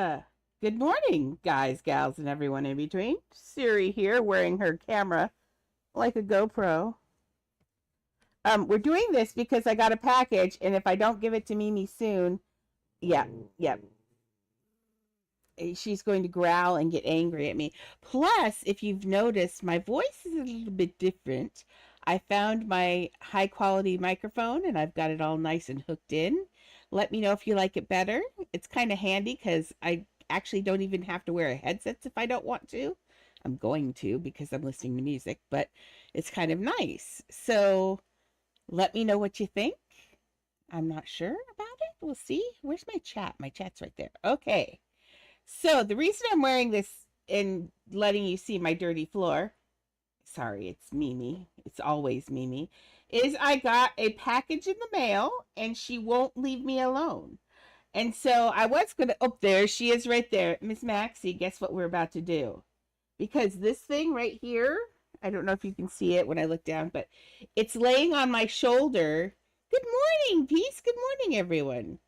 Uh, Good morning, guys, gals, and everyone in between. Siri here, wearing her camera like a GoPro. We're doing this because I got a package, and if I don't give it to Mimi soon, yeah, yeah, she's going to growl and get angry at me. Plus, if you've noticed, my voice is a little bit different. I found my high quality microphone, and I've got it all nice and hooked in. Let me know if you like it better. It's kind of handy because I actually don't even have to wear a headset if I don't want to. I'm going to because I'm listening to music, but it's kind of nice. So let me know what you think. I'm not sure about it. We'll see. Where's my chat? My chat's right there. Okay. So the reason I'm wearing this and letting you see my dirty floor, sorry, it's Mimi. It's always Mimi, is I got a package in the mail and she won't leave me alone. And so I was going to, oh, there she is right there. Miss Maxie, guess what we're about to do? Because this thing right here, I don't know if you can see it when I look down, but it's laying on my shoulder. Good morning, peace. Good morning, everyone.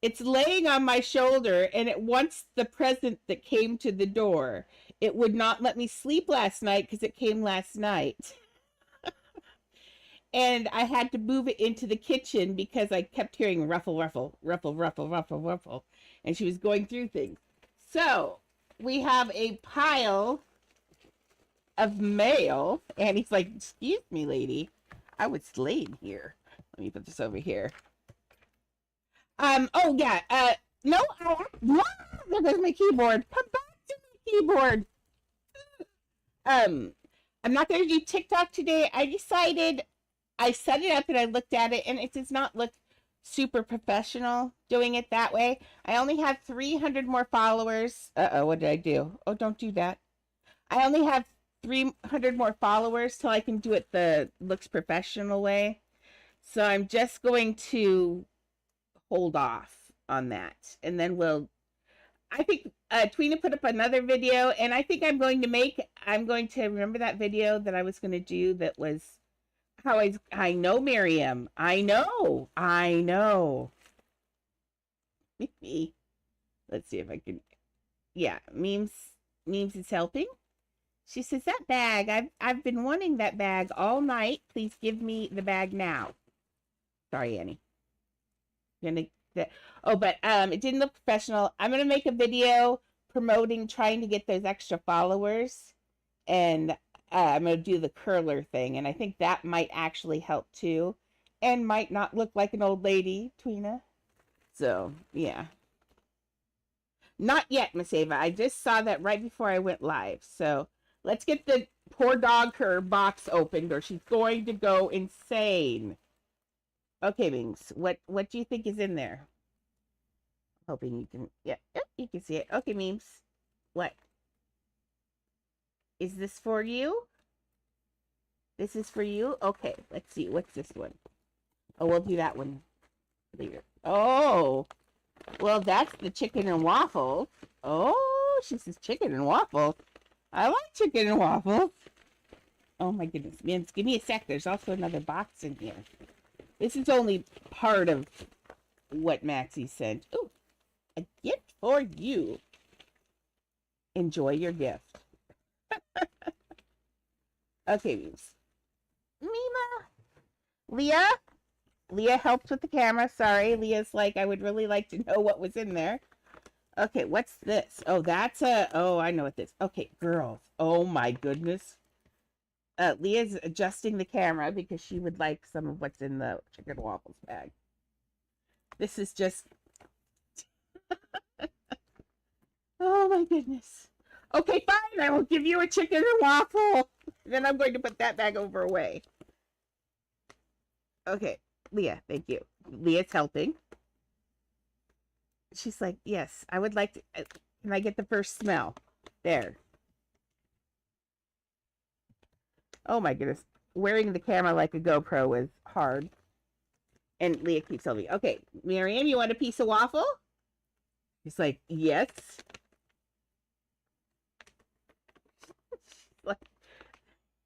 It's laying on my shoulder, and it wants the present that came to the door. It would not let me sleep last night because it came last night. And I had to move it into the kitchen because I kept hearing ruffle, ruffle, ruffle, ruffle, ruffle, ruffle. And she was going through things. So we have a pile of mail. And he's like, excuse me, lady. I was laying here. Let me put this over here. Oh yeah, no, there goes my keyboard. Come back to my keyboard. I'm not going to do TikTok today. I decided I set it up and I looked at it and it does not look super professional doing it that way. I only have 300 more followers. Uh-oh, what did I do? Oh, don't do that. I only have 300 more followers till I can do it the looks professional way. So I'm just going to hold off on that. And then I think Tweena put up another video, and I think I'm going to remember that video that I was going to do that was how I know Miriam. I know. Let's see if I can, yeah, memes is helping. She says, that bag, I've been wanting that bag all night. Please give me the bag now. Sorry, Annie. But it didn't look professional. I'm gonna make a video promoting trying to get those extra followers, and I'm gonna do the curler thing, and I think that might actually help too, and might not look like an old lady, Tweena. So yeah, not yet, Miss Ava. I just saw that right before I went live. So let's get the poor dog her box opened, or she's going to go insane. Okay, Bings, what do you think is in there? Hoping you can, yeah, yep, you can see it. Okay, memes. What? Is this for you? This is for you? Okay, let's see. What's this one? Oh, we'll do that one later. Oh, well, that's the chicken and waffles. Oh, she says chicken and waffles. I like chicken and waffles. Oh, my goodness. Man, give me a sec. There's also another box in here. This is only part of what Maxie sent. Oh, a gift for you. Enjoy your gift. Okay, Mima. Leah helped with the camera. Sorry, Leah's like, I would really like to know what was in there. Okay, what's this? Oh, I know what this. Okay, girls. Oh my goodness. Leah's adjusting the camera because she would like some of what's in the chicken waffles bag. This is just... Oh my goodness. Okay, fine. I will give you a chicken and waffle. Then I'm going to put that bag over away. Okay, Leah, thank you. Leah's helping. She's like, yes, I would like to... Can I get the first smell? There. Oh my goodness. Wearing the camera like a GoPro is hard. And Leah keeps telling me, okay, Miriam, you want a piece of waffle? He's like, yes.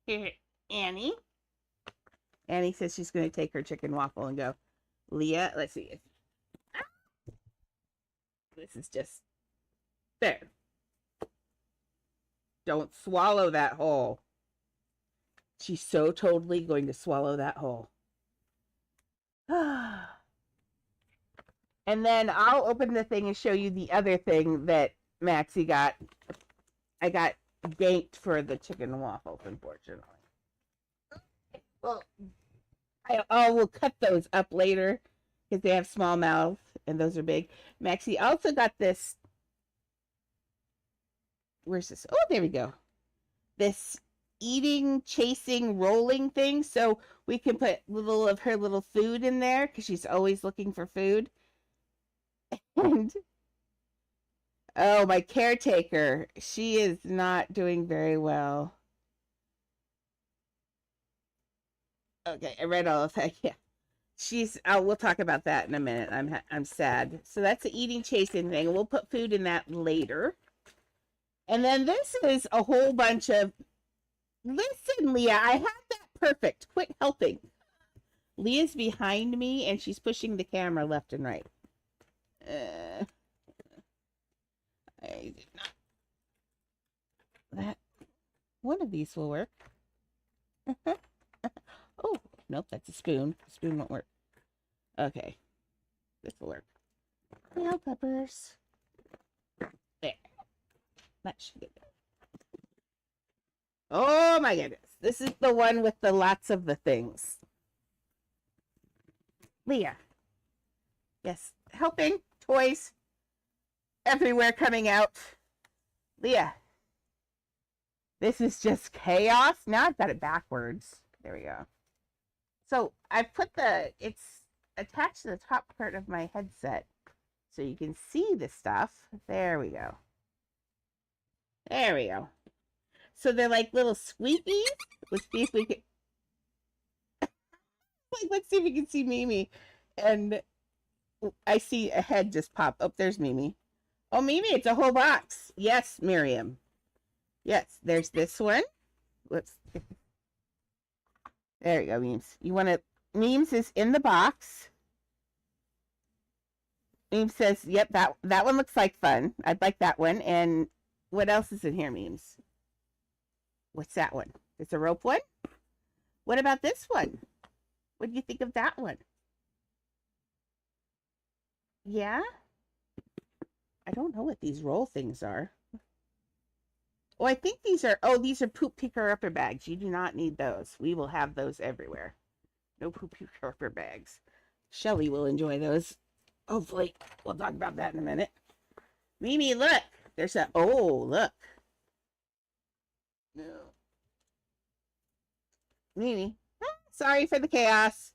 Here, Annie. Annie says she's going to take her chicken waffle and go. Leah, let's see. This is just There. Don't swallow that whole. She's so totally going to swallow that whole. And then I'll open the thing and show you the other thing that Maxie got. I got ganked for the chicken waffles, unfortunately. Well, I will cut those up later because they have small mouths and those are big. Maxie also got this. Where's this? Oh, there we go. This eating, chasing, rolling thing. So we can put little of her little food in there because she's always looking for food. And oh, my caretaker, she is not doing very well. Okay, I read all of that. Yeah. She's we'll talk about that in a minute. I'm sad. So that's the eating chasing thing. We'll put food in that later. And then this is a whole bunch of listen, Leah, I have that perfect. Quit helping. Leah's behind me and she's pushing the camera left and right. I did not. That one of these will work. Oh, nope, that's a spoon. The spoon won't work. Okay. This will work. Bell peppers. There. That should get there. Oh my goodness. This is the one with the lots of the things. Leah. Yes. Helping. Toys. Everywhere coming out. Leah. This is just chaos. Now I've got it backwards. There we go. So I put it's attached to the top part of my headset so you can see the stuff. There we go. There we go. So they're like little squeakies. Let's see if we can. Let's see if we can see Mimi. And I see a head just pop. Oh, there's Mimi. Oh, Mimi, it's a whole box. Yes, Miriam. Yes, there's this one. Whoops. There you go, Memes. You want to... Memes is in the box. Memes says, yep, that one looks like fun. I'd like that one. And what else is in here, Memes? What's that one? It's a rope one? What about this one? What do you think of that one? Yeah? I don't know what these roll things are. Oh, I think these are poop picker upper bags. You do not need those. We will have those everywhere. No poop picker upper bags. Shelly will enjoy those. Hopefully. We'll talk about that in a minute. Mimi, look. There's a, oh, look. No. Mimi. Sorry for the chaos.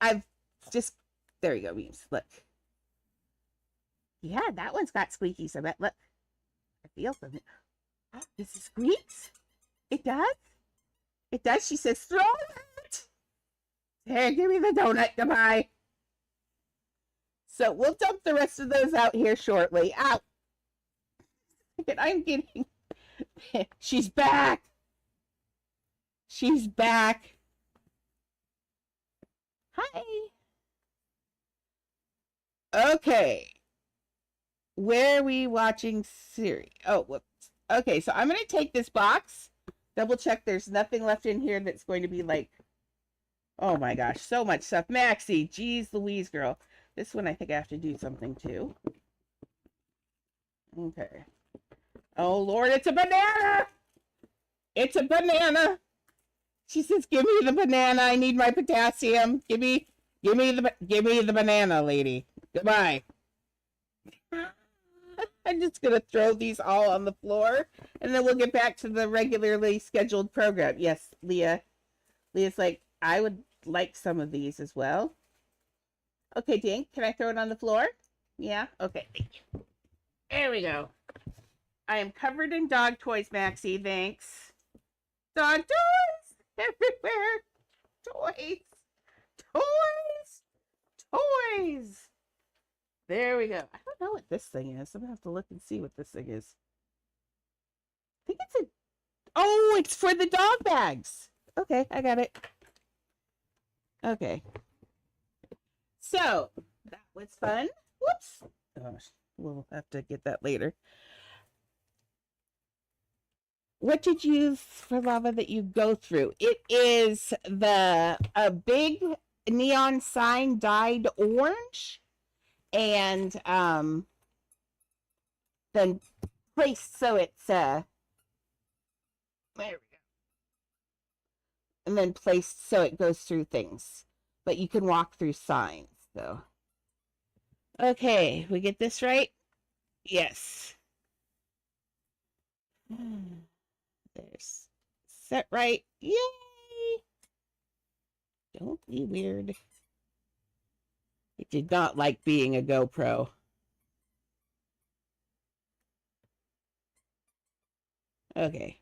I've just, there you go, Memes. Look. Yeah, that one's got squeakies. I bet. Look. I feel something. This squeaks? It does? It does? She says, throw it! Hey, give me the donut. Goodbye. So we'll dump the rest of those out here shortly. Ow! I'm getting... She's back! She's back! Hi! Okay. Where are we watching series? Oh, whoops. Okay, so I'm going to take this box, double check there's nothing left in here that's going to be like, oh my gosh, so much stuff. Maxie, geez Louise, girl. This one I think I have to do something too. Okay. Oh Lord, it's a banana! It's a banana! She says, give me the banana, I need my potassium. Give me the banana, lady. Goodbye. I'm just going to throw these all on the floor, and then we'll get back to the regularly scheduled program. Yes, Leah. Leah's like, I would like some of these as well. Okay, Dink, can I throw it on the floor? Yeah? Okay, thank you. There we go. I am covered in dog toys, Maxie. Thanks. Dog toys everywhere. Toys. Toys. Toys. There we go. I don't know what this thing is. I'm going to have to look and see what this thing is. I think it's a... Oh, it's for the dog bags. Okay, I got it. Okay. So, that was fun. Whoops. Gosh, we'll have to get that later. what did you use for lava that you go through? It is a big neon sign dyed orange, and then placed so it's there we go. And then placed so it goes through things. But you can walk through signs, so. Okay, we get this right? Yes. There's set right. Yay! Don't be weird. It did not like being a GoPro. Okay.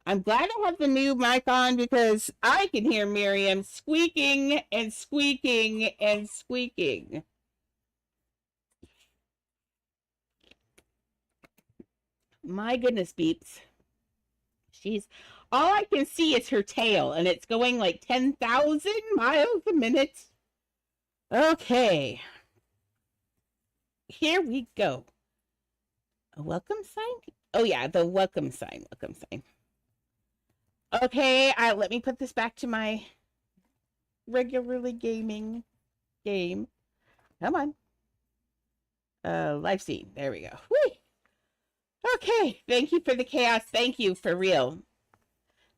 I'm glad I have the new mic on because I can hear Miriam squeaking and squeaking and squeaking. My goodness, beeps. She's all I can see is her tail, and it's going like 10,000 miles a minute. Okay. Here we go. A welcome sign? Oh, yeah, the welcome sign. Welcome sign. Okay, let me put this back to my regularly gaming game. Come on. Live scene. There we go. Whee! Okay, thank you for the chaos. Thank you for real,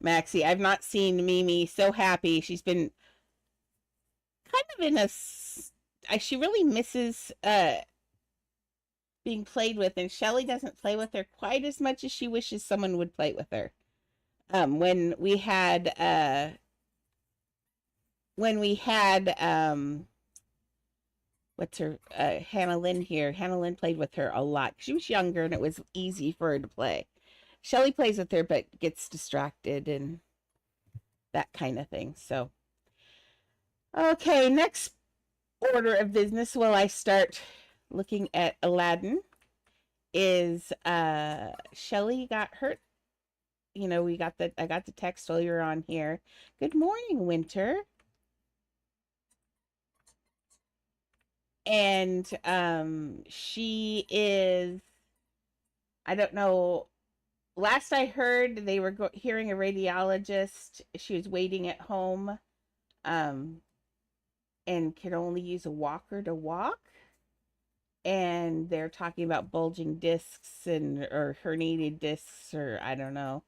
Maxie. I've not seen Mimi so happy. She's been kind of in a. She really misses being played with, and Shelly doesn't play with her quite as much as she wishes someone would play with her. When we had what's her Hannah Lynn here. Hannah Lynn played with her a lot. She was younger and it was easy for her to play. Shelly plays with her but gets distracted and that kind of thing. So okay, next order of business while I start looking at Aladdin is Shelly got hurt. You know, I got the text while you're on here. Good morning, Winter. And she is, I don't know, last I heard they were hearing a radiologist. She was waiting at home and could only use a walker to walk, and they're talking about bulging discs or herniated discs, or I don't know.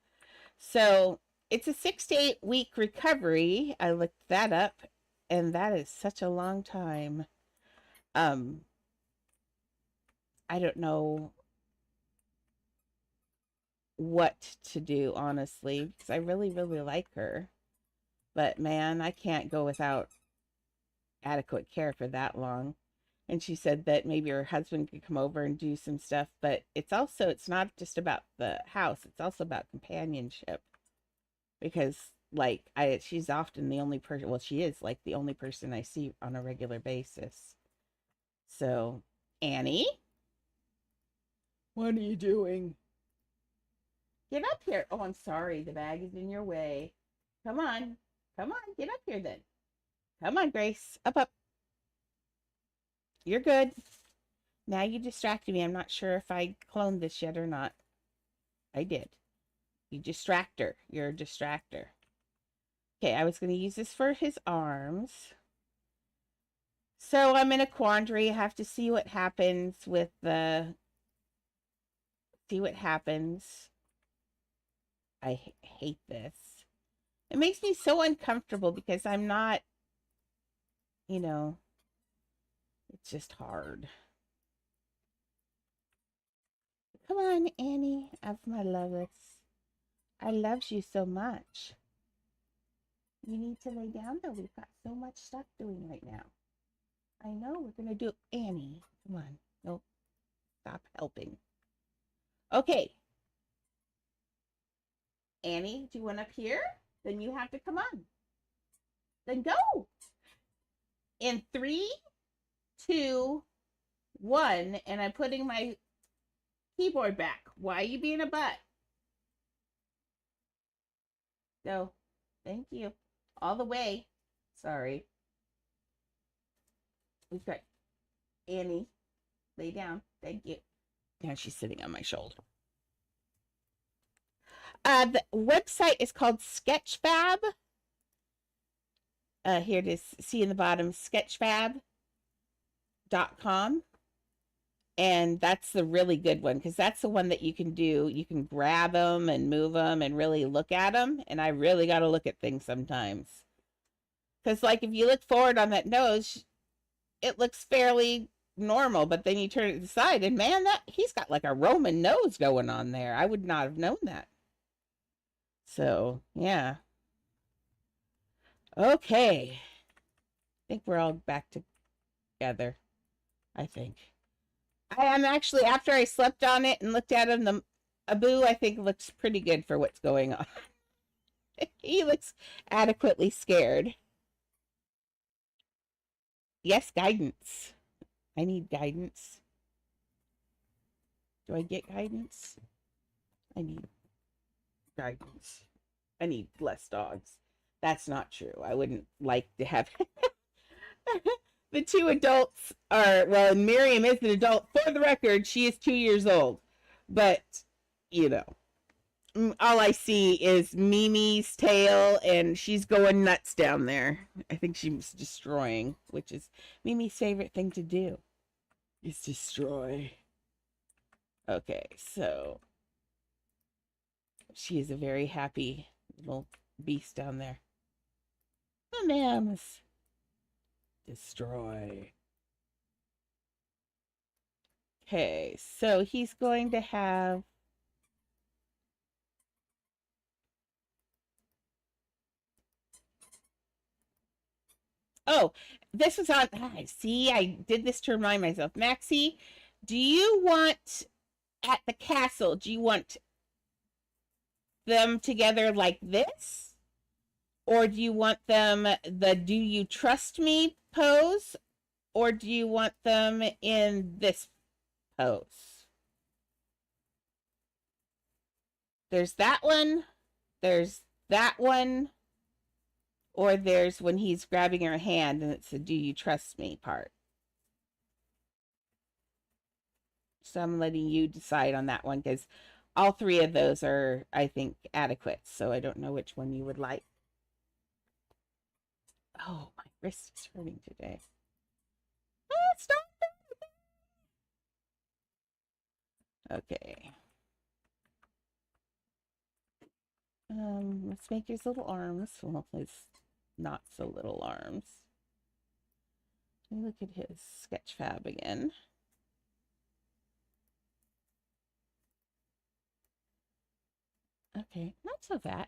So it's a 6 to 8 week recovery. I looked that up, and that is such a long time. I don't know what to do, honestly, because I really, really like her. But man, I can't go without adequate care for that long. And she said that maybe her husband could come over and do some stuff, but it's not just about the house, it's also about companionship. Because she's often the only person, well, she is like the only person I see on a regular basis. So, Annie, what are you doing? Get up here. Oh, I'm sorry. The bag is in your way. Come on. Come on. Get up here then. Come on, Grace. Up, up. You're good. Now you distracted me. I'm not sure if I cloned this yet or not. I did. You distractor. You're a distractor. Okay, I was going to use this for his arms. So I'm in a quandary. I have to see what happens with the... See what happens. I hate this. It makes me so uncomfortable because I'm not, it's just hard. Come on, Annie, of my Lois. I loves you so much. You need to lay down, though. We've got so much stuff doing right now. I know. We're going to do Annie. Come on. Nope. Stop helping. Okay. Annie, do you want up here? Then you have to come on. Then go. In 3, 2, 1. And I'm putting my keyboard back. Why are you being a butt? Go. Thank you. All the way. Sorry. We've got Annie. Lay down. Thank you. Now she's sitting on my shoulder. The website is called Sketchfab. Here it is. See in the bottom, sketchfab.com. And that's the really good one because that's the one that you can do. You can grab them and move them and really look at them. And I really got to look at things sometimes. Because, like, if you look forward on that nose, it looks fairly normal, but then you turn it to the side, and man, that he's got like a Roman nose going on there. I would not have known that. So, yeah. Okay. I think we're all back together. I think. I am actually, after I slept on it and looked at him, the Abu, I think, looks pretty good for what's going on. He looks adequately scared. Yes, guidance. I need guidance. Do I get guidance? I need guidance. I need less dogs. That's not true. I wouldn't like to have the two adults are, well, and Miriam is an adult. For the record, she is 2 years old. But, you know, all I see is Mimi's tail, and she's going nuts down there. I think she's destroying, which is Mimi's favorite thing to do, is destroy. Okay, so she is a very happy little beast down there. Oh, ma'ams. Destroy. Okay, so he's going to have oh, this was on. See, I did this to remind myself. Maxie, do you want at the castle? Do you want them together like this? Or do you want them the do you trust me pose? Or do you want them in this pose? There's that one. There's that one. Or there's when he's grabbing her hand and it's the do you trust me part. So I'm letting you decide on that one because all three of those are, I think, adequate. So I don't know which one you would like. Oh, my wrist is hurting today. Oh, stop that. Okay. Let's make his little arms. Well, his not so little arms. Let me look at his sketch fab again. Okay, not so bad.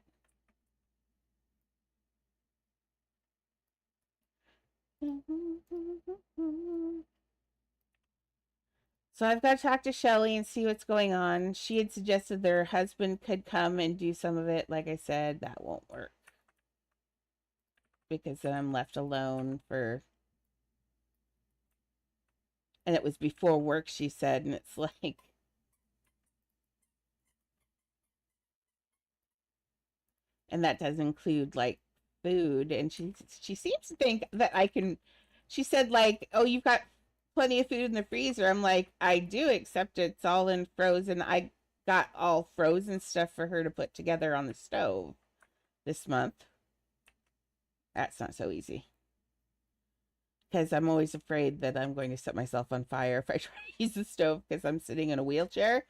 So I've got to talk to Shelly and see what's going on. She had suggested their husband could come and do some of it. Like I said, that won't work. Because then I'm left alone for... And it was before work, she said, and it's like... And that does include, like, food. And she seems to think that I can... She said, like, oh, you've got plenty of food in the freezer. I'm like, I do, except it's all in frozen. I got all frozen stuff for her to put together on the stove this month. That's not so easy. Because I'm always afraid that I'm going to set myself on fire if I try to use the stove because I'm sitting in a wheelchair.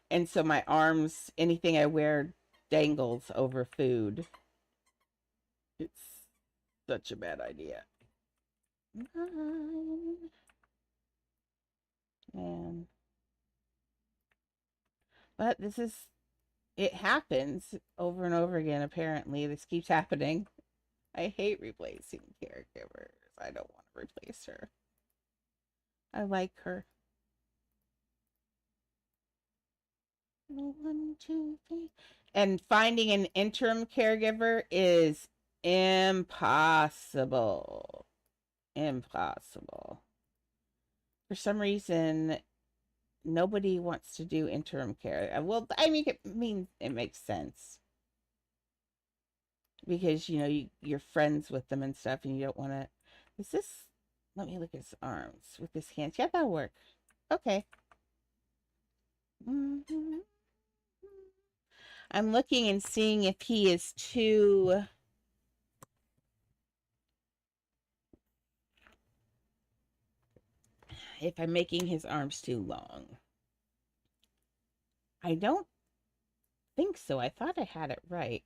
And so my arms, anything I wear dangles over food. It's such a bad idea. Man. But this is, it happens over and over again, apparently. This keeps happening. I hate replacing caregivers. I don't want to replace her. I like her. 1, 2, 3. And finding an interim caregiver is impossible. Impossible. For some reason, nobody wants to do interim care. Well, I mean, it makes sense. Because, you know, you're friends with them and stuff, and you don't want to... Is this... Let me look at his arms with his hands. Yeah, that'll work. Okay. I'm I'm looking and seeing if he is too, if I'm making his arms too long. I don't think so. I thought I had it right.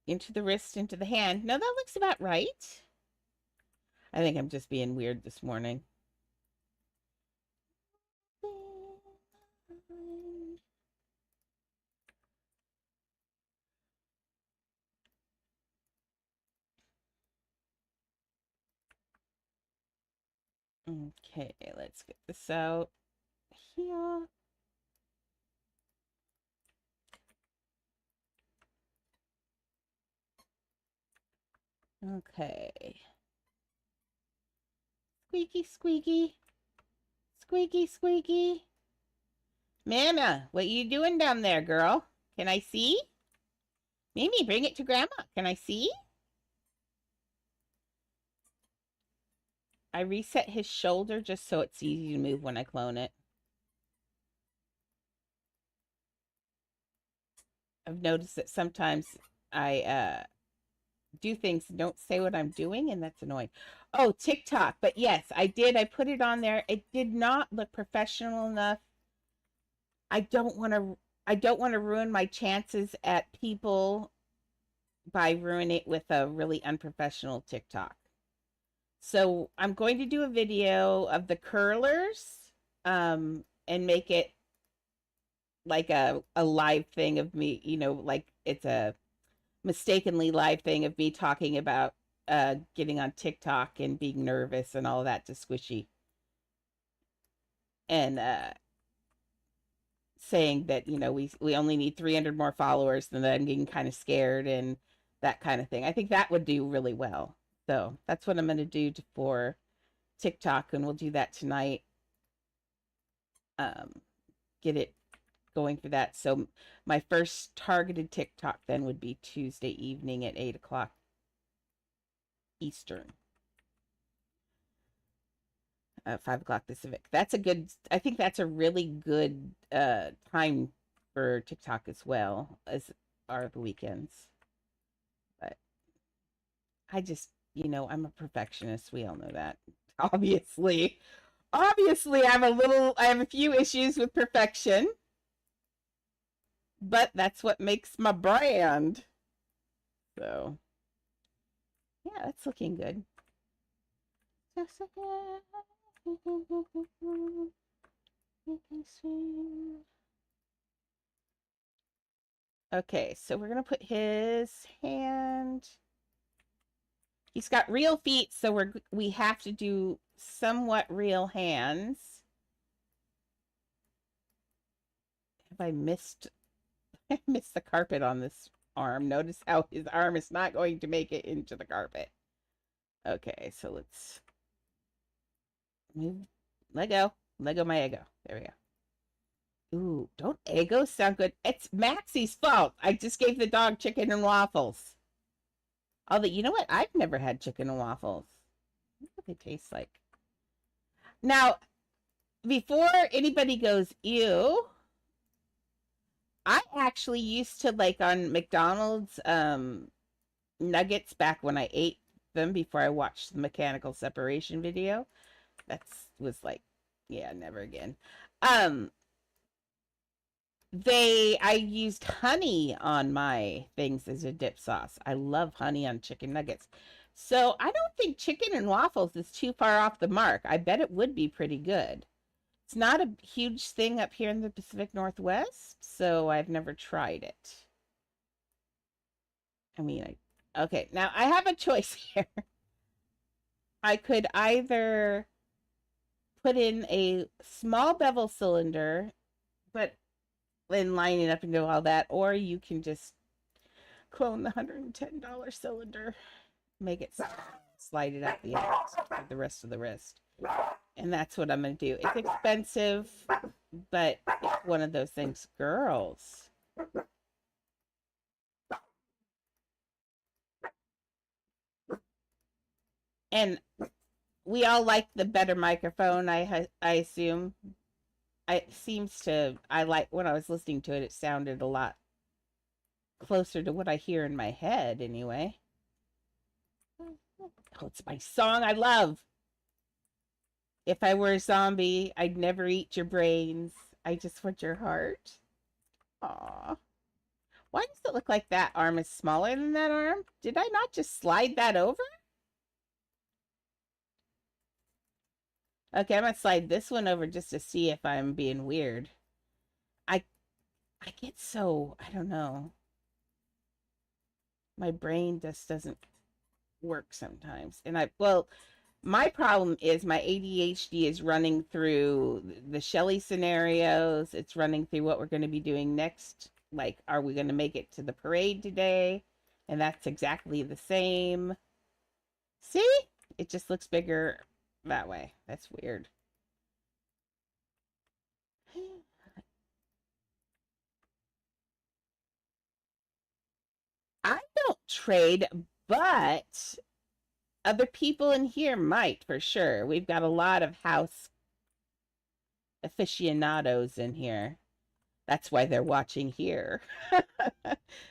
Into the wrist, into the hand. No, that looks about right. I think I'm just being weird this morning. Okay, let's get this out here. Okay. Squeaky, squeaky. Squeaky, squeaky. Mama, what you doing down there, girl? Can I see? Mimi, bring it to Grandma. Can I see? I reset his shoulder just so it's easy to move when I clone it. I've noticed that sometimes I do things and don't say what I'm doing, and that's annoying. Oh, TikTok. But yes, I did. I put it on there. It did not look professional enough. I don't want to ruin my chances at people by ruining it with a really unprofessional TikTok. So I'm going to do a video of the curlers and make it like a live thing of me, like it's a mistakenly live thing of me talking about getting on TikTok and being nervous and all of that to Squishy. And saying that, we only need 300 more followers, and then getting kind of scared and that kind of thing. I think that would do really well. So that's what I'm going to do for TikTok, and we'll do that tonight. Get it going for that. So my first targeted TikTok then would be Tuesday evening at 8 o'clock Eastern. 5 o'clock Pacific. I think that's a really good time for TikTok as well, as are the weekends. But I just, I'm a perfectionist. We all know that. Obviously. Obviously, I have a few issues with perfection. But that's what makes my brand. So, yeah, that's looking good. Okay, so we're going to put his hand. He's got real feet, so we have to do somewhat real hands. Have I missed the carpet on this arm? Notice how his arm is not going to make it into the carpet. Okay, so let's move. Lego my ego. There we go. Ooh, don't egos sound good? It's Maxie's fault. I just gave the dog chicken and waffles. Although, you know what? I've never had chicken and waffles. What they taste like. Now, before anybody goes, ew, I actually used to like on McDonald's nuggets back when I ate them before I watched the mechanical separation video. Was like, yeah, never again. I used honey on my things as a dip sauce. I love honey on chicken nuggets. So I don't think chicken and waffles is too far off the mark. I bet it would be pretty good. It's not a huge thing up here in the Pacific Northwest, so I've never tried it. I mean, okay, now I have a choice here. I could either put in a small bevel cylinder, but then line it up and do all that, or you can just clone the $110 cylinder, make it slide it up the rest of the wrist. And that's what I'm going to do. It's expensive, but it's one of those things. Girls. And we all like the better microphone, I assume. It seems to, I like, when I was listening to it, it sounded a lot closer to what I hear in my head anyway. Oh, it's my song I love. If I were a zombie, I'd never eat your brains. I just want your heart. Aw. Why does it look like that arm is smaller than that arm? Did I not just slide that over? Okay, I'm gonna slide this one over just to see if I'm being weird. I I get so, I don't know. My brain just doesn't work sometimes. And well, my problem is my ADHD is running through the Shelley scenarios. It's running through what we're going to be doing next. Like, are we going to make it to the parade today? And that's exactly the same. See? It just looks bigger that way. That's weird. I don't trade, but other people in here might for sure. We've got a lot of house aficionados in here. That's why they're watching here.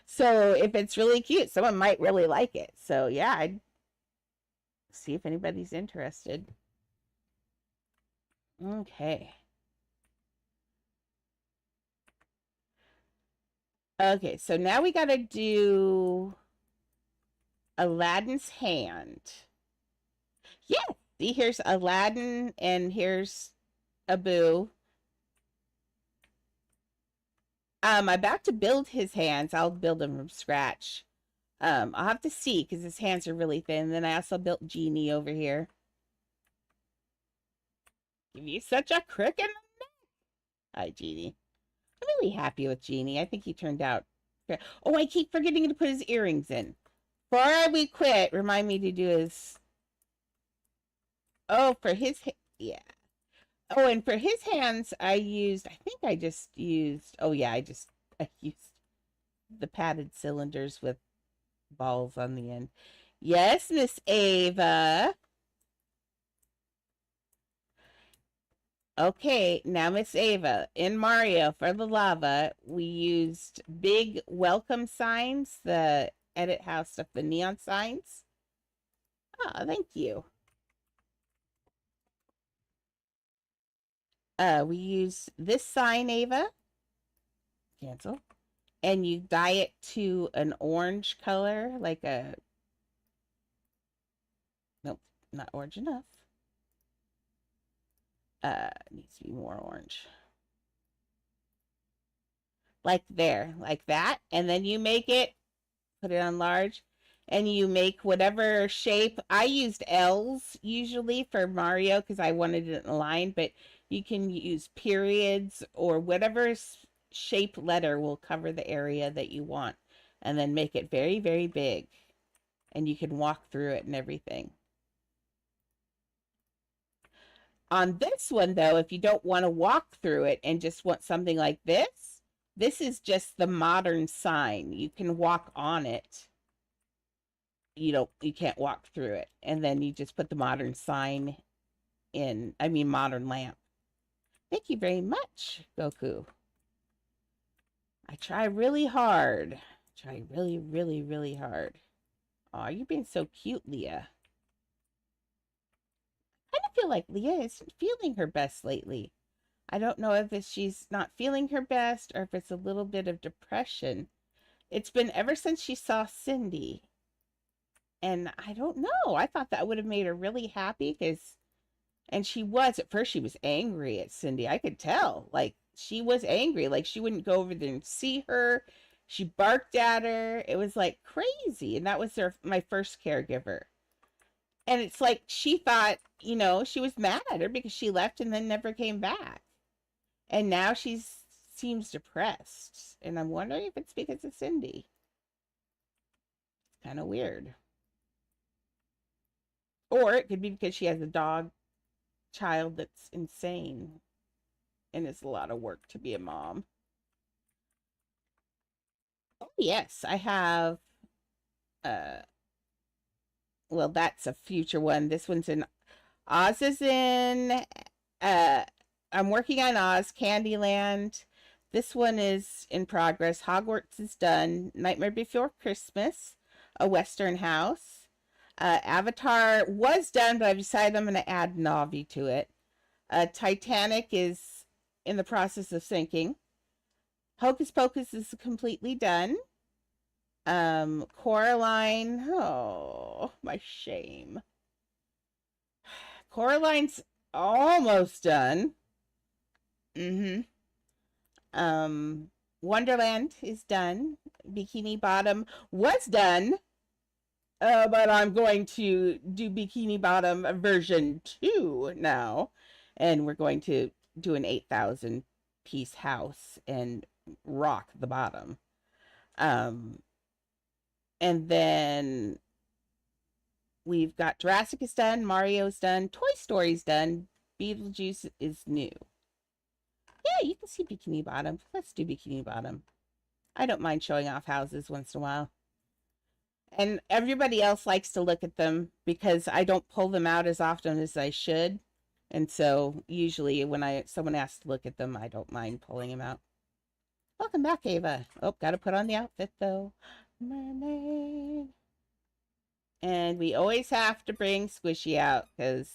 So if it's really cute, someone might really like it. So yeah, I'd see if anybody's interested. Okay. Okay, so now we got to do Aladdin's hand. Yeah, see, here's Aladdin and here's Abu. I'm about to build his hands. I'll build them from scratch. I'll have to see because his hands are really thin. Then I also built Genie over here. Give you such a crick in the neck. Hi, Genie. I'm really happy with Genie. I think he turned out fair. Oh, I keep forgetting to put his earrings in. Before we quit, remind me to do his... Oh, for his... Yeah. Oh, and for his hands, I think I just used... Oh, yeah, I used the padded cylinders with balls on the end. Yes, Miss Ava. Okay, now Miss Ava, in Mario for the lava, we used big welcome signs, the edit house stuff, the neon signs. Oh, thank you. We use this sign, Ava. Cancel. And you dye it to an orange color, like a... Nope, not orange enough. Needs to be more orange. Like there, like that. And then you make it, put it on large, and you make whatever shape. I used L's usually for Mario because I wanted it in a line, but you can use periods or whatever shape letter will cover the area that you want, and then make it very, very big. And you can walk through it and everything. On this one, though, if you don't want to walk through it and just want something like this is just the modern sign. You can walk on it. You can't walk through it. And then you just put the modern sign in, modern lamp. Thank you very much, Goku. I try really hard. Try really, really, really hard. Aw, you're being so cute, Leah. I kind of feel like Leah isn't feeling her best lately. I don't know if she's not feeling her best or if it's a little bit of depression. It's been ever since she saw Cindy. And I don't know. I thought that would have made her really happy and she was, at first she was angry at Cindy. I could tell. Like, she was angry. Like, she wouldn't go over there and see her. She barked at her. It was like crazy. And that was my first caregiver. And it's like she thought, she was mad at her because she left and then never came back. And now she seems depressed. And I'm wondering if it's because of Cindy. It's kind of weird. Or it could be because she has a dog child that's insane. And it's a lot of work to be a mom. Oh, yes, I have... well, that's a future one. This one's in... Oz is in... I'm working on Oz, Candyland. This one is in progress. Hogwarts is done. Nightmare Before Christmas, A Western House. Avatar was done, but I've decided I'm going to add Navi to it. Titanic is in the process of sinking. Hocus Pocus is completely done. Coraline, oh, my shame. Coraline's almost done. Mm-hmm. Wonderland is done. Bikini Bottom was done. But I'm going to do Bikini Bottom version 2 now. And we're going to do an 8,000 piece house and rock the bottom. And then we've got Jurassic is done, Mario's done, Toy Story's done, Beetlejuice is new. Yeah, you can see Bikini Bottom. Let's do Bikini Bottom. I don't mind showing off houses once in a while. And everybody else likes to look at them because I don't pull them out as often as I should. And so usually when someone asks to look at them, I don't mind pulling them out. Welcome back, Ava. Oh, gotta put on the outfit though. Mermaid. And we always have to bring Squishy out because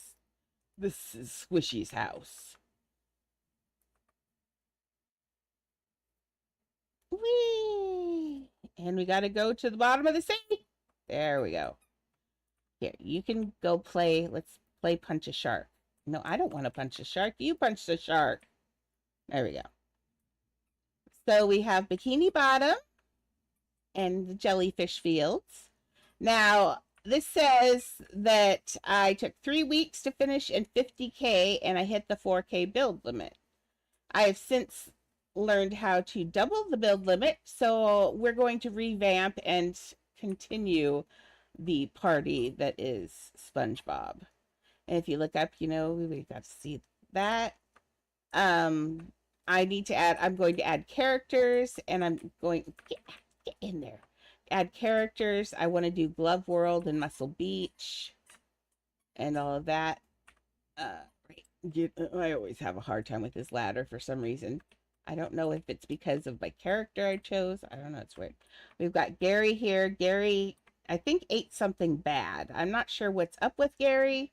this is Squishy's house. Whee! And we gotta go to the bottom of the sea. There we go. Here, you can go play. Let's play Punch a Shark. No, I don't want to punch a shark. You punch the shark. There we go. So we have Bikini Bottom and the jellyfish fields. Now, this says that I took 3 weeks to finish and 50K, and I hit the 4K build limit. I have since learned how to double the build limit, so we're going to revamp and continue the party that is SpongeBob. And if you look up, you know, we got to see that. I need to add, I'm going to add characters, and I'm going, get in there. Add characters. I want to do Glove World and Muscle Beach and all of that. I always have a hard time with this ladder for some reason. I don't know if it's because of my character I chose. I don't know. It's weird. We've got Gary here. Gary, I think, ate something bad. I'm not sure what's up with Gary,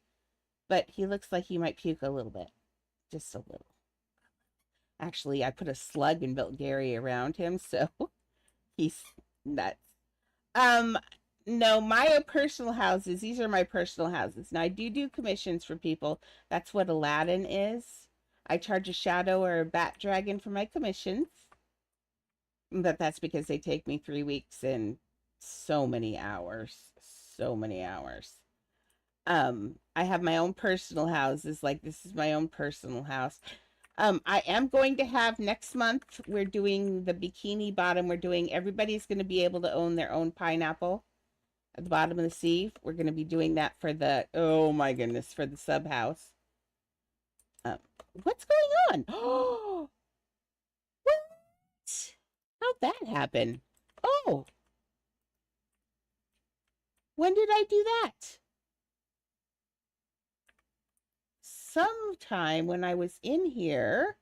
but he looks like he might puke a little bit. Just a little. Actually, I put a slug and built Gary around him, so he's nuts. No, my personal houses, these are my personal houses. Now, I do commissions for people. That's what Aladdin is. I charge a shadow or a bat dragon for my commissions. But that's because they take me 3 weeks and so many hours. So many hours. I have my own personal houses. Like, this is my own personal house. I am going to have next month, we're doing the Bikini Bottom. We're doing, everybody's going to be able to own their own pineapple at the bottom of the sea. We're going to be doing that for the, oh my goodness, for the sub house. What's going on? Oh, what? How'd that happen? Oh, when did I do that? Sometime when I was in here,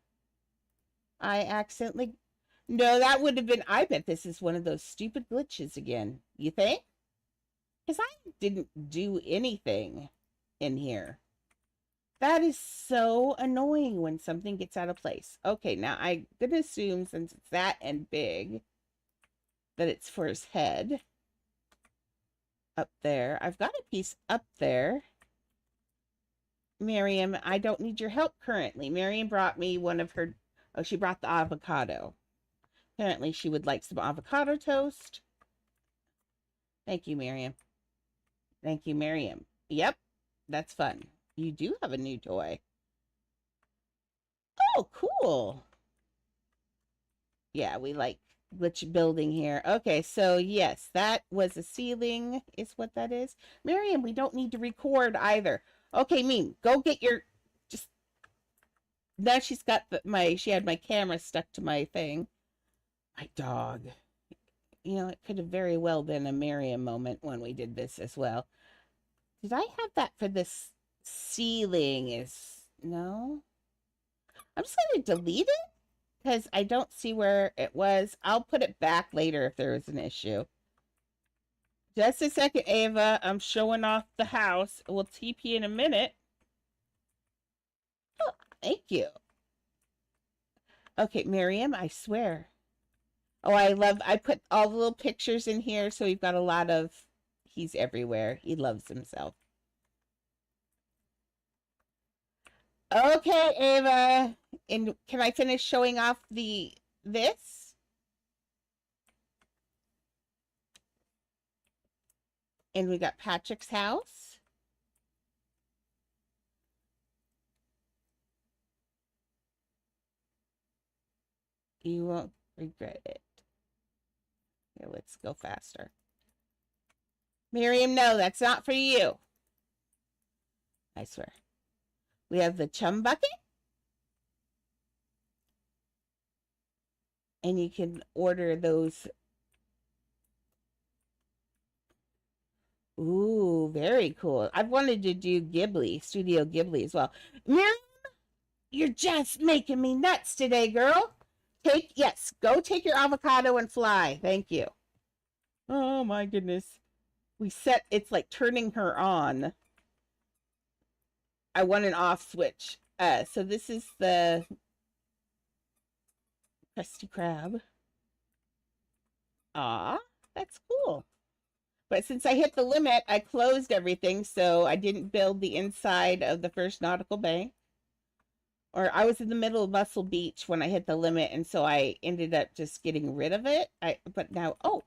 I accidentally, no, that would have been, I bet this is one of those stupid glitches again. You think? Because I didn't do anything in here. That is so annoying when something gets out of place. Okay, now I'm going to assume since it's that and big, that it's for his head. Up there. I've got a piece up there. Miriam, I don't need your help currently. Miriam brought me one of her, oh, she brought the avocado. Apparently she would like some avocado toast. Thank you, Miriam. Thank you, Miriam. Yep, that's fun. You do have a new toy. Oh, cool. Yeah, we like glitch building here. Okay, so yes, that was a ceiling is what that is. Miriam, we don't need to record either. Okay, Meme, go get your, just, now she's got she had my camera stuck to my thing. My dog. You know, it could have very well been a Miriam moment when we did this as well. Did I have that for this ceiling? No? I'm just going to delete it? because I don't see where it was. I'll put it back later if there is an issue. Just a second, Ava. I'm showing off the house. We'll TP in a minute. Oh, thank you. Okay, Miriam, I swear. Oh, I put all the little pictures in here, so we've got a lot of, he's everywhere. He loves himself. Okay, Ava. And can I finish showing off this? And we got Patrick's house. You won't regret it. Here, let's go faster. Miriam, no, that's not for you. I swear. We have the chum bucket. And you can order those. Ooh, very cool. I've wanted to do Ghibli, Studio Ghibli as well. Miriam, you're just making me nuts today, girl. Go take your avocado and fly. Thank you. Oh my goodness. It's like turning her on. I want an off switch. So this is the Krusty Krab. Ah, that's cool. But since I hit the limit, I closed everything, so I didn't build the inside of the First Nautical Bay. Or I was in the middle of Muscle Beach when I hit the limit, and so I ended up just getting rid of it. But now, oh,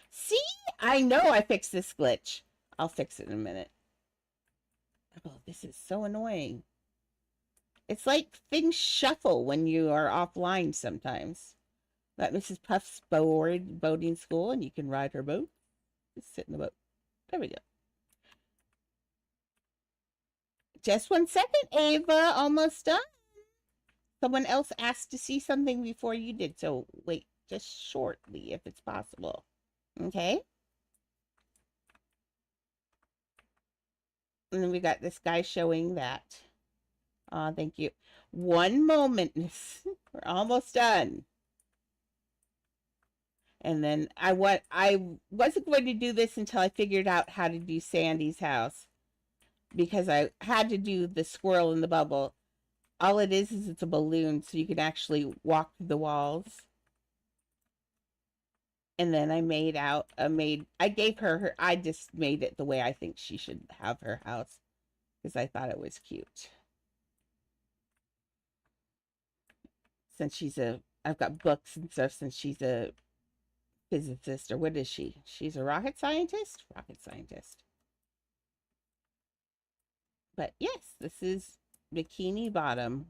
see? I know I fixed this glitch. I'll fix it in a minute. Oh, this is so annoying. It's like things shuffle when you are offline sometimes. Let Mrs. Puff's boating school, and you can ride her boat. Just sit in the boat. There we go. Just 1 second, Ava. Almost done. Someone else asked to see something before you did, so wait just shortly if it's possible. Okay. And then we got this guy showing that. Thank you. One moment. We're almost done. And then I wasn't going to do this until I figured out how to do Sandy's house, because I had to do the squirrel in the bubble. All it is it's a balloon, so you can actually walk through the walls. And then I gave her I just made it the way I think she should have her house, because I thought it was cute. Since I've got books and stuff, since she's a physicist, or what is she? She's a rocket scientist? Rocket scientist. But yes, this is Bikini Bottom.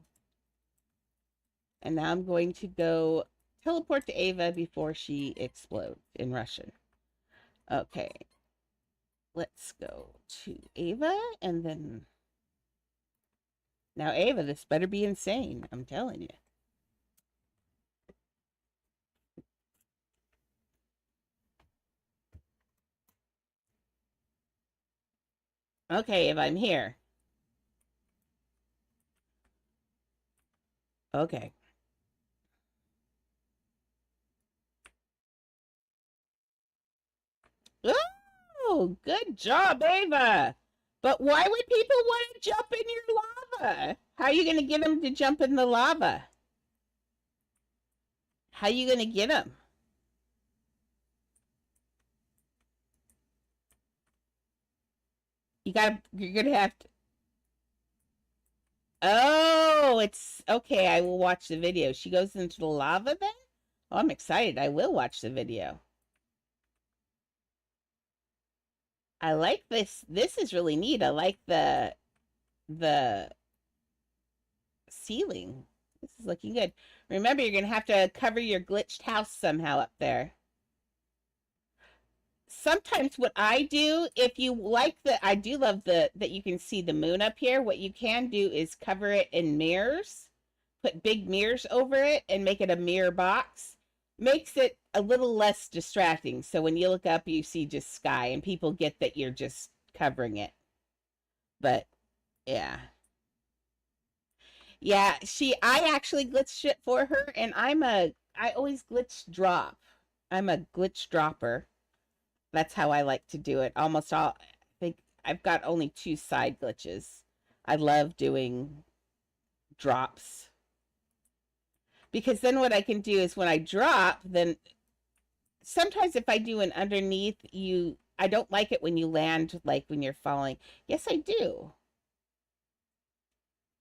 And now I'm going to go teleport to Ava before she explodes in Russian. Okay. Let's go to Ava, and then... Now, Ava, this better be insane. I'm telling you. Okay, Ava, I'm here. Okay. Oh, good job, Ava. But why would people want to jump in your lava? How are you going to get them to jump in the lava? How are you going to get them? You're going to have to... Oh, it's okay. I will watch the video. She goes into the lava then? Oh, I'm excited. I will watch the video. I like this. This is really neat. I like the ceiling. This is looking good. Remember, you're going to have to cover your glitched house somehow up there. Sometimes what I do, if you like I do love that you can see the moon up here. What you can do is cover it in mirrors, put big mirrors over it, and make it a mirror box. Makes it a little less distracting. So when you look up, you see just sky, and people get that you're just covering it. But yeah. Yeah, I actually glitched it for her, and I always glitch drop. I'm a glitch dropper. That's how I like to do it. Almost all, I think I've got only two side glitches. I love doing drops because then what I can do is when I drop, then sometimes if I do an underneath, I don't like it when you land like when you're falling. Yes, I do.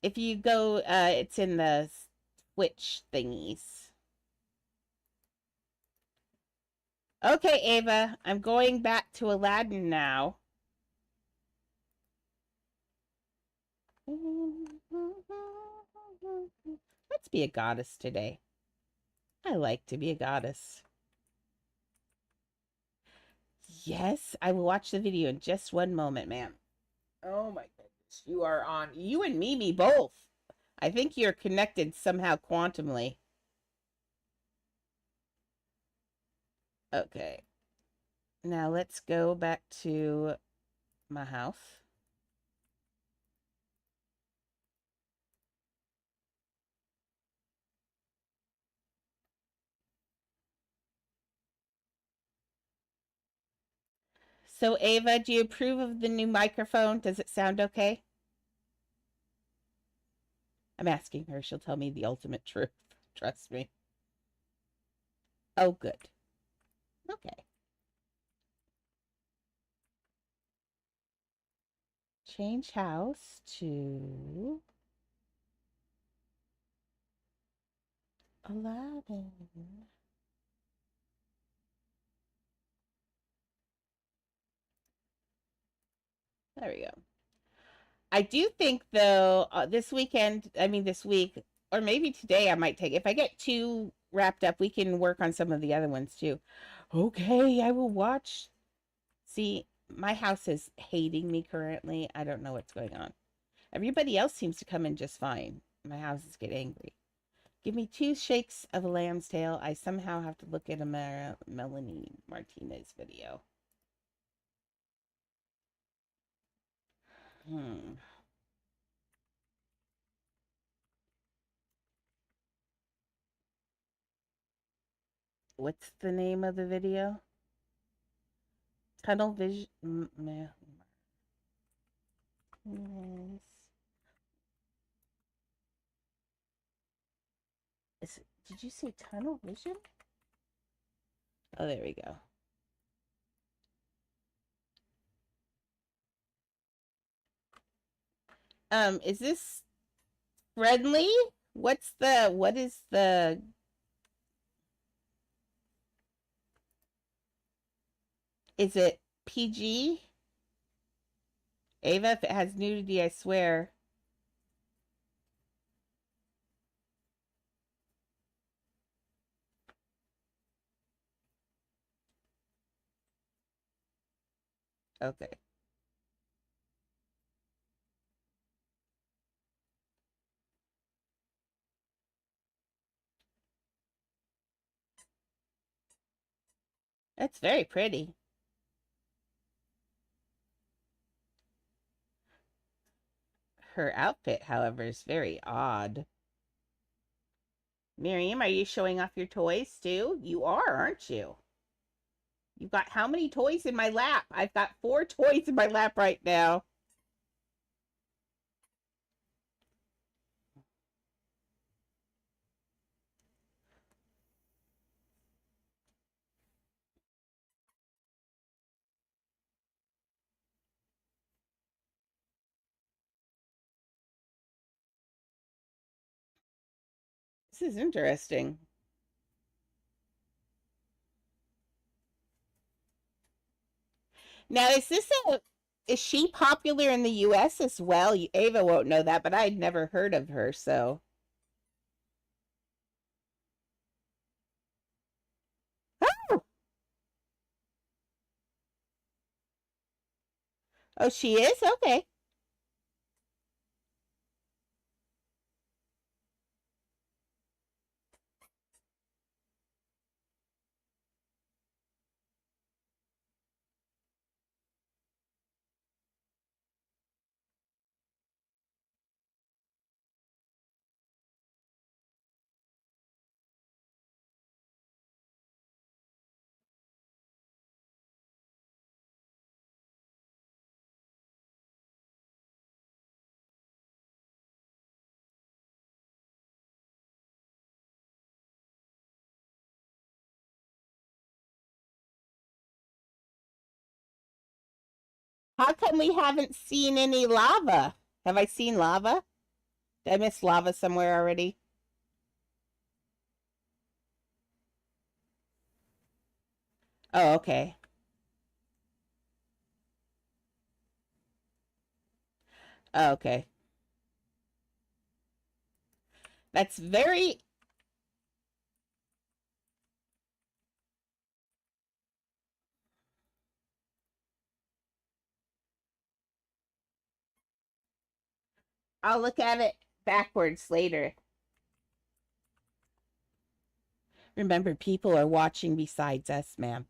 If you go, it's in the Twitch thingies. Okay, Ava, I'm going back to Aladdin now. Let's be a goddess today. I like to be a goddess. Yes, I will watch the video in just one moment, ma'am. Oh my goodness. You are on. You and Mimi both. I think you're connected somehow quantumly. Okay. Now let's go back to my house. So, Ava, do you approve of the new microphone? Does it sound okay? I'm asking her. She'll tell me the ultimate truth. Trust me. Oh, good. Okay. Change house to Aladdin. There we go. I do think though this weekend, I mean this week, or maybe today, I might take. If I get too wrapped up, we can work on some of the other ones too. Okay, I will watch. See, my house is hating me currently. I don't know what's going on. Everybody else seems to come in just fine. My houses get angry. Give me two shakes of a lamb's tail. I somehow have to look at a Melanie Martinez video. Hmm. What's the name of the video? Tunnel Vision. Did you say Tunnel Vision? Oh, there we go. Is this friendly? What is the, is it PG? Ava, if it has nudity, I swear. Okay. That's very pretty. Her outfit, however, is very odd. Miriam, are you showing off your toys too? You are, aren't you? You've got how many toys in my lap? I've got 4 toys in my lap right now. This is interesting. Now, is she popular in the US as well? Ava won't know that, but I'd never heard of her, so. Oh, oh, she is? Okay. How come we haven't seen any lava? Have I seen lava? Did I miss lava somewhere already? Oh, okay. Oh, okay. That's very. I'll look at it backwards later. Remember, people are watching besides us, ma'am.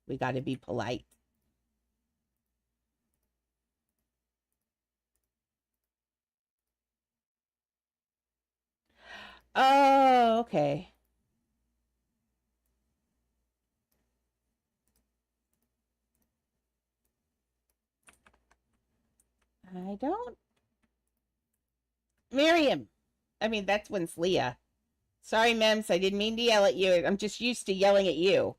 We got to be polite. Oh, okay. I don't. Miriam. I mean, that's when's Leah. Sorry, Mems. I didn't mean to yell at you. I'm just used to yelling at you.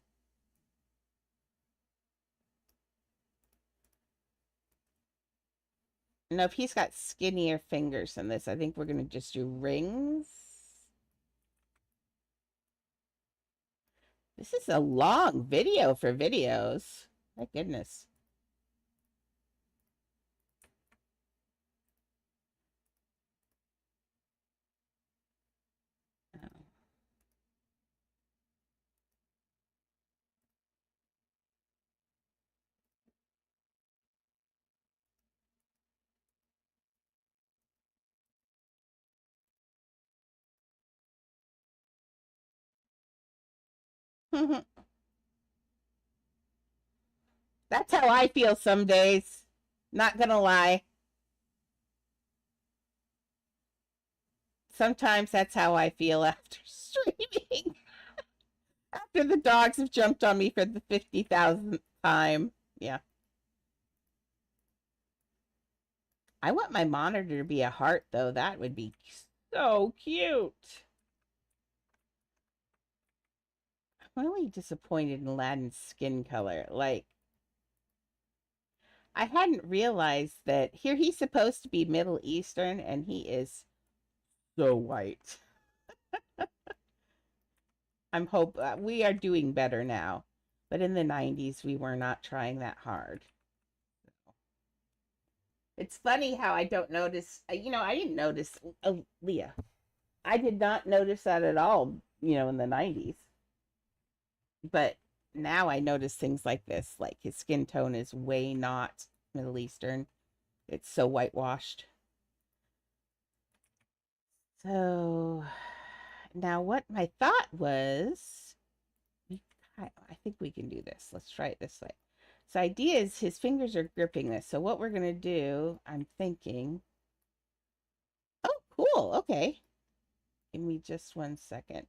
No, if he's got skinnier fingers than this, I think we're going to just do rings. This is a long video for videos. My goodness. That's how I feel some days. Not gonna lie. Sometimes that's how I feel after streaming. After the dogs have jumped on me for the 50,000th time. Yeah. I want my monitor to be a heart, though. That would be so cute. I'm really disappointed in Aladdin's skin color. Like, I hadn't realized that here he's supposed to be Middle Eastern and he is so white. We are doing better now. But in the 90s, we were not trying that hard. It's funny how I don't notice, I didn't notice Leah. I did not notice that at all, in the 90s. But now I notice things like this, like his skin tone is way not Middle Eastern. It's so whitewashed. So now what my thought was, I think we can do this. Let's try it this way. So idea is his fingers are gripping this. So what we're going to do, I'm thinking, oh, cool. Okay. Give me just 1 second.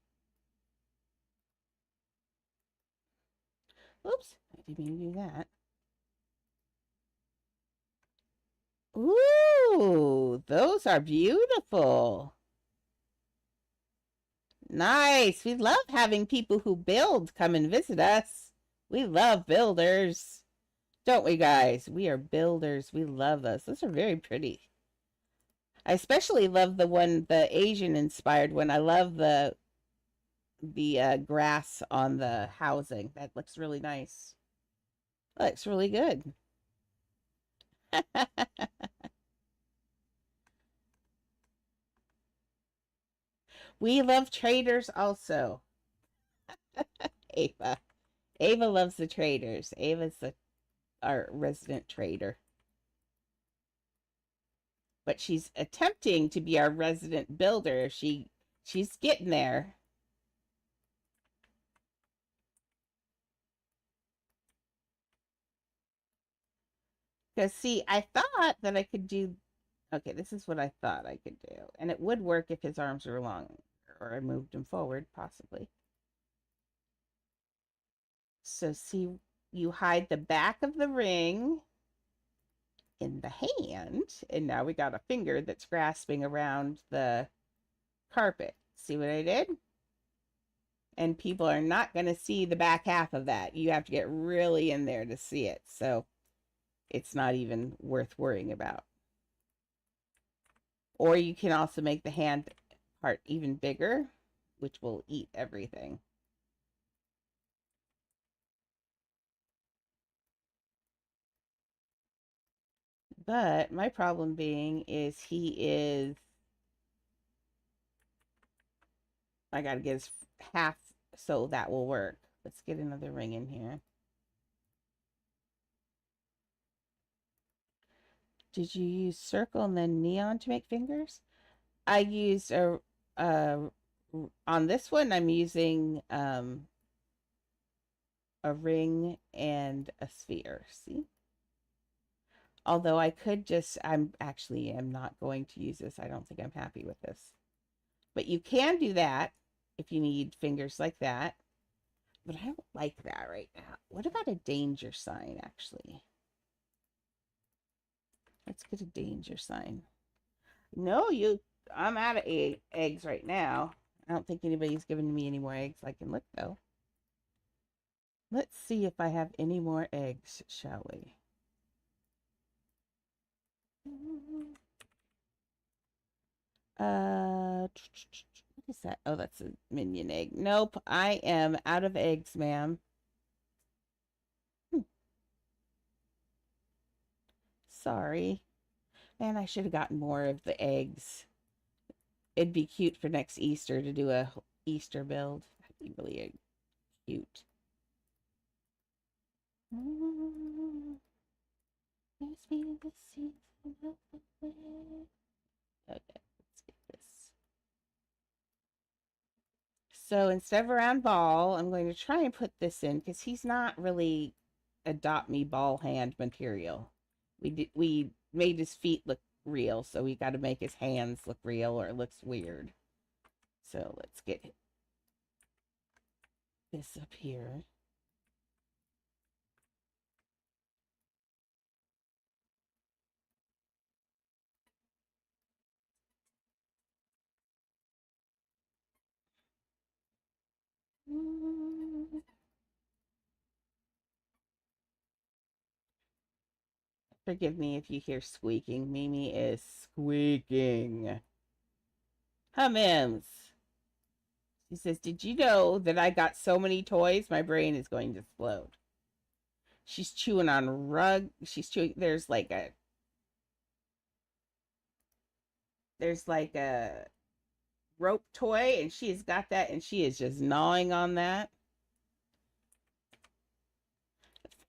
Oops, I didn't mean to do that. Ooh, those are beautiful. Nice. We love having people who build come and visit us. We love builders. Don't we, guys? We are builders. We love those. Those are very pretty. I especially love the Asian inspired one. I love the grass on the housing. That looks really nice. Looks really good. We love traders also. Ava. Ava loves the traders. Our resident trader. But she's attempting to be our resident builder. She's getting there. Because see, I thought that I could do. Okay, this is what I thought I could do, and it would work if his arms were long, or I moved him forward, possibly. So see, you hide the back of the ring in the hand, and now we got a finger that's grasping around the carpet. See what I did? And people are not going to see the back half of that. You have to get really in there to see it. So it's not even worth worrying about. Or you can also make the hand part even bigger, which will eat everything. But my problem being is I got to get his half so that will work. Let's get another ring in here. Did you use circle and then neon to make fingers? I used a on this one I'm using a ring and a sphere. See? Although I could just I'm actually am not going to use this. I don't think I'm happy with this. But you can do that if you need fingers like that. But I don't like that right now. What about a danger sign actually? Let's get a danger sign. No, I'm out of eggs right now. I don't think anybody's giving me any more eggs. I can look though. Let's see if I have any more eggs, shall we? What is that? Oh, that's a minion egg. Nope, I am out of eggs, ma'am. Sorry. Man, I should have gotten more of the eggs. It'd be cute for next Easter to do a Easter build. That'd be really cute. Okay, let's get this. So instead of a round ball, I'm going to try and put this in because he's not really adopt me ball hand material. We made his feet look real, so we got to make his hands look real or it looks weird. So let's get this up here. Forgive me if you hear squeaking. Mimi is squeaking. Hums. She says, "Did you know that I got so many toys? My brain is going to explode." She's chewing on a rug. She's chewing. There's like a rope toy, and she has got that, and she is just gnawing on that.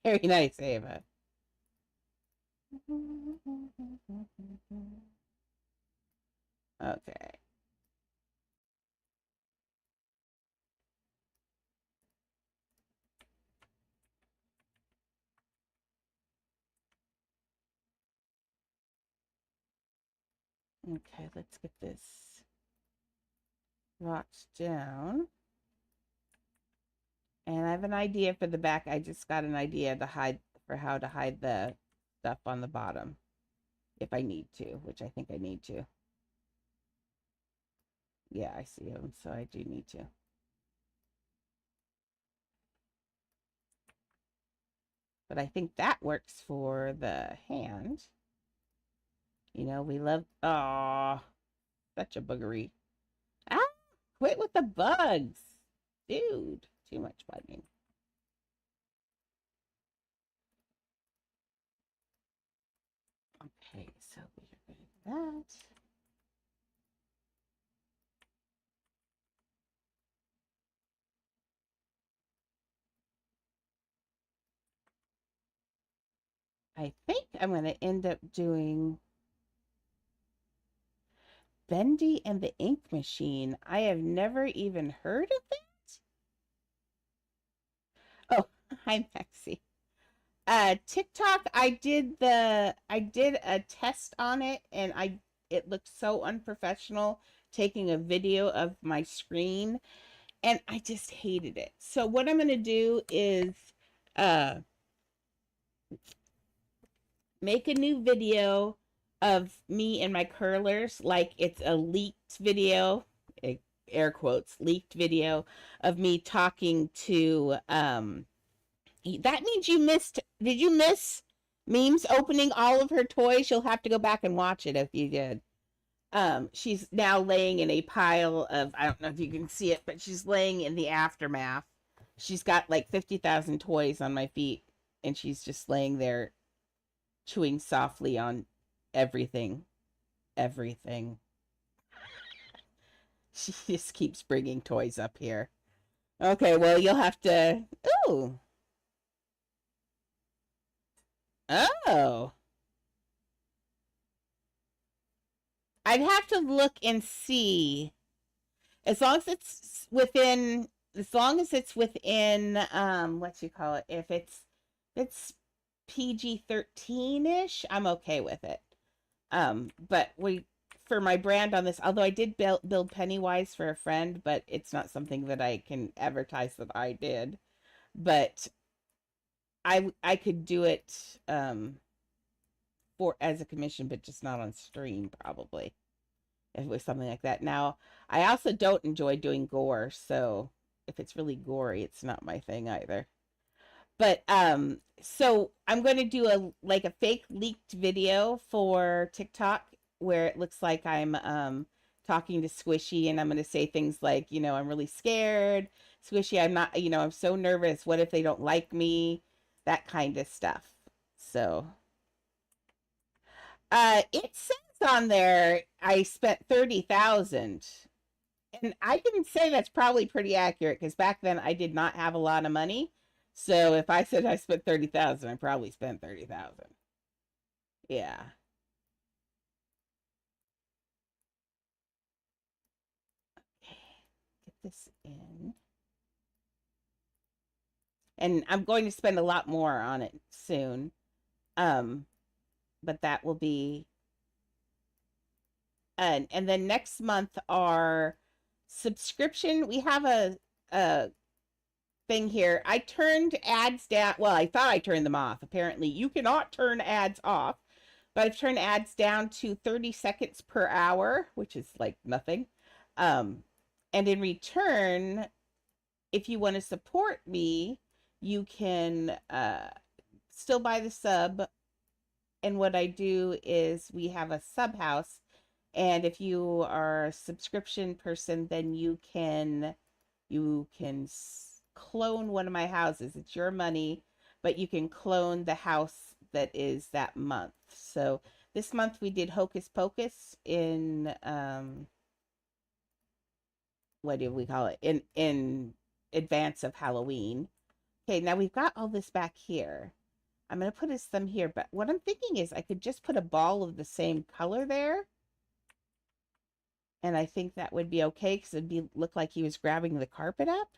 Very nice, Ava. Okay. Okay, let's get this rocked down. And I have an idea for the back. I just got an idea for how to hide the stuff on the bottom if I need to, which I think I need to. Yeah, I see them, so I do need to. But I think that works for the hand. You know, we love, oh, such a boogery. Ah, quit with the bugs. Dude, too much bugging. Okay, so we're doing that. I think I'm going to end up doing Bendy and the Ink Machine. I have never even heard of that. Oh, hi Maxie. TikTok, I did a test on it and it looked so unprofessional taking a video of my screen and I just hated it. So what I'm going to do is uh make a new video of me and my curlers like it's a leaked video, air quotes, leaked video of me talking to that means you missed. Did you miss Memes opening all of her toys. You'll have to go back and watch it if you did. She's now laying in a pile of, I don't know if you can see it, but she's laying in the aftermath. She's got like 50,000 toys on my feet, and she's just laying there chewing softly on everything. Everything. She just keeps bringing toys up here. Okay, well, you'll have to. Ooh. Oh. I'd have to look and see. As long as it's within, as long as it's within, what you call it? If it's PG-13-ish, I'm okay with it. But for my brand on this, although I did build Pennywise for a friend, but it's not something that I can advertise that I did. But I could do it for as a commission, but just not on stream probably. If it was something like that. Now, I also don't enjoy doing gore, so if it's really gory, it's not my thing either. But so I'm going to do a fake leaked video for TikTok where it looks like I'm talking to Squishy, and I'm going to say things like, I'm really scared. Squishy, I'm not, I'm so nervous. What if they don't like me? That kind of stuff. So it says on there I spent 30,000. And I can say that's probably pretty accurate because back then I did not have a lot of money. So if I said I spent 30,000, I probably spent 30,000. Yeah. Okay. Get this in. And I'm going to spend a lot more on it soon. But that will be and then next month our subscription, we have a thing here. I turned ads down. Well, I thought I turned them off. Apparently, you cannot turn ads off. But I've turned ads down to 30 seconds per hour, which is like nothing. And in return, if you want to support me, you can still buy the sub. And what I do is we have a sub house. And if you are a subscription person, then you can clone one of my houses. It's your money, but you can clone the house that is that month. So this month we did Hocus Pocus in what do we call it? In advance of Halloween. Okay, now we've got all this back here. I'm going to put some here, but what I'm thinking is I could just put a ball of the same color there. And I think that would be okay because it'd look like he was grabbing the carpet up.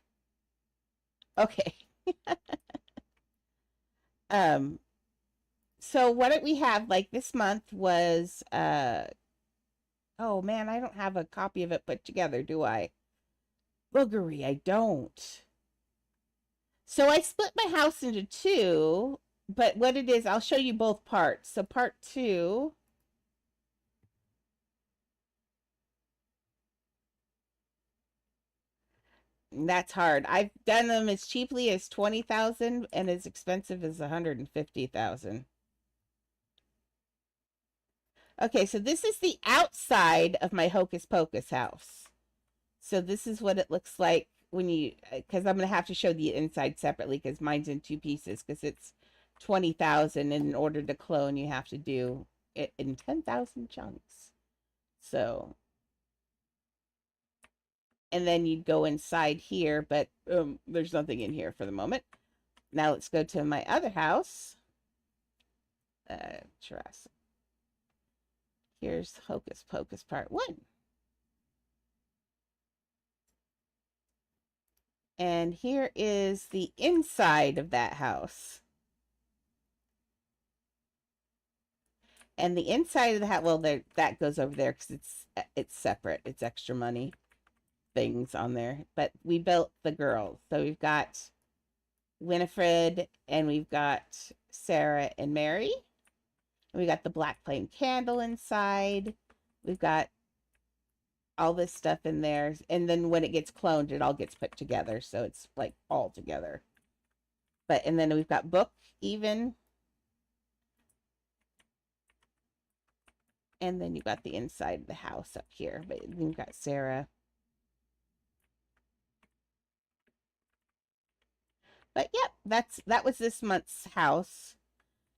Okay. So what did we have? Like this month was oh man, I don't have a copy of it put together, do I? Boogery, I don't. So I split my house into two, but what it is, I'll show you both parts. So part two. That's hard. I've done them as cheaply as 20,000 and as expensive as 150,000. Okay, so this is the outside of my Hocus Pocus house. So this is what it looks like when you, because I'm going to have to show the inside separately because mine's in two pieces because it's 20,000, and in order to clone you have to do it in 10,000 chunks. So, and then you'd go inside here, but there's nothing in here for the moment. Now let's go to my other house. Jurassic. Here's Hocus Pocus Part 1. And here is the inside of that house. And the inside of the house, well, that goes over there because it's separate. It's extra money things on there. But we built the girls. So we've got Winifred, and we've got Sarah and Mary. And we got the black flame candle inside. We've got all this stuff in there. And then when it gets cloned, it all gets put together. So it's like all together. And then we've got Book even. And then you got the inside of the house up here. But you've got Sarah. But yep, that was this month's house.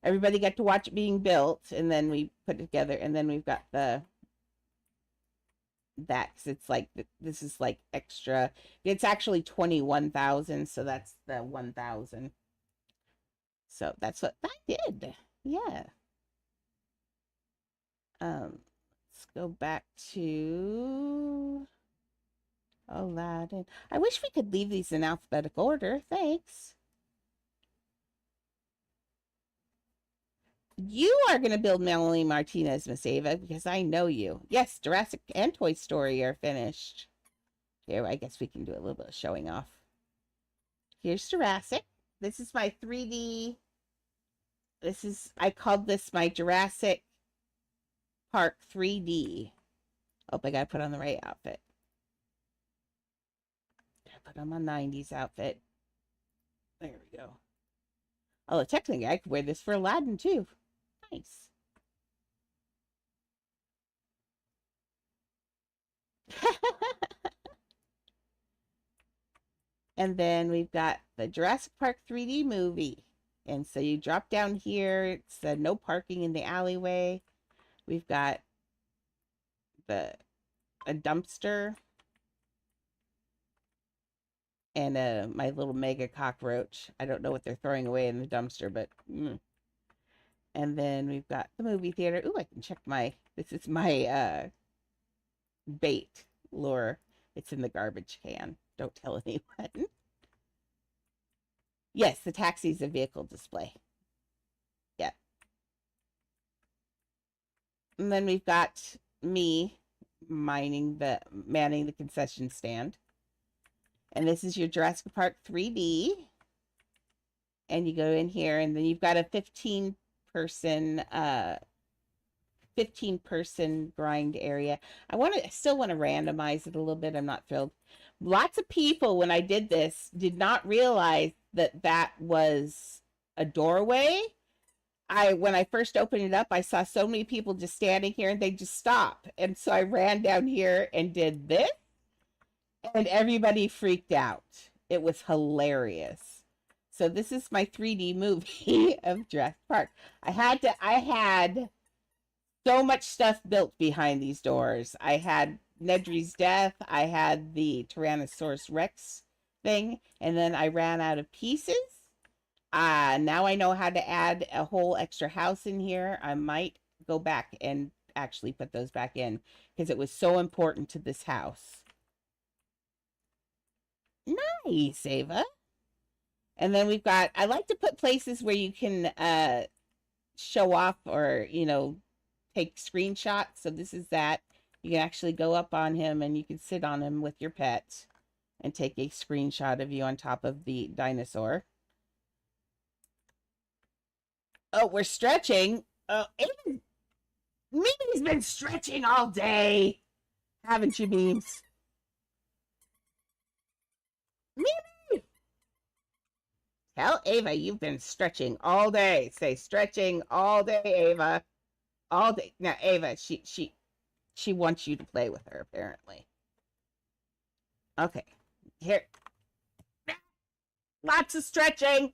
Everybody got to watch it being built, and then we put it together, and then we've got the that because it's like this is like extra. It's actually 21,000, so that's the 1,000. So that's what I did. Yeah. Let's go back to Aladdin. I wish we could leave these in alphabetical order. Thanks. You are going to build Melanie Martinez, Miss Ava, because I know you. Yes, Jurassic and Toy Story are finished. Here, I guess we can do a little bit of showing off. Here's Jurassic. This is my 3D. I called this my Jurassic Park 3D. Oh, I gotta put on the right outfit. Put on my 90s outfit. There we go. Oh, technically, I could wear this for Aladdin, too. Nice. And then we've got the Jurassic Park 3D movie. And so you drop down here. It said no parking in the alleyway. We've got a dumpster and my little mega cockroach. I don't know what they're throwing away in the dumpster, but and then we've got the movie theater. Ooh, I can check this is my bait lure. It's in the garbage can. Don't tell anyone. Yes, the taxi's a vehicle display. Yeah. And then we've got me manning the concession stand. And this is your Jurassic Park 3D. And you go in here, and then you've got a 15-person grind area. I still want to randomize it a little bit. I'm not thrilled. Lots of people, when I did this, did not realize that was a doorway. When I first opened it up, I saw so many people just standing here, and they just stop. And so I ran down here and did this, and everybody freaked out. It was hilarious. So this is my 3D movie of Jurassic Park. I had so much stuff built behind these doors. I had Nedry's death. I had the Tyrannosaurus Rex thing, and then I ran out of pieces. Now I know how to add a whole extra house in here. I might go back and actually put those back in because it was so important to this house. Nice, Ava. And then we've got, I like to put places where you can show off or, take screenshots. So this is that. You can actually go up on him and you can sit on him with your pet and take a screenshot of you on top of the dinosaur. Oh, we're stretching. Oh, Mimi's been stretching all day. Haven't you, Memes? Mimi! Tell Ava you've been stretching all day. Say stretching all day, Ava. All day. Now, Ava, she wants you to play with her, apparently. Okay. Here. Lots of stretching.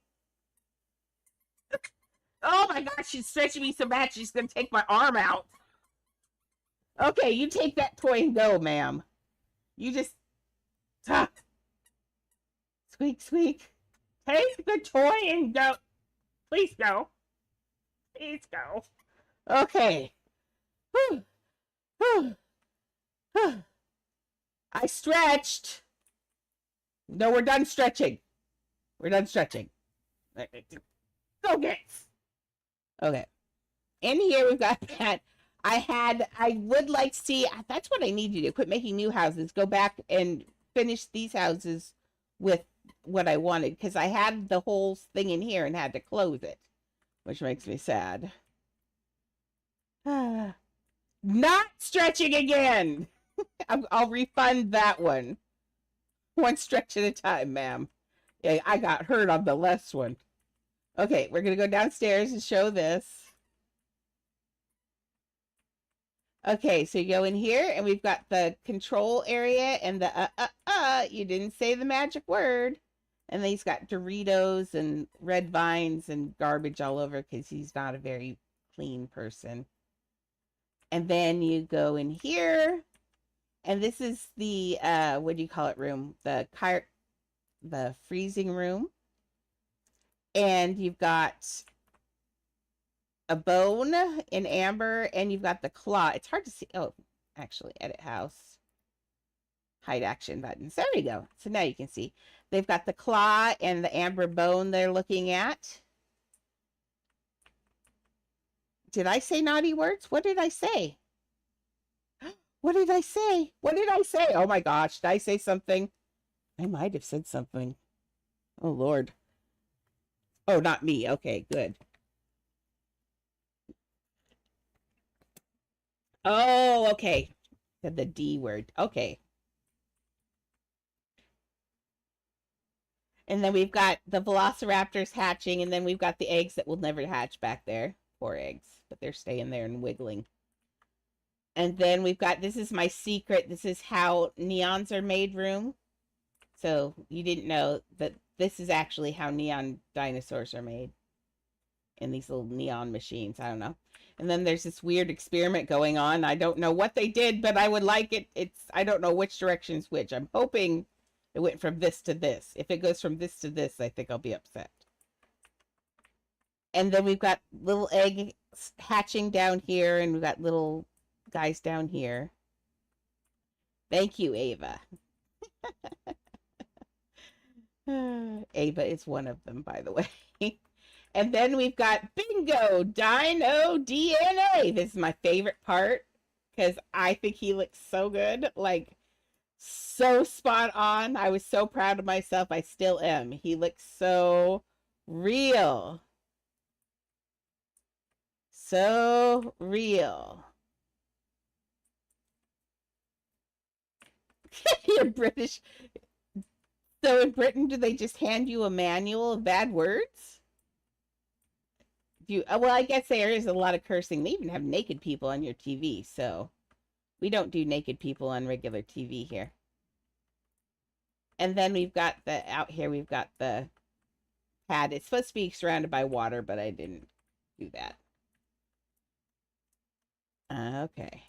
Oh my gosh, she's stretching me so bad she's going to take my arm out. Okay, you take that toy and go, ma'am. You just... Squeak, squeak. Take the toy and go. Please go. Please go. Okay. Whew. Whew. Whew. I stretched. No, we're done stretching. We're done stretching. Go get. Okay. In here we've got that. I would like to see, that's what I need to do. Quit making new houses. Go back and finish these houses with what I wanted. Because I had the whole thing in here and had to close it. Which makes me sad. Not stretching again. I'll refund that one. One stretch at a time, ma'am. Yeah, I got hurt on the last one. Okay, we're going to go downstairs and show this. Okay, so you go in here and we've got the control area and the you didn't say the magic word. And then he's got Doritos and red vines and garbage all over because he's not a very clean person. And then you go in here, and this is the what do you call it room? The freezing room. And you've got a bone in amber, and you've got the claw. It's hard to see. Oh, actually, edit house, hide action buttons. There we go. So now you can see. They've got the claw and the amber bone they're looking at. Did I say naughty words? What did I say? What did I say? What did I say? Oh my gosh, did I say something? I might have said something. Oh Lord. Oh, not me. Okay, good. Oh, okay. Said the D word. Okay. And then we've got the velociraptors hatching, and then we've got the eggs that will never hatch back there. Poor eggs, but they're staying there and wiggling. And then we've got, this is my secret. This is how neons are made room. So you didn't know that this is actually how neon dinosaurs are made in these little neon machines. I don't know. And then there's this weird experiment going on. I don't know what they did, but I would like it. I don't know which direction's which. I'm hoping it went from this to this. If it goes from this to this, I think I'll be upset. And then we've got little eggs hatching down here, and we've got little guys down here. Thank you, Ava. Ava is one of them, by the way. And then we've got bingo, dino DNA. This is my favorite part because I think he looks so good. Like, so spot on. I was so proud of myself. I still am. He looks so real. So real. You're British. So in Britain, do they just hand you a manual of bad words? Well, I guess there is a lot of cursing. They even have naked people on your TV, so we don't do naked people on regular TV here. And then we've got out here, we've got the pad. It's supposed to be surrounded by water, but I didn't do that. Okay.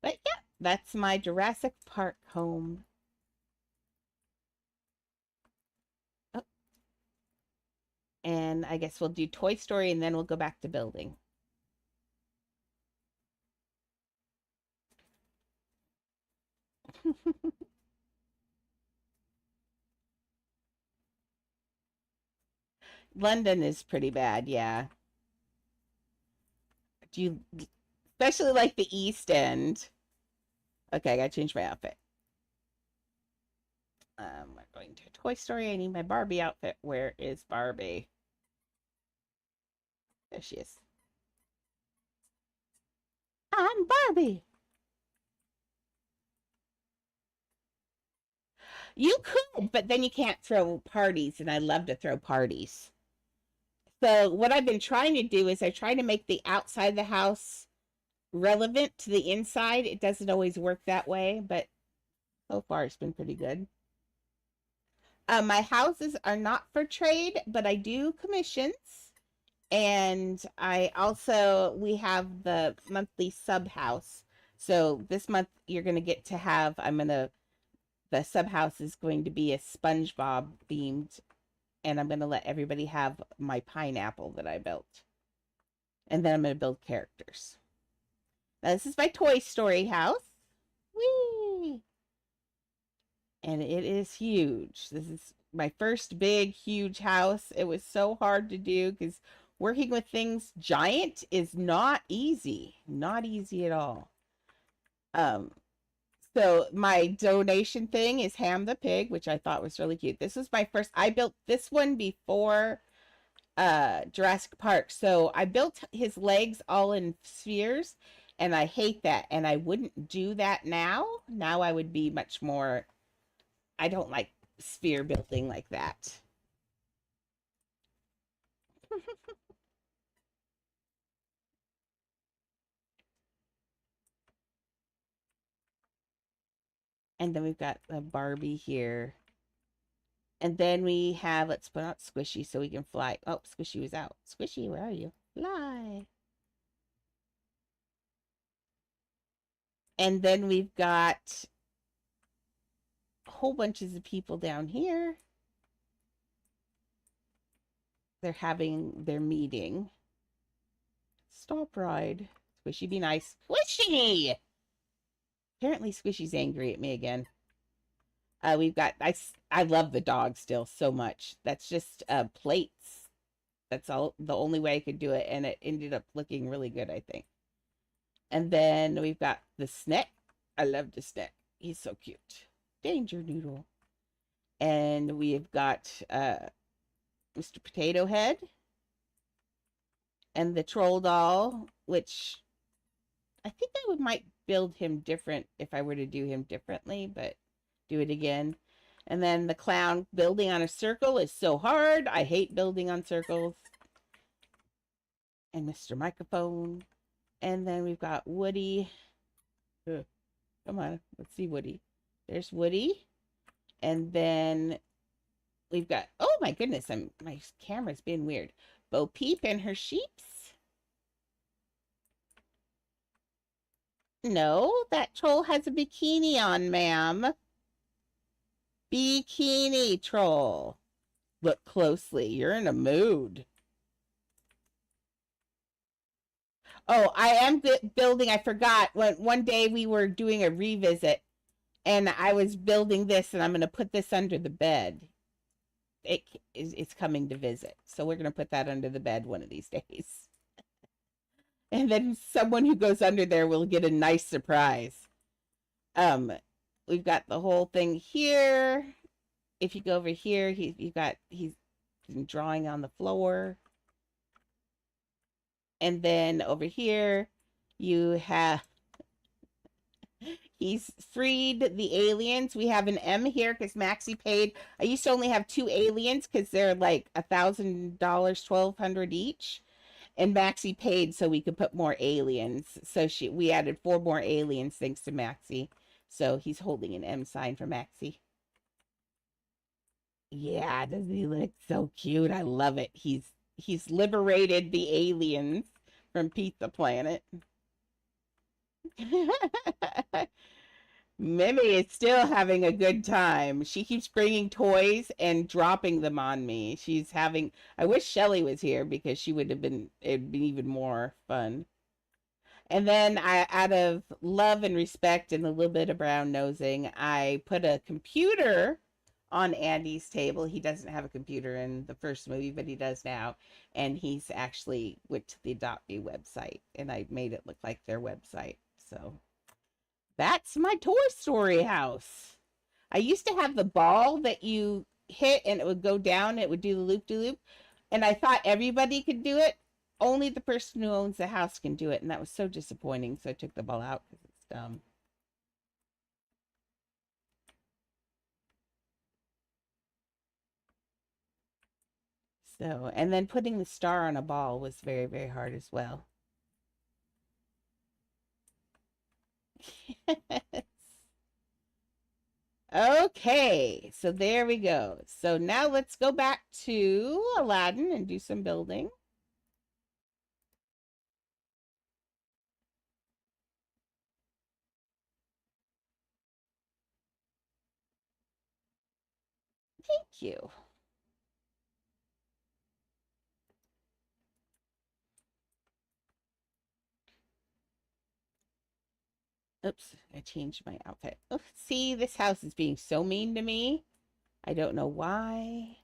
But yeah, that's my Jurassic Park home. Oh. And I guess we'll do Toy Story and then we'll go back to building. London is pretty bad, yeah. Do you especially like the East End? Okay, I gotta change my outfit. We're going to Toy Story. I need my Barbie outfit. Where is Barbie? There she is. I'm Barbie. You could, but then you can't throw parties, and I love to throw parties. So what I've been trying to do is I try to make the outside of the house relevant to the inside. It doesn't always work that way, but so far it's been pretty good. My houses are not for trade, but I do commissions. And I also, we have the monthly sub house. So this month you're going to get to have, the sub house is going to be a SpongeBob themed. And I'm going to let everybody have my pineapple that I built. And then I'm going to build characters. Now this is my Toy Story house. Whee! And it is huge. This is my first big, huge house. It was so hard to do because working with things giant is not easy. Not easy at all. So my donation thing is Ham the Pig, which I thought was really cute. This was my first, I built this one before Jurassic Park. So I built his legs all in spheres, and I hate that. And I wouldn't do that now. Now I would be much more, I don't like sphere building like that. And then we've got a Barbie here. And then we have, let's put out Squishy so we can fly. Oh, Squishy was out. Squishy, where are you? Fly. And then we've got whole bunches of people down here. They're having their meeting. Stop ride. Squishy, be nice. Squishy! Apparently Squishy's angry at me again. We've got, I love the dog still so much. That's just plates. That's all, the only way I could do it. And it ended up looking really good, I think. And then we've got the Snick. I love the Snick. He's so cute. Danger Noodle. And we've got Mr. Potato Head and the Troll Doll, which I think I might build him different if I were to do him differently, but do it again. And then the clown building on a circle is so hard. I hate building on circles. And Mr. Microphone. And then we've got Woody. Come on, let's see Woody. There's Woody. And then we've got, oh my goodness, my camera's being weird. Bo Peep and her sheeps. No, that troll has a bikini on, ma'am. Bikini troll. Look closely. You're in a mood. Oh, I am building. I forgot. One day we were doing a revisit and I was building this and I'm going to put this under the bed. It's coming to visit. So we're going to put that under the bed one of these days. And then someone who goes under there will get a nice surprise. We've got the whole thing here. If you go over here, he's drawing on the floor. And then over here, you have, he's freed the aliens. We have an M here because Maxie paid. I used to only have 2 aliens because they're like $1,000, $1,200 each. And Maxie paid so we could put more aliens. So we added 4 more aliens thanks to Maxie. So he's holding an M sign for Maxie. Yeah, doesn't he look so cute? I love it. He's liberated the aliens from Pizza Planet. Mimi is still having a good time. She keeps bringing toys and dropping them on me. She's having, I wish Shelly was here because she would have been, it'd been even more fun. And then out of love and respect and a little bit of brown nosing, I put a computer on Andy's table. He doesn't have a computer in the first movie, but he does now. And he's actually went to the Adopt Me website and I made it look like their website. So that's my Toy Story house. I used to have the ball that you hit and it would go down. It would do the loop-de-loop. And I thought everybody could do it. Only the person who owns the house can do it. And that was so disappointing. So I took the ball out because it's dumb. So, and then putting the star on a ball was very, very hard as well. Okay, so there we go. So now let's go back to Aladdin and do some building. Thank you. Oops, I changed my outfit. Oh, see, this house is being so mean to me. I don't know why.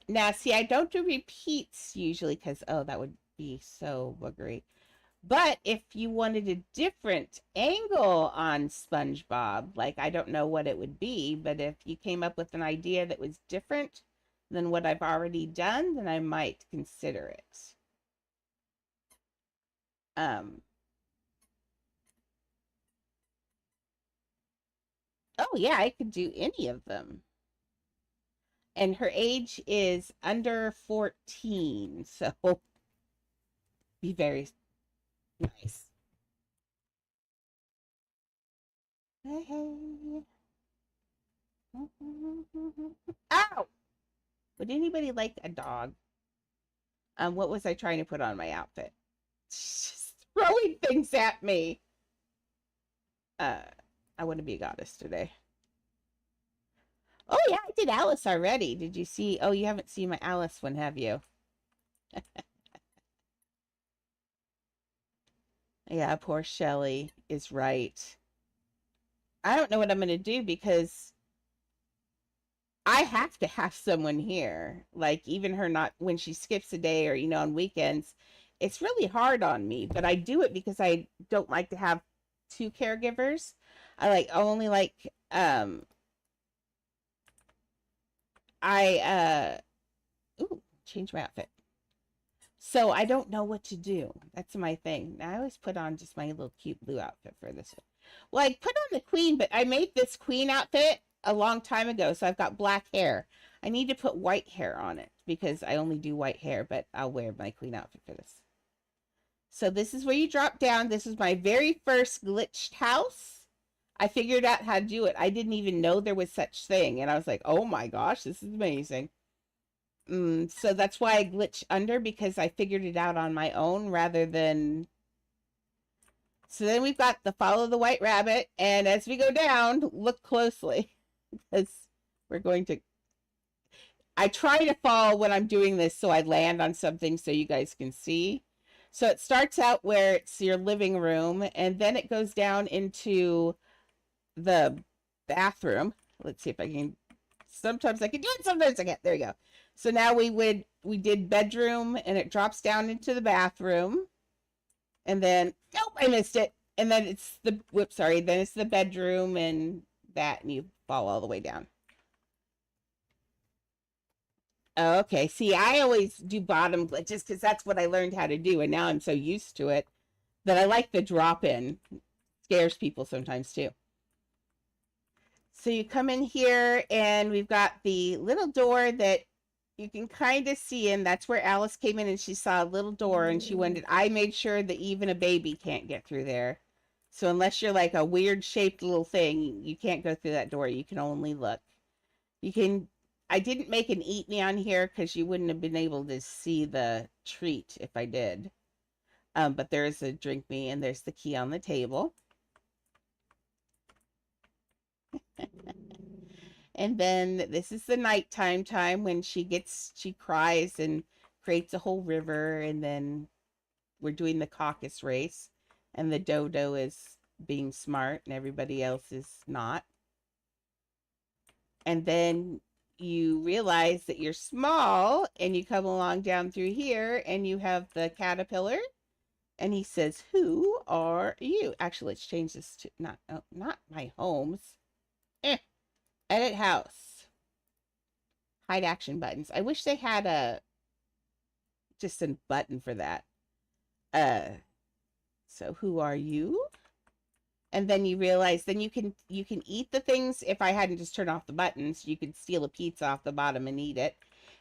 Now, see, I don't do repeats usually because, oh, that would be so boogery. But if you wanted a different angle on SpongeBob, like I don't know what it would be, but if you came up with an idea that was different than what I've already done, then I might consider it. Oh yeah, I could do any of them. And her age is under 14, so be very nice. Hey, hey. Ow! Would anybody like a dog? What was I trying to put on my outfit? Just throwing things at me. Uh, I want to be a goddess today. Oh yeah, I did Alice already. Did you see? Oh, you haven't seen my Alice one, have you? Yeah, poor Shelly is right. I don't know what I'm going to do because I have to have someone here. Like even her not when she skips a day or on weekends, it's really hard on me, but I do it because I don't like to have two caregivers. I only like I ooh, change my outfit. So I don't know what to do. That's my thing. I always put on just my little cute blue outfit for this one. Well, I put on the queen, but I made this queen outfit a long time ago, so I've got black hair. I need to put white hair on it because I only do white hair, but I'll wear my queen outfit for this. So this is where you drop down. This is my very first glitched house. I figured out how to do it. I didn't even know there was such thing, and I was like, "Oh my gosh, this is amazing." So that's why I glitch under because I figured it out on my own rather than. So then we've got the follow the white rabbit, and as we go down, look closely because we're going to. I try to fall when I'm doing this so I land on something so you guys can see. So it starts out where it's your living room, and then it goes down into the bathroom. Let's see if I can. Sometimes I can do it, sometimes I can't. There you go. So now we did bedroom, and it drops down into the bathroom, and then nope, I missed it. And then it's the whoops, sorry. Then it's the bedroom and that, and you fall all the way down. Oh, okay. See, I always do bottom glitches because that's what I learned how to do, and now I'm so used to it that I like the drop in. Scares people sometimes too. So you come in here and we've got the little door that you can kind of see in. That's where Alice came in and she saw a little door and she wondered, I made sure that even a baby can't get through there. So unless you're like a weird shaped little thing, you can't go through that door. You can only look. You can, I didn't make an eat me on here because you wouldn't have been able to see the treat if I did. But there's a drink me and there's the key on the table. And then this is the nighttime time when she cries and creates a whole river. And then we're doing the caucus race. And the dodo is being smart and everybody else is not. And then you realize that you're small and you come along down through here and you have the caterpillar. And he says, "Who are you?" Actually, let's change this to not my homes. Edit house. Hide action buttons. I wish they had just a button for that. Uh, so who are you? And then you realize then you can eat the things. If I hadn't just turned off the buttons, you could steal a pizza off the bottom and eat it.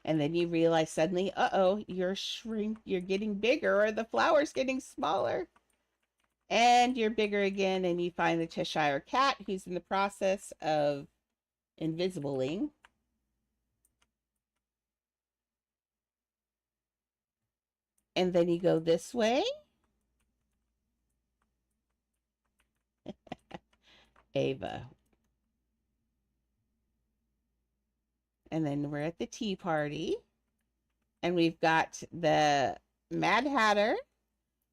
And then you realize suddenly, uh-oh, you're getting bigger or the flower's getting smaller. And you're bigger again and you find the Cheshire cat who's in the process of invisibling. And then you go this way. Ava. And then we're at the tea party. And we've got the Mad Hatter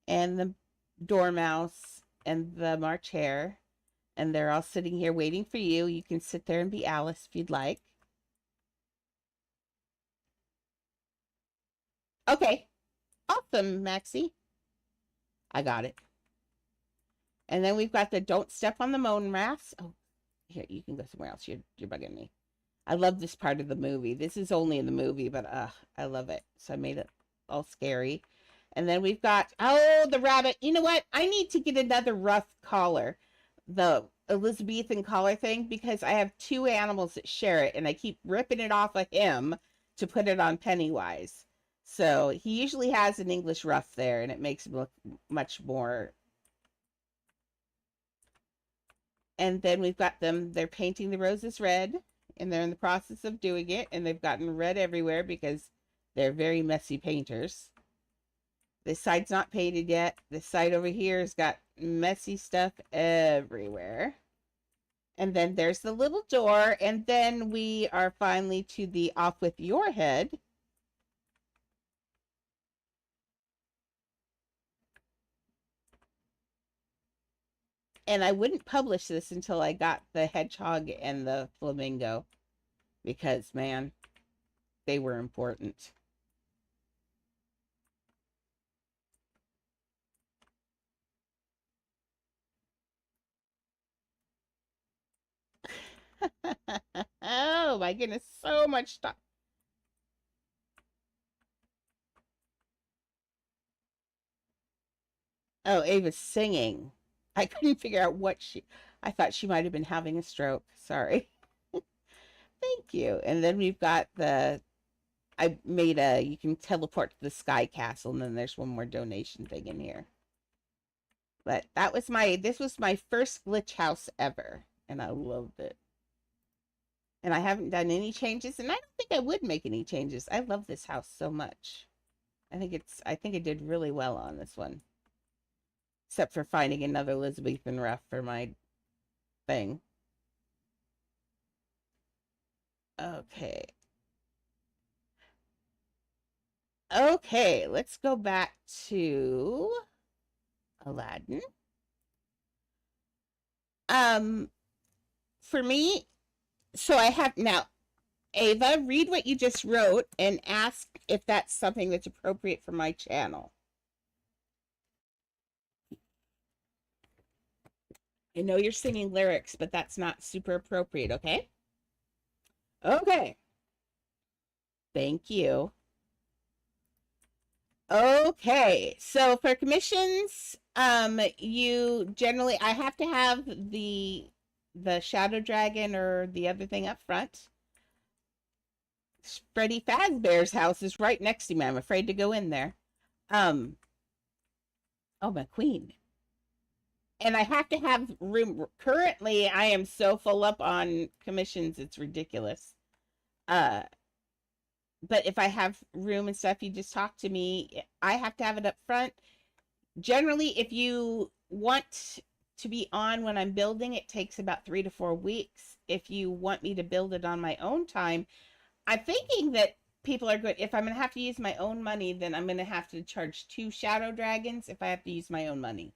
and the Dormouse and the March Hare. And they're all sitting here waiting for you. You can sit there and be Alice if you'd like. Okay. Awesome, Maxie. I got it. And then we've got the Don't Step on the Moan Rafts. Oh, here, you can go somewhere else. You're bugging me. I love this part of the movie. This is only in the movie, but I love it. So I made it all scary. And then we've got, oh, the rabbit. You know what? I need to get another rough collar, the Elizabethan collar thing, because I have two animals that share it, and I keep ripping it off of him to put it on Pennywise. So he usually has an English ruff there, and it makes him look much more. And then we've got them, they're painting the roses red, and they're in the process of doing it, and they've gotten red everywhere because they're very messy painters. This side's not painted yet. This side over here has got messy stuff everywhere. And then there's the little door, and then we are finally to the off with your head. And I wouldn't publish this until I got the hedgehog and the flamingo because, man, they were important. Oh my goodness, so much stuff. Oh, Ava's singing. I couldn't figure out what I thought she might have been having a stroke. Sorry. Thank you. And then we've got I made you can teleport to the Sky Castle, and then there's one more donation thing in here. But this was my first glitch house ever, and I loved it. And I haven't done any changes, and I don't think I would make any changes. I love this house so much. I think it did really well on this one. Except for finding another Elizabethan rough for my thing. Okay. Okay, let's go back to Aladdin. For me, so I have now, Ava, read what you just wrote and ask if that's something that's appropriate for my channel. I know you're singing lyrics, but that's not super appropriate, okay? Okay. Thank you. Okay, so for commissions, you generally I have to have the shadow dragon or the other thing up front. Freddy Fazbear's house is right next to me. I'm afraid to go in there. Oh, my queen. And I have to have room. Currently, I am so full up on commissions, it's ridiculous. Uh, but if I have room and stuff, you just talk to me. I have to have it up front. Generally, if you want to be on when I'm building, it takes about 3 to 4 weeks. If you want me to build it on my own time, I'm thinking that people are good. If I'm going to have to use my own money, then I'm going to have to charge 2 shadow dragons if I have to use my own money.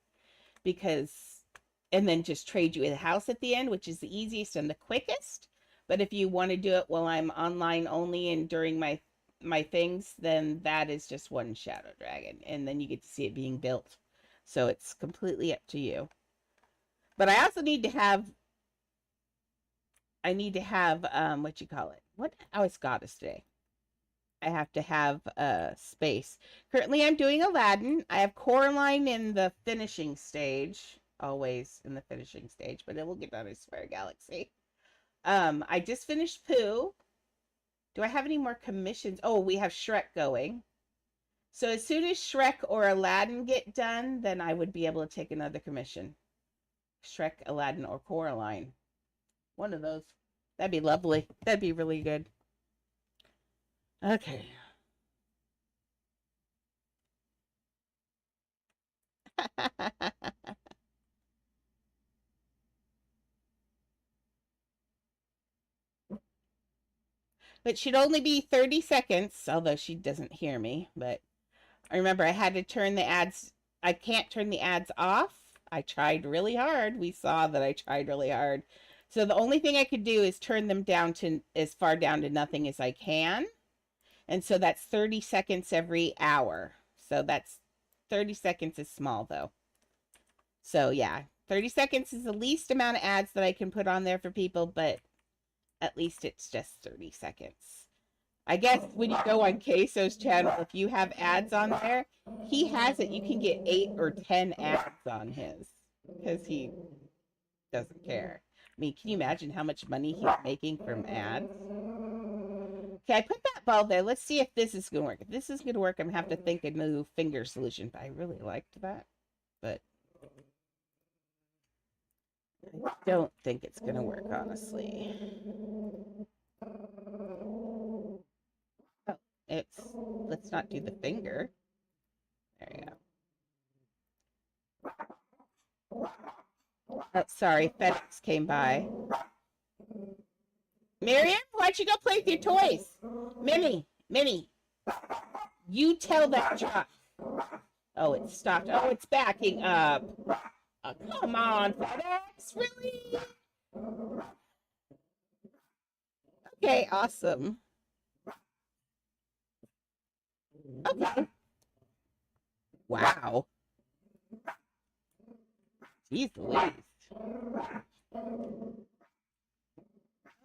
Because, and then just trade you a house at the end, which is the easiest and the quickest. But if you want to do it while I'm online only and during my things, then that is just 1 shadow dragon, and then you get to see it being built. So it's completely up to you. But I also need to have what you call it? What? Oh, it's Goddess Day. I have to have space. Currently I'm doing Aladdin. I have Coraline in the finishing stage. Always in the finishing stage, but it will get done, I swear, Galaxy. I just finished Pooh. Do I have any more commissions? Oh, we have Shrek going. So as soon as Shrek or Aladdin get done, then I would be able to take another commission. Shrek, Aladdin, or Coraline. One of those. That'd be lovely. That'd be really good. Okay. But she'd only be 30 seconds, although she doesn't hear me. But I remember I had to turn the ads. I can't turn the ads off. I tried really hard. We saw that I tried really hard. So the only thing I could do is turn them down to as far down to nothing as I can. And so that's 30 seconds every hour. So that's 30 seconds is small though. So yeah, 30 seconds is the least amount of ads that I can put on there for people, but at least it's just 30 seconds. I guess when you go on Queso's channel, if you have ads on there, he has it. You can get 8 or 10 ads on his because he doesn't care. I mean, can you imagine how much money he's making from ads? Okay, I put that ball there. Let's see if this is going to work. If this is going to work, I'm going to have to think a new finger solution. But I really liked that. But I don't think it's going to work, honestly. Oh, let's not do the finger. There you go. Oh, sorry, FedEx came by. Miriam, why don't you go play with your toys? Minnie, you tell that truck. Oh, it stopped. Oh, it's backing up. Oh, come on, FedEx, really? Okay, awesome. Okay. Wow. Jeez Louise.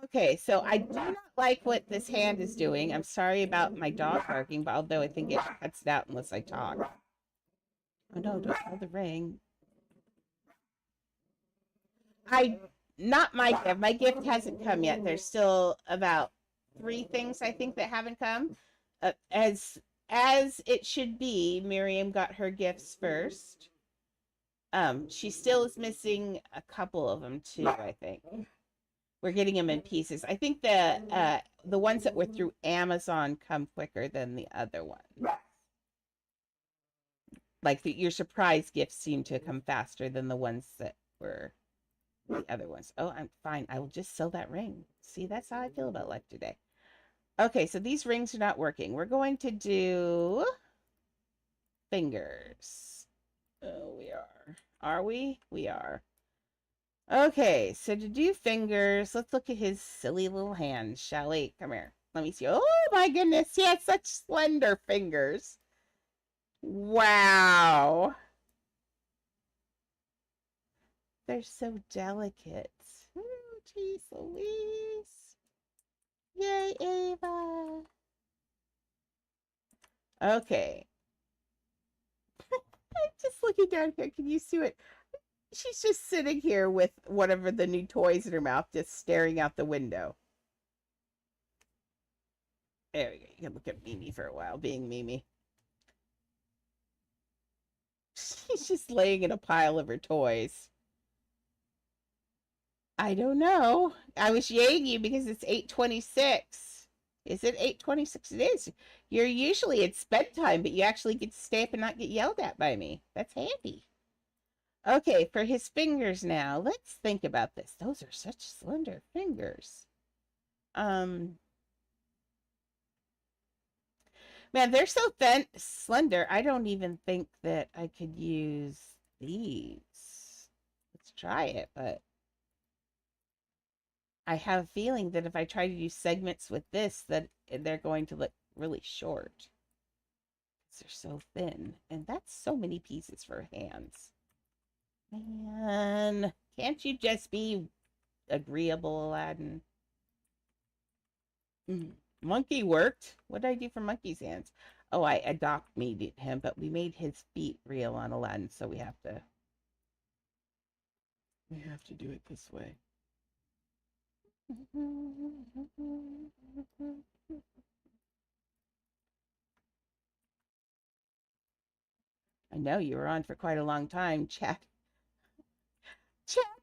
Okay, so I do not like what this hand is doing. I'm sorry about my dog barking, but although I think it cuts it out unless I talk. Oh no, don't hold the ring. I not my gift. My gift hasn't come yet. There's still about 3 things I think that haven't come. As it should be, Miriam got her gifts first. She still is missing a couple of them too, I think. We're getting them in pieces. I think the ones that were through Amazon come quicker than the other ones. Like your surprise gifts seem to come faster than the ones that were the other ones. Oh, I'm fine. I will just sell that ring. See, that's how I feel about life today. Okay, so these rings are not working. We're going to do fingers. Oh, we are. Are we? We are. Okay, so to do fingers, let's look at his silly little hands, shall we? Come here. Let me see. Oh my goodness, he has such slender fingers. Wow. They're so delicate. Oh, geez Louise. Yay, Ava. Okay. Just looking down here, can you see it? She's just sitting here with whatever the new toys in her mouth, just staring out the window. There we go. You can look at Mimi for a while, being Mimi. She's just laying in a pile of her toys. I don't know. I was yaying you because it's 8:26. Is it 8:26? It is. You're usually it's bedtime, but you actually get to stay up and not get yelled at by me. That's handy. Okay, for his fingers now. Let's think about this. Those are such slender fingers. Um, Man, they're so thin, slender. I don't even think that I could use these. Let's try it, but I have a feeling that if I try to use segments with this, that they're going to look really short. They're so thin, and that's so many pieces for hands. Man, can't you just be agreeable, Aladdin? Monkey worked. What did I do for Monkey's hands? Oh, I adopt made him, but we made his feet real on Aladdin, so we have to do it this way. I know you were on for quite a long time. Chat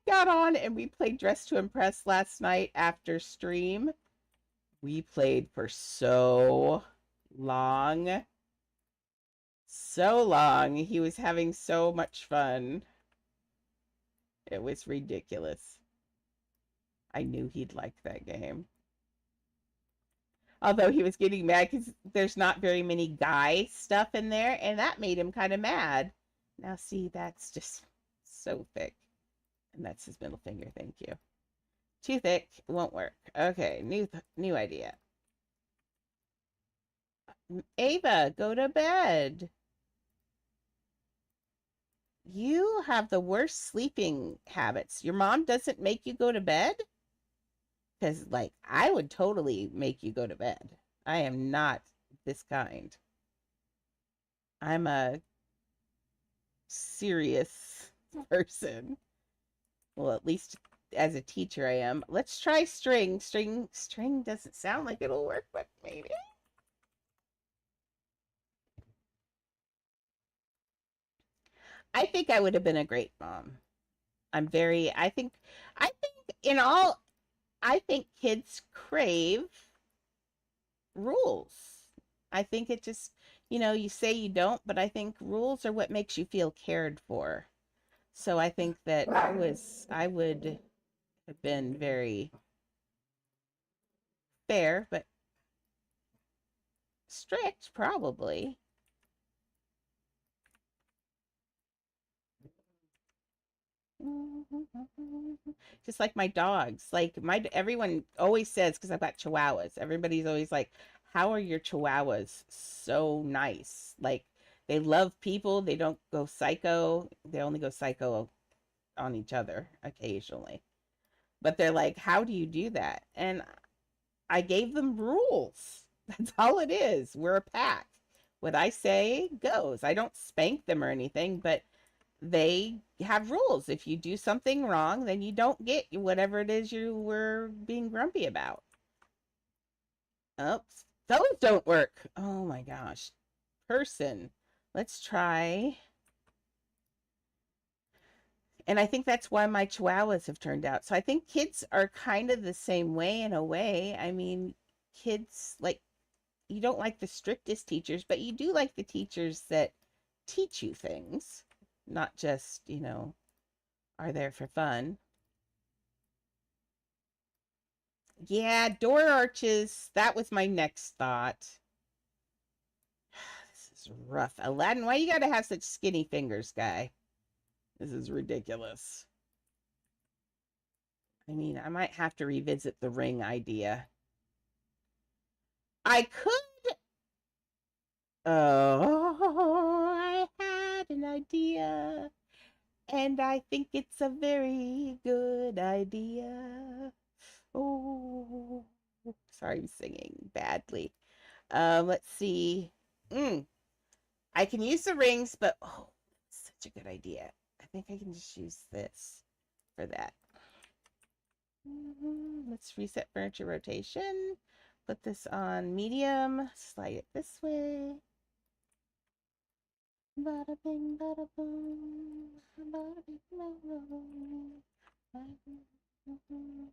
got on and we played Dress to Impress last night after stream. We played for so long. So long. He was having so much fun. It was ridiculous. I knew he'd like that game. Although he was getting mad because there's not very many guy stuff in there, and that made him kind of mad. Now, see, that's just so thick. And that's his middle finger. Thank you. Too thick. Won't work. Okay, new idea. Ava, go to bed. You have the worst sleeping habits. Your mom doesn't make you go to bed? Because, like, I would totally make you go to bed. I am not this kind. I'm a serious person. Well, at least as a teacher, I am. Let's try string. String doesn't sound like it'll work, but maybe. I think I would have been a great mom. I think in all, I think kids crave rules. I think it just, you say you don't, but I think rules are what makes you feel cared for. So I think that I would have been very fair, but strict, probably. Just like my dogs. Like everyone always says, because I've got chihuahuas, everybody's always like, how are your chihuahuas so nice? Like they love people, they don't go psycho. They only go psycho on each other occasionally. But they're like, how do you do that? And I gave them rules. That's all it is. We're a pack. What I say goes. I don't spank them or anything, but they have rules. If you do something wrong, then you don't get whatever it is you were being grumpy about. Oops. Those don't work. Oh my gosh. Person. Let's try. And I think that's why my chihuahuas have turned out. So I think kids are kind of the same way in a way. I mean, kids like you don't like the strictest teachers, but you do like the teachers that teach you things, not just, are there for fun. Yeah, door arches. That was my next thought. This is rough. Aladdin, why you gotta have such skinny fingers, guy? This is ridiculous. I mean, I might have to revisit the ring idea. I could. Oh, I had an idea, and I think it's a very good idea. Oh, sorry, I'm singing badly. Let's see. Mm, I can use the rings, but such a good idea. I think I can just use this for that. Let's reset furniture rotation. Put this on medium. Slide it this way. Bada bing, bada boom. Bada bing, bada boom.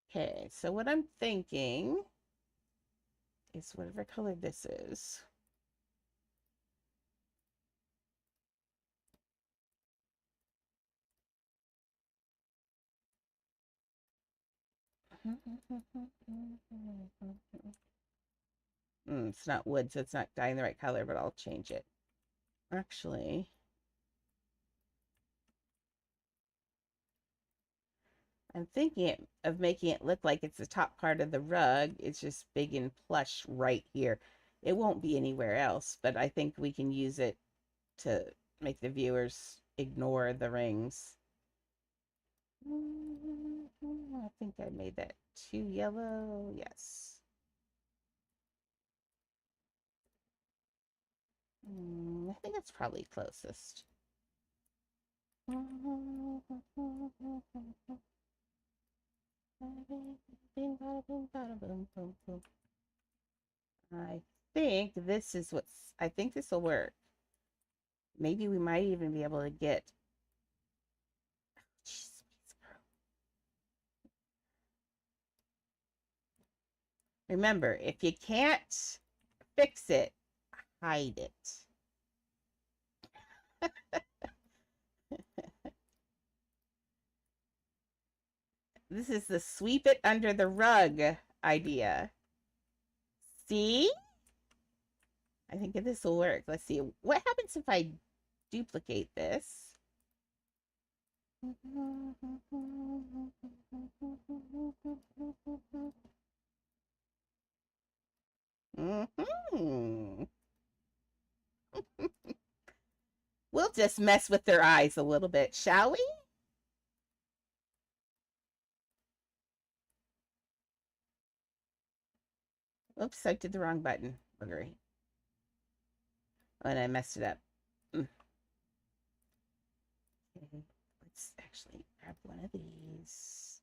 Okay, so what I'm thinking is whatever color this is. It's not wood, so it's not dyeing the right color, but I'll change it. Actually, I'm thinking of making it look like it's the top part of the rug. It's just big and plush right here. It won't be anywhere else, but I think we can use it to make the viewers ignore the rings. I think I made that too yellow. Yes. I think that's probably closest. I I think this will work. Maybe we might even be able to get. Jeez, remember, if you can't fix it, hide it. This is the sweep it under the rug idea. See? I think this will work. Let's see. What happens if I duplicate this? Mm-hmm. We'll just mess with their eyes a little bit, shall we? Oops, I did the wrong button. Buggery. Oh, and I messed it up. Okay, let's actually grab one of these.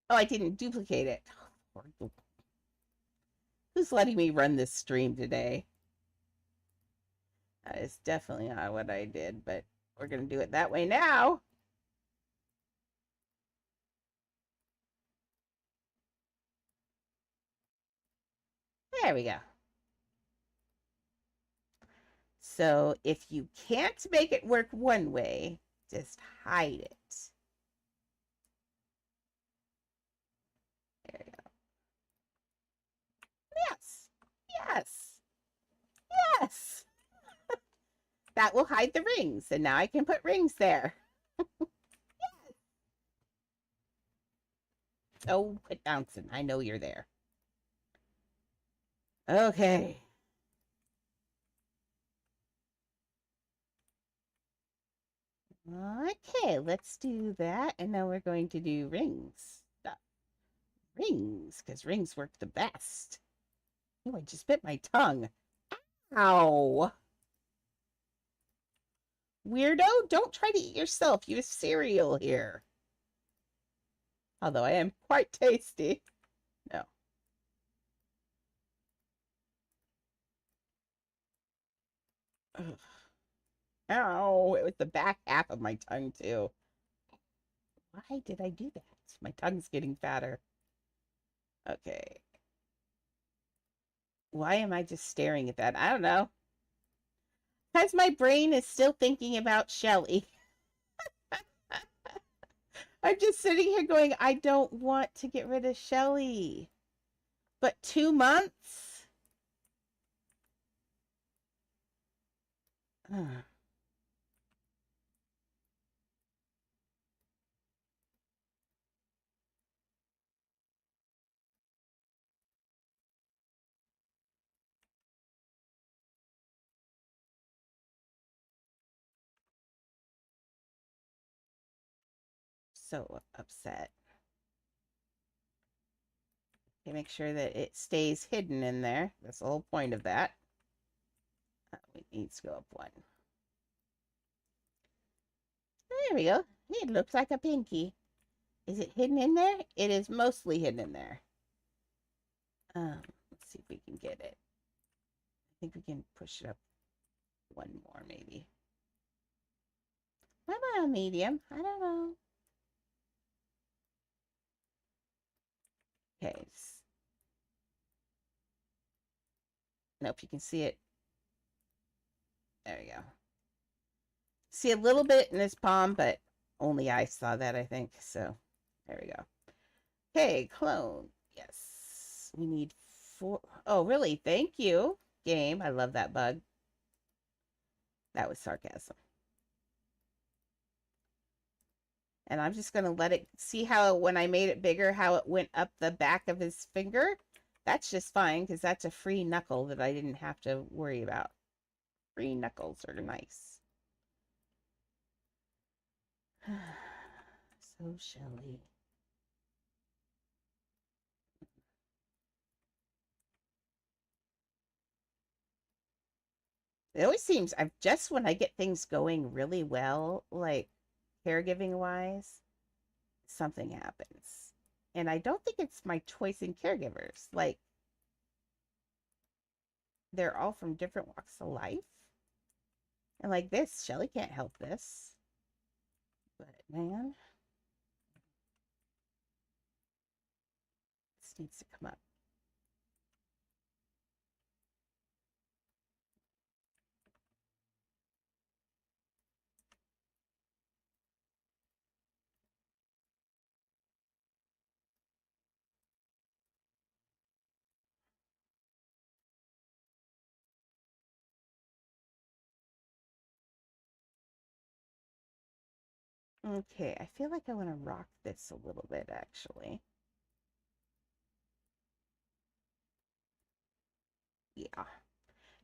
Oh, I didn't duplicate it. Who's letting me run this stream today? That is definitely not what I did, but we're going to do it that way now. There we go. So if you can't make it work one way, just hide it. There you go. Yes. Yes. Yes. That will hide the rings. And now I can put rings there. Oh, quit bouncing. I know you're there. Okay. Okay, let's do that. And now we're going to do rings. Rings, because rings work the best. Oh, I just bit my tongue. Ow. Weirdo, don't try to eat yourself. You have cereal here. Although I am quite tasty. No. Ugh. Ow, it was the back half of my tongue, too. Why did I do that? My tongue's getting fatter. Okay. Why am I just staring at that? I don't know. Because my brain is still thinking about Shelly. I'm just sitting here going, I don't want to get rid of Shelly. But 2 months? So upset. Okay, make sure that it stays hidden in there. That's the whole point of that. It needs to go up one. There we go. It looks like a pinky. Is it hidden in there? It is mostly hidden in there. Let's see if we can get it. I think we can push it up one more, maybe. What about a medium? I don't know. Okay. Nope, you can see it. There we go. See a little bit in his palm, but only I saw that, I think. So there we go. Okay, clone. Yes. We need 4. Oh, really? Thank you, game. I love that bug. That was sarcasm. And I'm just going to let it see how when I made it bigger, how it went up the back of his finger. That's just fine because that's a free knuckle that I didn't have to worry about. Free knuckles are nice. So Shelly. It always seems I've just when I get things going really well, like caregiving wise, something happens. And I don't think it's my choice in caregivers. Like they're all from different walks of life. And like this, Shelly can't help this. But man, this needs to come up. Okay, I feel like I want to rock this a little bit actually. Yeah.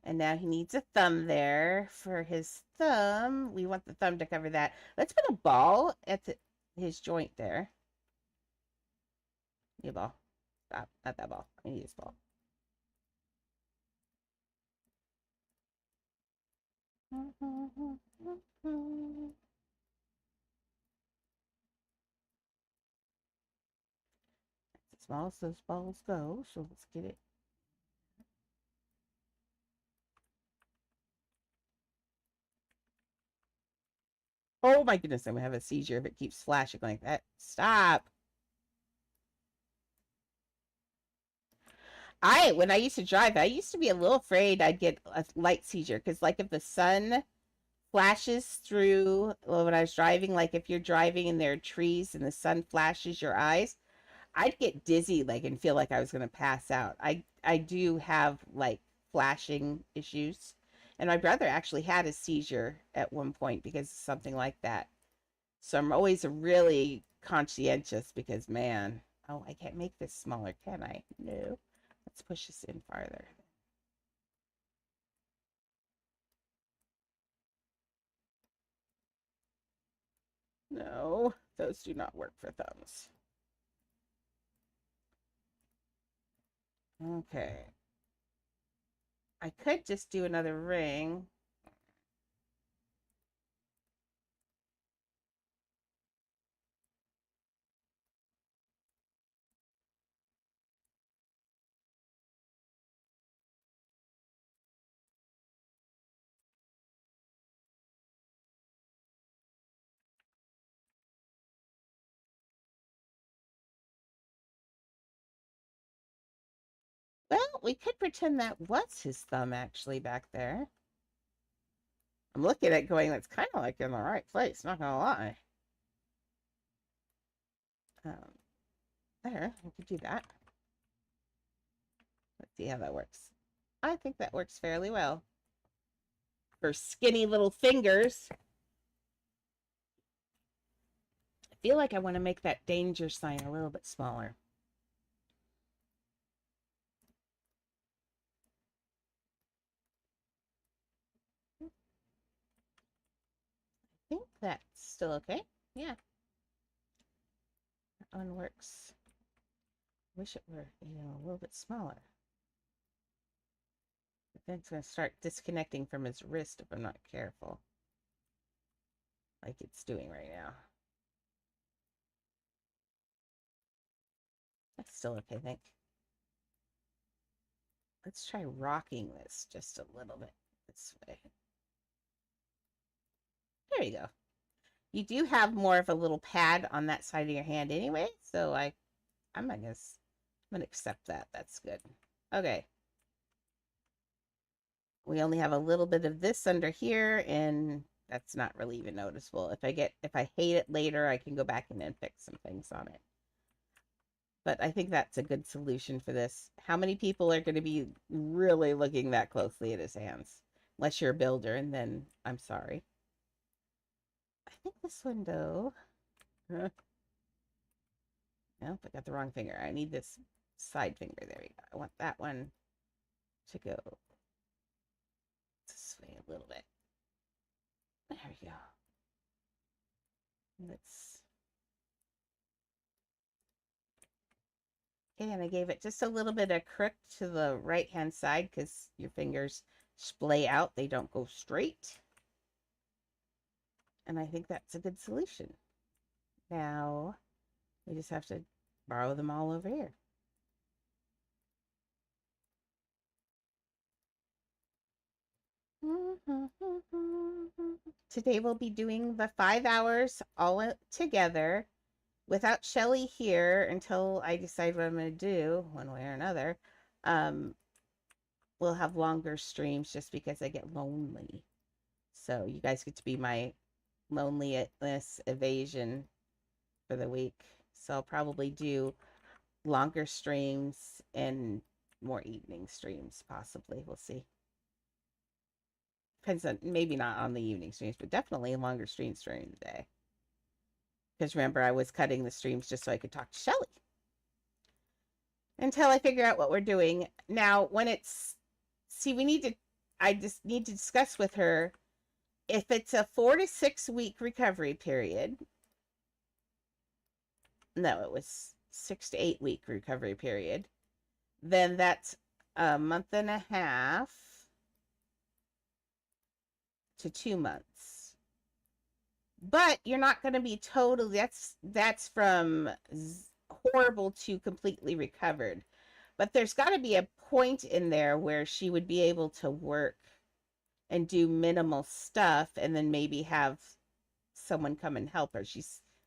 And now he needs a thumb there for his thumb. We want the thumb to cover that. Let's put a ball at his joint there. Need a ball. Stop. Not that ball. I need this ball. small as those balls go. So let's get it. Oh my goodness, I'm gonna have a seizure if it keeps flashing like that. Stop. When I used to drive, I used to be a little afraid I'd get a light seizure because, like, if the sun flashes through when I was driving, like if you're driving and there are trees and the sun flashes your eyes, I'd get dizzy, like, and feel like I was going to pass out. I do have like flashing issues, and my brother actually had a seizure at one point because of something like that. So I'm always really conscientious because, man, oh, I can't make this smaller, can I? No. Let's push this in farther. No, those do not work for thumbs. Okay. I could just do another ring. Well, we could pretend that was his thumb actually back there. I'm looking at it going, that's kind of like in the right place, not gonna lie. Um, there, we could do that. Let's see how that works. I think that works fairly well. For skinny little fingers. I feel like I want to make that danger sign a little bit smaller. I think that's still okay. Yeah, that one works. Wish it were, a little bit smaller. But then it's going to start disconnecting from his wrist if I'm not careful. Like it's doing right now. That's still okay, I think. Let's try rocking this just a little bit this way. There you go. You do have more of a little pad on that side of your hand anyway, so I'm gonna accept that. That's good. Okay. We only have a little bit of this under here, and that's not really even noticeable. If I hate it later, I can go back and then fix some things on it. But I think that's a good solution for this. How many people are going to be really looking that closely at his hands? Unless you're a builder, and then I'm sorry. I think this window. Nope, I got the wrong finger. I need this side finger. There we go. I want that one to go this way a little bit. There we go. Let's. Okay, and I gave it just a little bit of crook to the right hand side because your fingers splay out. They don't go straight. And I think that's a good solution. Now we just have to borrow them all over here. Today we'll be doing the 5 hours all together without Shelly here until I decide what I'm going to do one way or another. We'll have longer streams just because I get lonely. So you guys get to be my loneliness evasion for the week. So I'll probably do longer streams and more evening streams, possibly. We'll see. Depends on, maybe not on the evening streams, but definitely longer streams during the day. Because remember, I was cutting the streams just so I could talk to Shelly until I figure out what we're doing. Now, when it's, see, I just need to discuss with her if it's a 4 to 6 week recovery period. No, it was 6 to 8 week recovery period. Then that's a month and a half to 2 months. But you're not going to be totally, that's from horrible to completely recovered. But there's got to be a point in there where she would be able to work and do minimal stuff and then maybe have someone come and help her. She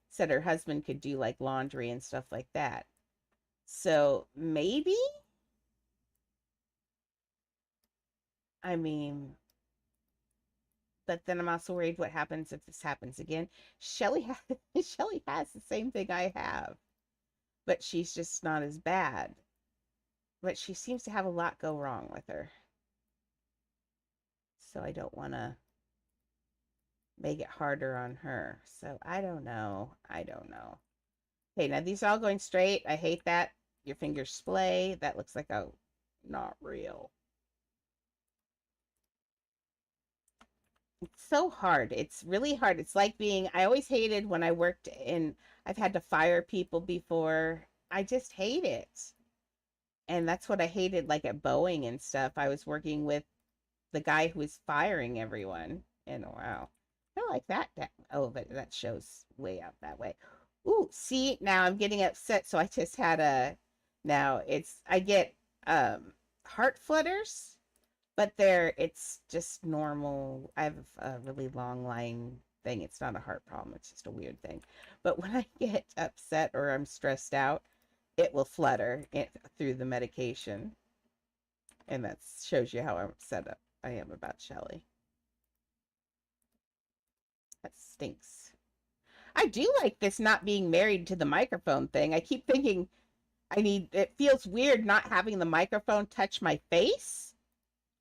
said her husband could do like laundry and stuff like that. So maybe, I mean, but then I'm also worried what happens if this happens again. Shelly has Shelly has the same thing I have, but she's just not as bad. But she seems to have a lot go wrong with her. So I don't want to make it harder on her. So I don't know. I don't know. Okay, now these are all going straight. I hate that. Your fingers splay. That looks like a not real. It's so hard. It's really hard. It's like being, I always hated when I worked in, I've had to fire people before. I just hate it. And that's what I hated, like at Boeing and stuff. I was working with the guy who was firing everyone. And wow, I like that. Oh, but that shows way out that way. Ooh, see, now I'm getting upset. So I just had now I get heart flutters, but it's just normal. I have a really long line thing. It's not a heart problem. It's just a weird thing. But when I get upset or I'm stressed out, it will flutter through the medication. And that shows you how upset I am about Shelly. That stinks. I do like this not being married to the microphone thing. I keep thinking it feels weird not having the microphone touch my face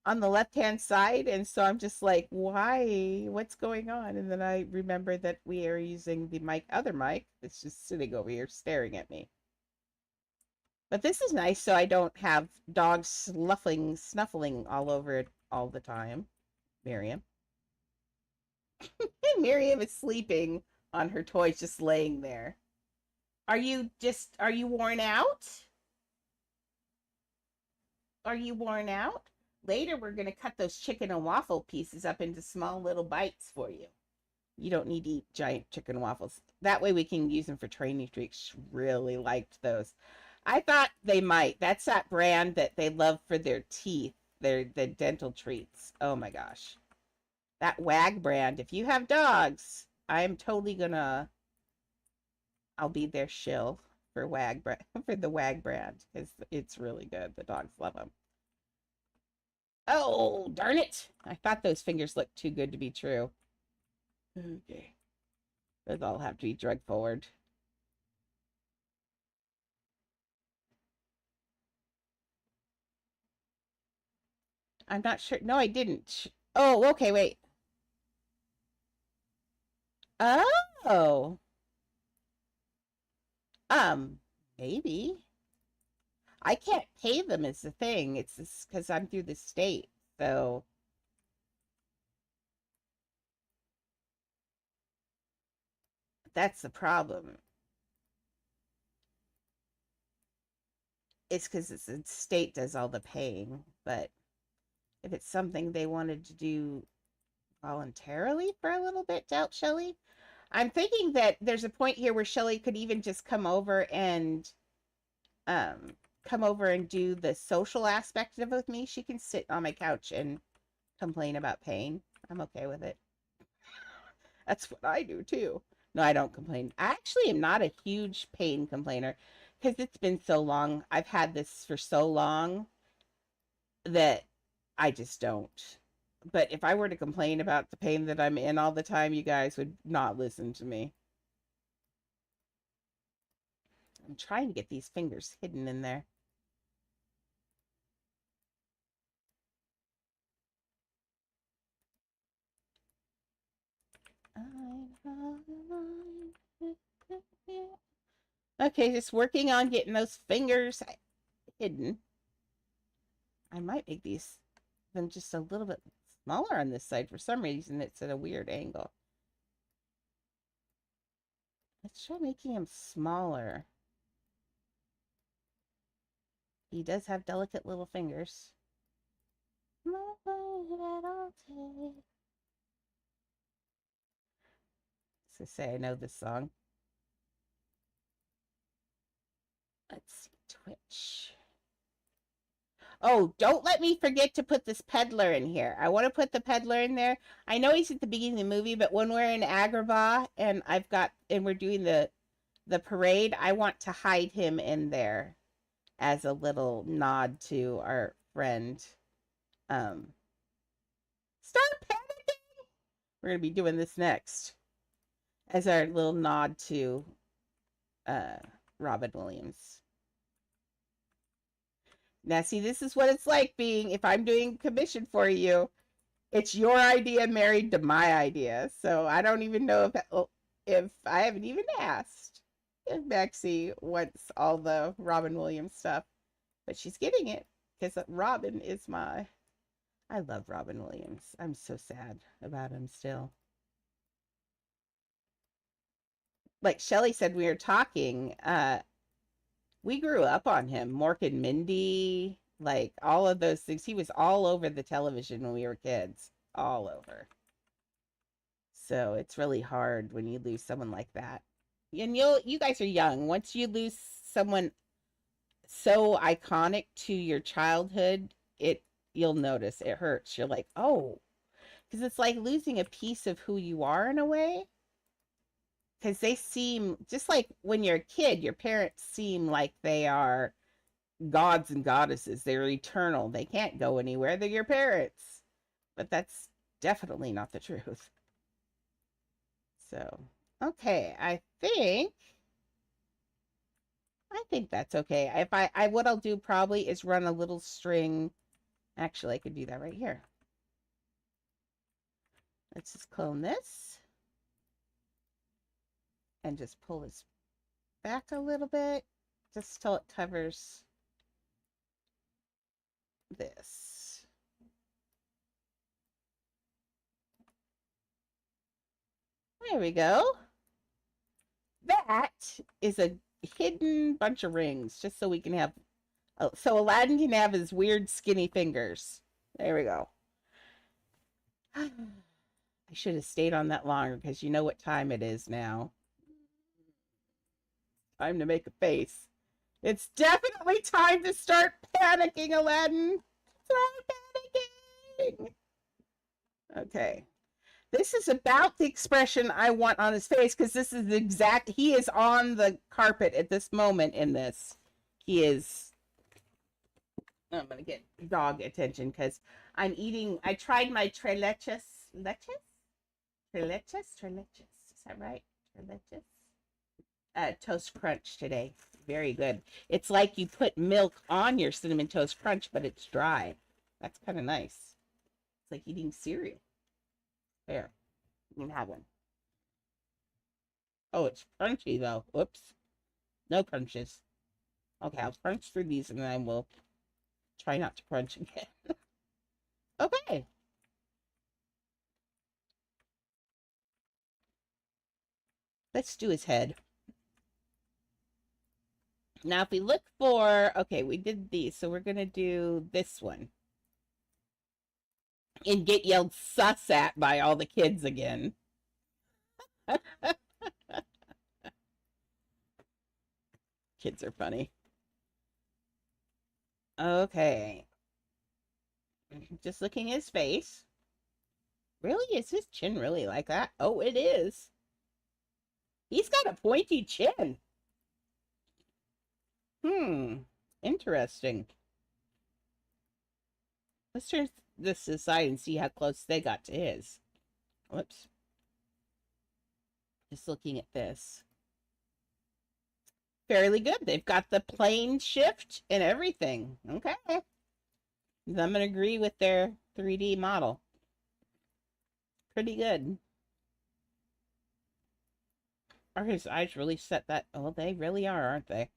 on the left hand side. And so I'm just like, why? What's going on? And then I remember that we are using the other mic. It's just sitting over here staring at me. But this is nice so I don't have dogs snuffling all over it all the time. Miriam. Miriam is sleeping on her toys, just laying there. Are you worn out? Are you worn out? Later, we're going to cut those chicken and waffle pieces up into small little bites for you. You don't need to eat giant chicken waffles. That way we can use them for training treats. Really liked those. I thought they might. That's that brand that they love for their teeth, the dental treats. Oh my gosh. That WAG brand. If you have dogs, I'm totally gonna I'll be their shill for WAG for the WAG brand because it's really good. The dogs love them. Oh, darn it. I thought those fingers looked too good to be true. Okay. Those all have to be drug forward. I'm not sure. No, I didn't. Oh, okay, wait. Oh. Um, maybe. I can't pay them is the thing. It's because I'm through the state. So that's the problem. It's because the state does all the paying. But if it's something they wanted to do voluntarily for a little bit to help Shelly, I'm thinking that there's a point here where Shelly could even just um come over and do the social aspect of it with me. She can sit on my couch and complain about pain. I'm okay with it. That's what I do too. No, I don't complain. I actually am not a huge pain complainer because it's been so long. I've had this for so long that I just don't. But if I were to complain about the pain that I'm in all the time, you guys would not listen to me. I'm trying to get these fingers hidden in there. Okay, just working on getting those fingers hidden. I might make these them just a little bit smaller on this side. For some reason, it's at a weird angle. Let's try making him smaller. He does have delicate little fingers. So say I know this song. Let's see, Twitch. Oh, don't let me forget to put this peddler in here. I want to put the peddler in there. I know he's at the beginning of the movie, but when we're in Agrabah and we're doing the parade, I want to hide him in there as a little nod to our friend. Um, Start panicking. We're gonna be doing this next as our little nod to uh, Robin Williams. Now, see, this is what it's like being, if I'm doing commission for you, it's your idea married to my idea. So I don't even know if I haven't even asked if Maxie wants all the Robin Williams stuff, but she's getting it because Robin is my. I love Robin Williams. I'm so sad about him still. Like Shelly said, we were talking. We grew up on him. Mork and Mindy, like all of those things. He was all over the television when we were kids, all over. So it's really hard when you lose someone like that. And you guys are young. Once you lose someone so iconic to your childhood, you'll notice it hurts. You're like, oh, because it's like losing a piece of who you are in a way. Because they seem just like when you're a kid, your parents seem like they are gods and goddesses. They're eternal. They can't go anywhere. They're your parents. But that's definitely not the truth. So, okay, I think that's okay. If I what I'll do probably is run a little string. Actually, I could do that right here. Let's just clone this and just pull this back a little bit just till it covers this. There we go. That is a hidden bunch of rings just so we can have so Aladdin can have his weird skinny fingers. There we go. I should have stayed on that longer because you know what time it is now. Time to make a face. It's definitely time to start panicking, Aladdin. Start panicking. Okay. This is about the expression I want on his face because this is he is on the carpet at this moment in this. He is. I'm going to get dog attention because I'm eating. I tried my treleches. Treleches. Is that right? Treleches? Toast crunch today. Very good. It's like you put milk on your cinnamon toast crunch, but it's dry. That's kind of nice. It's like eating cereal. There. You can have one. Oh, it's crunchy though. Whoops. No crunches. Okay, I'll crunch through these and then we'll try not to crunch again. Okay. Let's do his head. Now, if we look for, okay, we did these, so we're going to do this one. And get yelled sus at by all the kids again. Kids are funny. Okay. Just looking at his face. Really? Is his chin really like that? Oh, it is. He's got a pointy chin. Interesting. Let's turn this aside and see how close they got to his. Whoops. Just looking at this. Fairly good. They've got the plane shift and everything. Okay. I'm going to agree with their 3D model. Pretty good. Are his eyes really set that? Oh, they really are, aren't they?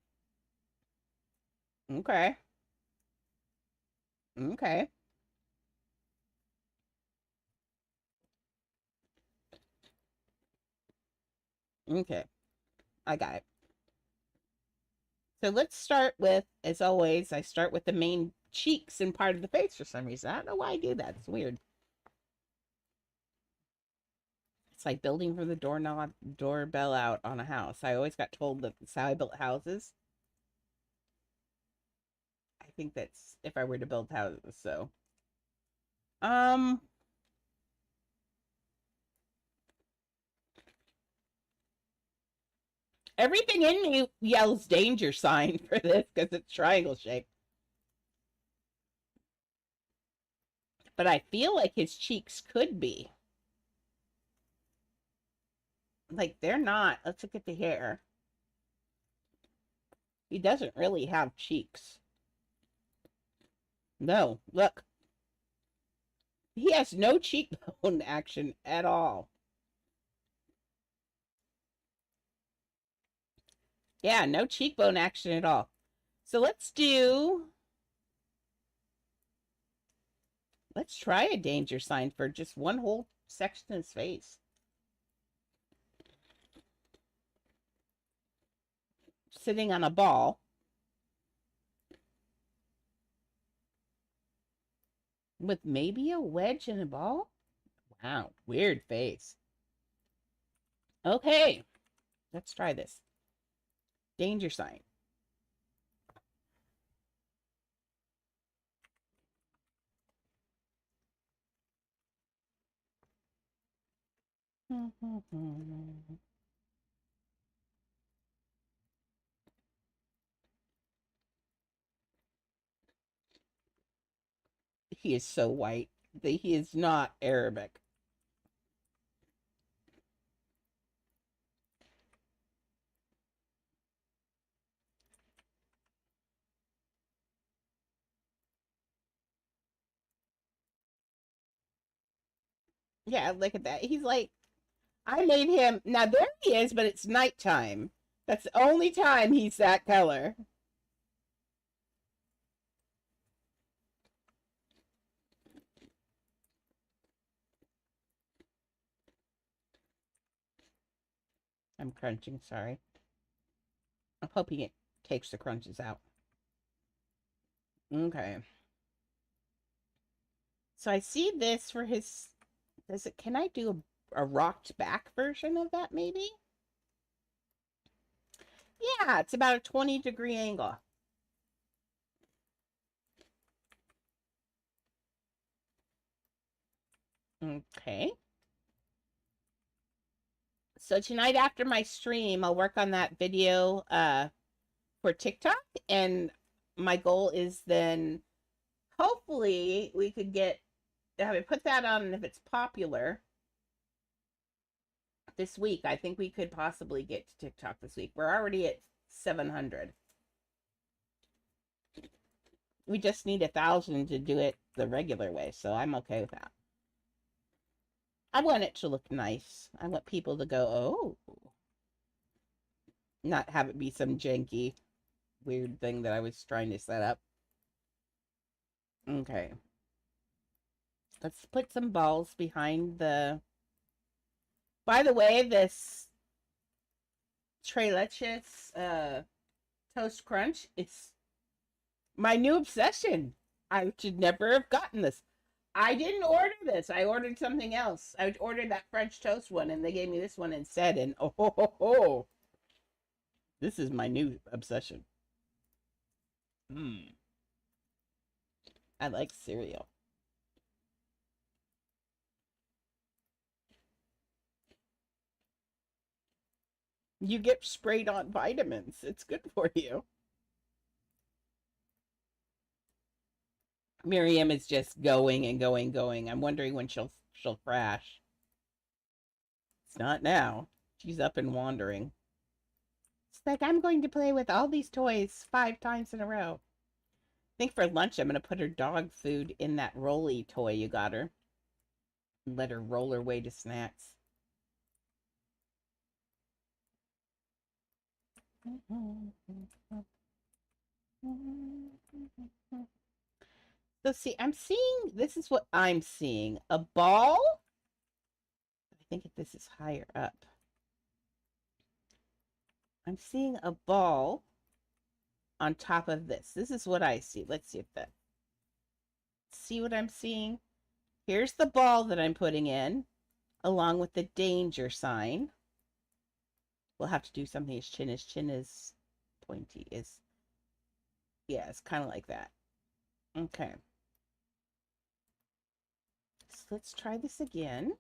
Okay. Okay. Okay. I got it. So let's start with, as always, I start with the main cheeks and part of the face for some reason. I don't know why I do that. It's weird. It's like building from the doorbell out on a house. I always got told that that's how I built houses. think that's if I were to build houses. So, um, everything in me yells danger sign for this because it's triangle shaped. But I feel like his cheeks could be. Like they're not. Let's look at the hair. He doesn't really have cheeks. No, look. He has no cheekbone action at all. Yeah, no cheekbone action at all. So let's try a danger sign for just one whole section of his face. Sitting on a ball. With maybe a wedge and a ball? Wow, weird face. Okay, let's try this. Danger sign. He is so white. He is not Arabic. Yeah, look at that. He's like, I made him. Now there he is, but it's nighttime. That's the only time he's that color. I'm crunching, sorry. I'm hoping it takes the crunches out. Okay. So I see this for his. Does it? Can I do a rocked back version of that? Maybe. Yeah, it's about a 20-degree angle. Okay. So tonight after my stream, I'll work on that video for TikTok, and my goal is then hopefully we could get have it put that on, and if it's popular this week, I think we could possibly get to TikTok this week. We're already at 700. We just need 1,000 to do it the regular way, so I'm okay with that. I want it to look nice. I want people to go, oh, not have it be some janky, weird thing that I was trying to set up. Okay. Let's put some balls behind the. By the way, this Tres Leches Toast Crunch is my new obsession. I should never have gotten this. I didn't order this. I ordered something else. I ordered that French toast one, and they gave me this one instead. And oh, this is my new obsession. I like cereal. You get sprayed on vitamins. It's good for you. Miriam is just going and going, going. I'm wondering when she'll crash. It's not now. She's up and wandering. It's like I'm going to play with all these toys 5 times in a row. I think for lunch I'm gonna put her dog food in that rolly toy you got her. And let her roll her way to snacks. So see, I'm seeing, this is what I'm seeing. A ball. I think if this is higher up. I'm seeing a ball on top of this. This is what I see. Let's see if that. See what I'm seeing? Here's the ball that I'm putting in, along with the danger sign. We'll have to do something. His chin is pointy. Yeah, it's kind of like that. Okay. So let's try this again.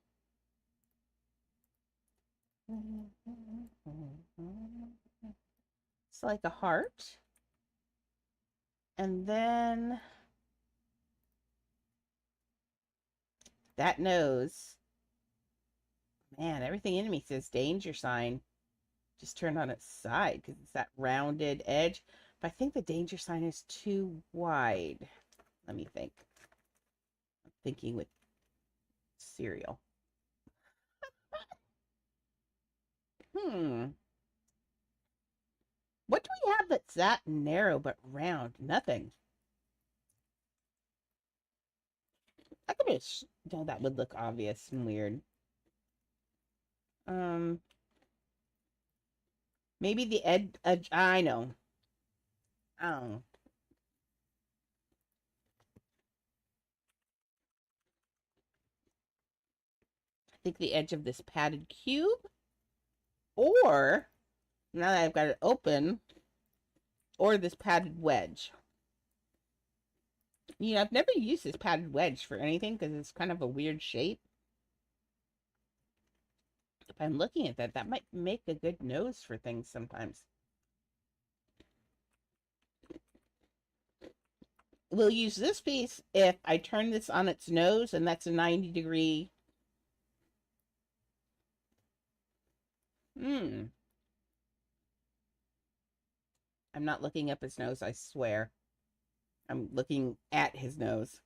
It's like a heart. And then that nose. Man, everything in me says danger sign. Just turn on its side because it's that rounded edge. But I think the danger sign is too wide. Let me think. I'm thinking with cereal. Hmm. What do we have that's that narrow but round? Nothing. I could just, no, that would look obvious and weird. Um, maybe the edge. I know. Oh, I think the edge of this padded cube, or now that I've got it open, or this padded wedge. You know, I've never used this padded wedge for anything because it's kind of a weird shape. If I'm looking at that, that might make a good nose for things sometimes. We'll use this piece if I turn this on its nose, and that's a 90-degree. Hmm. I'm not looking up his nose, I swear. I'm looking at his nose.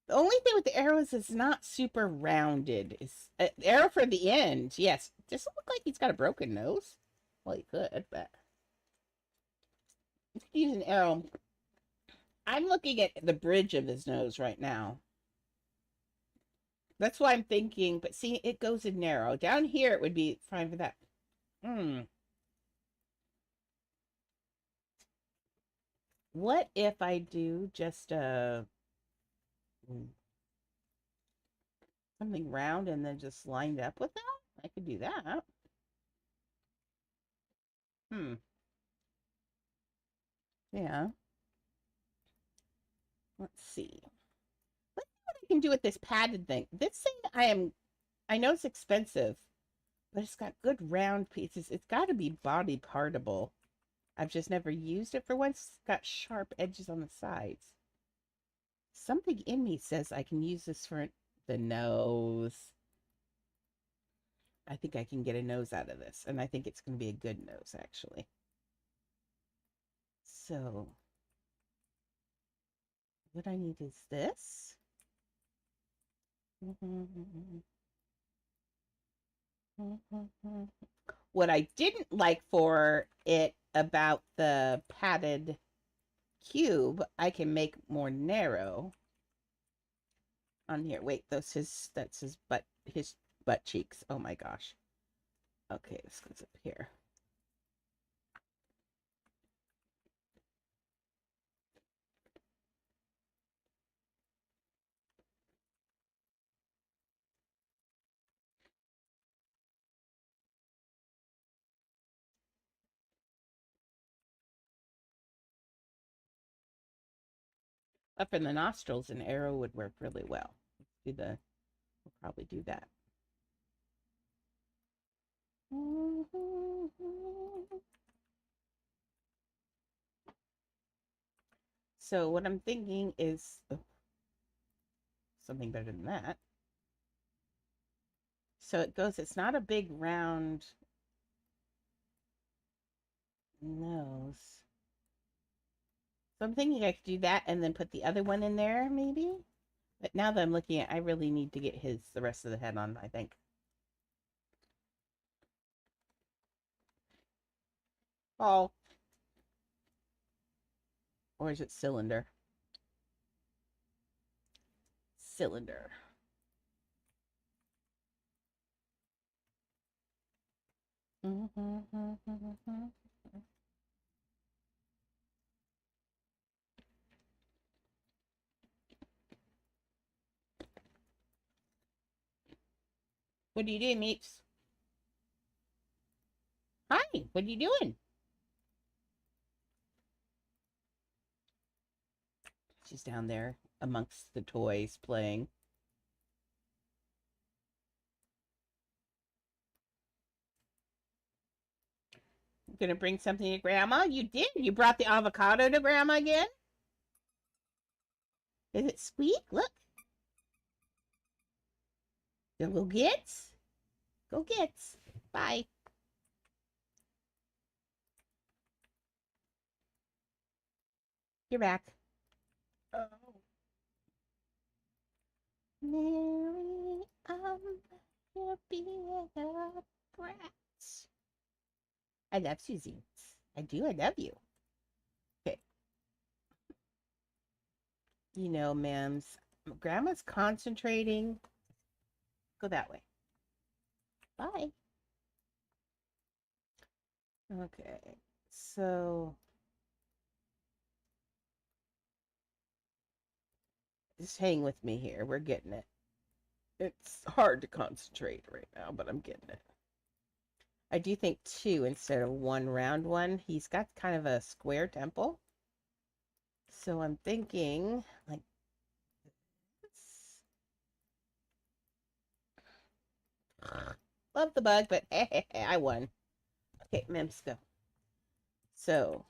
The only thing with the arrows is not super rounded. Is the arrow for the end? Yes. Does it look like he's got a broken nose? Well, he could, but if you use an arrow, I'm looking at the bridge of his nose right now. That's why I'm thinking. But see, it goes in narrow. Down here, it would be fine for that. Hmm. What if I do just something round and then just lined up with that? I could do that. Hmm. Yeah. Let's see. Let's see what I can do with this padded thing. This thing I know it's expensive, but it's got good round pieces. It's got to be body partable. I've just never used it for once. It's got sharp edges on the sides. Something in me says I can use this for the nose. I think I can get a nose out of this, and I think it's going to be a good nose, actually. So, what I need is this. What I didn't like for it about the padded cube, I can make more narrow on here. Wait, that's his butt cheeks. Oh my gosh. Okay, this goes up here. Up in the nostrils, an arrow would work really well. We'll probably do that. So what I'm thinking is something better than that. So it's not a big round nose. So I'm thinking I could do that and then put the other one in there, maybe. But now that I'm looking at, I really need to get the rest of the head on, I think. Oh, or is it cylinder? Cylinder. What are you doing, Meeps? Hi, what are you doing? She's down there amongst the toys playing. Gonna bring something to Grandma? You did? You brought the avocado to Grandma again? Does it squeak? Look. Go get. Go get. Bye. You're back. Oh. Mary, you're being a brat. I love Susie. I do. I love you. Okay. You know, ma'ams, Grandma's concentrating. Go that way. Bye. Okay. So just hang with me here. We're getting it. It's hard to concentrate right now, but I'm getting it. I do think two instead of one round one. He's got kind of a square temple. So I'm thinking like this. Love the bug, but I won. Okay, Mims, go. So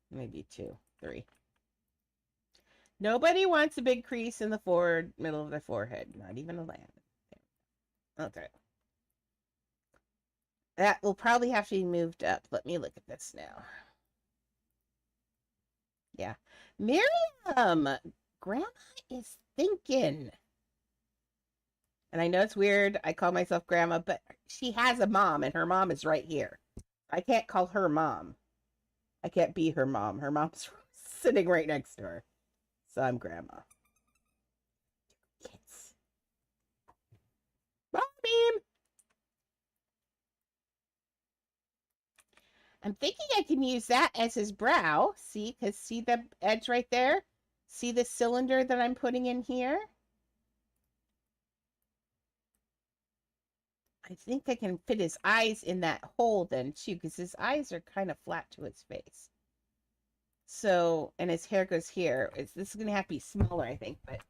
maybe two, three. Nobody wants a big crease in the forward middle of their forehead, not even a land. Okay. That will probably have to be moved up. Let me look at this now. Yeah. Miriam, Grandma is thinking. And I know it's weird. I call myself Grandma, but she has a mom, and her mom is right here. I can't call her mom. I can't be her mom. Her mom's sitting right next to her. So I'm Grandma. Kids. Mom, beam. I'm thinking I can use that as his brow. See, because see the edge right there? See the cylinder that I'm putting in here? I think I can fit his eyes in that hole then too, because his eyes are kind of flat to his face. So, and his hair goes here. This is going to have to be smaller, I think, but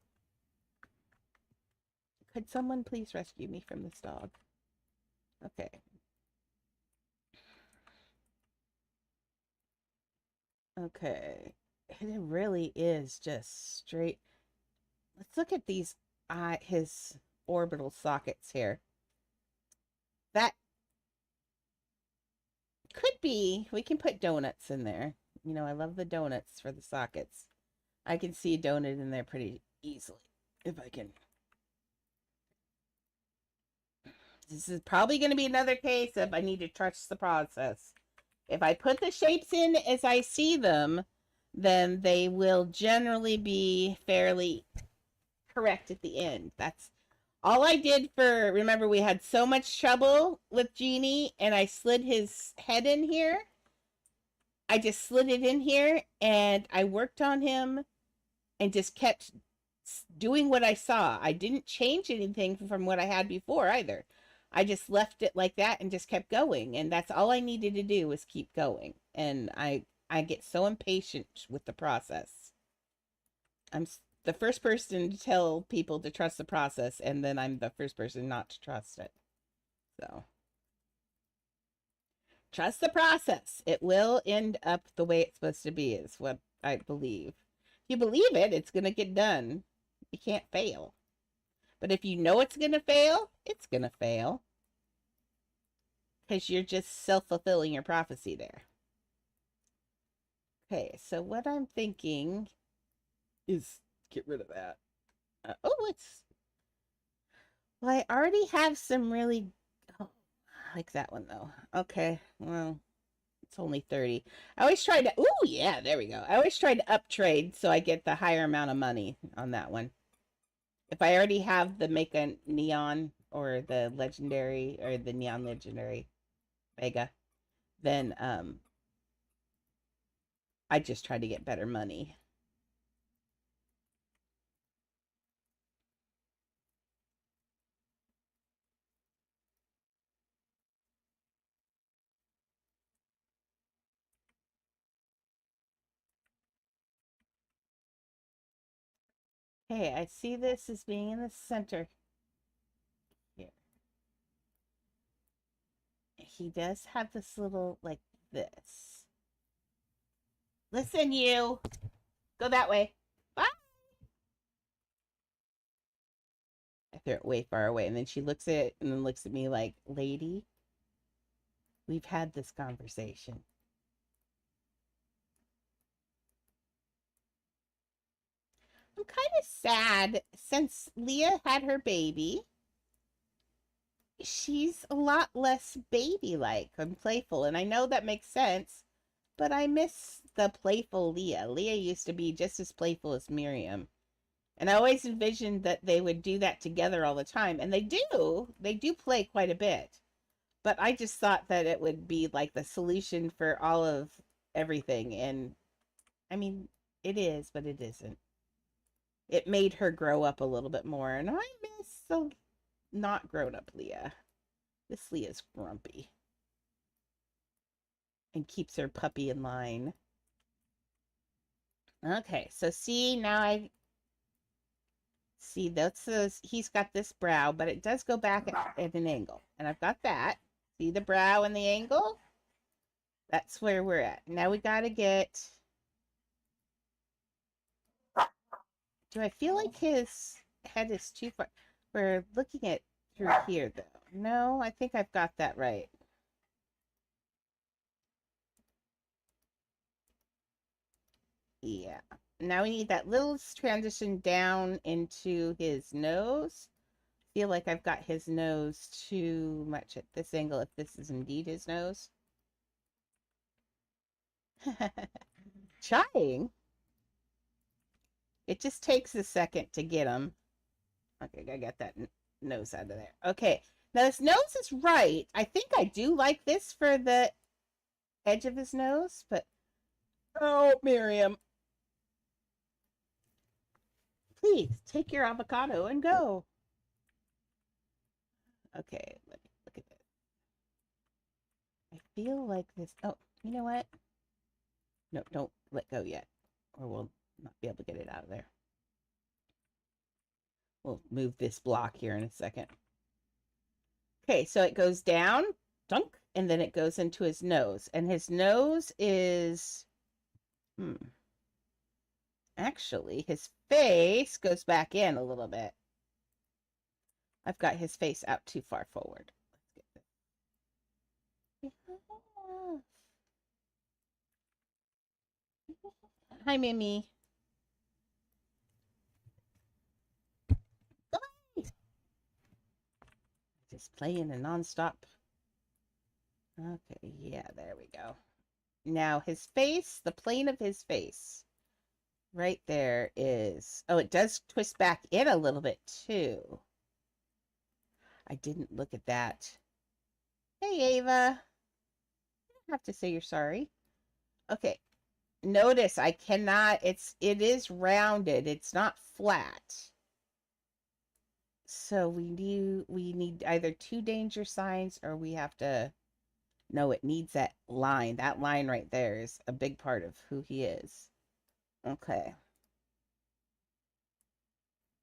could someone please rescue me from this dog? Okay. Okay. It really is just straight. Let's look at these his orbital sockets here. That could be, we can put donuts in there. You know, I love the donuts for the sockets. I can see a donut in there pretty easily if I can. This is probably going to be another case of I need to trust the process. If I put the shapes in as I see them, then they will generally be fairly correct at the end. That's all I did for, remember, we had so much trouble with Genie, and I slid his head in here. I just slid it in here, and I worked on him and just kept doing what I saw. I didn't change anything from what I had before either. I just left it like that and just kept going, and that's all I needed to do was keep going. And I get so impatient with the process. I'm the first person to tell people to trust the process, and then I'm the first person not to trust it. So trust the process. It will end up the way it's supposed to be, is what I believe. If you believe it, it's going to get done. You can't fail. But if you know it's going to fail, it's going to fail. Because you're just self-fulfilling your prophecy there. Okay, so what I'm thinking is get rid of that. Oh, it's... Well, I already have some really... Oh, I like that one, though. Okay, well, it's only 30. I always try to... Oh, yeah, there we go. I always try to uptrade so I get the higher amount of money on that one. If I already have the make a neon or the legendary or the neon legendary mega, then I just try to get better money. Okay, I see this as being in the center here. He does have this little, like this. Listen, you. Go that way. Bye. I threw it way far away. And then she looks at it and then looks at me like, lady, we've had this conversation. I'm kind of sad since Leah had her baby. She's a lot less baby like and playful. And I know that makes sense, but I miss the playful Leah. Leah used to be just as playful as Miriam. And I always envisioned that they would do that together all the time. And they do. They do play quite a bit. But I just thought that it would be like the solution for all of everything. And I mean, it is, but it isn't. It made her grow up a little bit more. And I miss the not grown up Leah. This Leah's grumpy and keeps her puppy in line. Okay, so see, now I see he's got this brow, but it does go back at an angle. And I've got that. See the brow and the angle? That's where we're at. Now we got to get... Do I feel like his head is too far? We're looking at through here, though. No, I think I've got that right. Yeah. Now we need that little transition down into his nose. Feel like I've got his nose too much at this angle, if this is indeed his nose. Trying. It just takes a second to get him. Okay, I got that nose out of there. Okay, now his nose is right. I think I do like this for the edge of his nose, but oh, Miriam, please take your avocado and go. Okay, let me look at this. I feel like this. Oh, you know what? No, don't let go yet, or we'll not be able to get it out of there. We'll move this block here in a second. Okay, so it goes down, dunk, and then it goes into his nose. And his nose is, actually, his face goes back in a little bit. I've got his face out too far forward. Let's get this. Hi, Mimi. Just playing a nonstop. Okay, yeah, there we go. Now his face, the plane of his face, right there is, oh, it does twist back in a little bit too. I didn't look at that. Hey, Ava. You don't have to say you're sorry. Okay. Notice I cannot, it is rounded. It's not flat. So we need either two danger signs or we have to, no, it needs that line. That line right there is a big part of who he is. Okay.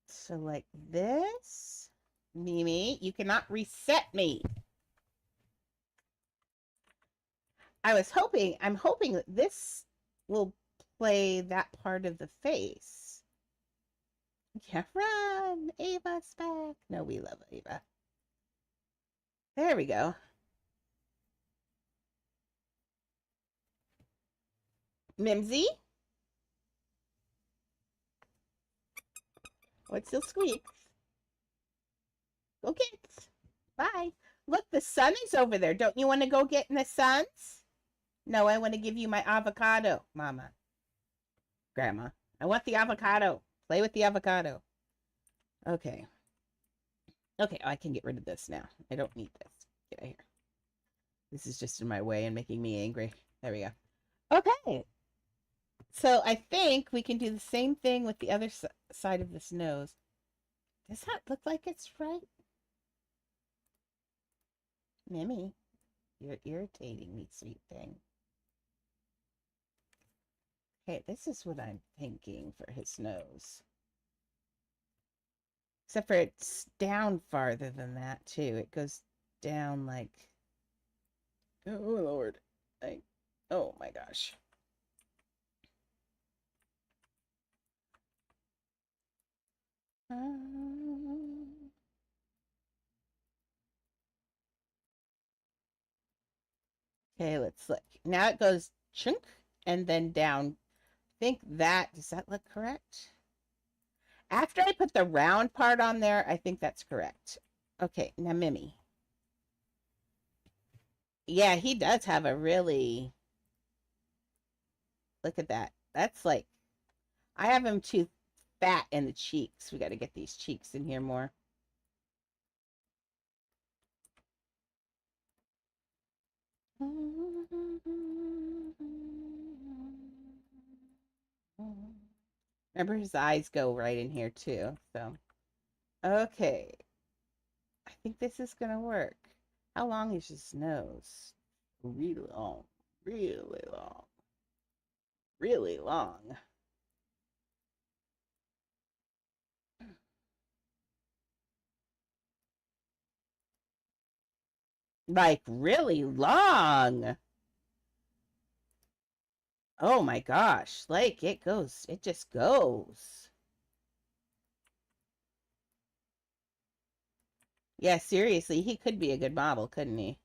So like this. Mimi, you cannot reset me. I'm hoping that this will play that part of the face. Yeah, run! Ava's back. No, we love Ava. There we go. Mimsy? What's your squeaks? Go kids. Bye. Look, the sun is over there. Don't you want to go get in the suns? No, I want to give you my avocado, Mama. Grandma. I want the avocado. Play with the avocado. Okay. Okay, I can get rid of this now. I don't need this. Get out of here. This is just in my way and making me angry. There we go. Okay. So I think we can do the same thing with the other side of this nose. Does that look like it's right? Mimi, you're irritating me, sweet thing. Okay, this is what I'm thinking for his nose. Except for it's down farther than that, too. It goes down like, oh, Lord. Like, oh my gosh. Okay, let's look. Now it goes chunk and then down. I think that, does that look correct? After I put the round part on there, I think that's correct. Okay, now Mimi. Yeah, he does have a really, look at that. That's like, I have him too fat in the cheeks. We got to get these cheeks in here more. Remember, his eyes go right in here too. So, okay. I think this is going to work. How long is his nose? Really long. Really long. Really long. Like, really long. Oh my gosh. Like, it goes. It just goes. Yeah, seriously, he could be a good model, couldn't he?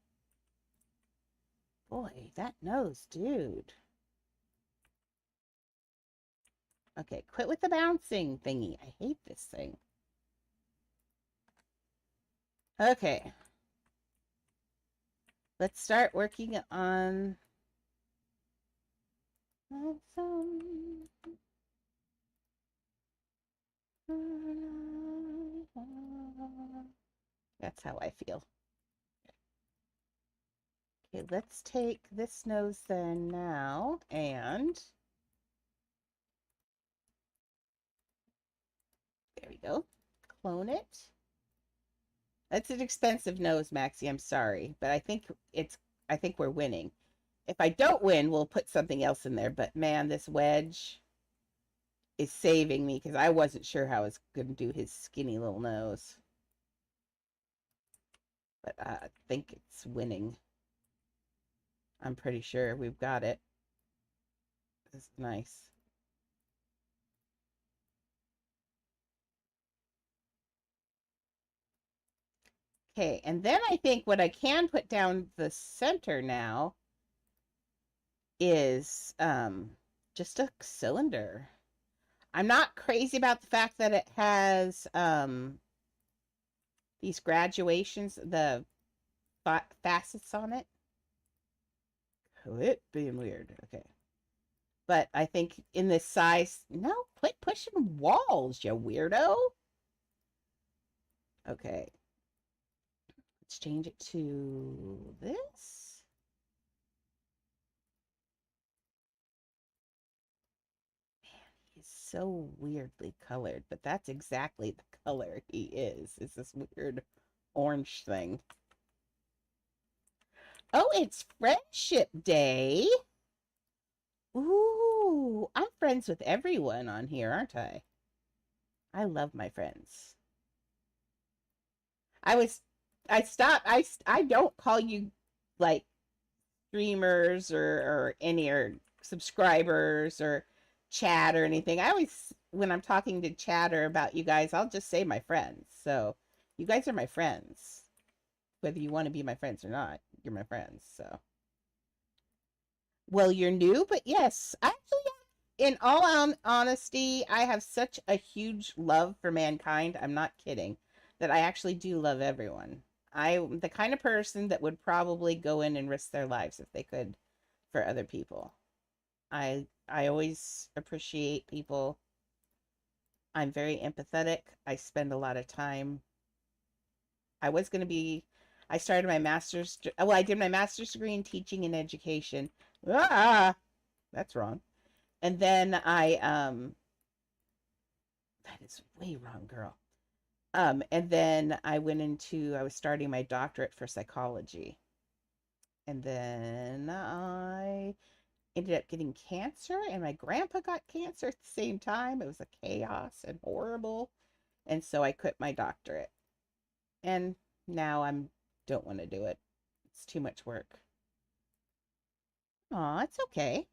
Boy, that nose, dude. Okay, quit with the bouncing thingy. I hate this thing. Okay. Let's start working on some. That's how I feel. Okay, let's take this nose then now and there we go. Clone it. That's an expensive nose, Maxie. I'm sorry, but I think we're winning. If I don't win, we'll put something else in there. But man, this wedge is saving me because I wasn't sure how I was going to do his skinny little nose. But I think it's winning. I'm pretty sure we've got it. This is nice. Okay, and then I think what I can put down the center now is just a cylinder. I'm not crazy about the fact that it has these graduations, the facets on it. Quit being weird. Okay. But I think in this size, no, quit pushing walls, you weirdo. Okay. Let's change it to this. He's so weirdly colored, but that's exactly the color he is. It's this weird orange thing. Oh, it's Friendship Day. Ooh, I'm friends with everyone on here, aren't I? I love my friends. I was, I stopped, I don't call you like streamers or any or subscribers or chat or anything. I always, when I'm talking to chatter about you guys, I'll just say my friends. So you guys are my friends. Whether you want to be my friends or not, you're my friends. So, well, you're new, but yes, actually, in all honesty, I have such a huge love for mankind. I'm not kidding. That I actually do love everyone. I'm the kind of person that would probably go in and risk their lives if they could for other people. I always appreciate people. I'm very empathetic. I spend a lot of time. I was going to be I started my master's well, I did my master's degree in teaching and education. Ah, that's wrong. And then that is way wrong, girl. And then I was starting my doctorate for psychology. And then I ended up getting cancer, and my grandpa got cancer at the same time. It was a chaos and horrible. And so I quit my doctorate. And now I'm don't want to do it. It's too much work. Aw, it's okay.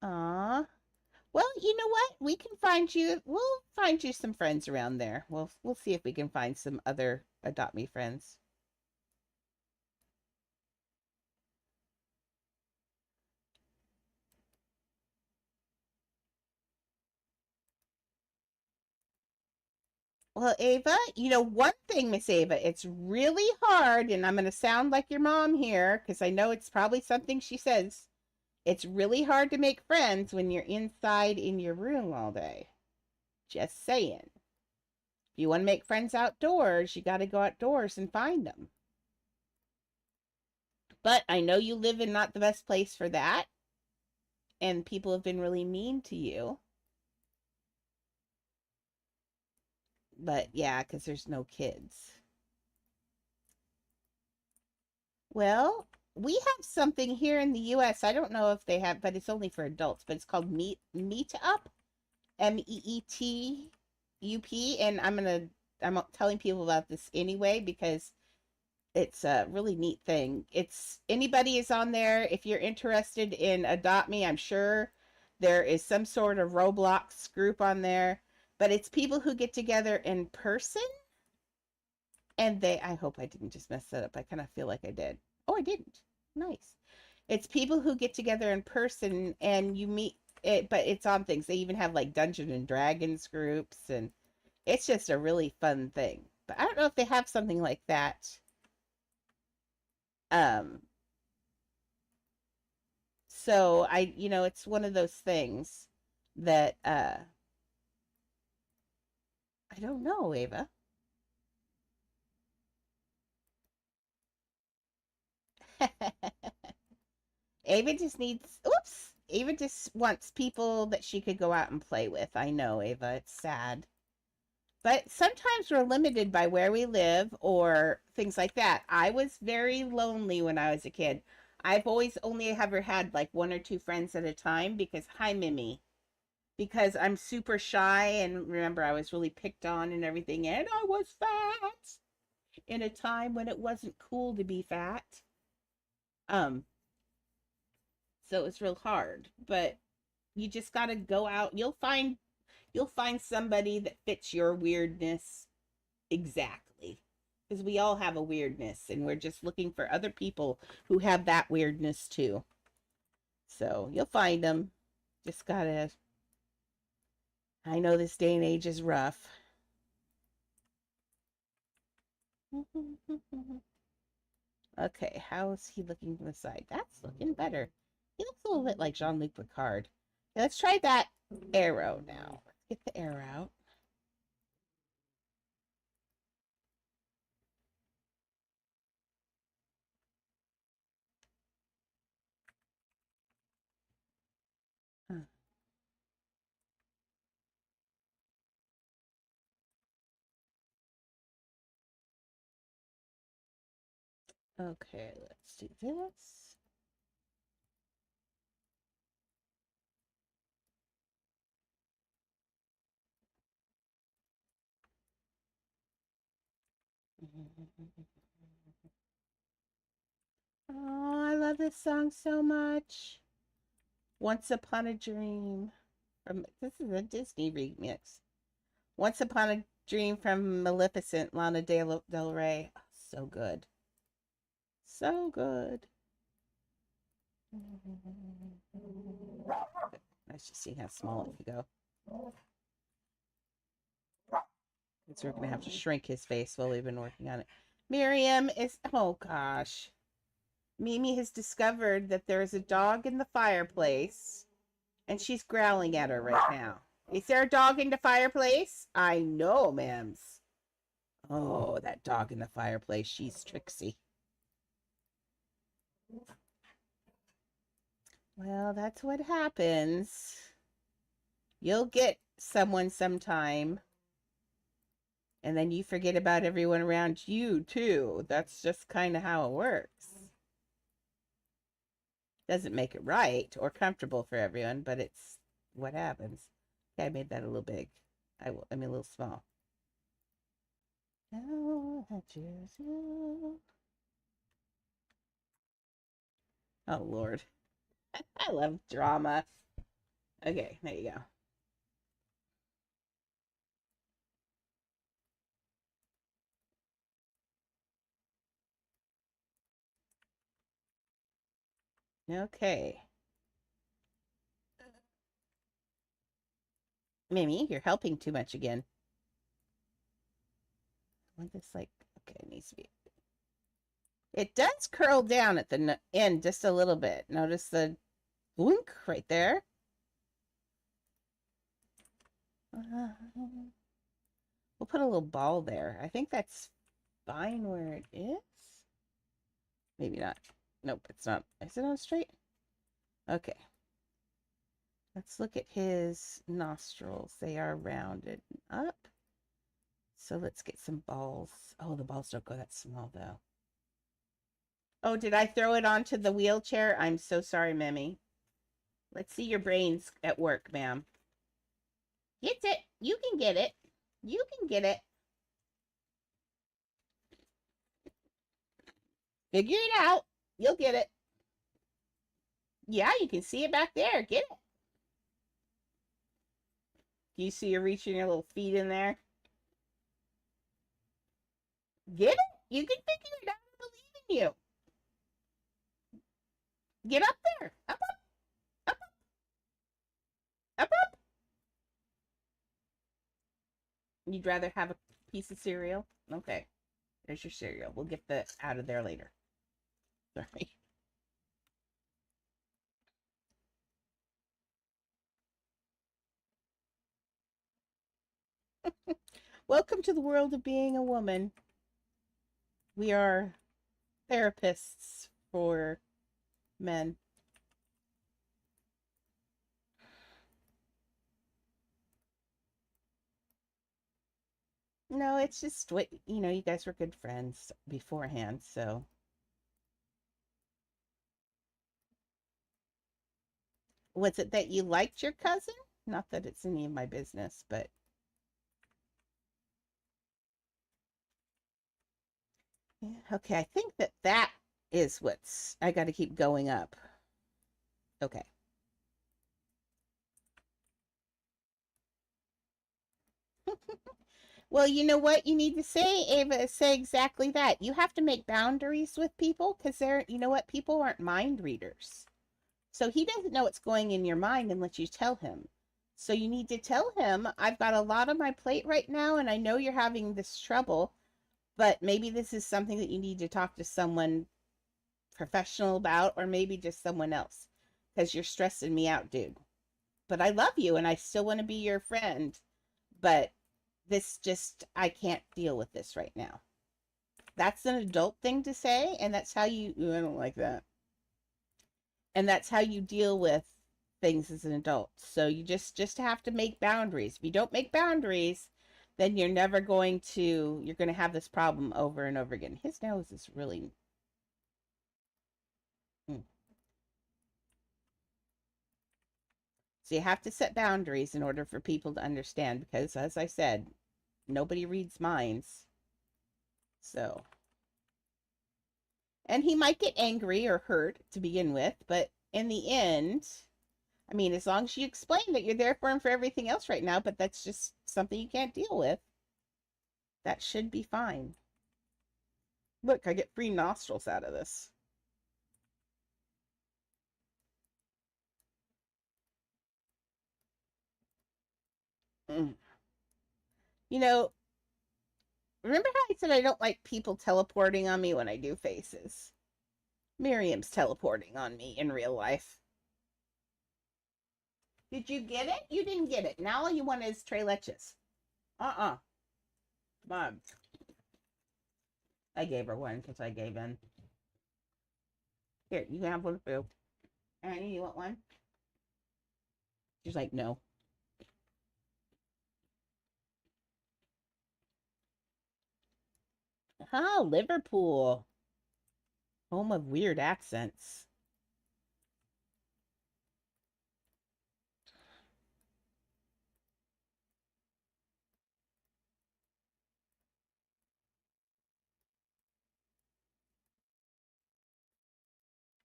Aw. Well, you know what? We'll find you some friends around there. We'll see if we can find some other Adopt Me friends. Well, Ava, one thing, Miss Ava, it's really hard, and I'm going to sound like your mom here because I know it's probably something she says. It's really hard to make friends when you're inside in your room all day. Just saying. If you want to make friends outdoors, you got to go outdoors and find them. But I know you live in not the best place for that, and people have been really mean to you. But yeah, because there's no kids. Well, we have something here in the US. I don't know if they have, but it's only for adults, but it's called Meetup, MEETUP, and I'm telling people about this anyway because it's a really neat thing. It's anybody is on there. If you're interested in Adopt Me, I'm sure there is some sort of Roblox group on there, but it's people who get together in person and I hope I didn't just mess that up. I kind of feel like I did. Oh, I didn't. Nice. It's people who get together in person and you meet it, but it's on things. They even have like Dungeons and Dragons groups, and it's just a really fun thing. But I don't know if they have something like that. Um, so it's one of those things that I don't know, Ava. Ava just needs, oops, Ava just wants people that she could go out and play with. I know, Ava, it's sad. But sometimes we're limited by where we live or things like that. I was very lonely when I was a kid. I've always only ever had like one or two friends at a time because, hi, Mimi, because I'm super shy. And remember, I was really picked on and everything. And I was fat in a time when it wasn't cool to be fat. Um, so it's real hard. But you just got to go out. You'll find somebody that fits your weirdness exactly. Because we all have a weirdness and we're just looking for other people who have that weirdness too. So you'll find them. Just gotta, I know this day and age is rough. Okay, how's he looking from the side? That's looking better. He looks a little bit like Jean-Luc Picard. Okay, let's try that arrow now. Let's get the arrow out. Huh. Okay, let's do this. Oh, I love this song so much. Once Upon a Dream. This is a Disney remix. Once Upon a Dream from Maleficent, Lana Del Rey. Oh, so good. So good. Nice to see how small it can go. So we're going to have to shrink his face while we've been working on it. Miriam is, oh gosh. Mimi has discovered that there is a dog in the fireplace and she's growling at her right now. Is there a dog in the fireplace? I know, ma'ams. Oh, that dog in the fireplace. She's tricksy. Well, that's what happens. You'll get someone sometime, and then you forget about everyone around you, too. That's just kind of how it works. Doesn't make it right or comfortable for everyone, but it's what happens. Okay, I made that a little big. I mean, a little small. Oh, oh Lord. I love drama. Okay, there you go. Okay. Mimi, you're helping too much again. I want this like, okay, it needs to be. It does curl down at the end just a little bit. Notice the blink right there. We'll put a little ball there. I think that's fine where it is. Maybe not. Nope, it's not. Is it on straight? Okay. Let's look at his nostrils. They are rounded up. So let's get some balls. Oh, the balls don't go that small though. Oh, did I throw it onto the wheelchair? I'm so sorry, Mimi. Let's see your brains at work, ma'am. Get it. You can get it. You can get it. Figure it out. You'll get it. Yeah, you can see it back there. Get it. Do you see you're reaching your little feet in there? Get it. You can figure it out. I believe in you. Get up there. Up, up, up, up, up. You'd rather have a piece of cereal? Okay. There's your cereal. We'll get the out of there later. Sorry. Welcome to the world of being a woman. We are therapists for men. No, it's just what, you guys were good friends beforehand, so. Was it that you liked your cousin? Not that it's any of my business, but yeah, okay, I think that is what's I got to keep going up. Okay. Well, you know what you need to say, Ava, is say exactly that. You have to make boundaries with people because you know what, people aren't mind readers. So he doesn't know what's going in your mind unless you tell him. So you need to tell him, I've got a lot on my plate right now, and I know you're having this trouble, but maybe this is something that you need to talk to someone professional about, or maybe just someone else, because you're stressing me out, dude. But I love you and I still want to be your friend, but I can't deal with this right now. That's an adult thing to say, and that's how you, I don't like that. And that's how you deal with things as an adult. So you just have to make boundaries. If you don't make boundaries, then you're going to have this problem over and over again. His nose is really mm. So you have to set boundaries in order for people to understand because as I said, nobody reads minds. So, and he might get angry or hurt to begin with, but in the end, I mean, as long as you explain that you're there for him for everything else right now, but that's just something you can't deal with, that should be fine. Look, I get free nostrils out of this. Mm. You know, remember how I said I don't like people teleporting on me when I do faces? Miriam's teleporting on me in real life. Did you get it? You didn't get it. Now all you want is tres leches. Uh-uh. Come on. I gave her one because I gave in. Here, you can have one too. Annie, you want one? She's like, no. Oh, Liverpool. Home of weird accents.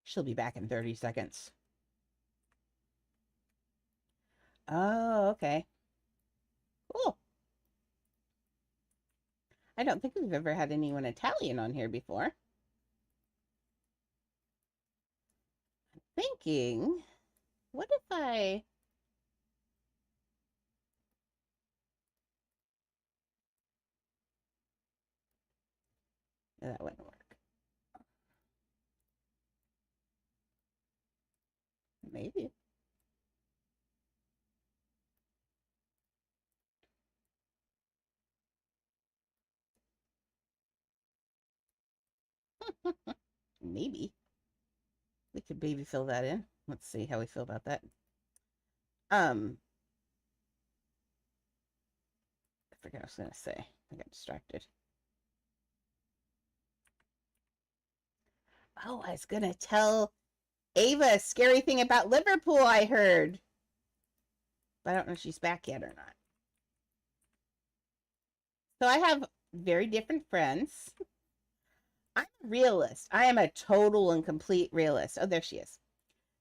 She'll be back in 30 seconds. Oh, okay. Cool. I don't think we've ever had anyone Italian on here before. Thinking, what if I... No, that wouldn't work. Maybe. Maybe. We could maybe fill that in. Let's see how we feel about that. I forgot what I was going to say. I got distracted. Oh, I was going to tell Ava a scary thing about Liverpool I heard. But I don't know if she's back yet or not. So I have very different friends. I'm a realist. I am a total and complete realist. Oh, there she is.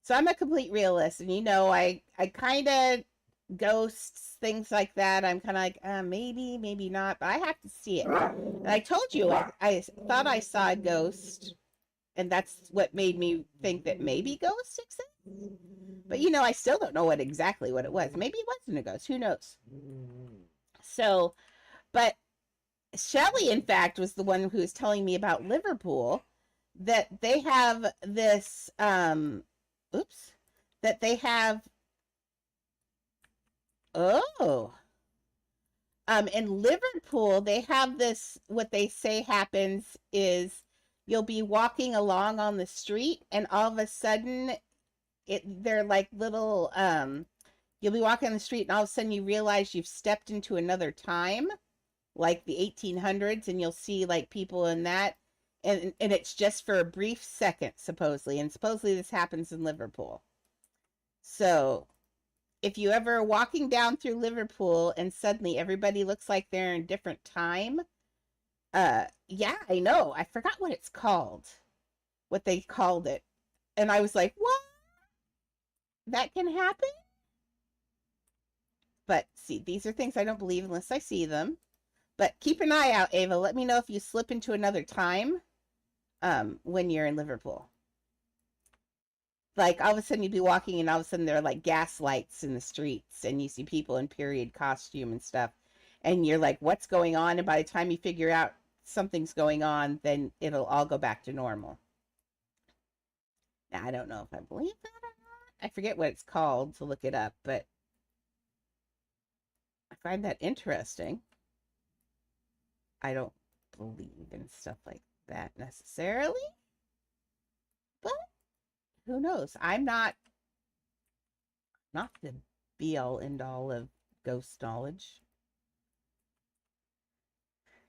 So I'm a complete realist, and I kind of ghosts, things like that. I'm kind of like, maybe, maybe not, but I have to see it. And I told you, I thought I saw a ghost, and that's what made me think that maybe ghosts exist. But I still don't know exactly what it was. Maybe it wasn't a ghost. Who knows? So, but Shelley, in fact, was the one who was telling me about Liverpool, that they have this, that they have, in Liverpool, they have this, what they say happens is you'll be walking along on the street and all of a sudden they're like little, you'll be walking on the street and all of a sudden you realize you've stepped into another time, like the 1800s, and you'll see like people in that, and it's just for a brief second, supposedly, and supposedly this happens in Liverpool. So if you ever are walking down through Liverpool and suddenly everybody looks like they're in different time, yeah, I know, I forgot what it's called, what they called it, and I was like, what? That can happen? But see, these are things I don't believe unless I see them. But keep an eye out, Ava. Let me know if you slip into another time when you're in Liverpool. Like all of a sudden you'd be walking and all of a sudden there are like gas lights in the streets and you see people in period costume and stuff. And you're like, what's going on? And by the time you figure out something's going on, then it'll all go back to normal. Now, I don't know if I believe that or not. I forget what it's called to look it up, but I find that interesting. I don't believe in stuff like that necessarily, but who knows? I'm not the be all end all of ghost knowledge.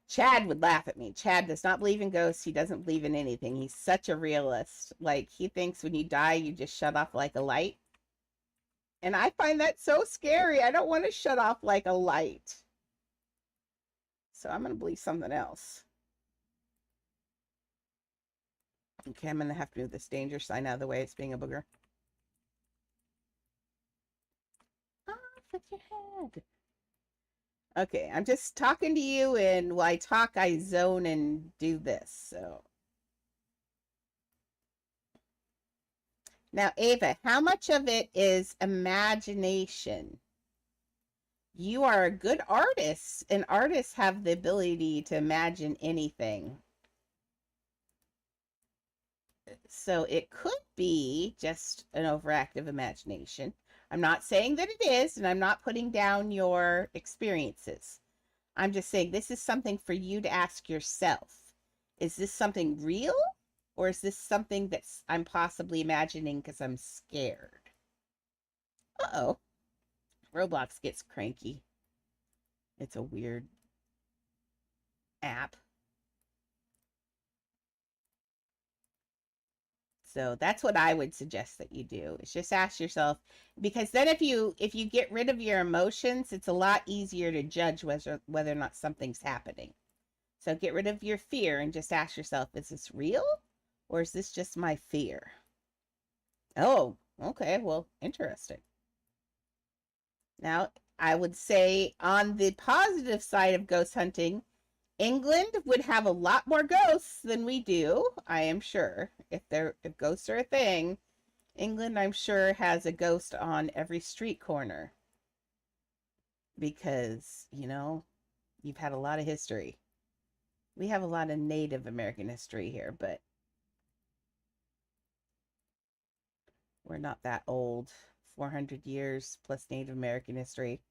Chad would laugh at me. Chad does not believe in ghosts. He doesn't believe in anything. He's such a realist. Like, he thinks when you die, you just shut off like a light. And I find that so scary. I don't want to shut off like a light. So I'm going to believe something else. Okay, I'm going to have to move this danger sign out of the way. It's being a booger. Off with your head. Okay, I'm just talking to you, and while I talk, I zone and do this, so. Now, Ava, how much of it is imagination? You are a good artist, and artists have the ability to imagine anything. So it could be just an overactive imagination. I'm not saying that it is, and I'm not putting down your experiences. I'm just saying this is something for you to ask yourself. Is this something real? Or is this something that I'm possibly imagining because I'm scared? Uh-oh. Roblox gets cranky. It's a weird app. So that's what I would suggest that you do, is just ask yourself, because then if you get rid of your emotions, it's a lot easier to judge whether or not something's happening. So get rid of your fear and just ask yourself, is this real or is this just my fear? Oh, okay. Well, interesting. Now, I would say on the positive side of ghost hunting, England would have a lot more ghosts than we do, I am sure. If ghosts are a thing, England, I'm sure, has a ghost on every street corner because, you've had a lot of history. We have a lot of Native American history here, but we're not that old. 400 years plus Native American history.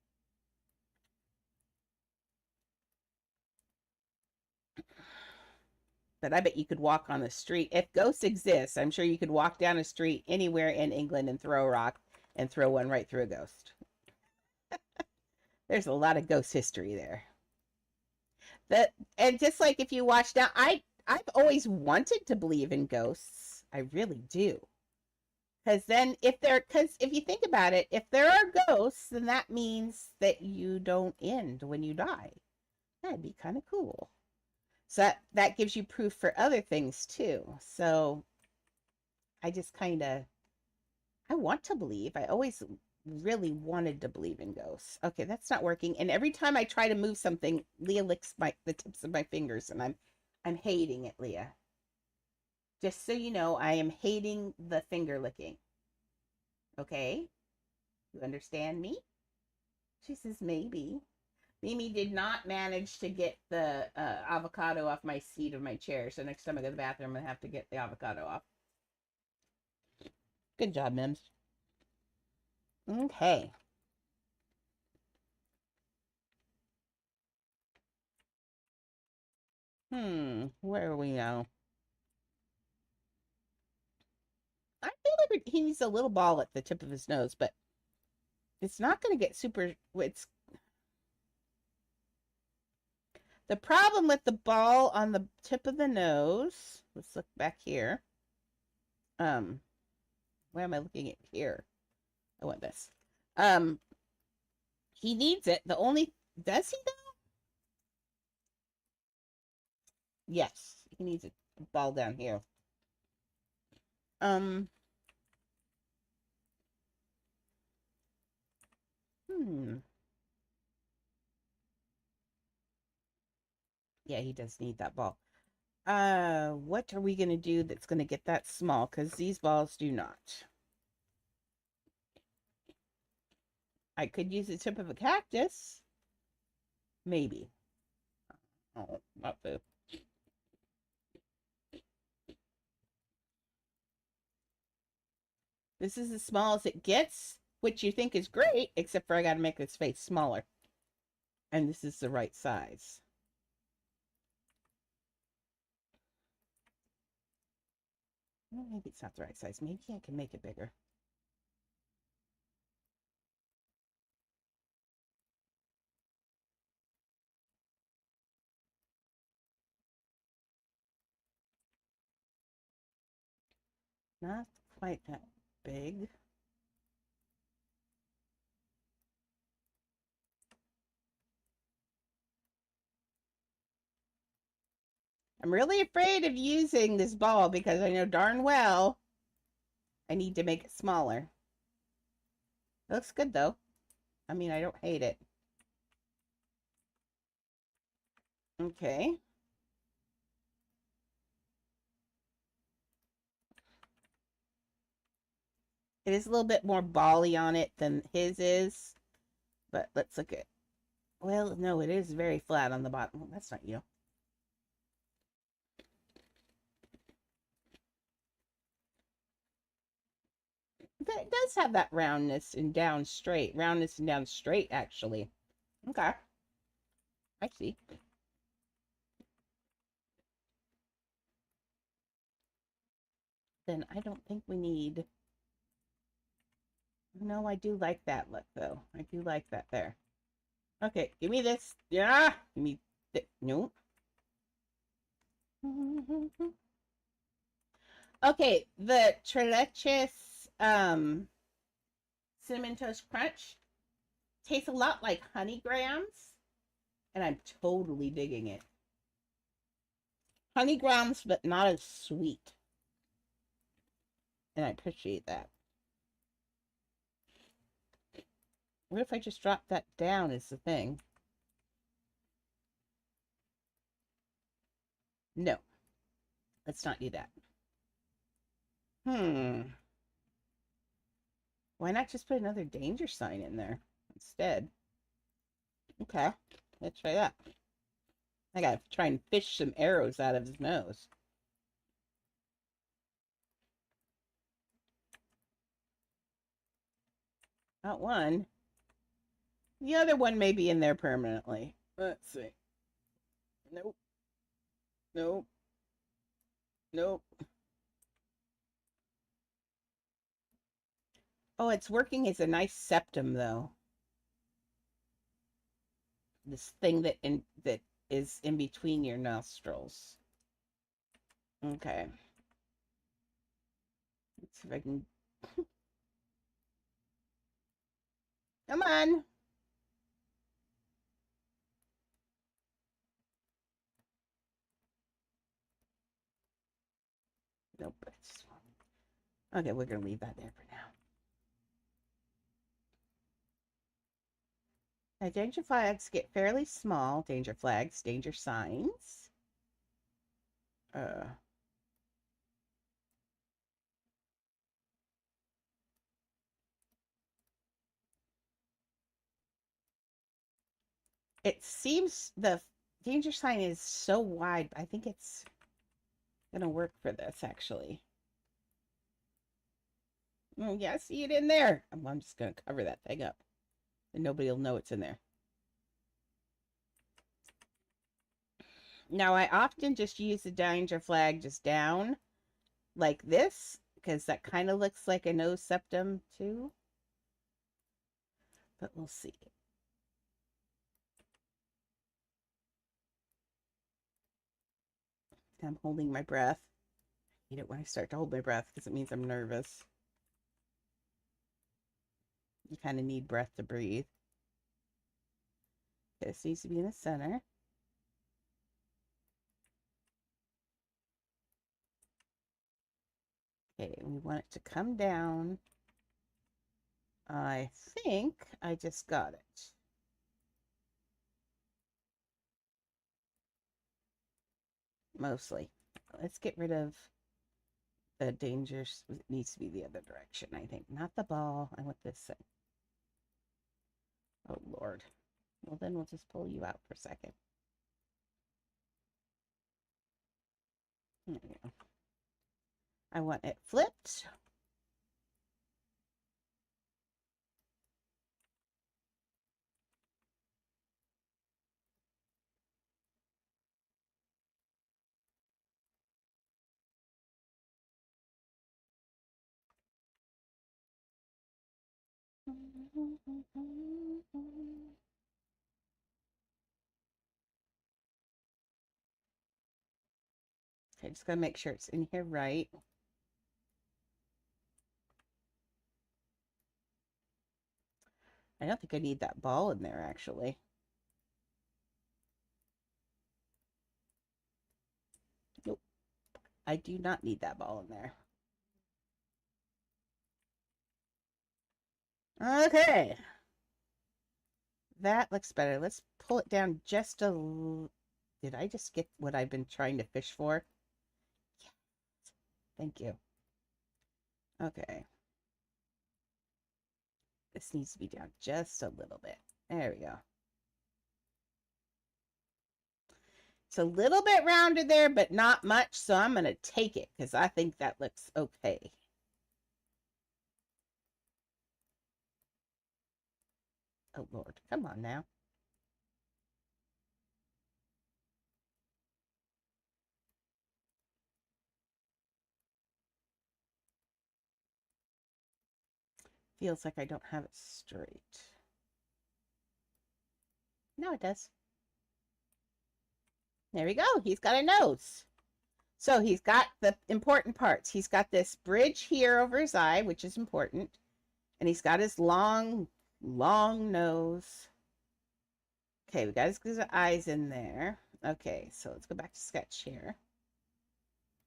But I bet you could walk on the street. If ghosts exist, I'm sure you could walk down a street anywhere in England and throw a rock and throw one right through a ghost. There's a lot of ghost history there. That and just like if you watch now, I've always wanted to believe in ghosts. I really do. Because if you think about it, if there are ghosts, then that means that you don't end when you die. That'd be kind of cool. So that gives you proof for other things too. So I just kind of I want to believe. I always really wanted to believe in ghosts. Okay, that's not working. And every time I try to move something, Leah licks the tips of my fingers, and I'm hating it, Leah. Just so you know, I am hating the finger licking. Okay? You understand me? She says maybe. Mimi did not manage to get the avocado off my seat of my chair. So next time I go to the bathroom, I'm going to have to get the avocado off. Good job, Mims. Okay. Where are we now? I feel like he needs a little ball at the tip of his nose, but it's not going to get super. It's the problem with the ball on the tip of the nose. Let's look back here. Um, where am I looking at here? I want this. Um, he needs it. The only does he though? Yes, he needs a ball down here. Um, hmm. Yeah, he does need that ball. What are we gonna do that's gonna get that small? Because these balls do not. I could use the tip of a cactus. Maybe. Oh, not boo. This is as small as it gets, which you think is great, except for I gotta make this face smaller. And this is the right size. Well, maybe it's not the right size. Maybe I can make it bigger. Not quite that big. I'm really afraid of using this ball because I know darn well I need to make it smaller. It looks good though. I mean, I don't hate it. Okay. It is a little bit more bally on it than his is. But let's look at. Well, no, it is very flat on the bottom. Well, that's not you. But it does have that roundness and down straight. Roundness and down straight, actually. Okay. I see. Then I don't think we need. No, I do like that look, though. I do like that there. Okay, give me this. Yeah, give me. Nope. Okay, the Treleches cinnamon toast crunch tastes a lot like honey grams, and I'm totally digging it. Honey grams, but not as sweet, and I appreciate that. What if I just drop that down is the thing? No, let's not do that. Hmm. Why not just put another danger sign in there instead? Okay, let's try that. I gotta try and fish some arrows out of his nose. Not one. The other one may be in there permanently. Let's see. Nope. Nope. Nope. Oh, it's working as a nice septum though. This thing that is in between your nostrils. Okay. Let's see if I can. Come on. Nope. Okay, we're gonna leave that there for now. Now, danger flags get fairly small. Danger flags, danger signs. Uh, it seems the danger sign is so wide. I think it's gonna work for this actually. Oh, yeah, see it in there. I'm just gonna cover that thing up, and nobody will know it's in there. Now, I often just use the danger flag just down like this because that kind of looks like a nose septum too. But we'll see. I'm holding my breath. I hate it when I start to hold my breath because it means I'm nervous. You kind of need breath to breathe. Okay, this needs to be in the center. Okay, we want it to come down. I think I just got it. Mostly. Let's get rid of the dangers. It needs to be the other direction, I think. Not the ball. I want this thing. Oh, Lord. Well, then we'll just pull you out for a second. There we go. I want it flipped. Okay, just gotta make sure it's in here right. I don't think I need that ball in there, actually. Nope. I do not need that ball in there. Okay. That looks better. Let's pull it down just a little. Did I just get what I've been trying to fish for? Yeah. Thank you. Okay. This needs to be down just a little bit. There we go. It's a little bit rounded there, but not much, so I'm going to take it because I think that looks okay. Oh, Lord. Come on now. Feels like I don't have it straight. No, it does. There we go. He's got a nose. So he's got the important parts. He's got this bridge here over his eye, which is important. And he's got his long, long nose. Okay, we got his eyes in there. Okay, so let's go back to sketch here.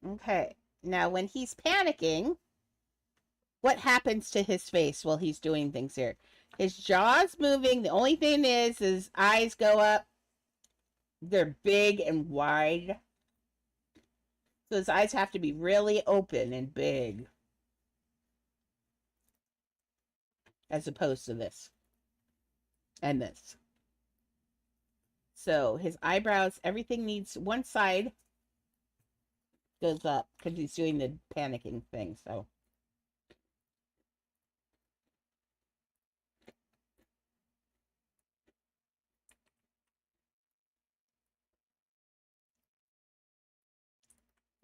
Okay, now when he's panicking, what happens to his face while he's doing things here? His jaw's moving. The only thing is his eyes go up. They're big and wide. So his eyes have to be really open and big. As opposed to this. And this. So his eyebrows, everything needs one side goes up because he's doing the panicking thing. So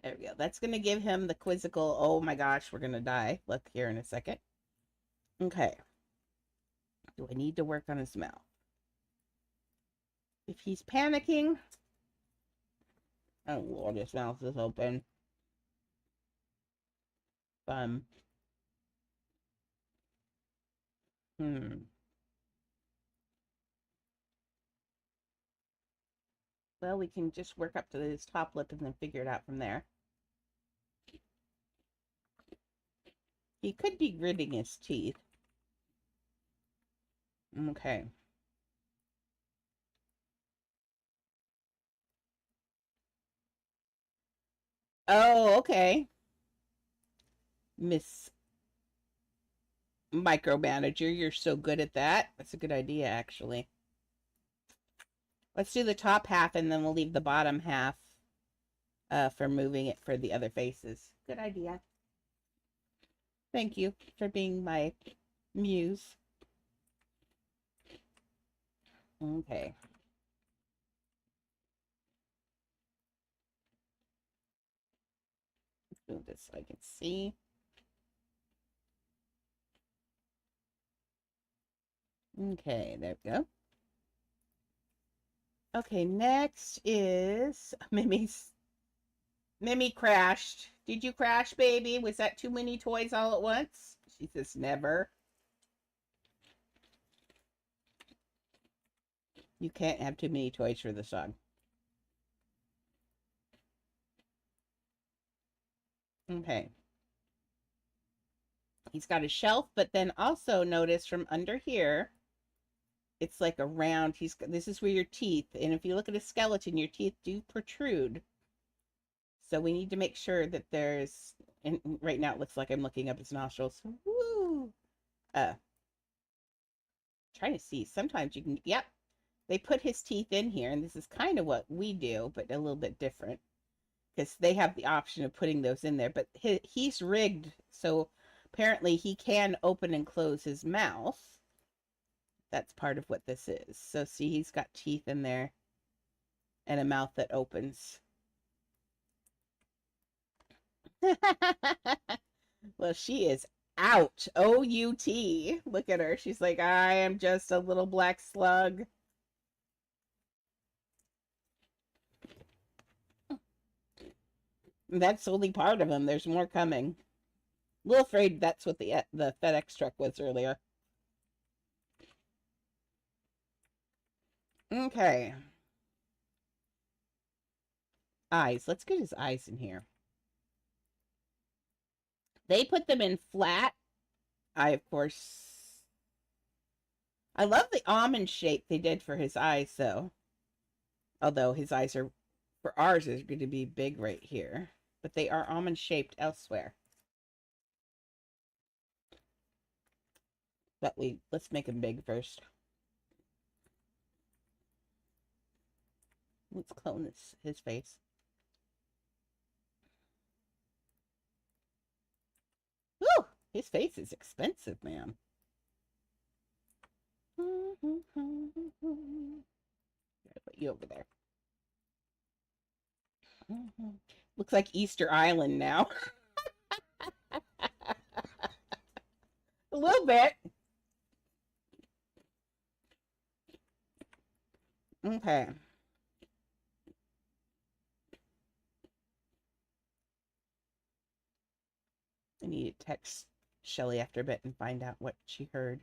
there we go. That's going to give him the quizzical, oh my gosh, we're going to die look here in a second. Okay. Do I need to work on his mouth? If he's panicking, oh Lord, his mouth is open. Well, we can just work up to his top lip and then figure it out from there. He could be gritting his teeth. Okay. Oh, okay. Miss Micromanager, you're so good at that. That's a good idea, actually. Let's do the top half and then we'll leave the bottom half for moving it for the other faces. Good idea. Thank you for being my muse. Okay. Move this so I can see. Okay, there we go. Okay, next is Mimi's. Mimi crashed. Did you crash, baby? Was that too many toys all at once? She says never. You can't have too many toys for the song. Okay. He's got a shelf, but then also notice from under here, it's like a round. This is where your teeth, and if you look at a skeleton, your teeth do protrude. So we need to make sure that there's, and right now it looks like I'm looking up his nostrils. Woo! Trying to see. Sometimes you can, yep. They put his teeth in here, and this is kind of what we do, but a little bit different. Because they have the option of putting those in there. But he's rigged, so apparently he can open and close his mouth. That's part of what this is. So see, he's got teeth in there and a mouth that opens. Well, she is out. O-U-T. Look at her. She's like, I am just a little black slug. That's only part of him. There's more coming. A little afraid that's what the FedEx truck was earlier. Okay. Eyes. Let's get his eyes in here. They put them in flat. I love the almond shape they did for his eyes, though. Although his eyes are, for ours, is going to be big right here. But they are almond shaped elsewhere. But let's make them big first. Let's clone his face. Woo! His face is expensive, man. Gotta put you over there. Looks like Easter Island now. A little bit. Okay. I need to text Shelly after a bit and find out what she heard.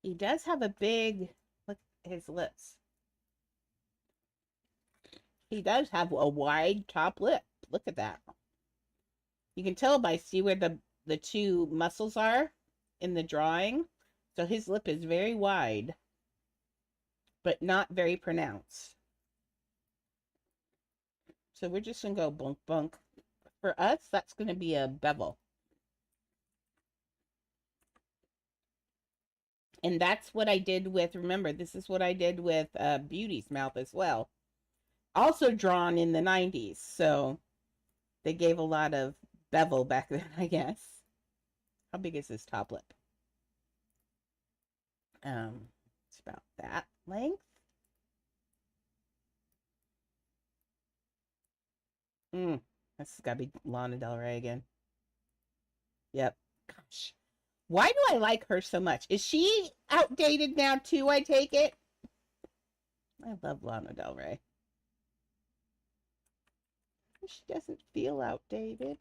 He does have a big, look at his lips. He does have a wide top lip. Look at that. You can tell by see where the two muscles are. in the drawing. So his lip is very wide, but not very pronounced. So we're just going to go bunk bunk. For us, that's going to be a bevel. And that's what I did with, remember, this is what I did with Beauty's mouth as well. Also drawn in the 90s. So they gave a lot of bevel back then, I guess. How big is this top lip? It's about that length. This has got to be Lana Del Rey again. Yep. Gosh. Why do I like her so much? Is she outdated now too, I take it? I love Lana Del Rey. She doesn't feel outdated.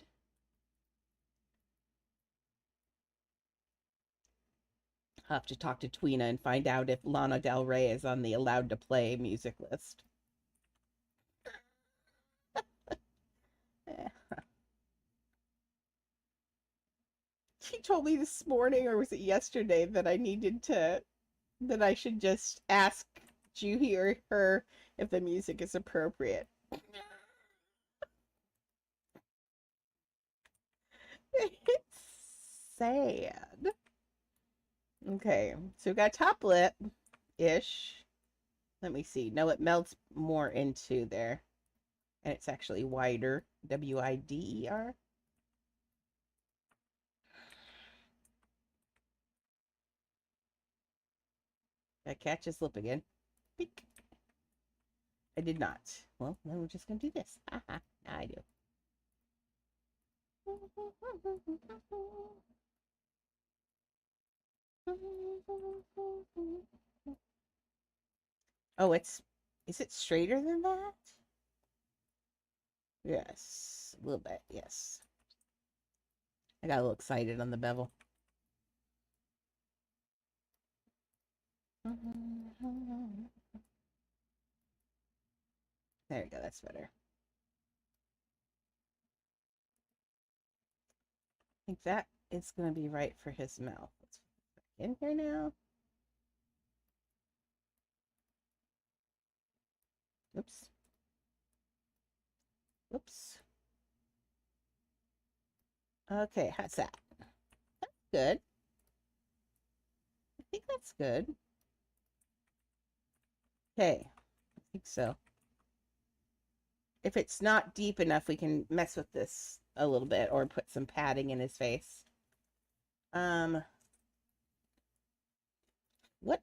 I'll have to talk to Tweena and find out if Lana Del Rey is on the allowed to play music list. She told me this morning, or was it yesterday, that I should just ask Juhi or her if the music is appropriate. It's sad. Okay, so we got top lip-ish. Let me see. No, it melts more into there. And it's actually wider. W-I-D-E-R. I catch his lip again. Beak. I did not. Well, then we're just going to do this. Now I do. Oh, is it straighter than that? Yes, a little bit, yes. I got a little excited on the bevel. There we go, that's better. I think that is going to be right for his mouth. Let's put it back in here now. Oops. Oops. Okay, how's that? That's good. I think that's good. Okay, I think so. If it's not deep enough, we can mess with this a little bit or put some padding in his face. What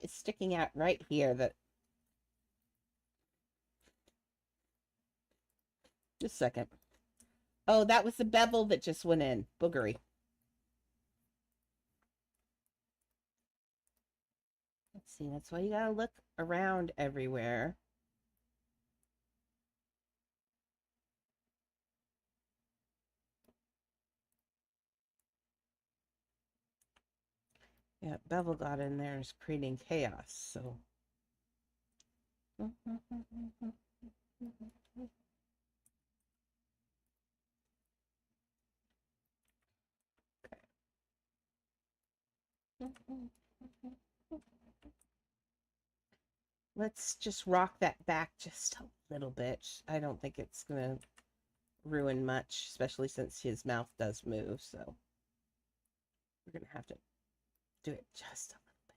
is sticking out right here that... Just a second. Oh, that was the bevel that just went in. Boogery. Let's see, that's why you gotta look around everywhere. Yeah, bevel got in there, is creating chaos, so. Let's just rock that back just a little bit. I don't think it's gonna ruin much, especially since his mouth does move, so we're gonna have to do it just a little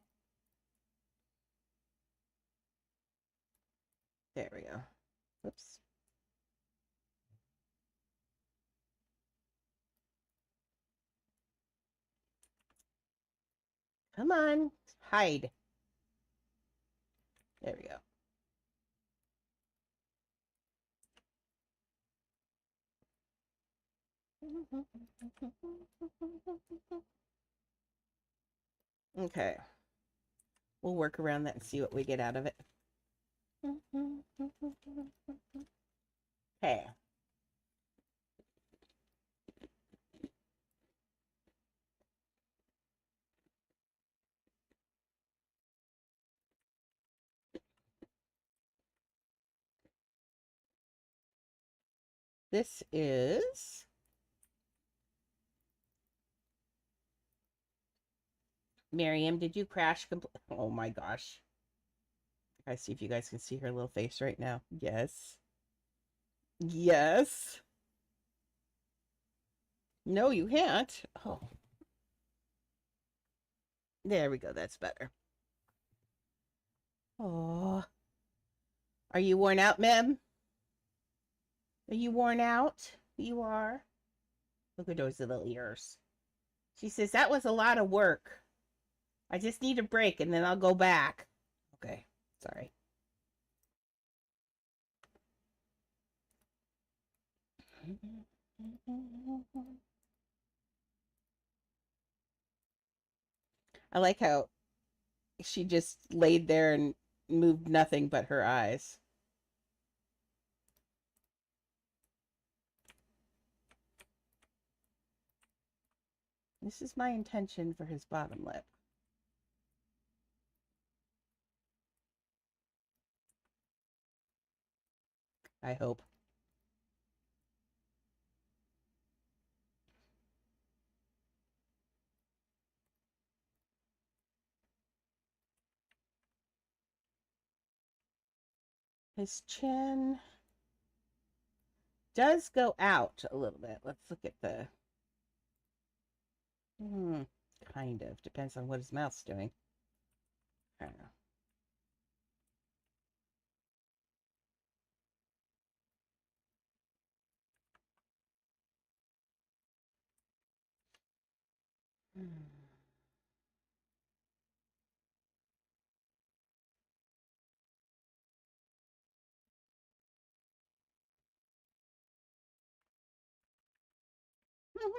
bit. There we go. Oops. Come on, hide. There we go. Okay. We'll work around that and see what we get out of it. Okay. This is Miriam, did you crash? Oh my gosh. I see if you guys can see her little face right now. Yes. Yes. No, you can't. Oh, there we go. That's better. Oh, are you worn out, ma'am? Are you worn out? You are. Look at those little ears. She says, that was a lot of work. I just need a break and then I'll go back. Okay, sorry. I like how she just laid there and moved nothing but her eyes. This is my intention for his bottom lip. I hope. His chin does go out a little bit. Let's look at the... kind of. Depends on what his mouth's doing. I don't know.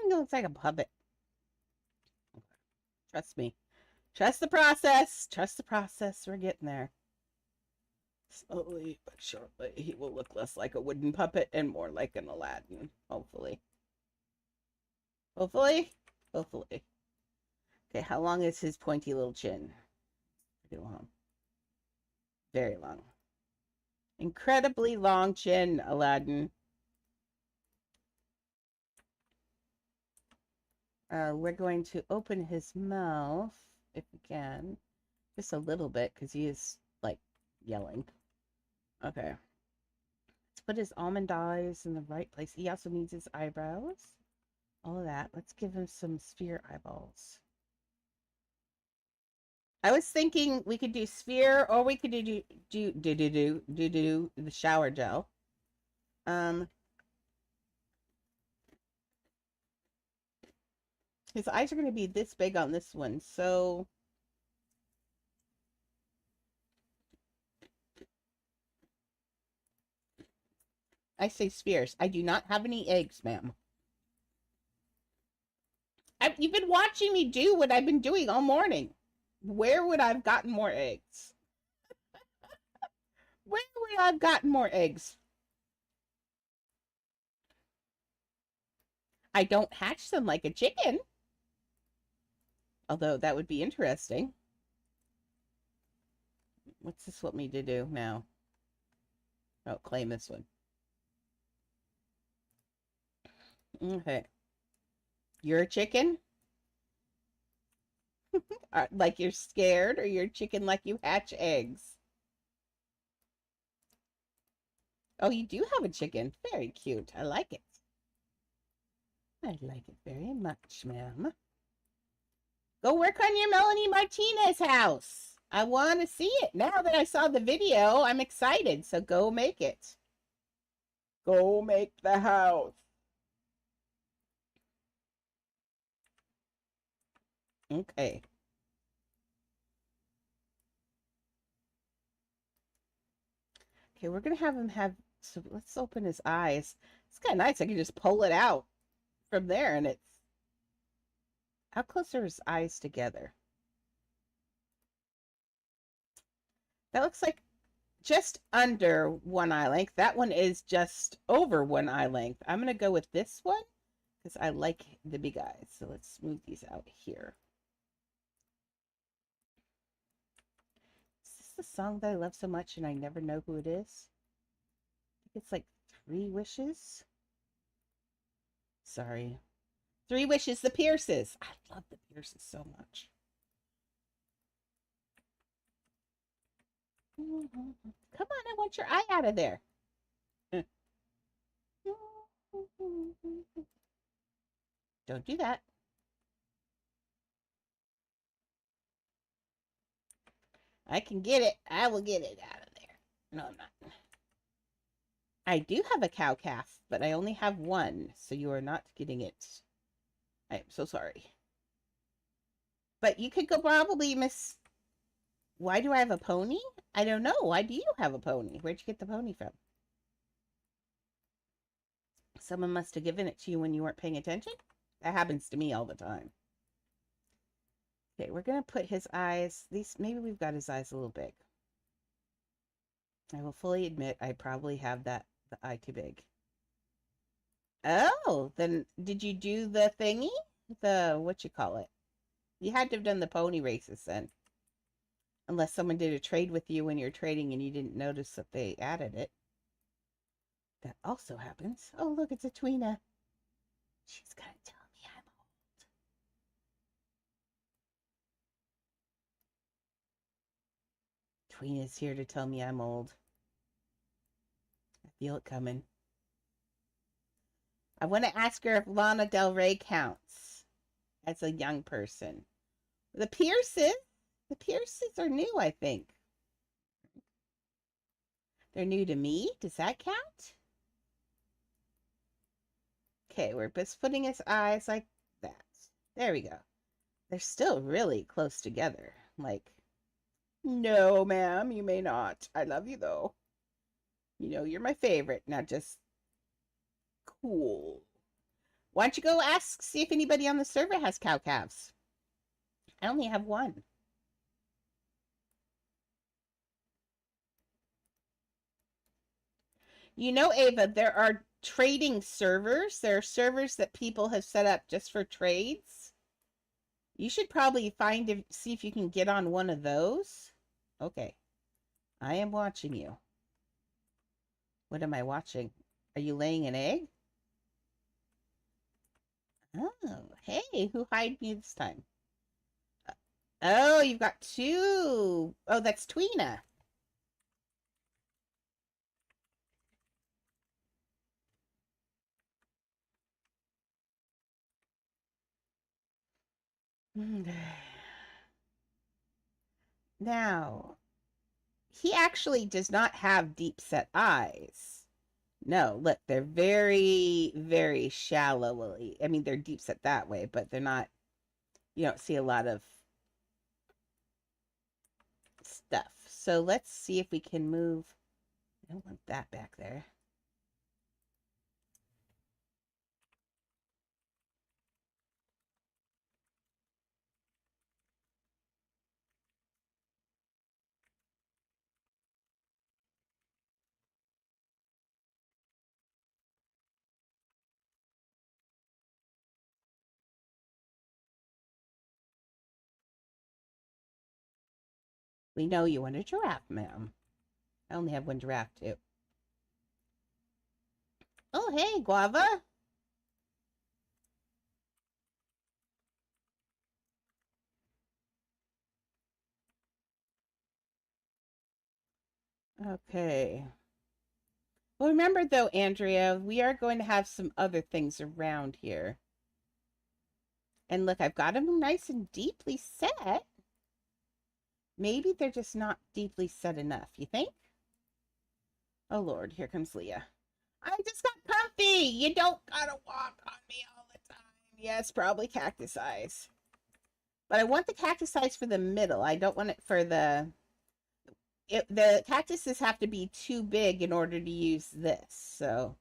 He looks like a puppet. Trust me. Trust the process. Trust the process. We're getting there. Slowly but surely, he will look less like a wooden puppet and more like an Aladdin. Hopefully. Hopefully. Hopefully. Okay, how long is his pointy little chin? Pretty long. Very long. Incredibly long chin, Aladdin. We're going to open his mouth if we can. Just a little bit because he is like yelling. Okay. Let's put his almond eyes in the right place. He also needs his eyebrows. All of that. Let's give him some sphere eyeballs. I was thinking we could do sphere or we could do the shower gel. His eyes are going to be this big on this one, so I say spheres. I do not have any eggs, ma'am. You've been watching me do what I've been doing all morning. Where would I have gotten more eggs? Where would I have gotten more eggs? I don't hatch them like a chicken. Although that would be interesting. What's this want me to do now? Oh, claim this one. Okay. You're a chicken? Like you're scared, or you're a chicken like you hatch eggs? Oh, you do have a chicken. Very cute. I like it. I like it very much, ma'am. Go work on your Melanie Martinez house. I want to see it. Now that I saw the video, I'm excited. So go make it. Go make the house. Okay. Okay, we're going to have him have, so let's open his eyes. It's kind of nice. I can just pull it out from there and it's, how close are his eyes together? That looks like just under one eye length. That one is just over one eye length. I'm going to go with this one because I like the big eyes. So let's smooth these out here. Is this the song that I love so much and I never know who it is? I think it's like 3 Wishes. Sorry. 3 Wishes, the Pierces. I love the Pierces so much. Come on, I want your eye out of there. Don't do that. I can get it. I will get it out of there. No, I'm not. I do have a cow calf, but I only have one, so you are not getting it. I am so sorry. But you could go probably miss. Why do I have a pony? I don't know. Why do you have a pony? Where'd you get the pony from? Someone must have given it to you when you weren't paying attention. That happens to me all the time. Okay, we're gonna put his eyes. These maybe we've got his eyes a little big. I will fully admit I probably have the eye too big. Oh, then did you do the thingy? The what you call it? You had to have done the pony races then. Unless someone did a trade with you when you're trading and you didn't notice that they added it. That also happens. Oh, look, it's a Tweena. She's gonna tell me I'm old. Tweena's here to tell me I'm old. I feel it coming. I want to ask her if Lana Del Rey counts as a young person. The Pierces are new, I think. They're new to me. Does that count? Okay, we're just putting his eyes like that. There we go. They're still really close together. Like, no, ma'am, you may not. I love you, though. You know, you're my favorite. Now just cool. Why don't you go ask, see if anybody on the server has cow calves? I only have one. You know, Ava, there are trading servers. There are servers that people have set up just for trades. You should probably see if you can get on one of those. Okay. I am watching you. What am I watching? Are you laying an egg? Oh, hey, who hired me this time? Oh, you've got two. Oh, that's Tweena. Now, he actually does not have deep set eyes. No, look, they're very, very shallowly. I mean, they're deep set that way, but they're not, you don't see a lot of stuff. So let's see if we can move. I don't want that back there. We know you want a giraffe, ma'am. I only have one giraffe, too. Oh, hey, Guava. Okay. Well, remember, though, Andrea, we are going to have some other things around here. And look, I've got them nice and deeply set. Maybe they're just not deeply set enough, you think? Oh, Lord, here comes Leah. I just got comfy. You don't gotta walk on me all the time. Yes, probably cactus eyes. But I want the cactus eyes for the middle. I don't want it for the... the cactuses have to be too big in order to use this, so...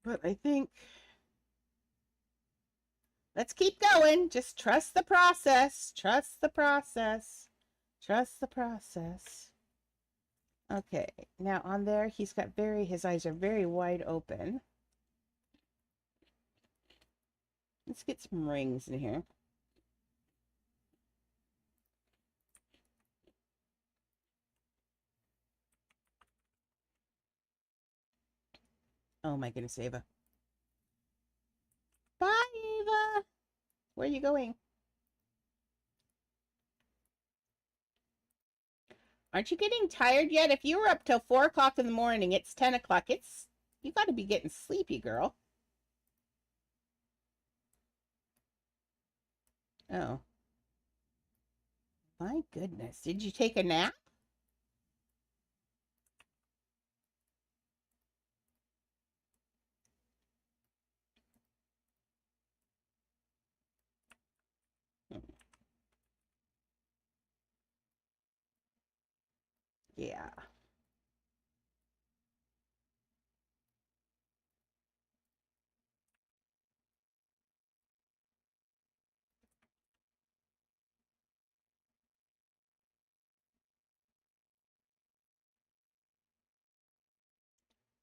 But I think... Let's keep going. Just trust the process. Trust the process. Trust the process. Okay, now on there, he's got his eyes are very wide open. Let's get some rings in here. Oh my goodness, Ava. Bye, Ava. Where are you going? Aren't you getting tired yet? If you were up till 4 o'clock in the morning, it's 10 o'clock. You got to be getting sleepy, girl. Oh, my goodness. Did you take a nap? Yeah.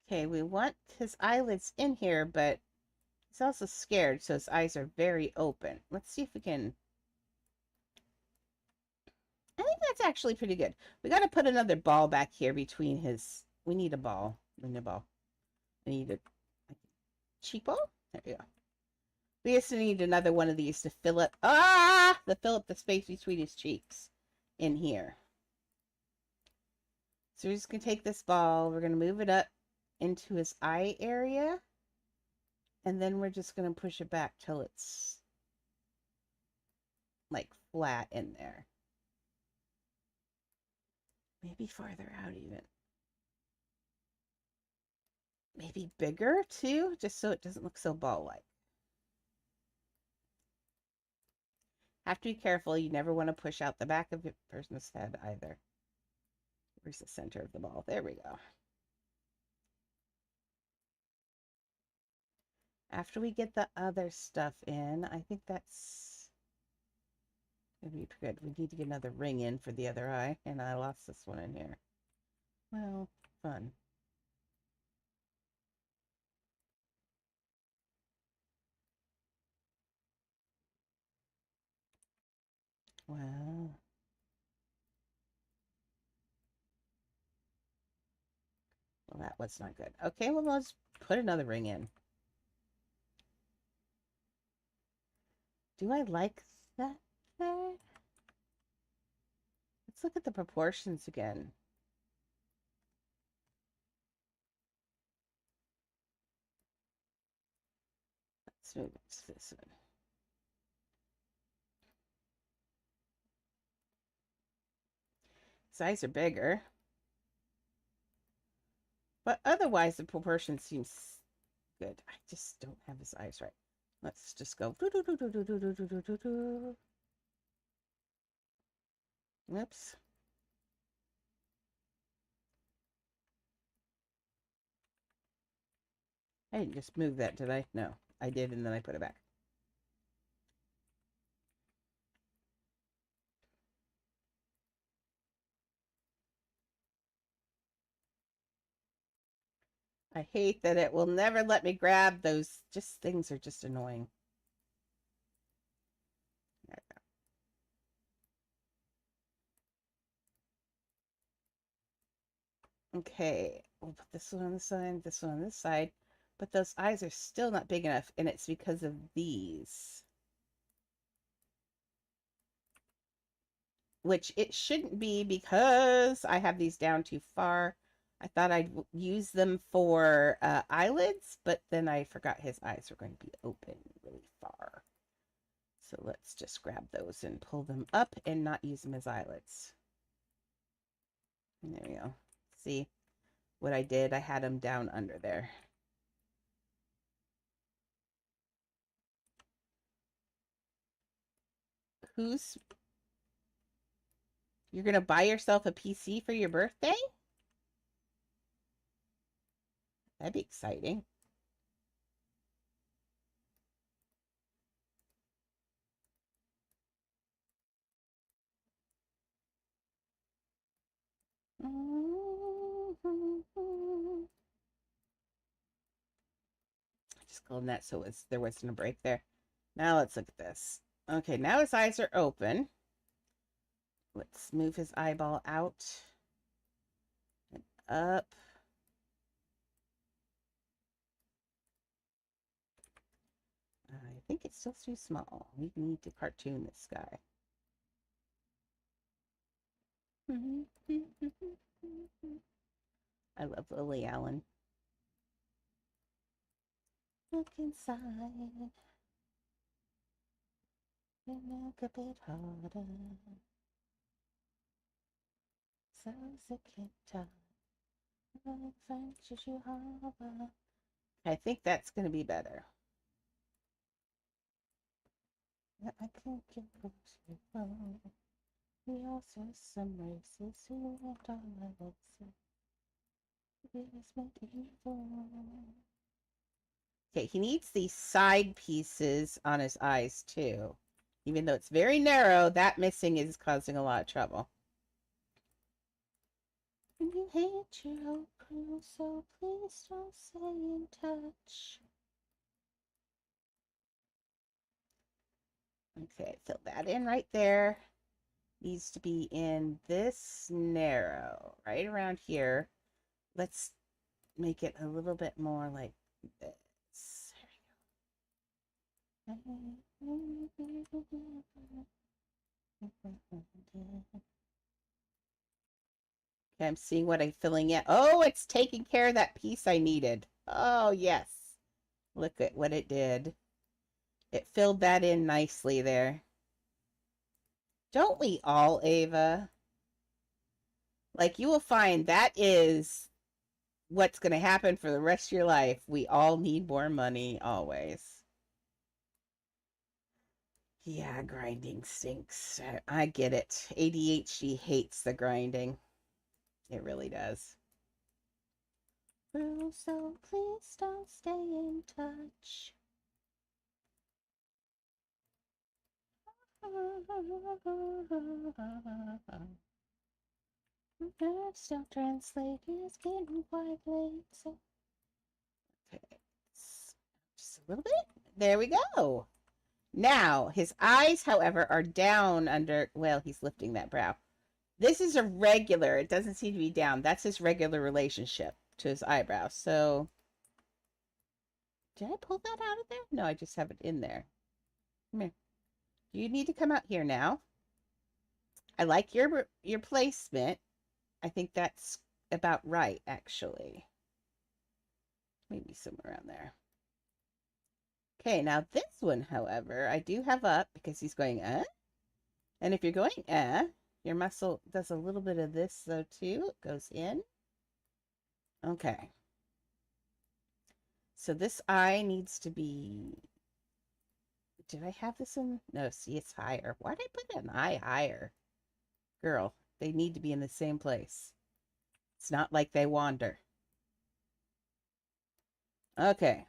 Okay, we want his eyelids in here, but he's also scared, so his eyes are very open. Let's see if we can. I think that's actually pretty good. We got to put another ball back here between his. We need a ball. We need a ball. We need a cheek ball. There we go. We just need another one of these to fill up. To fill up the space between his cheeks in here. So we're just gonna take this ball. We're gonna move it up into his eye area, and then we're just gonna push it back till it's like flat in there. Maybe farther out even. Maybe bigger too, just so it doesn't look so ball-like. Have to be careful. You never want to push out the back of the person's head either. Where's the center of the ball? There we go. After we get the other stuff in, I think that's gonna be good. We need to get another ring in for the other eye, and I lost this one in here. Well, fun. Well, that was not good. Okay, well, let's put another ring in. Do I like that there? Let's look at the proportions again. Let's move it to this one. His eyes are bigger. But otherwise, the proportion seems good. I just don't have his eyes right. Let's just go. Oops. I didn't just move that, did I? No, I did, and then I put it back. I hate that it will never let me grab those. Just things are just annoying. Okay, we'll put this one on the side, this one on this side, but those eyes are still not big enough, and it's because of these. Which it shouldn't be because I have these down too far. I thought I'd use them for eyelids, but then I forgot his eyes were going to be open really far. So let's just grab those and pull them up and not use them as eyelids. And there we go. See what I did? I had them down under there. Who's... You're going to buy yourself a PC for your birthday? That'd be exciting. Just clone that so there wasn't a break there. Now let's look at this. Okay, now his eyes are open. Let's move his eyeball out and up. I think it's still too small. We need to cartoon this guy. I love Lily Allen. Look inside and look a bit harder. So sick and tired. I think that's going to be better. I can't get close. We also some races who want all of us. Okay, he needs these side pieces on his eyes too. Even though it's very narrow, that missing is causing a lot of trouble. And you hate your whole crew, so please don't stay in touch. Okay, fill that in right there. Needs to be in this narrow, right around here. Let's make it a little bit more like this. Okay, I'm seeing what I'm filling in. Oh, it's taking care of that piece I needed. Oh, yes. Look at what it did. It filled that in nicely there. Don't we all, Ava? Like, you will find that is what's going to happen for the rest of your life. We all need more money, always. Yeah, grinding stinks. I get it. ADHD hates the grinding. It really does. So please don't stay in touch. Still translate is getting quite late. So okay, just a little bit. There we go. Now his eyes, however, are down under. Well, he's lifting that brow. This is a regular. It doesn't seem to be down. That's his regular relationship to his eyebrow. So did I pull that out of there? No, I just have it in there. Come here. You need to come out here now. I like your placement. I think that's about right, actually. Maybe somewhere around there. Okay, now this one, however, I do have up because he's going, And if you're going, your muscle does a little bit of this, though, too. It goes in. Okay. So this eye needs to be... Did I have this in? No, see, it's higher. Why did I put an eye higher? Girl, they need to be in the same place. It's not like they wander. Okay.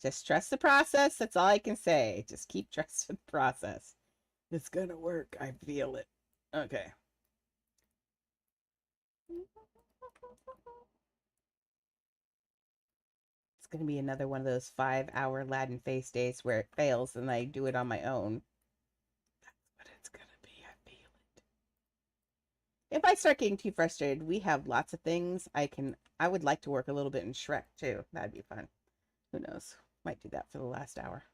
Just trust the process. That's all I can say. Just keep trusting the process. It's going to work. I feel it. Okay. It's going to be another one of those 5-hour Latin face days where it fails and I do it on my own. That's what it's going to be. I feel it. If I start getting too frustrated, we have lots of things. I would like to work a little bit in Shrek too. That'd be fun. Who knows? Might do that for the last hour.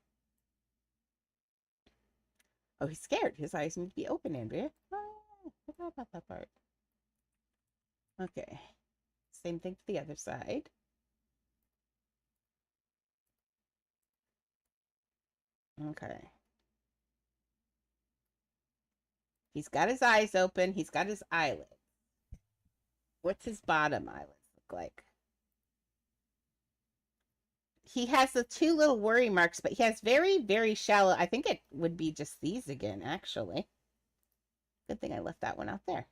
Oh, he's scared. His eyes need to be open, Andrea. I forgot about that part. Okay. Same thing for the other side. Okay. He's got his eyes open. He's got his eyelid. What's his bottom eyelids look like? He has the two little worry marks, but he has very, very shallow. I think it would be just these again, actually. Good thing I left that one out there.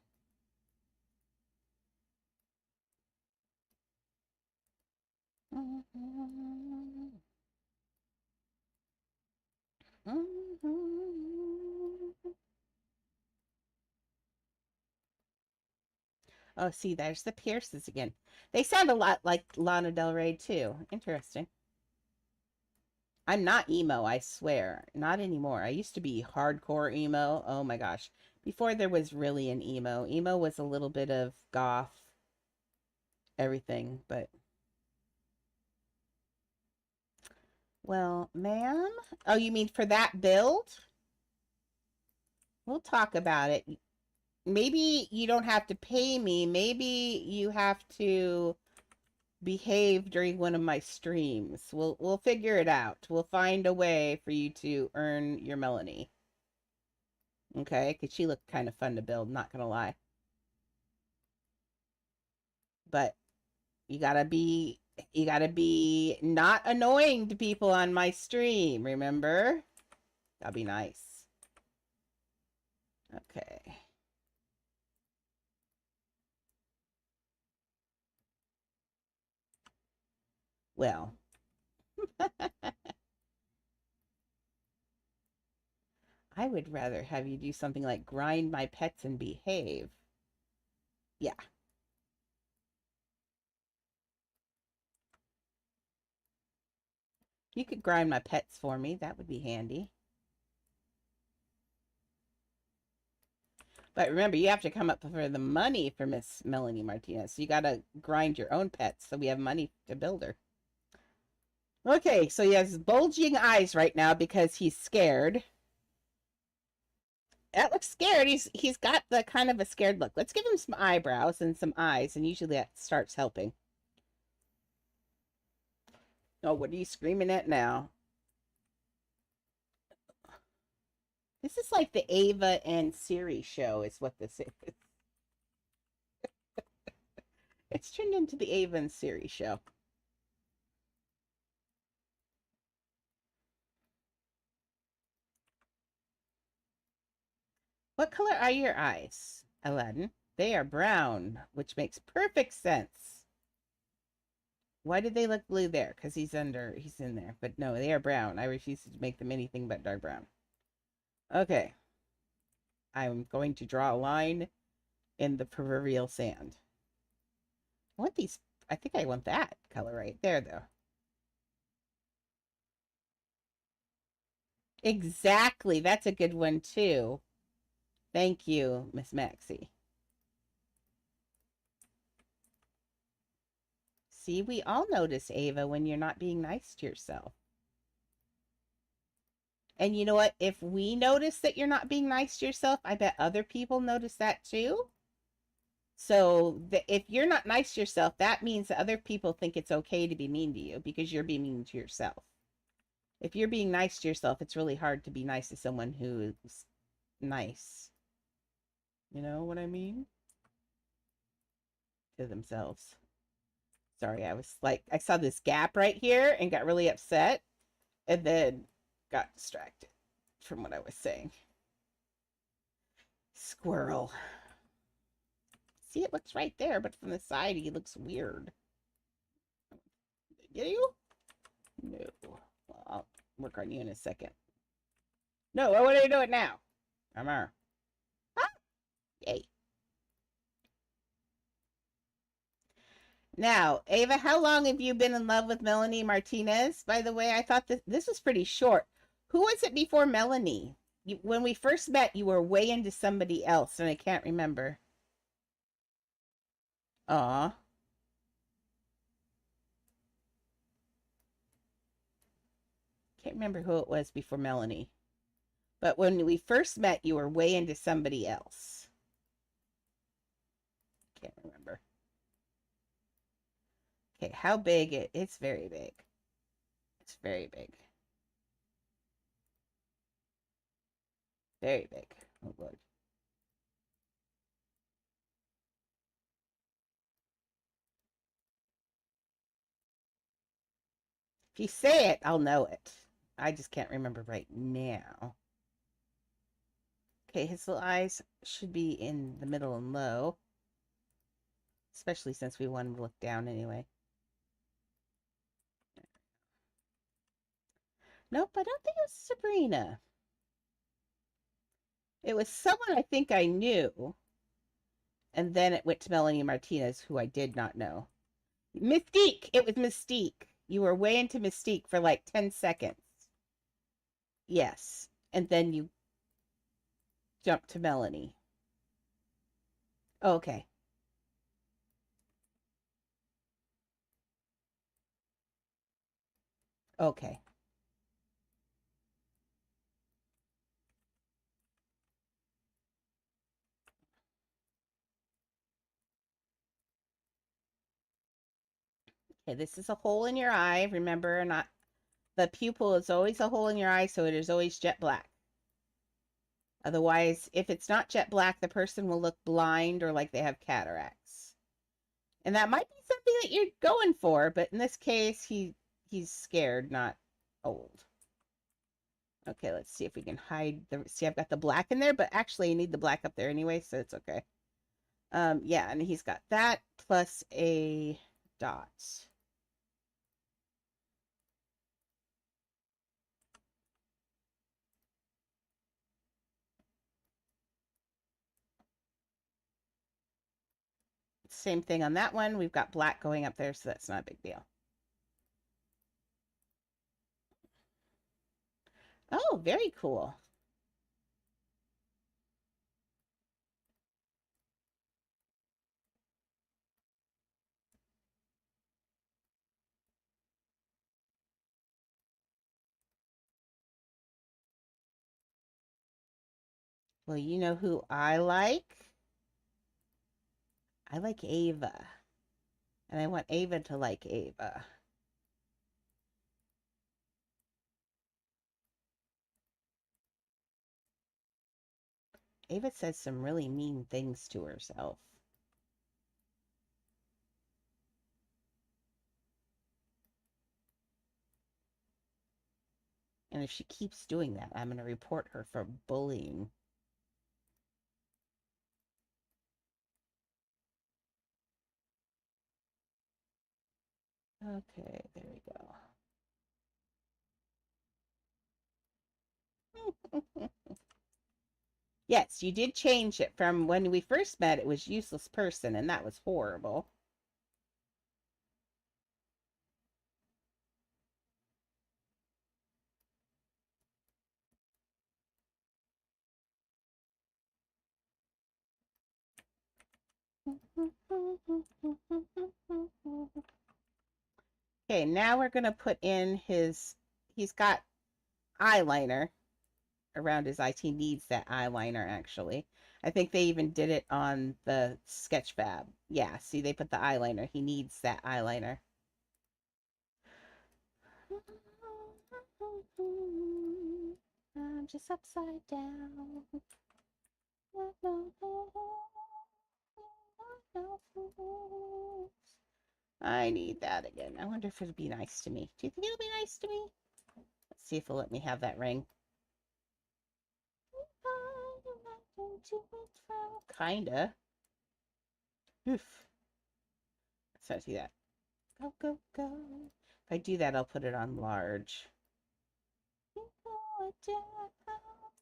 Oh, see, there's the Pierces again. They sound a lot like Lana Del Rey, too. Interesting. I'm not emo, I swear. Not anymore. I used to be hardcore emo. Oh my gosh. Before there was really an emo. Emo was a little bit of goth, everything, but... Well, ma'am? Oh, you mean for that build? We'll talk about it. Maybe you don't have to pay me. Maybe you have to behave during one of my streams. We'll figure it out. We'll find a way for you to earn your Melanie. Okay? Because she looked kind of fun to build, not gonna lie. But you gotta be not annoying to people on my stream, remember? That'll be nice. Okay. Well, I would rather have you do something like grind my pets and behave. Yeah, you could grind my pets for me. That would be handy. But remember, you have to come up for the money for Miss Melanie Martinez. So you got to grind your own pets so we have money to build her. Okay, so he has bulging eyes right now because he's scared. That looks scared. He's got the kind of a scared look. Let's give him some eyebrows and some eyes, and usually that starts helping. Oh, what are you screaming at now? This is like the Ava and Siri show, is what this is. It's turned into the Ava and Siri show. What color are your eyes, Aladdin? They are brown, which makes perfect sense. Why did they look blue there? Because he's in there. But no, they are brown. I refuse to make them anything but dark brown. Okay. I'm going to draw a line in the proverbial sand. I want these. I think I want that color right there, though. Exactly. That's a good one, too. Thank you, Miss Maxie. See, we all notice, Ava, when you're not being nice to yourself. And you know what? If we notice that you're not being nice to yourself, I bet other people notice that too. So if you're not nice to yourself, that means that other people think it's okay to be mean to you because you're being mean to yourself. If you're being nice to yourself, it's really hard to be nice to someone who's nice. You know what I mean? To themselves. Sorry, I was like, I saw this gap right here and got really upset and then got distracted from what I was saying. Squirrel. See, it looks right there, but from the side, he looks weird. Get you? No. Well, I'll work on you in a second. No, what are you doing now? Come here. Ah! Yay. Now, Ava, how long have you been in love with Melanie Martinez? By the way, I thought this was pretty short. Who was it before Melanie? When we first met, you were way into somebody else, and I can't remember. Aw. Can't remember who it was before Melanie. But when we first met, you were way into somebody else. Can't remember. Okay, how big it's very big. It's very big. Very big. Oh, Lord. If you say it, I'll know it. I just can't remember right now. Okay, his little eyes should be in the middle and low. Especially since we want him to look down anyway. Nope, I don't think it was Sabrina. It was someone I think I knew. And then it went to Melanie Martinez, who I did not know. Mystique! It was Mystique. You were way into Mystique for like 10 seconds. Yes. And then you jumped to Melanie. Oh, okay. Okay. Okay, this is a hole in your eye. Remember, not the pupil is always a hole in your eye, so it is always jet black. Otherwise, if it's not jet black, the person will look blind or like they have cataracts. And that might be something that you're going for, but in this case, he's scared, not old. Okay, let's see if we can hide the. See, I've got the black in there, but actually, you need the black up there anyway, so it's okay. Yeah, and he's got that plus a dot. Same thing on that one. We've got black going up there, so that's not a big deal. Oh, very cool. Well, you know who I like? I like Ava. And I want Ava to like Ava. Ava says some really mean things to herself. And if she keeps doing that, I'm going to report her for bullying. Okay, there we go. Yes, you did change it from when we first met. It was useless person, and that was horrible. Okay, now we're going to put in he's got eyeliner around his eyes. He needs that eyeliner, actually. I think they even did it on the sketch fab. Yeah, see, they put the eyeliner. He needs that eyeliner. I'm just upside down. I need that again. I wonder if it'll be nice to me. Do you think it'll be nice to me? Let's see if it'll let me have that ring. Kinda. Oof. Let's not do that. Go, go, go. If I do that, I'll put it on large.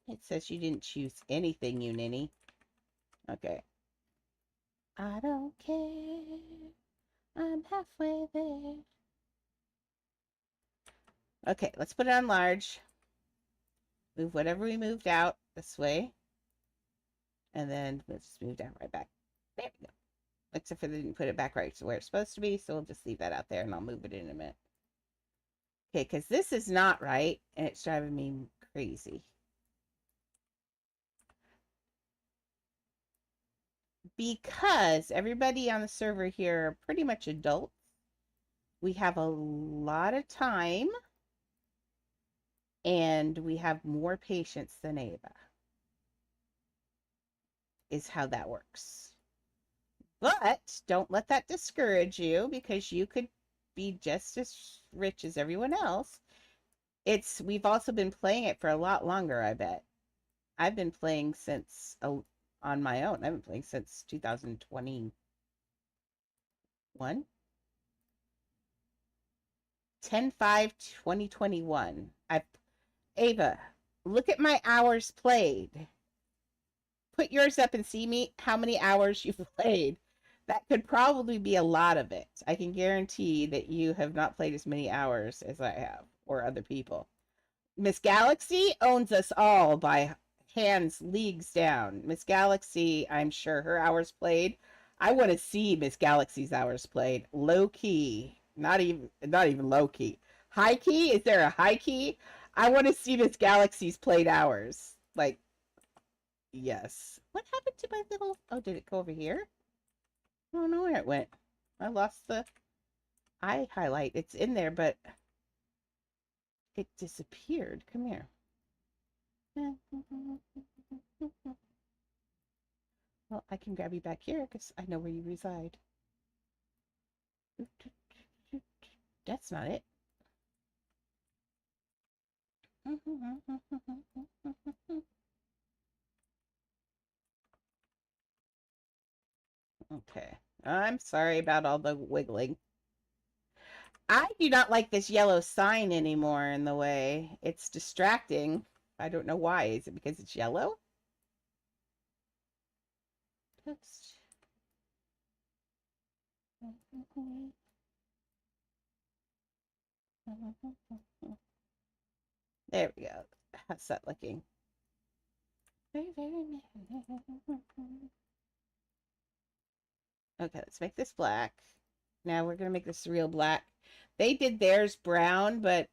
It says you didn't choose anything, you ninny. Okay. I don't care. I'm halfway there. Okay, let's put it on large. Move whatever we moved out this way. And then let's just move down right back. There we go. Except for they didn't put it back right to where it's supposed to be, so we'll just leave that out there and I'll move it in a minute. Okay, because this is not right and it's driving me crazy. Because everybody on the server here are pretty much adults. We have a lot of time and we have more patience than Ava, is how that works. But don't let that discourage you because you could be just as rich as everyone else. We've also been playing it for a lot longer, I bet. I've been playing since on my own. I've been playing since 2021. 10/5/2021. Ava, look at my hours played. Put yours up and see me how many hours you've played. That could probably be a lot of it. I can guarantee that you have not played as many hours as I have or other people. Miss Galaxy owns us all by hands leagues down. Miss Galaxy, I'm sure her hours played. I want to see Miss Galaxy's hours played. Low key. Not even low key. High key? Is there a high key? I want to see Miss Galaxy's played hours. Like, yes. What happened to my little... Oh, did it go over here? I don't know where it went. I lost the... eye highlight. It's in there, but it disappeared. Come here. Well, I can grab you back here because I know where you reside. That's not it. Okay. I'm sorry about all the wiggling. I do not like this yellow sign anymore in the way. It's distracting. I don't know why. Is it because it's yellow? Text. There we go. How's that looking? Okay, let's make this black. Now we're going to make this real black. They did theirs brown, but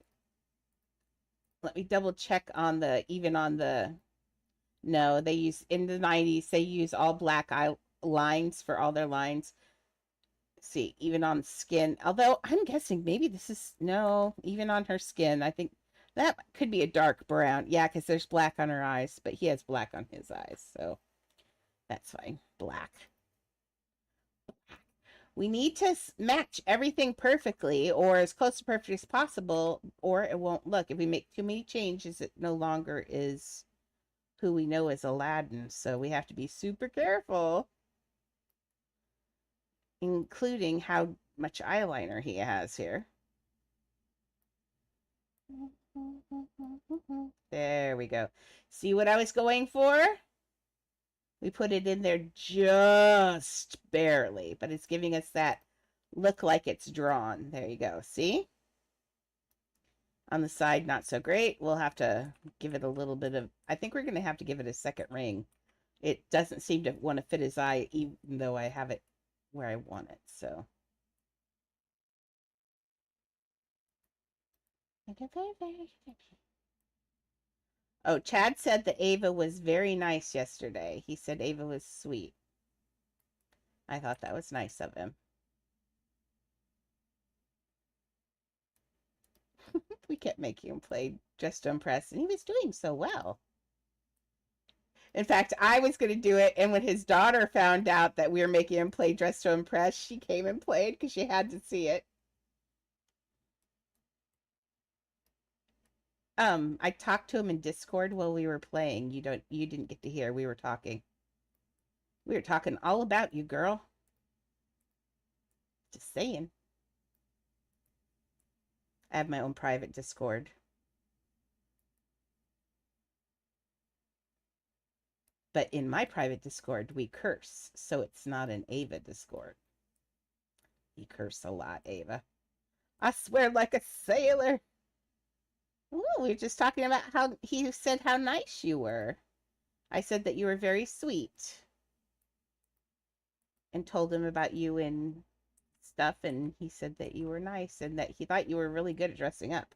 let me double check on the, even on the, no, they use, in the 90s, they use all black eye lines for all their lines. See, even on skin, although I'm guessing maybe this is, no, even on her skin, I think that could be a dark brown. Yeah, because there's black on her eyes, but he has black on his eyes, so that's fine. Black. We need to match everything perfectly, or as close to perfect as possible, or it won't look. If we make too many changes, it no longer is who we know as Aladdin. So we have to be super careful, including how much eyeliner he has here. There we go. See what I was going for? We put it in there just barely, but it's giving us that look like it's drawn. There you go. See? On the side, not so great. We'll have to give it a little bit of, I think we're going to have to give it a second ring. It doesn't seem to want to fit his eye, even though I have it where I want it. So. Oh, Chad said that Ava was very nice yesterday. He said Ava was sweet. I thought that was nice of him. We kept making him play just to impress, and he was doing so well. In fact, I was going to do it, and when his daughter found out that we were making him play Dress to Impress, she came and played because she had to see it. I talked to him in Discord while we were playing. You didn't get to hear. We were talking. We were talking all about you, girl. Just saying. I have my own private Discord. But in my private Discord, we curse, so it's not an Ava Discord. You curse a lot, Ava. I swear like a sailor. Ooh, we were just talking about how he said how nice you were. I said that you were very sweet and told him about you and stuff, and he said that you were nice and that he thought you were really good at dressing up.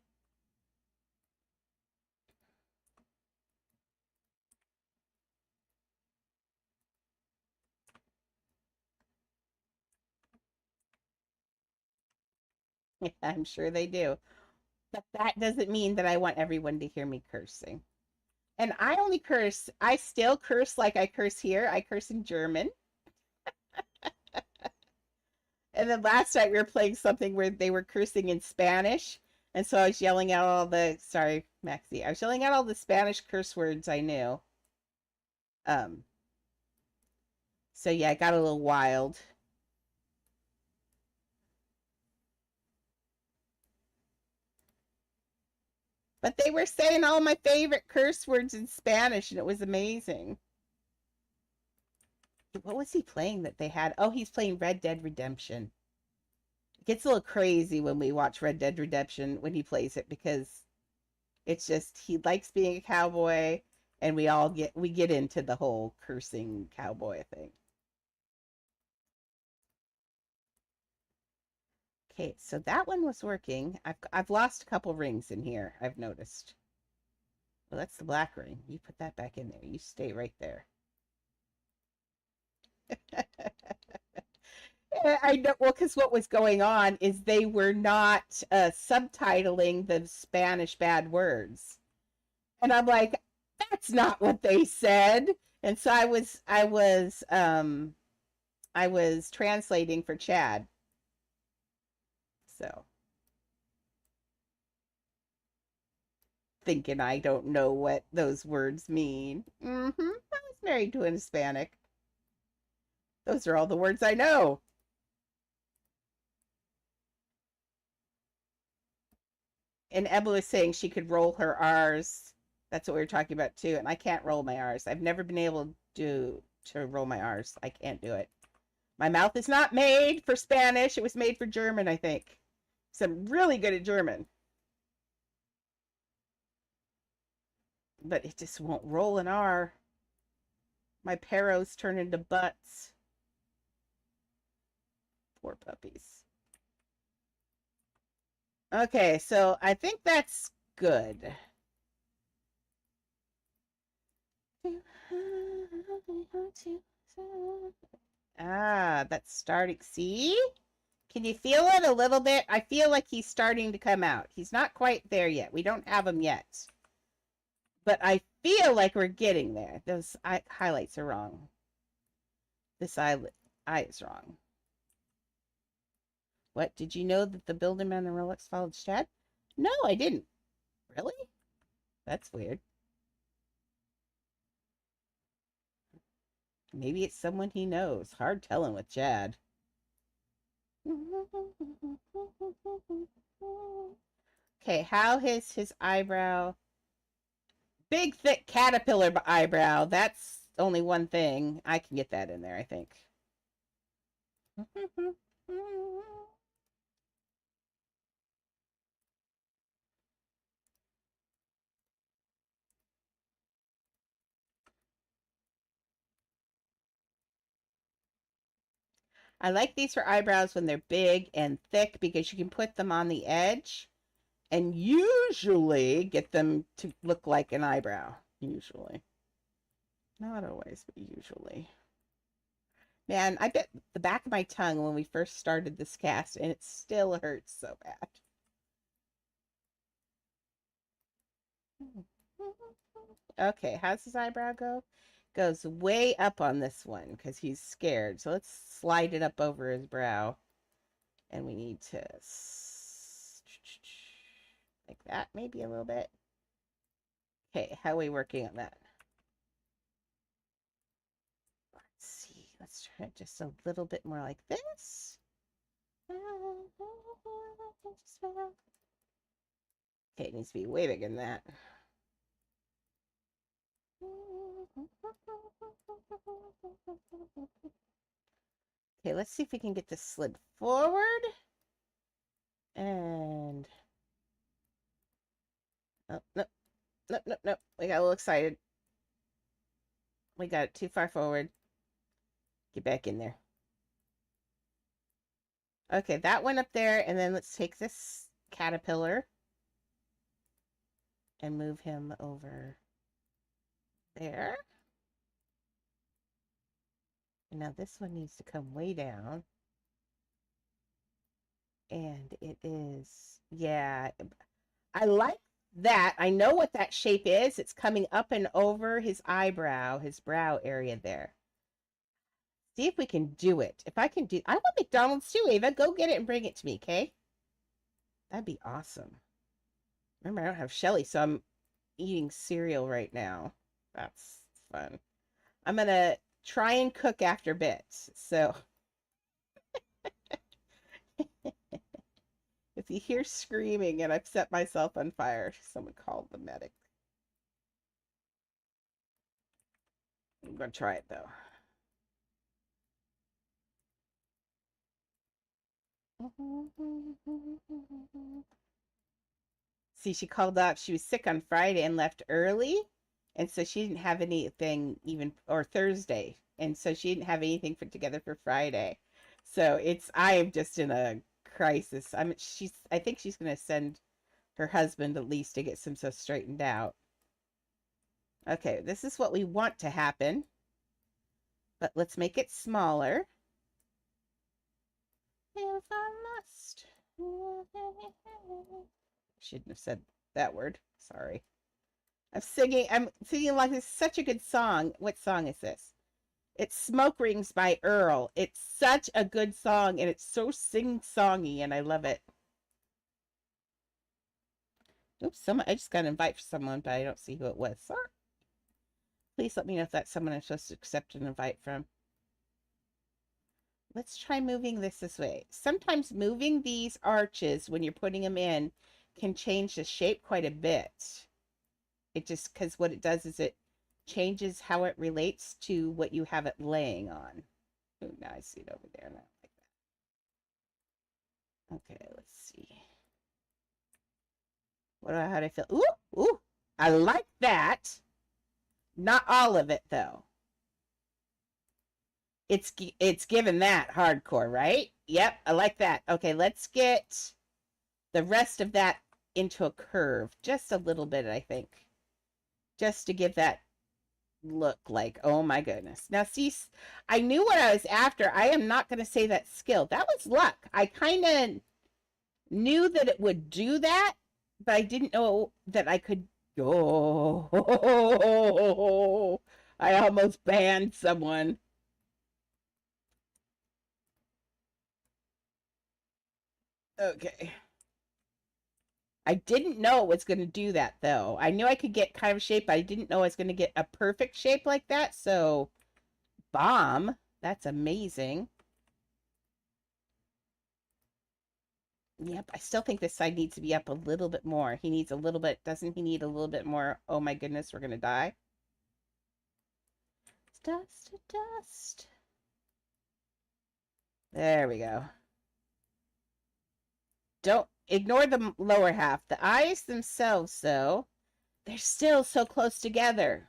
Yeah, I'm sure they do. But that doesn't mean that I want everyone to hear me cursing. And I only curse, I still curse like I curse here. I curse in German. And then last night we were playing something where they were cursing in Spanish. And so I was yelling out all the, sorry, Maxie, I was yelling out all the Spanish curse words I knew. Um, so yeah, I got a little wild. But they were saying all my favorite curse words in Spanish, and it was amazing. What was he playing that they had? Oh, he's playing Red Dead Redemption. It gets a little crazy when we watch Red Dead Redemption when he plays it because it's just he likes being a cowboy, and we get into the whole cursing cowboy thing. Okay, so that one was working. I've lost a couple rings in here, I've noticed. Well, that's the black ring. You put that back in there. You stay right there. I know. Well, because what was going on is they were not subtitling the Spanish bad words, and I'm like, that's not what they said. And so I was translating for Chad. So thinking I don't know what those words mean. I was married to an Hispanic. Those are all the words I know. And Emma was saying she could roll her R's. That's what we were talking about too. And I can't roll my R's. I've never been able to roll my R's. I can't do it. My mouth is not made for Spanish. It was made for German, I think. So I'm really good at German. But it just won't roll an R. My paros turn into butts. Poor puppies. Okay, so I think that's good. Ah, that's starting. See? Can you feel it a little bit? I feel like he's starting to come out. He's not quite there yet. We don't have him yet. But I feel like we're getting there. Those highlights are wrong. This eye is wrong. What? Did you know that the builder man and Rolex followed Chad? No, I didn't. Really? That's weird. Maybe it's someone he knows. Hard telling with Chad. Okay, how is his eyebrow? Big, thick caterpillar eyebrow. That's only one thing. I can get that in there, I think. I like these for eyebrows when they're big and thick because you can put them on the edge and usually get them to look like an eyebrow. Usually. Not always, but usually. Man, I bit the back of my tongue when we first started this cast, and it still hurts so bad. Okay, how's his eyebrow go? Goes way up on this one because he's scared. So let's slide it up over his brow. And we need to like that, maybe a little bit. Okay, how are we working on that? Let's see. Let's try it just a little bit more like this. Okay, it needs to be way bigger than that. Okay, let's see if we can get this slid forward. And oh, no, no, no, no. We got a little excited. We got it too far forward. Get back in there. Okay, that went up there, and then let's take this caterpillar and move him over there. And now this one needs to come way down. And it is, yeah, I like that. I know what that shape is. It's coming up and over his eyebrow, his brow area there. See if we can do it. If I can do, I want McDonald's too, Ava. Go get it and bring it to me, okay? That'd be awesome. Remember, I don't have Shelly, so I'm eating cereal right now. That's fun. I'm gonna try and cook after bits. So if you hear screaming and I've set myself on fire, someone called the medic. I'm gonna try it though. See, she called up. She was sick on Friday and left early. And so she didn't have anything even, or Thursday. And so she didn't have anything put together for Friday. So I am just in a crisis. I think she's going to send her husband at least to get some stuff straightened out. Okay, this is what we want to happen. But let's make it smaller. If I must. Shouldn't have said that word. Sorry. I'm singing like this is such a good song. What song is this? It's Smoke Rings by Earl. It's such a good song and it's so sing-songy and I love it. Oops, I just got an invite for someone, but I don't see who it was. Sorry. Please let me know if that's someone I'm supposed to accept an invite from. Let's try moving this way. Sometimes moving these arches when you're putting them in can change the shape quite a bit. It just, because what it does is it changes how it relates to what you have it laying on. Oh, now I see it over there. Not like that. Okay, let's see. How do I feel? Ooh, ooh, I like that. Not all of it though. It's given that hardcore, right? Yep, I like that. Okay, let's get the rest of that into a curve. Just a little bit, I think. Just to give that look like, oh my goodness. Now, see, I knew what I was after. I am not going to say that's skill. That was luck. I kind of knew that it would do that, but I didn't know that I could. Oh, I almost banned someone. Okay. I didn't know it was going to do that, though. I knew I could get kind of a shape, but I didn't know I was going to get a perfect shape like that. So, bomb. That's amazing. Yep, I still think this side needs to be up a little bit more. He needs a little bit. Doesn't he need a little bit more? Oh my goodness, we're going to die. It's dust to dust. There we go. Don't ignore the lower half. The eyes themselves, though, they're still so close together.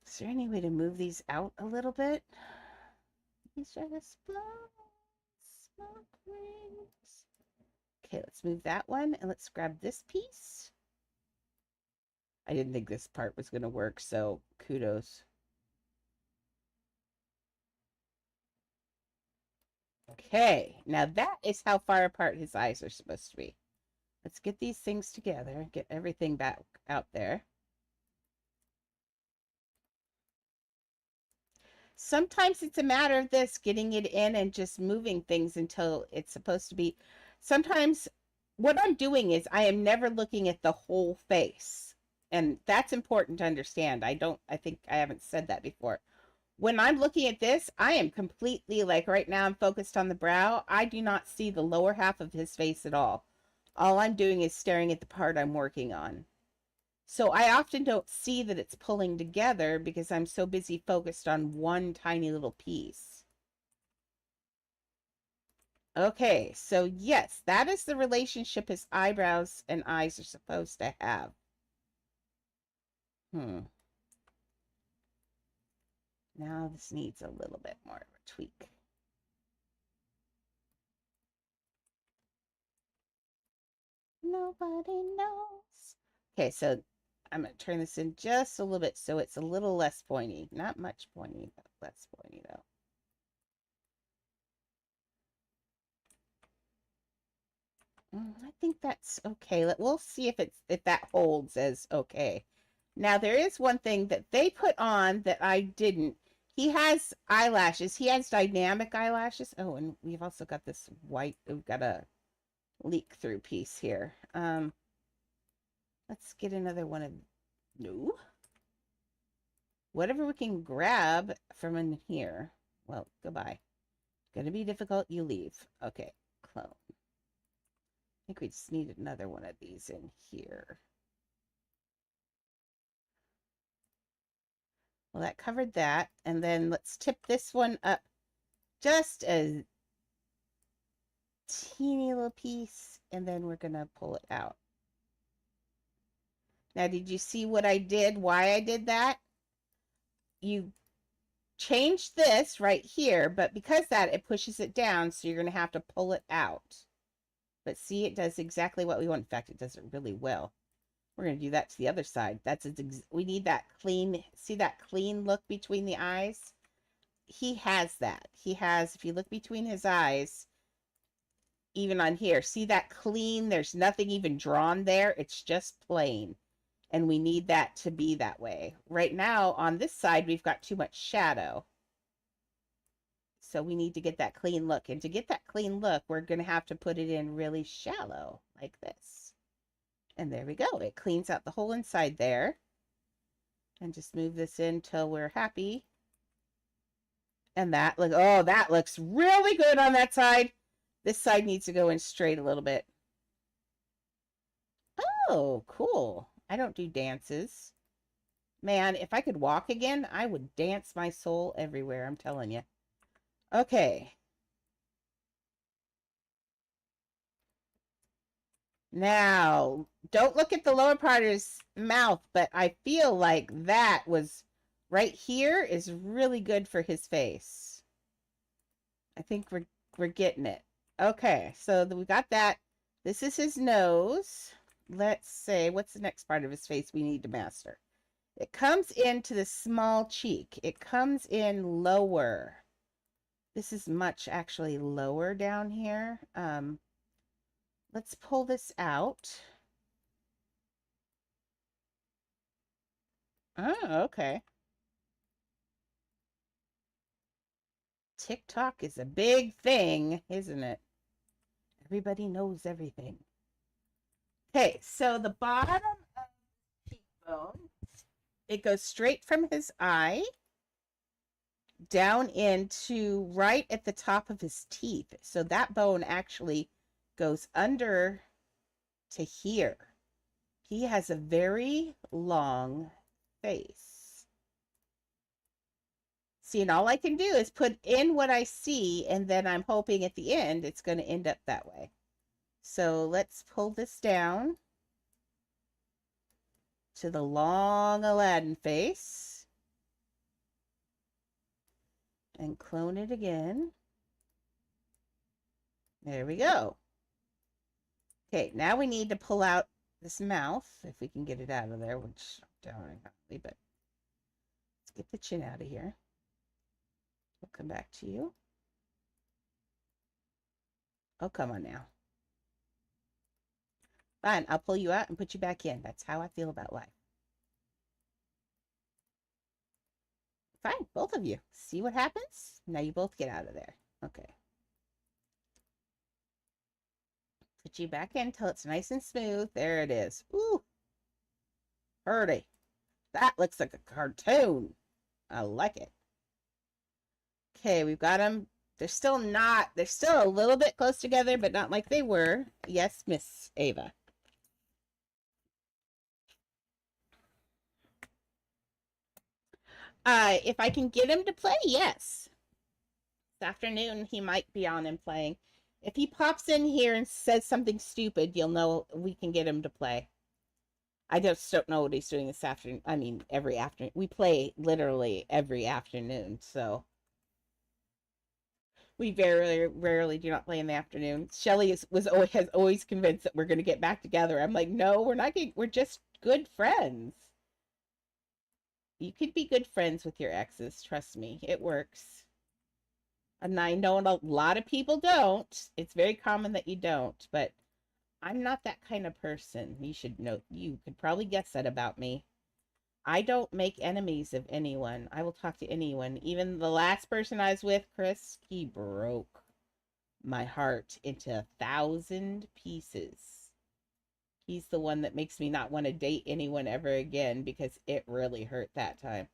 Is there any way to move these out a little bit? These just smoke rings. Okay, let's move that one and let's grab this piece. I didn't think this part was going to work, so kudos. Okay, now that is how far apart his eyes are supposed to be. Let's get these things together, get everything back out there. Sometimes it's a matter of this, getting it in and just moving things until it's supposed to be. Sometimes what I'm doing is I am never looking at the whole face. And that's important to understand. I think I haven't said that before. When I'm looking at this, I am completely like right now I'm focused on the brow. I do not see the lower half of his face at all. All I'm doing is staring at the part I'm working on. So I often don't see that it's pulling together because I'm so busy focused on one tiny little piece. Okay, so yes, that is the relationship his eyebrows and eyes are supposed to have. Now this needs a little bit more of a tweak. Nobody knows. Okay, so I'm going to turn this in just a little bit so it's a little less pointy. Not much pointy, but less pointy though. I think that's okay. We'll see if that holds as okay. Now there is one thing that they put on that I didn't. He has eyelashes. He has dynamic eyelashes. Oh, and we've also got this white. We've got a leak through piece here. Let's get another one of no. Whatever we can grab from in here. Well, goodbye. Gonna be difficult. You leave. Okay, clone. I think we just need another one of these in here. Well, that covered that. And then let's tip this one up just a teeny little piece. And then we're going to pull it out. Now, did you see what I did? Why I did that? You changed this right here, but because that, it pushes it down. So you're going to have to pull it out. But see, it does exactly what we want. In fact, it does it really well. We're going to do that to the other side. We need that clean, see that clean look between the eyes? he has that. He has, if you look between his eyes, even on here, see that clean? There's nothing even drawn there. It's just plain. And we need that to be that way. Right now, on this side, we've got too much shadow. So we need to get that clean look. And to get that clean look, we're going to have to put it in really shallow, like this. And there we go. It cleans out the whole inside there. And just move this in till we're happy. And that, look, oh, that looks really good on that side. This side needs to go in straight a little bit. Oh, cool. I don't do dances. Man, if I could walk again, I would dance my soul everywhere, I'm telling you. Okay. Now, don't look at the lower part of his mouth, but I feel like that was right here is really good for his face. I think we're getting it. Okay, so we got that. This is his nose. Let's say, what's the next part of his face we need to master? It comes into the small cheek. It comes in lower. This is much actually lower down here. Let's pull this out. Oh, okay. TikTok is a big thing, isn't it? Everybody knows everything. Okay, so the bottom of the cheekbone, it goes straight from his eye down into right at the top of his teeth. So that bone actually goes under to here. He has a very long face. See, and all I can do is put in what I see, and then I'm hoping at the end it's going to end up that way. So let's pull this down to the long Aladdin face and clone it again. There we go. Okay, now we need to pull out this mouth, if we can get it out of there, which I'm doubting, but let's get the chin out of here. We'll come back to you. Oh, come on now. Fine, I'll pull you out and put you back in. That's how I feel about life. Fine, both of you. See what happens? Now you both get out of there. Okay. Put you back in until it's nice and smooth. There it is. Ooh. Pretty. That looks like a cartoon. I like it. Okay, we've got them. They're still a little bit close together, but not like they were. Yes, Miss Ava. If I can get him to play, yes. This afternoon, he might be on and playing. If he pops in here and says something stupid, you'll know we can get him to play. I just don't know what he's doing this afternoon. I mean, every afternoon. We play literally every afternoon, so we very rarely do not play in the afternoon. Shelly has always convinced that we're going to get back together. I'm like, no, we're not. We're just good friends. You could be good friends with your exes. Trust me, it works. And I know a lot of people don't. It's very common that you don't, but I'm not that kind of person. You should know. You could probably guess that about me. I don't make enemies of anyone. I will talk to anyone. Even the last person I was with, Chris, he broke my heart into 1,000 pieces. He's the one that makes me not want to date anyone ever again because it really hurt that time.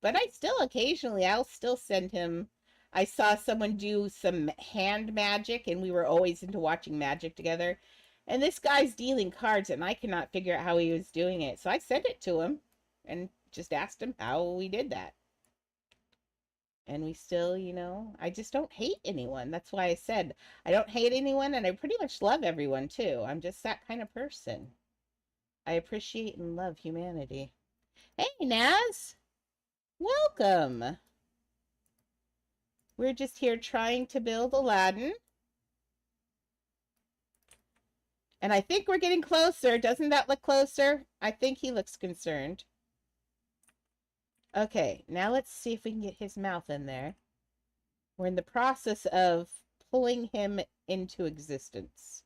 But I still occasionally, I'll still send him. I saw someone do some hand magic, and we were always into watching magic together. And this guy's dealing cards, and I cannot figure out how he was doing it. So I sent it to him and just asked him how we did that. And we still, I just don't hate anyone. That's why I said I don't hate anyone, and I pretty much love everyone, too. I'm just that kind of person. I appreciate and love humanity. Hey, Naz! Welcome! We're just here trying to build Aladdin. And I think we're getting closer. Doesn't that look closer? I think he looks concerned. Okay, now let's see if we can get his mouth in there. We're in the process of pulling him into existence.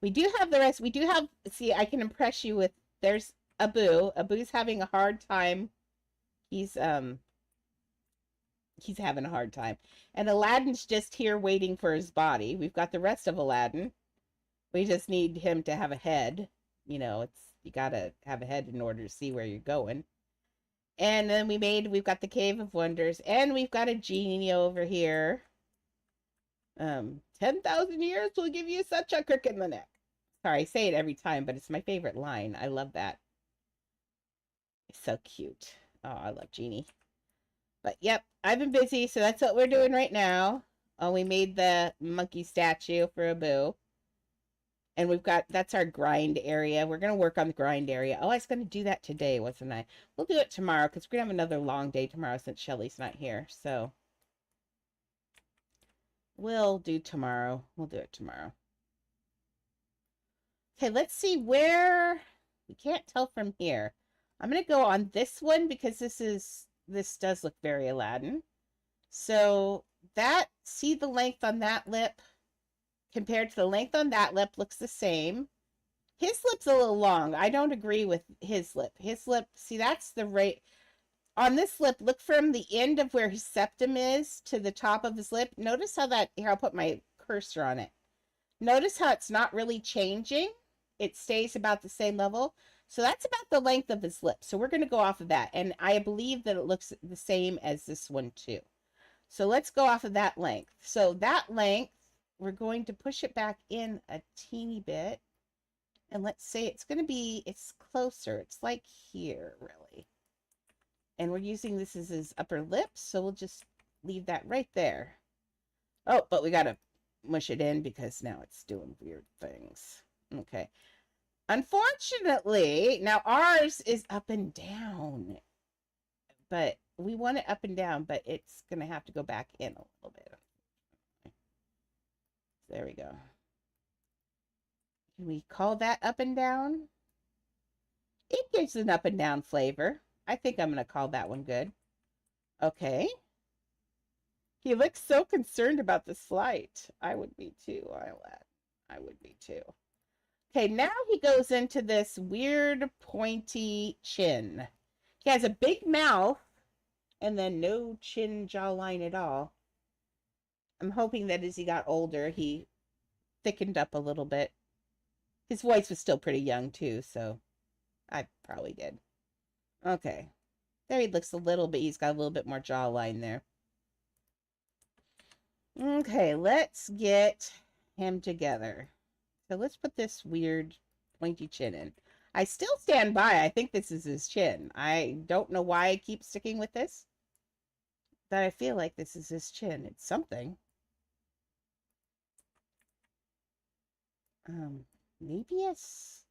We do have the rest. We do have, see, I can impress you with, there's Abu. Abu's having a hard time. He's having a hard time. And Aladdin's just here waiting for his body. We've got the rest of Aladdin. We just need him to have a head. You know, you gotta have a head in order to see where you're going. And then we've got the Cave of Wonders, and we've got a genie over here. 10,000 years will give you such a crick in the neck. Sorry, I say it every time, but it's my favorite line. I love that. It's so cute. Oh, I love Genie. But yep, I've been busy, so that's what we're doing right now. Oh, we made the monkey statue for Abu. And that's our grind area. We're going to work on the grind area. Oh, I was going to do that today, wasn't I? We'll do it tomorrow because we're going to have another long day tomorrow since Shelly's not here. So we'll do tomorrow. We'll do it tomorrow. Okay, let's see where... We can't tell from here. I'm going to go on this one because this does look very Aladdin. So see the length on that lip compared to the length on that lip looks the same. His lip's a little long. I don't agree with his lip. His lip, see, that's the rate. On this lip, look from the end of where his septum is to the top of his lip. Notice how here, I'll put my cursor on it. Notice how it's not really changing. It stays about the same level. So that's about the length of his lip. So we're going to go off of that. And I believe that it looks the same as this one too. So let's go off of that length. So that length, we're going to push it back in a teeny bit. And let's say it's closer. It's like here, really. And we're using this as his upper lip. So we'll just leave that right there. Oh, but we got to mush it in because now it's doing weird things. Okay. Unfortunately, now ours is up and down, but we want it up and down, but it's going to have to go back in a little bit. There we go. Can we call that up and down? It gives an up and down flavor. I think I'm going to call that one good. Okay. He looks so concerned about the flight. I would be too, I would be too. Okay, now he goes into this weird pointy chin. He has a big mouth and then no chin jawline at all. I'm hoping that as he got older, he thickened up a little bit. His voice was still pretty young too, so I probably did. Okay. There he looks a little bit, he's got a little bit more jawline there. Okay, let's get him together. So let's put this weird pointy chin in. I still stand by. I think this is his chin. I don't know why I keep sticking with this. But I feel like this is his chin. It's something. Maybe it's...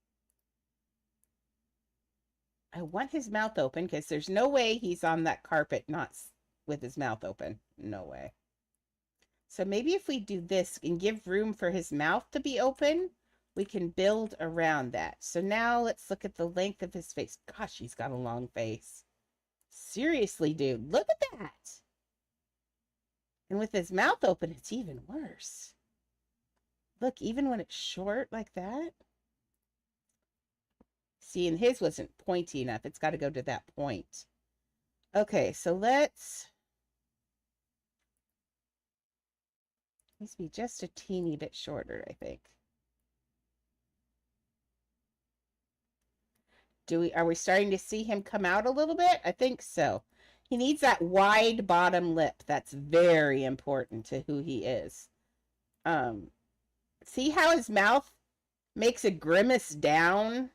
I want his mouth open because there's no way he's on that carpet not with his mouth open. No way. So maybe if we do this and give room for his mouth to be open, we can build around that. So now let's look at the length of his face. Gosh, he's got a long face. Seriously, dude, look at that. And with his mouth open, it's even worse. Look, even when it's short like that. See, and his wasn't pointy enough. It's got to go to that point. Okay, so let's... Needs to be just a teeny bit shorter, I think. Are we starting to see him come out a little bit? I think so. He needs that wide bottom lip. That's very important to who he is. See how his mouth makes a grimace down?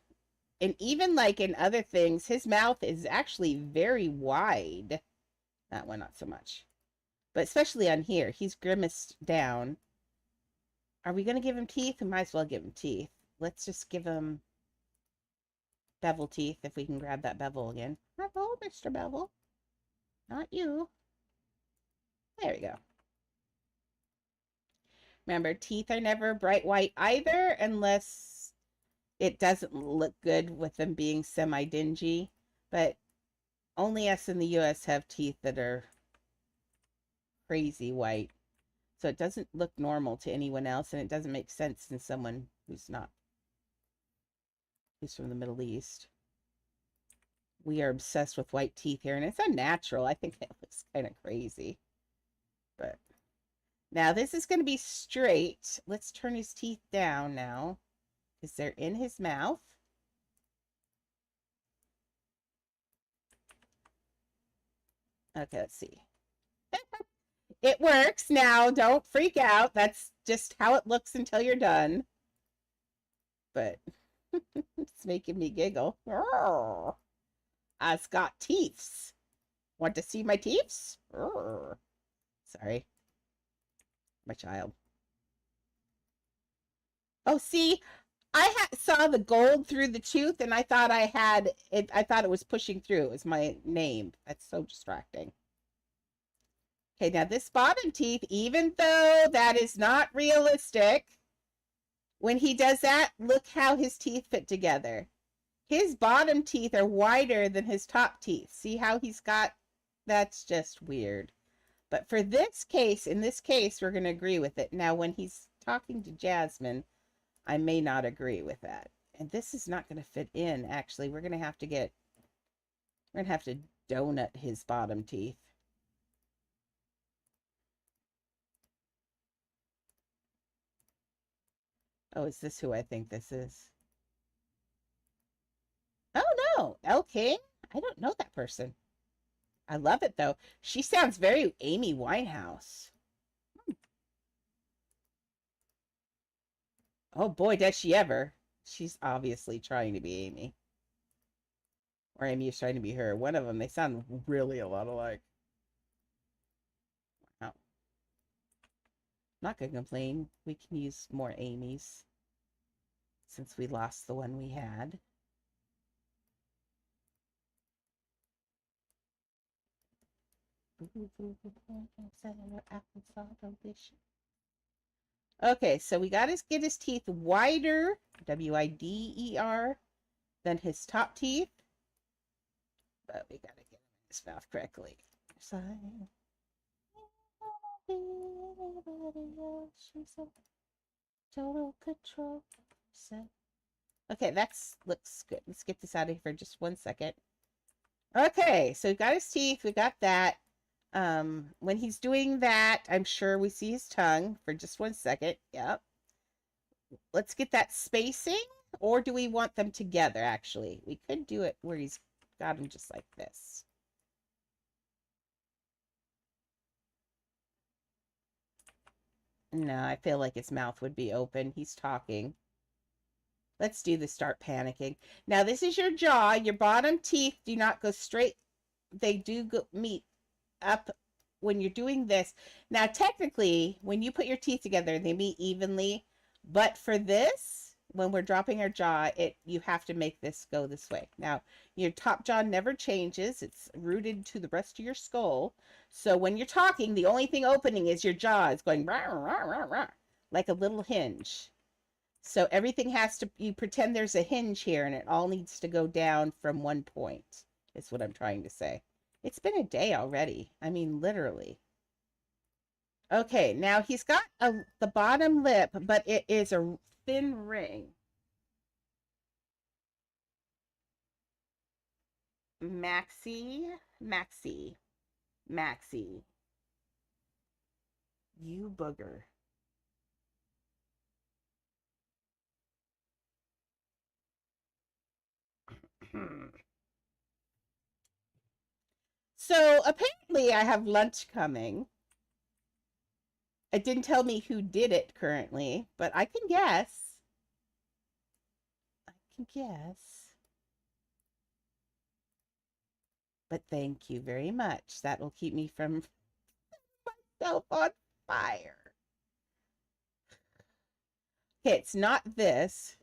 And even like in other things, his mouth is actually very wide. That one, not so much. But especially on here, he's grimaced down. Are we going to give him teeth? We might as well give him teeth. Let's just give him bevel teeth if we can grab that bevel again. Hello, Mr. Bevel. Not you. There we go. Remember, teeth are never bright white either unless it doesn't look good with them being semi-dingy, but only us in the US have teeth that are crazy white. So it doesn't look normal to anyone else, and it doesn't make sense in someone who's from the Middle East. We are obsessed with white teeth here, and it's unnatural. I think it looks kind of crazy. But now this is going to be straight. Let's turn his teeth down now because they're in his mouth. Okay, let's see. It works now. Don't freak out. That's just how it looks until you're done. But it's making me giggle. Oh, I've got teeths. Want to see my teeths? Oh, sorry, my child. Oh, see, saw the gold through the tooth, and I thought I had it. I thought it was pushing through. It was my name. That's so distracting. Okay, now this bottom teeth, even though that is not realistic, when he does that, look how his teeth fit together. His bottom teeth are wider than his top teeth. See how he's got, that's just weird. But for this case, in this case, we're going to agree with it. Now, when he's talking to Jasmine, I may not agree with that. And this is not going to fit in, actually. We're going to have to donut his bottom teeth. Oh, is this who I think this is? Oh, no. Elle King? I don't know that person. I love it, though. She sounds very Amy Winehouse. Oh, boy, does she ever. She's obviously trying to be Amy. Or Amy is trying to be her. One of them, they sound really a lot alike. Wow. Not gonna complain. We can use more Amy's since we lost the one we had. Okay, so we got to get his teeth wider, W-I-D-E-R, than his top teeth. But we got to get him in his mouth correctly. Total control. Okay, that's looks good. Let's get this out of here for just 1 second. Okay, so we got his teeth. We got that. When he's doing that, I'm sure we see his tongue for just 1 second. Yep. Let's get that spacing, or do we want them together, actually? We could do it where he's got them just like this. No, I feel like his mouth would be open. He's talking. Let's do the start panicking. Now, this is your jaw. Your bottom teeth do not go straight. They do go meet up when you're doing this. Now, technically, when you put your teeth together, they meet evenly. But for this, when we're dropping our jaw, you have to make this go this way. Now, your top jaw never changes. It's rooted to the rest of your skull. So when you're talking, the only thing opening is your jaw. It's going rah, rah, rah, rah, like a little hinge. So everything has to, you pretend there's a hinge here, and it all needs to go down from one point, is what I'm trying to say. It's been a day already. I mean, literally. Okay, now he's got the bottom lip, but it is a thin ring. Maxie. You booger. So apparently I have lunch coming. It didn't tell me who did it currently, but I can guess. But thank you very much. That will keep me from myself on fire. Okay, it's not this.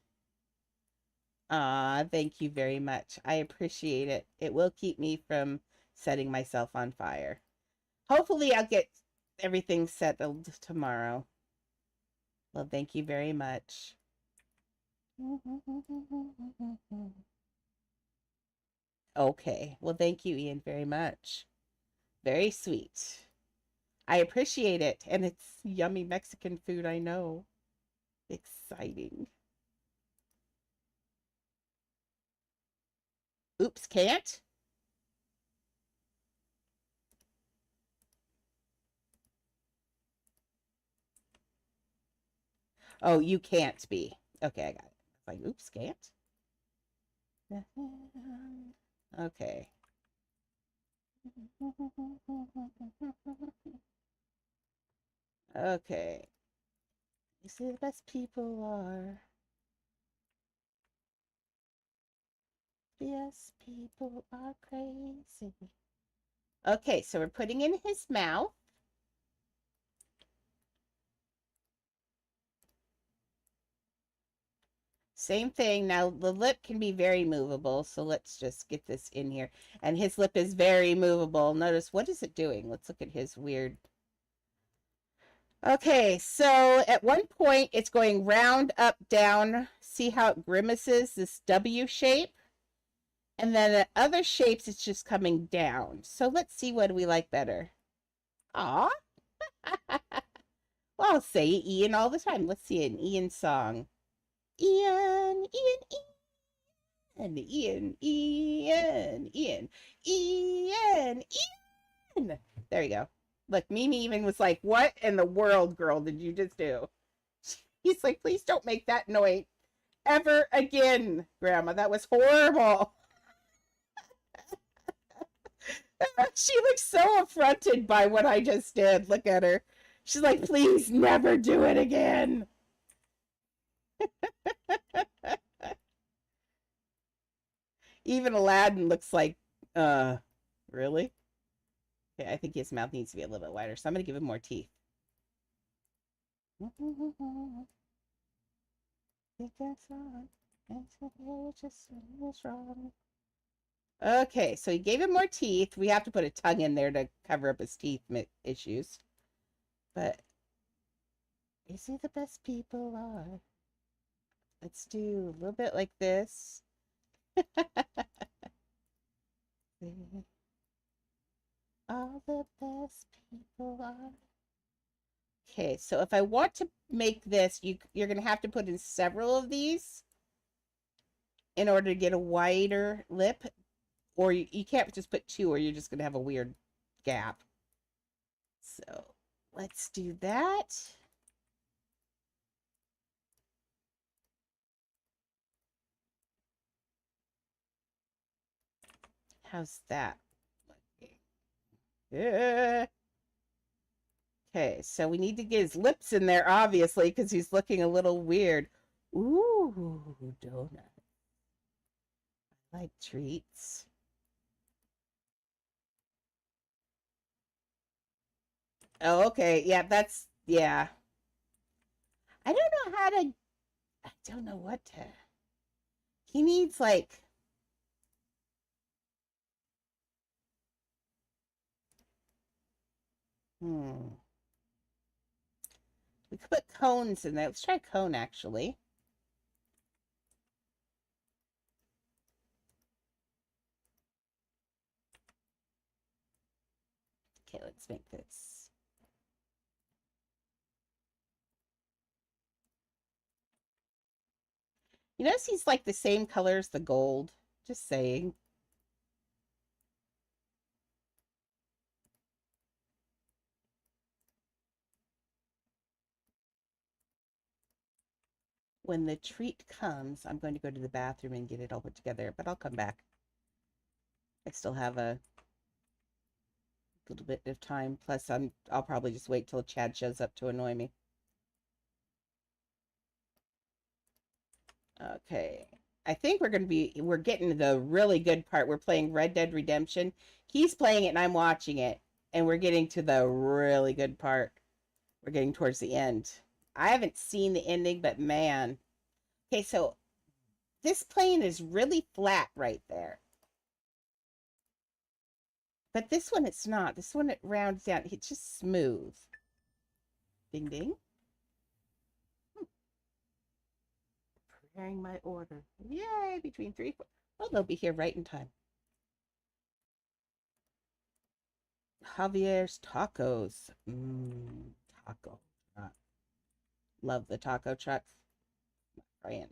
Thank you very much. I appreciate it. It will keep me from setting myself on fire. Hopefully I'll get everything settled tomorrow. Well, thank you very much. Okay. Well, thank you, Ian, very much. Very sweet. I appreciate it. And it's yummy Mexican food, I know. Exciting. Oops, can't? Oh, you can't be. Okay, I got it. It's like, oops, can't? Okay. Okay. You see, the best people are. Yes, people are crazy. Okay, so we're putting in his mouth. Same thing. Now, the lip can be very movable, so let's just get this in here. And his lip is very movable. Notice, what is it doing? Let's look at his weird. Okay, so at one point, it's going round, up, down. See how it grimaces, this W shape? And then at other shapes, it's just coming down. So let's see what we like better. Aw. Well, I'll say Ian all the time. Let's see an Ian song. Ian, Ian, Ian, Ian, Ian, Ian, Ian. There you go. Look, Mimi even was like, "What in the world, girl, did you just do?" He's like, "Please don't make that noise ever again, Grandma. That was horrible." She looks so affronted by what I just did. Look at her. She's like, "Please never do it again." Even Aladdin looks like, really? Okay, I think his mouth needs to be a little bit wider, so I'm going to give him more teeth. Okay, so he gave him more teeth. We have to put a tongue in there to cover up his teeth issues. But you see, the best people are. Let's do a little bit like this. All the best people are. Okay, so if I want to make this, you're going to have to put in several of these in order to get a wider lip, or you can't just put two, or you're just going to have a weird gap. So let's do that. How's that? Yeah. Okay, so we need to get his lips in there, obviously, because he's looking a little weird. Ooh, donut. I like treats. Oh, okay. Yeah, yeah. I don't know how to, I don't know what to, he needs like, hmm. We could put cones in there. Let's try cone, actually. Okay, let's make this. You notice he's like the same color as the gold. Just saying. When the treat comes, I'm going to go to the bathroom and get it all put together, but I'll come back. I still have a little bit of time. Plus, I'll probably just wait till Chad shows up to annoy me. Okay. I think we're getting to the really good part. We're playing Red Dead Redemption. He's playing it and I'm watching it. And we're getting to the really good part. We're getting towards the end. I haven't seen the ending, but man. Okay, so this plane is really flat right there. But this one, it's not. This one, it rounds down. It's just smooth. Ding, ding. preparing my order. Yay! Between 3, 4. Oh, they'll be here right in time. Javier's Tacos. Taco. Uh, Love the taco truck. Brand.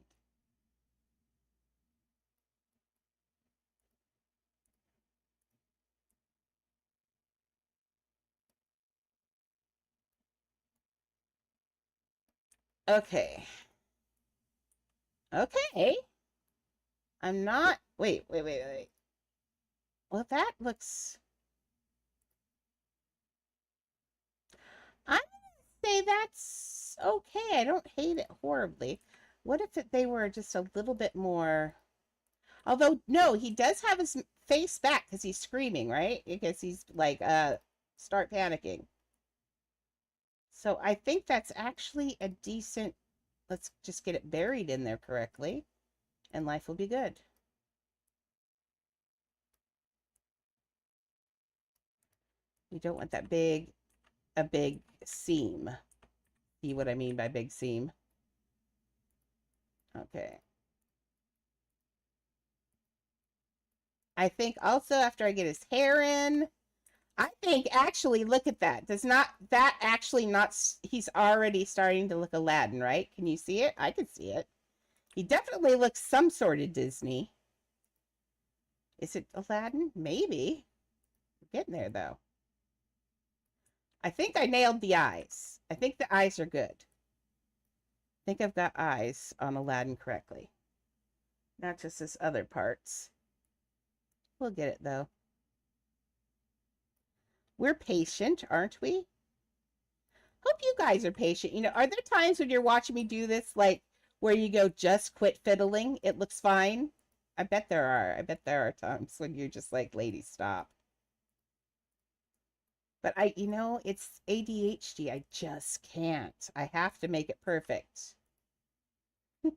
Okay. Okay. I'm not. Wait. Well, that looks. I'm gonna say that's okay. I don't hate it horribly. What if they were just a little bit more? Although, no, he does have his face back because he's screaming, right? Because he's like, start panicking. So I think that's actually a decent. Let's just get it buried in there correctly, and life will be good. We don't want that a big seam. See what I mean by big seam? Okay. I think also after I get his hair in, I think actually look at that. Does not that actually not he's already starting to look Aladdin, right? Can you see it? I can see it. He definitely looks some sort of Disney. Is it Aladdin? Maybe. We're getting there though. I think I nailed the eyes. I think the eyes are good. I think I've got eyes on Aladdin correctly. Not just his other parts. We'll get it though. We're patient, aren't we? Hope you guys are patient. Are there times when you're watching me do this, like where you go, just quit fiddling? It looks fine. I bet there are. I bet there are times when you're just like, lady, stop. But it's ADHD. I just can't. I have to make it perfect. I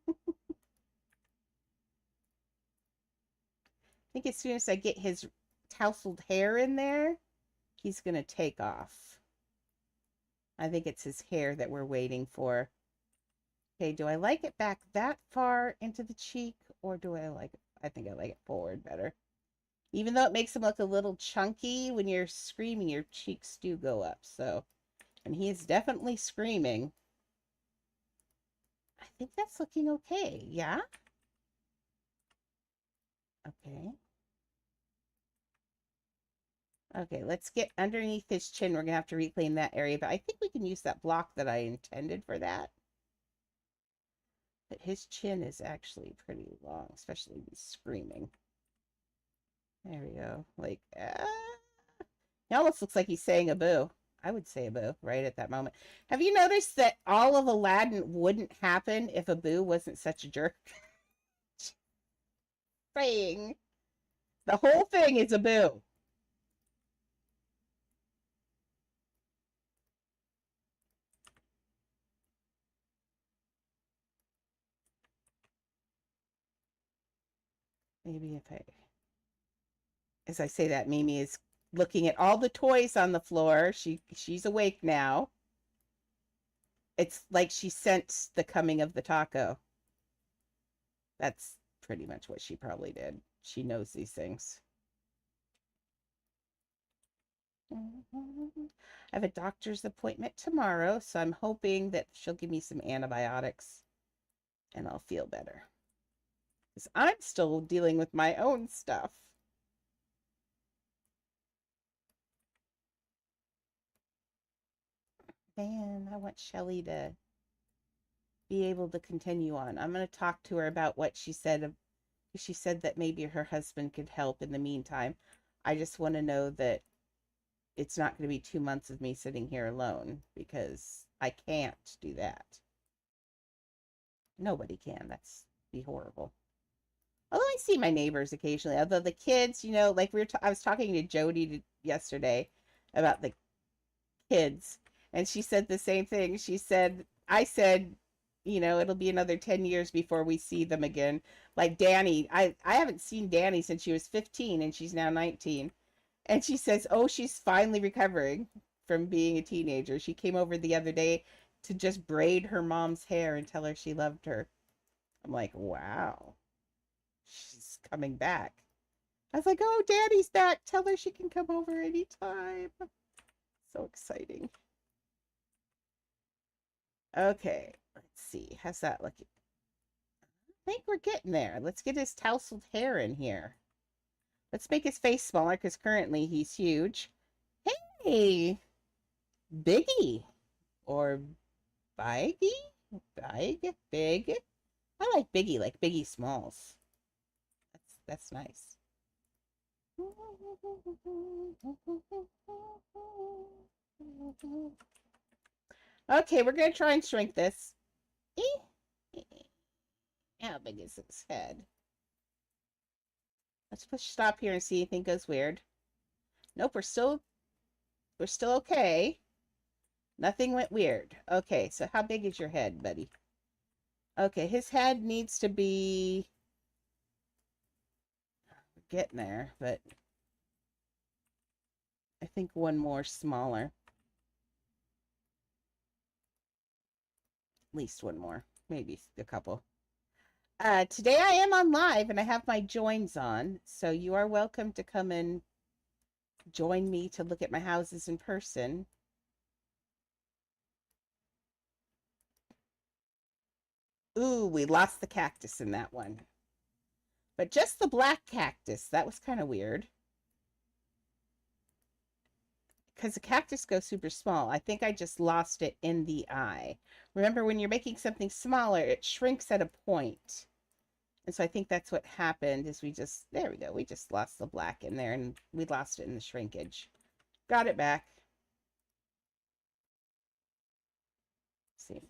think as soon as I get his tousled hair in there, he's going to take off. I think it's his hair that we're waiting for. Okay, do I like it back that far into the cheek, or do I like it? I think I like it forward better. Even though it makes him look a little chunky, when you're screaming, your cheeks do go up. So, and he is definitely screaming. I think that's looking okay. Yeah? Okay. Okay, let's get underneath his chin. We're going to have to reclaim that area, but I think we can use that block that I intended for that. But his chin is actually pretty long, especially when he's screaming. There we go. Like, he almost looks like he's saying a boo. I would say a boo right at that moment. Have you noticed that all of Aladdin wouldn't happen if Abu wasn't such a jerk? Saying the whole thing is a boo. Maybe if I, as I say that, Mimi is looking at all the toys on the floor. She's awake now. It's like she sensed the coming of the taco. That's pretty much what she probably did. She knows these things. I have a doctor's appointment tomorrow, so I'm hoping that she'll give me some antibiotics and I'll feel better. Because I'm still dealing with my own stuff. Man, I want Shelly to be able to continue on. I'm going to talk to her about what she said. She said that maybe her husband could help in the meantime. I just want to know that it's not going to be 2 months of me sitting here alone because I can't do that. Nobody can. That's be horrible. Although I see my neighbors occasionally. Although the kids, like I was talking to Jody yesterday about the kids, and she said the same thing. I said, it'll be another 10 years before we see them again. Like Danny, I haven't seen Danny since she was 15 and she's now 19. And she says, oh, she's finally recovering from being a teenager. She came over the other day to just braid her mom's hair and tell her she loved her. I'm like, wow, she's coming back. I was like, oh, Daddy's back. Tell her she can come over anytime. So exciting. Okay, let's see. How's that looking? I think we're getting there. Let's get his tousled hair in here. Let's make his face smaller because currently he's huge. Hey, Biggie or Biggie? Big. I like Biggie Smalls. That's nice. Okay, we're gonna try and shrink this. How big is his head? Let's push stop here and see if anything goes weird. Nope, we're still okay. Nothing went weird. Okay, so how big is your head, buddy? Okay, his head needs to be getting there, but I think one more smaller. At least one more, maybe a couple. Today I am on live and I have my joins on, so you are welcome to come and join me to look at my houses in person. Ooh, we lost the cactus in that one. But just the black cactus, that was kind of weird. Because the cactus goes super small. I think I just lost it in the eye. Remember, when you're making something smaller, it shrinks at a point. And so I think that's what happened is there we go. We just lost the black in there and we lost it in the shrinkage. Got it back. Let's see.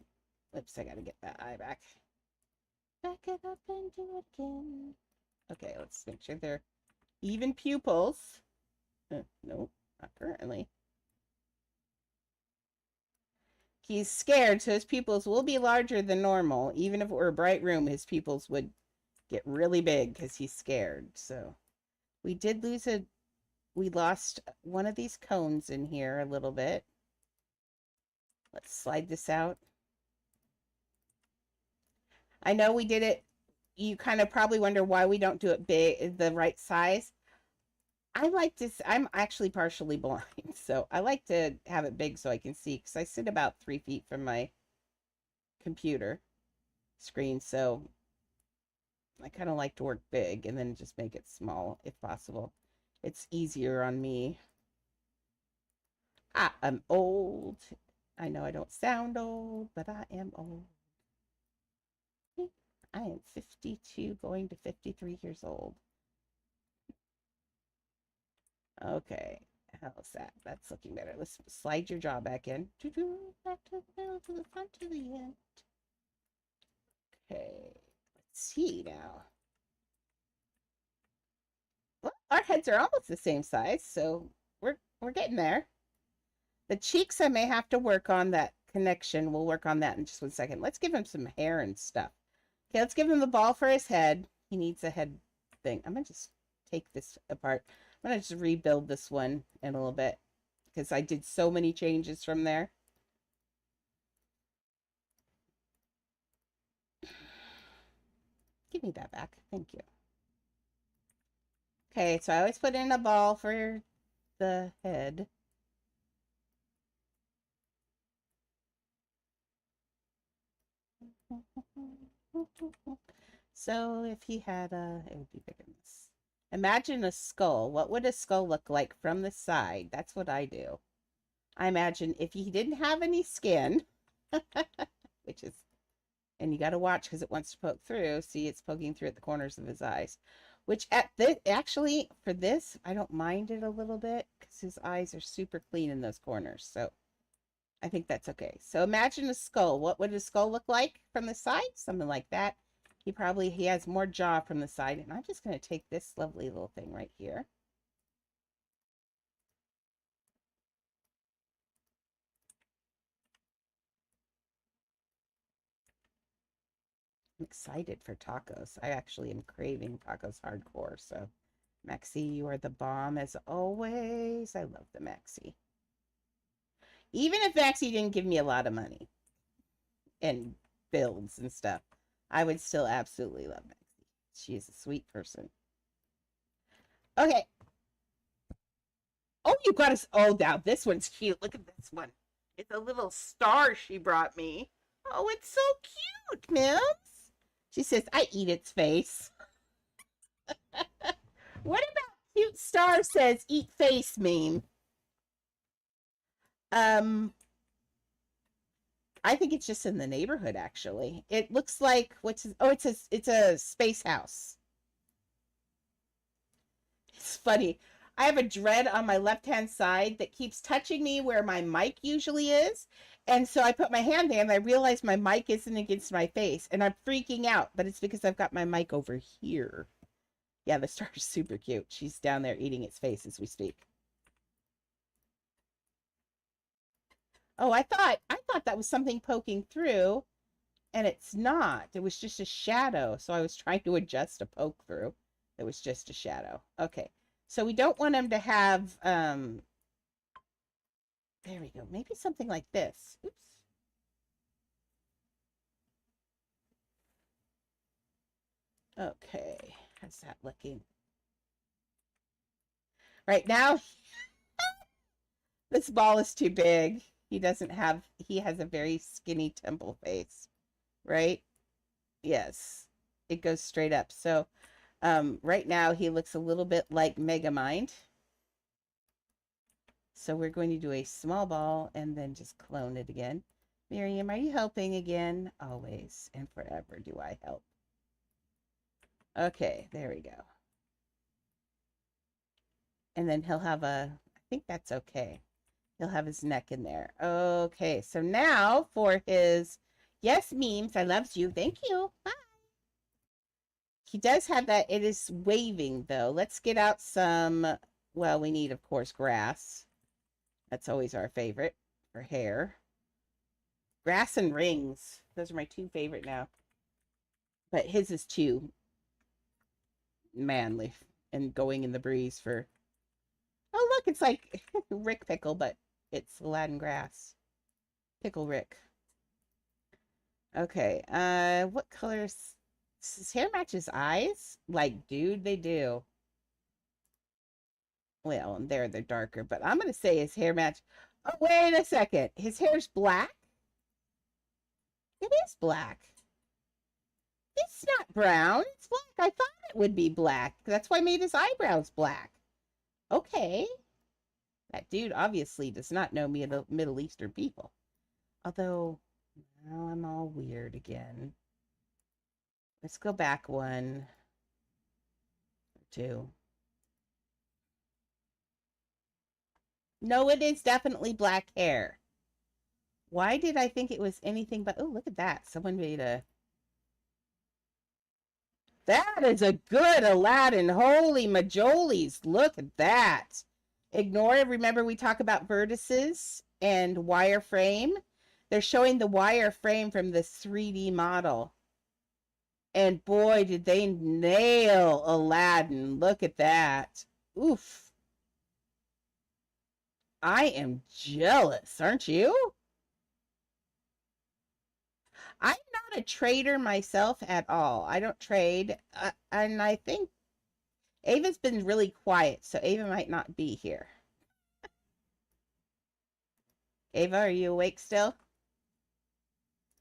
Oops, I got to get that eye back. Back it up and do it again. Okay, let's make sure they're even pupils. Nope, not currently. He's scared, so his pupils will be larger than normal. Even if it were a bright room, his pupils would get really big because he's scared. So we did we lost one of these cones in here a little bit. Let's slide this out. I know we did it. You kind of probably wonder why we don't do it big, the right size. I'm actually partially blind, so I like to have it big so I can see because I sit about 3 feet from my computer screen, so I kind of like to work big and then just make it small if possible. It's easier on me. I'm old. I know I don't sound old, but I am old. I am 52 going to 53 years old. Okay, how's that? That's looking better. Let's slide your jaw back in. Back to the middle, to the front, to the end. Okay, let's see now. Well, our heads are almost the same size, so we're getting there. The cheeks I may have to work on that connection. We'll work on that in just 1 second. Let's give him some hair and stuff. Okay, let's give him the ball for his head. He needs a head thing. I'm gonna just take this apart. I'm gonna just rebuild this one in a little bit because I did so many changes from there. Give me that back. Thank you. Okay, so I always put in a ball for the head. So if he had it would be bigger than this. Imagine a skull. What would a skull look like from the side? That's what I do. I imagine if he didn't have any skin, which is, and you got to watch because it wants to poke through. See, it's poking through at the corners of his eyes, which actually for this, I don't mind it a little bit because his eyes are super clean in those corners. So I think that's okay. So imagine a skull. What would a skull look like from the side? Something like that. He has more jaw from the side. And I'm just going to take this lovely little thing right here. I'm excited for tacos. I actually am craving tacos hardcore. So Maxie, you are the bomb as always. I love the Maxie. Even if Maxie didn't give me a lot of money and builds and stuff, I would still absolutely love Maxie. She is a sweet person. Okay. Oh, you got us. Oh, now this one's cute. Look at this one. It's a little star she brought me. Oh, it's so cute, Mims. She says, I eat its face. What about cute star says eat face meme? Um, I think it's just in the neighborhood actually. It looks like it's a space house. It's funny. I have a dread on my left-hand side that keeps touching me where my mic usually is. And so I put my hand there and I realize my mic isn't against my face and I'm freaking out, but it's because I've got my mic over here. Yeah, the star is super cute. She's down there eating its face as we speak. Oh, I thought that was something poking through, and it's not. It was just a shadow. So I was trying to adjust a poke through. It was just a shadow. Okay. So we don't want him to have there we go. Maybe something like this. Oops. Okay. How's that looking? Right now, this ball is too big. He has a very skinny temple face, right? Yes. It goes straight up. So, right now he looks a little bit like Megamind. So we're going to do a small ball and then just clone it again. Miriam, are you helping again? Always and forever do I help. Okay, there we go. And then he'll have I think that's okay. He'll have his neck in there. Okay, so now for his, yes, memes, I loves you. Thank you. Bye. He does have that. It is waving, though. Let's get out some, well, we need, of course, grass. That's always our favorite for hair. Grass and rings. Those are my two favorite now. But his is too manly and going in the breeze for, oh, look, it's like Rick Pickle, but it's Aladdin grass. Pickle Rick. Okay, what colors? His hair matches eyes? Like, dude, they do. Well, and they're darker, but I'm gonna say his hair match. Oh, wait a second. His hair's black? It is black. It's not brown. It's black. I thought it would be black. That's why I made his eyebrows black. Okay. That dude obviously does not know Middle Eastern people. Although, now I'm all weird again. Let's go back one or two. No, it is definitely black hair. Why did I think it was anything but... Oh, look at that. Someone made a... That is a good Aladdin. Holy majolies. Look at that. Ignore it. Remember we talk about vertices and wireframe? They're showing the wireframe from this 3D model. And boy, did they nail Aladdin. Look at that. Oof. I am jealous, aren't you? I'm not a trader myself at all. I don't trade. And I think Ava's been really quiet, so Ava might not be here. Ava, are you awake still?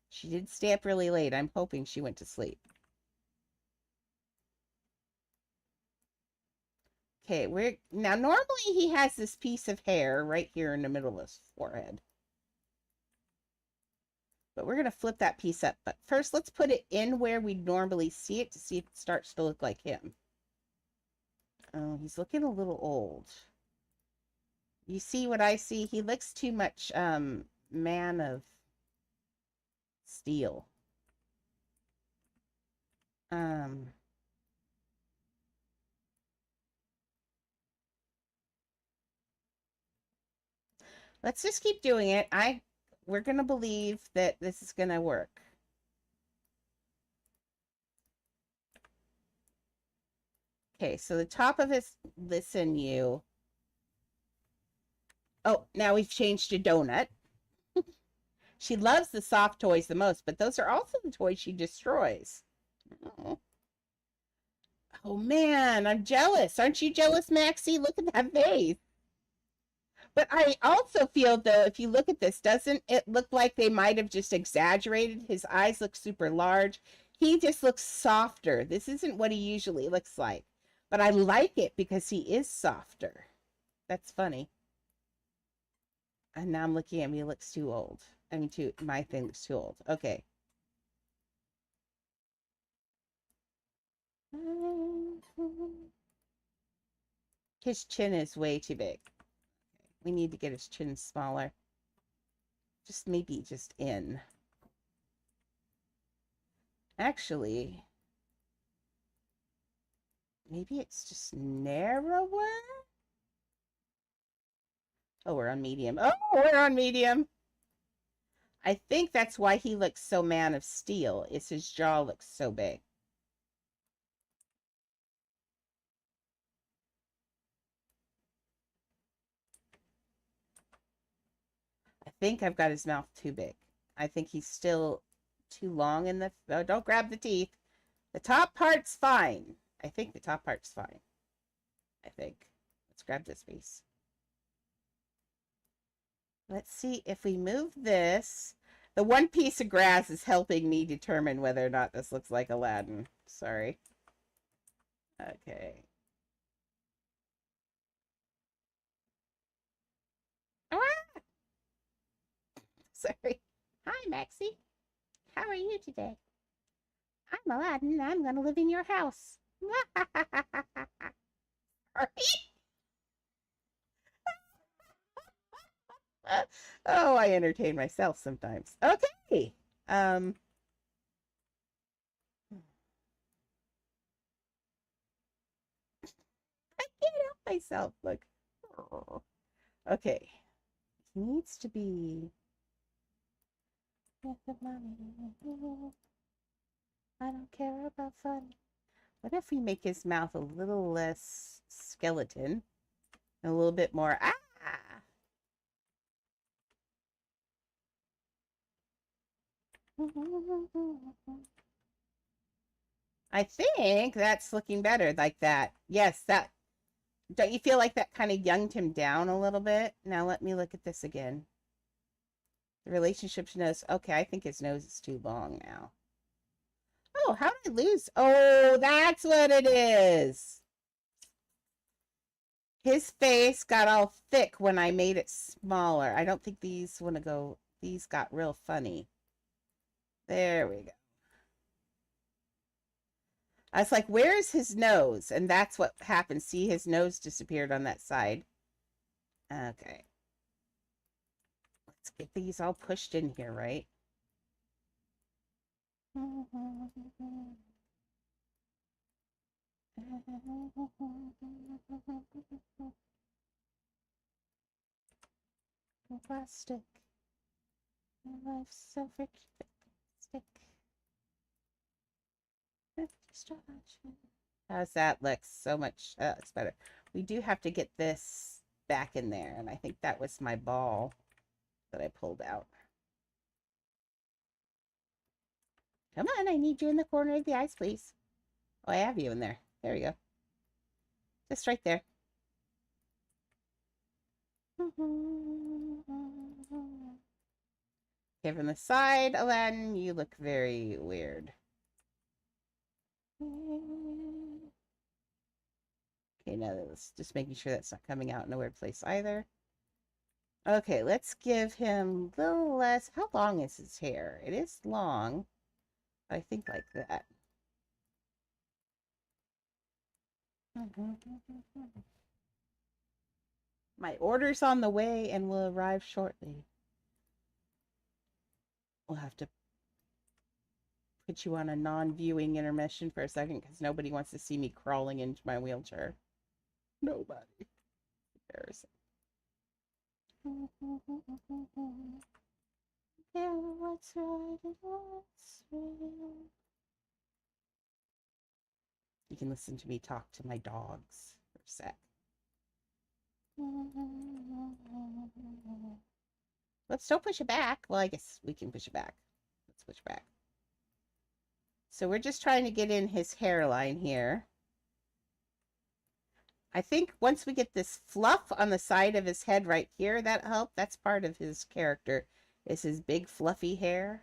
She did stay up really late. I'm hoping she went to sleep. Okay, now normally he has this piece of hair right here in the middle of his forehead. But we're going to flip that piece up. But first, let's put it in where we normally see it to see if it starts to look like him. Oh, he's looking a little old. You see what I see? He looks too much Man of Steel. Let's just keep doing it. We're going to believe that this is going to work. Okay, so the top of his, listen you. Oh, now we've changed to donut. She loves the soft toys the most, but those are also the toys she destroys. Oh, oh man, I'm jealous. Aren't you jealous, Maxie? Look at that face. But I also feel, though, if you look at this, doesn't it look like they might have just exaggerated? His eyes look super large. He just looks softer. This isn't what he usually looks like. But I like it because he is softer. That's funny. And now I'm looking at me, he looks too old. I mean, my thing looks too old. Okay. His chin is way too big. We need to get his chin smaller. Just maybe just in. Actually, maybe it's just narrower. Oh, we're on medium. Oh, we're on medium. I think that's why he looks so Man of Steel, is his jaw looks so big. I think I've got his mouth too big. I think he's still too long in the... Oh, don't grab the teeth. The top part's fine. I think the top part's fine. I think. Let's grab this piece. Let's see if we move this. The one piece of grass is helping me determine whether or not this looks like Aladdin. Sorry. Okay. Ah! Sorry. Hi, Maxie. How are you today? I'm Aladdin. I'm going to live in your house. Sorry. Oh, I entertain myself sometimes. Okay. I can't help myself. Look. Oh. Okay. He needs to be. I don't care about fun. What if we make his mouth a little less skeleton? And a little bit more. Ah! I think that's looking better like that. Yes, that. Don't you feel like that kind of younged him down a little bit? Now let me look at this again. The relationship to nose. Okay, I think his nose is too long now. Oh, how did I lose? Oh, that's what it is. His face got all thick when I made it smaller. I don't think these want to go. These got real funny. There we go. I was like, where's his nose? And that's what happened. See, his nose disappeared on that side. Okay. Let's get these all pushed in here, right? Plastic. Life's so freaking stick. How's that look? So much. It's better. We do have to get this back in there, and I think that was my ball that I pulled out. Come on, I need you in the corner of the eyes, please. Oh, I have you in there. There we go. Just right there. Okay, from the side, Aladdin, you look very weird. Okay, now let's just making sure that's not coming out in a weird place either. Okay, let's give him a little less. How long is his hair? It is long. I think like that. My order's on the way and will arrive shortly. We'll have to put you on a non-viewing intermission for a second because nobody wants to see me crawling into my wheelchair. Nobody. Embarrassing. Yeah, what's right and what's real. You can listen to me talk to my dogs for a sec. Let's don't push it back. Well, I guess we can push it back. Let's push it back. So we're just trying to get in his hairline here. I think once we get this fluff on the side of his head right here, that help. That's part of his character, is his big fluffy hair.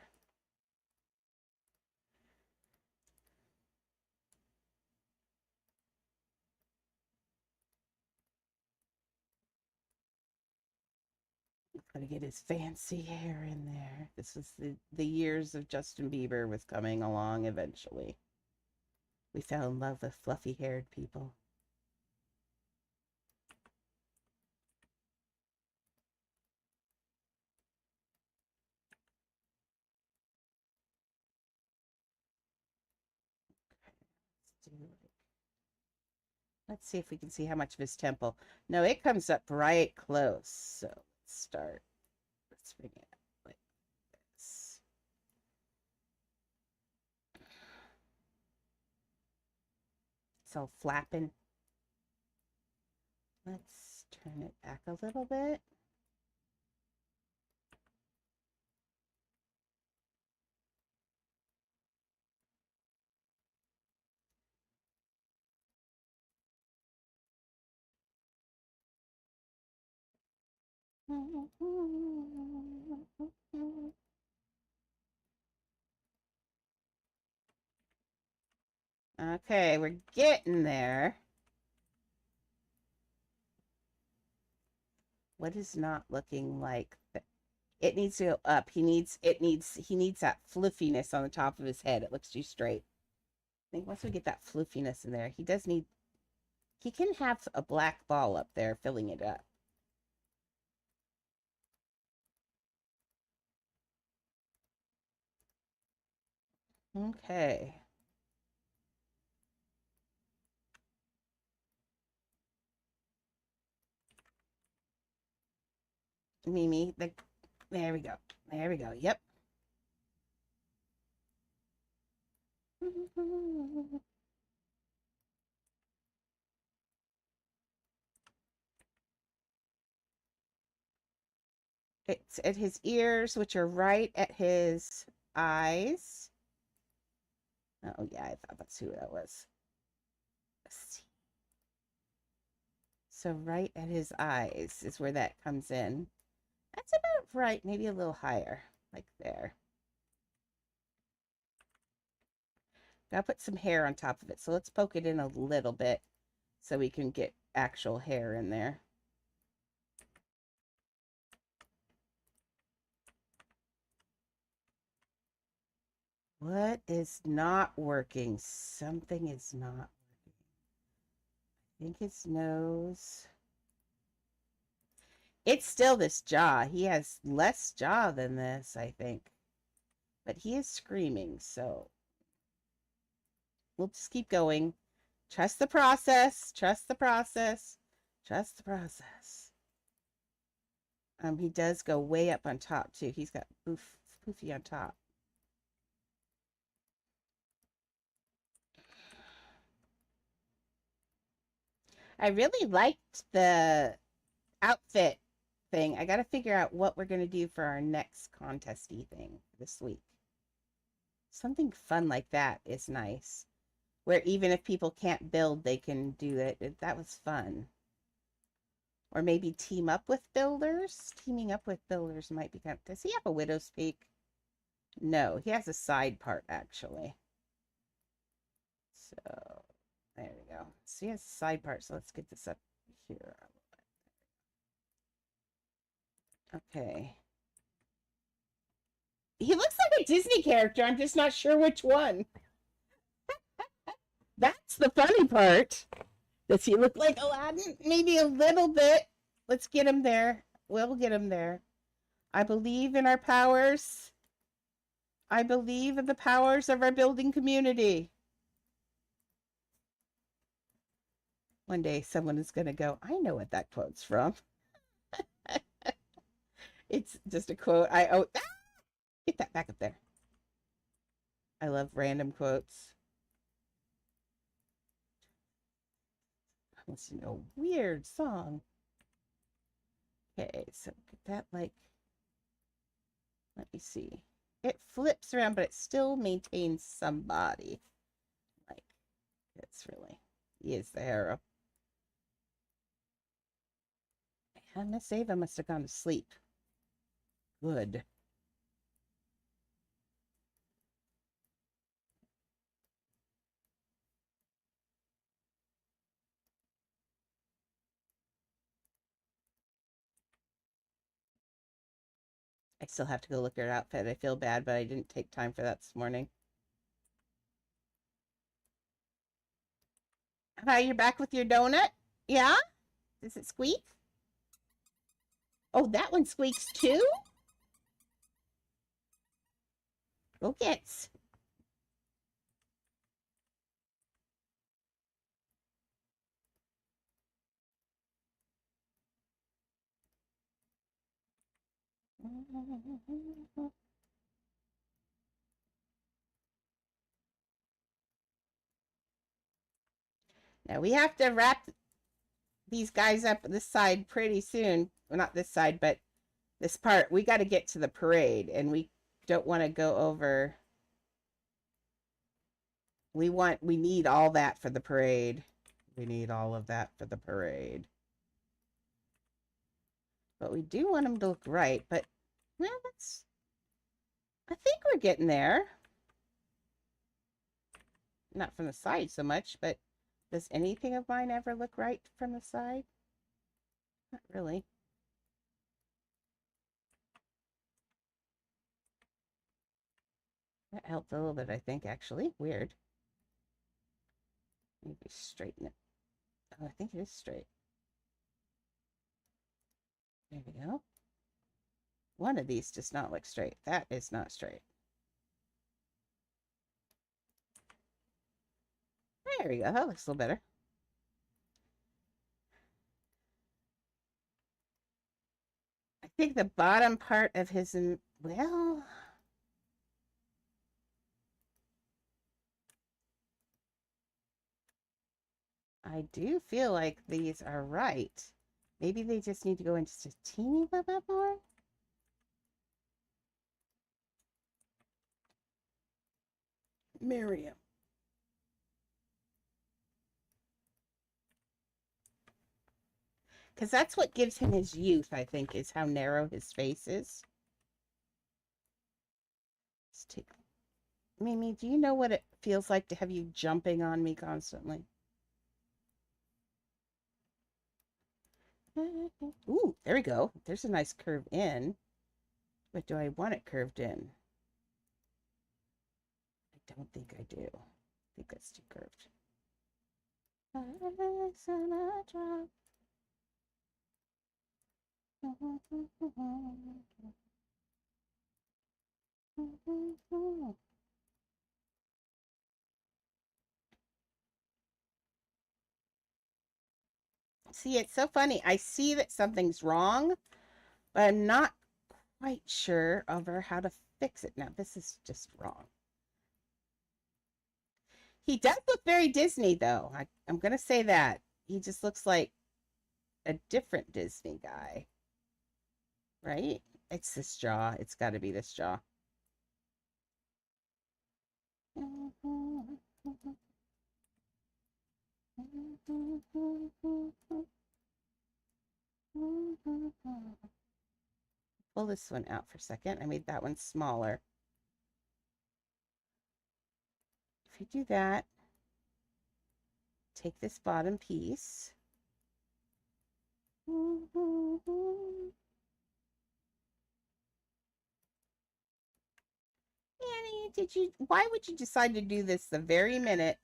Gotta get his fancy hair in there. This is the years of Justin Bieber was coming along eventually. We fell in love with fluffy haired people. Let's see if we can see how much of his temple. No, it comes up right close. So let's start. Let's bring it up like this. It's all flapping. Let's turn it back a little bit. Okay, we're getting there. What is not looking like that? It needs to go up. He needs that fluffiness on the top of his head. It looks too straight. I think once we get that fluffiness in there, he can have a black ball up there filling it up. Okay. Mimi, there we go. There we go. Yep. It's at his ears, which are right at his eyes. Oh, yeah, I thought that's who that was. Let's see. So right at his eyes is where that comes in. That's about right, maybe a little higher, like there. Gotta put some hair on top of it. So let's poke it in a little bit so we can get actual hair in there. What is not working? Something is not working. I think his nose. It's still this jaw. He has less jaw than this, I think. But he is screaming, so we'll just keep going. Trust the process. Trust the process. Trust the process. He does go way up on top too. He's got poofy on top. I really liked the outfit thing. I got to figure out what we're going to do for our next contesty thing this week. Something fun like that is nice. Where even if people can't build, they can do it. That was fun. Or maybe team up with builders. Teaming up with builders might be kind of... Does he have a widow's peak? No, he has a side part, actually. So, there we go. So he has a side part, so let's get this up here. Okay. He looks like a Disney character. I'm just not sure which one. That's the funny part. Does he look like Aladdin? Maybe a little bit. Let's get him there. We'll get him there. I believe in our powers. I believe in the powers of our building community. One day someone is going to go, I know what that quote's from. It's just a quote. Get that back up there. I love random quotes. Let's do a weird song. Okay, so get that like Let me see. It flips around, but it still maintains some body. Like, it's really, he is the hero. And Miss Ava must have gone to sleep. Good. I still have to go look at her outfit. I feel bad, but I didn't take time for that this morning. Hi, you're back with your donut? Yeah? Does it squeak? Oh, that one squeaks too? Go gets. Now we have to wrap these guys up this side pretty soon. Well, not this side, but this part. We got to get to the parade, and we don't want to go over. We need all that for the parade. We need all of that for the parade. But we do want them to look right. But, well, I think we're getting there. Not from the side so much, but does anything of mine ever look right from the side? Not really. That helped a little bit, I think, actually. Weird. Maybe straighten it. Oh, I think it is straight. There we go. One of these does not look straight. That is not straight. There we go. That looks a little better. I think the bottom part of his, well, I do feel like these are right. Maybe they just need to go in just a teeny little bit more. Miriam. Because that's what gives him his youth, I think, is how narrow his face is. Let's take... Mimi, do you know what it feels like to have you jumping on me constantly? Ooh, there we go. There's a nice curve in. But do I want it curved in? I don't think I do. I think that's too curved. See, it's so funny. I see that something's wrong, but I'm not quite sure over how to fix it. Now, this is just wrong. He does look very Disney, though. I'm going to say that. He just looks like a different Disney guy. Right? It's this jaw. It's got to be this jaw. Pull this one out for a second. I made that one smaller. If you do that, take this bottom piece. Annie, why would you decide to do this the very minute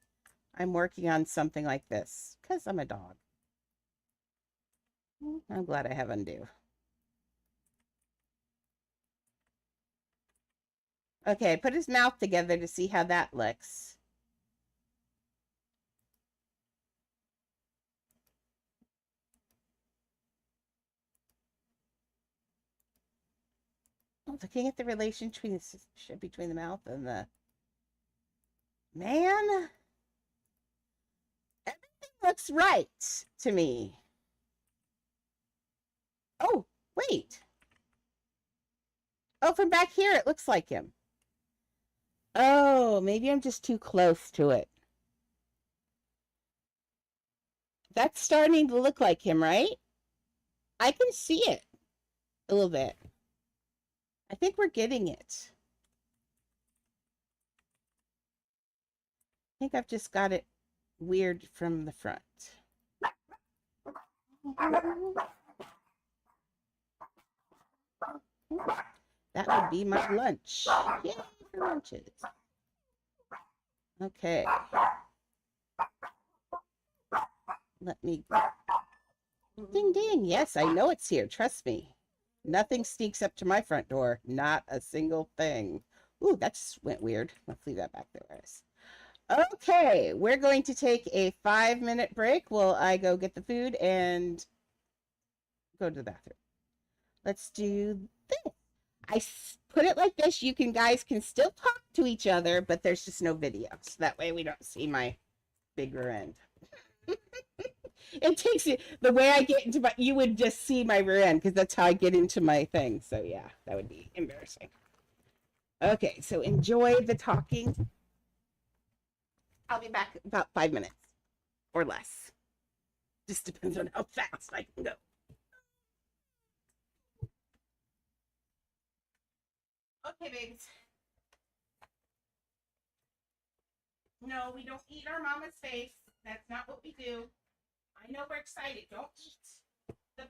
I'm working on something like this? Because I'm a dog. I'm glad I have undo. Okay, put his mouth together to see how that looks. Looking at the relationship between the mouth and the man, everything looks right to me. Oh, wait. Oh, from back here, it looks like him. Oh, maybe I'm just too close to it. That's starting to look like him, right? I can see it a little bit. I think we're getting it. I think I've just got it weird from the front. That would be my lunch. Yay for lunches. Okay. Let me. Ding ding. Yes, I know it's here. Trust me. Nothing sneaks up to my front door. Not a single thing. Ooh, that just went weird. Let's leave that back there. Okay, we're going to take a 5-minute break while I go get the food and go to the bathroom. Let's do this. I put it like this. You guys can still talk to each other, but there's just no video. So that way we don't see my bigger end. It takes you the way I get into my, you would just see my rear end because that's how I get into my thing. So yeah, that would be embarrassing. Okay, so enjoy the talking. I'll be back about 5 minutes or less. Just depends on how fast I can go. Okay, babes. No, we don't eat our mama's face. That's not what we do. I know we're excited. Don't eat. The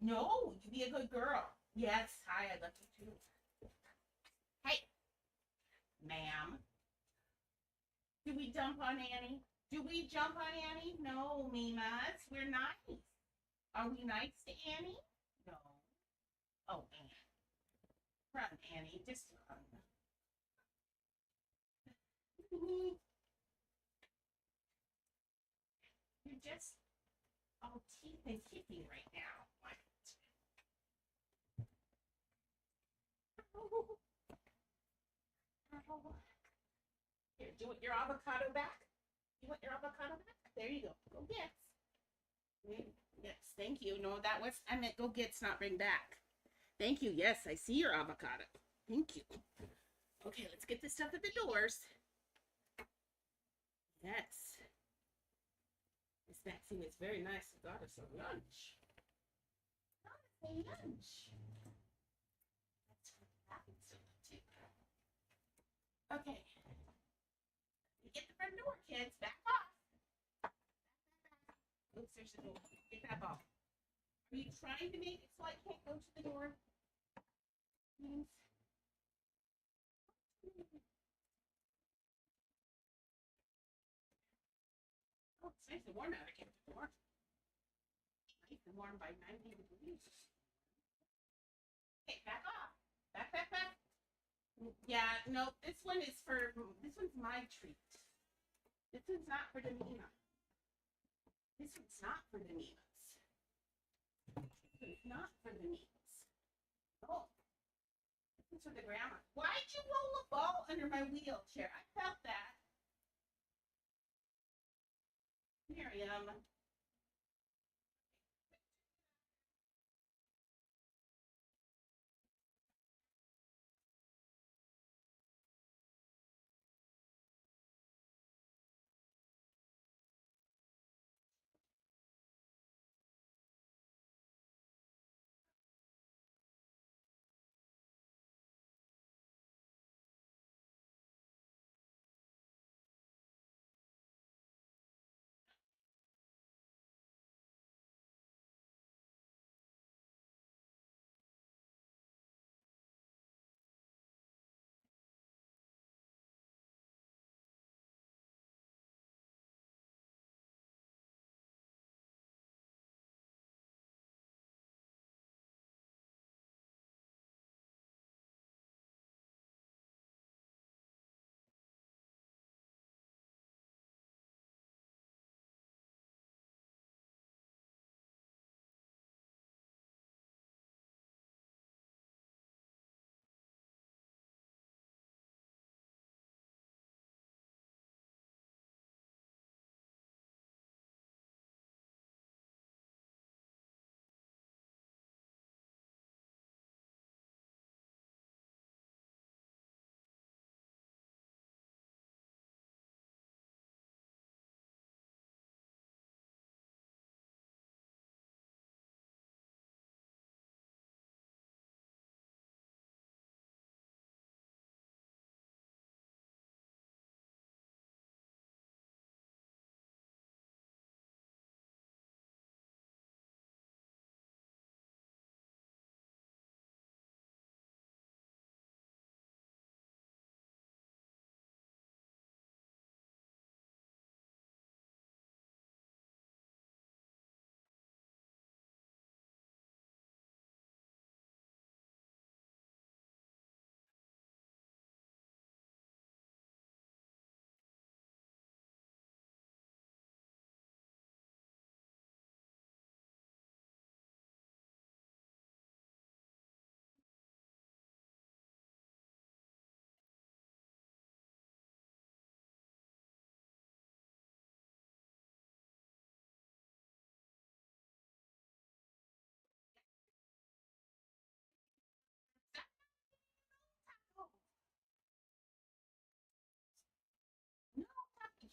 no, you be a good girl. Yes. Hi, I love you too. Hey, ma'am. Do we jump on Annie? Do we jump on Annie? No, Mimas. We're nice. Are we nice to Annie? No. Oh, Annie. Run, Annie. Just run. You're just all teeth and kicking right now. Here, do you want your avocado back? You want your avocado back? There you go. Go get. Yes, thank you. No, that was, I meant go get, not bring back. Thank you. Yes, I see your avocado. Thank you. Okay, let's get this stuff at the doors. Yes. Miss Maxine is very nice. Got us a lunch. Got us a lunch. Okay. Get the front door, kids. Back off. Oops, there's the door. Get that ball. Are you trying to make it so I can't go to the door? Please. Oh, it's nice and warm out again. Warm. Nice and warm by 90 degrees. Okay, back off. Back, back, back. Yeah, no, this one is for, this one's my treat. This one's not for the Nina. This one's not for the Ninas. This one's not for the Ninas. Oh, this one's for the grandma. Why'd you roll a ball under my wheelchair? I felt that. Miriam.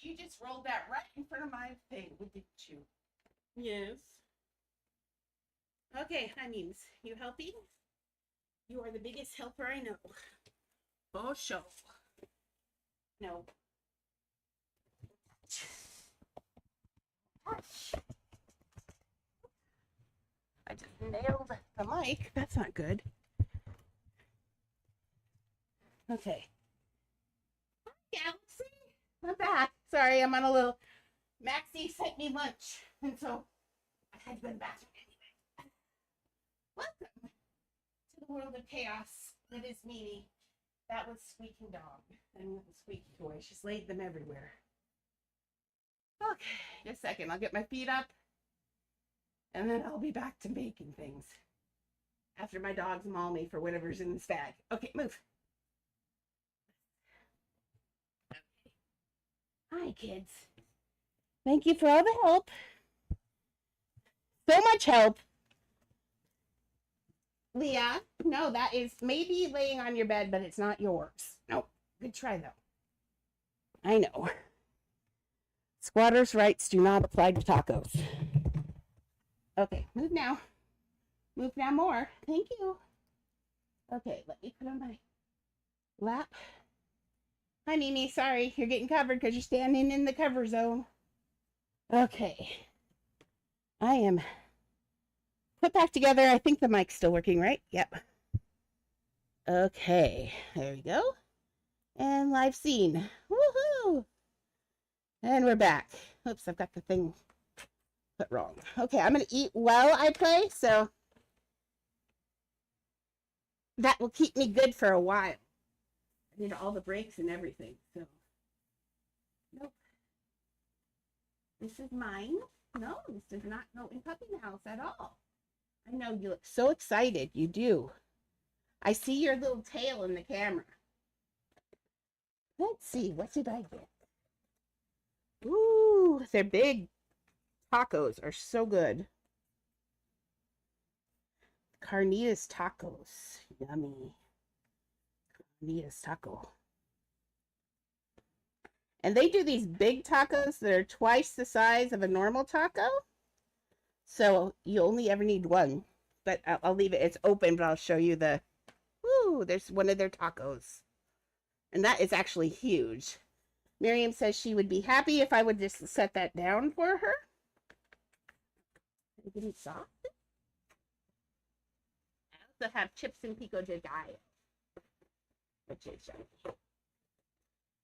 You just rolled that right in front of my thing, didn't you? Yes. Okay, honeys, you helping? You are the biggest helper I know. For sure. No. I just nailed the mic. That's not good. Okay. Hi, Galaxy. I'm back. Sorry, I'm on a little. Maxie sent me lunch, and so I had to go to the bathroom anyway. Welcome to the world of chaos that is Mimi. That was Squeaking Dog and the Squeaky Toy. She's laid them everywhere. Okay, just a second. I'll get my feet up, and then I'll be back to making things after my dogs maul me for whatever's in this bag. Okay, move. Hi, kids. Thank you for all the help. So much help. Leah, no, that is maybe laying on your bed, but it's not yours. No, good try, though. I know. Squatters' rights do not apply to tacos. Okay, move now. Move now more. Thank you. Okay, let me put on my lap. Hi, Mimi. Sorry, you're getting covered because you're standing in the cover zone. Okay. I am put back together. I think the mic's still working, right? Yep. Okay, there we go. And live scene. Woohoo! And we're back. Oops, I've got the thing put wrong. Okay, I'm going to eat while I play, so that will keep me good for a while. I need all the breaks and everything, so. Nope. This is mine. No, this does not go in Puppy House at all. I know you look so excited. You do. I see your little tail in the camera. Let's see. What did I get? Ooh, they're big. Tacos are so good. Carnitas tacos. Yummy. Carnitas taco. And they do these big tacos that are twice the size of a normal taco. So you only ever need one. But I'll leave it. It's open, but I'll show you the... Ooh, there's one of their tacos. And that is actually huge. Miriam says she would be happy if I would just set that down for her. Getting soft. I also have chips and pico de gallo. Which is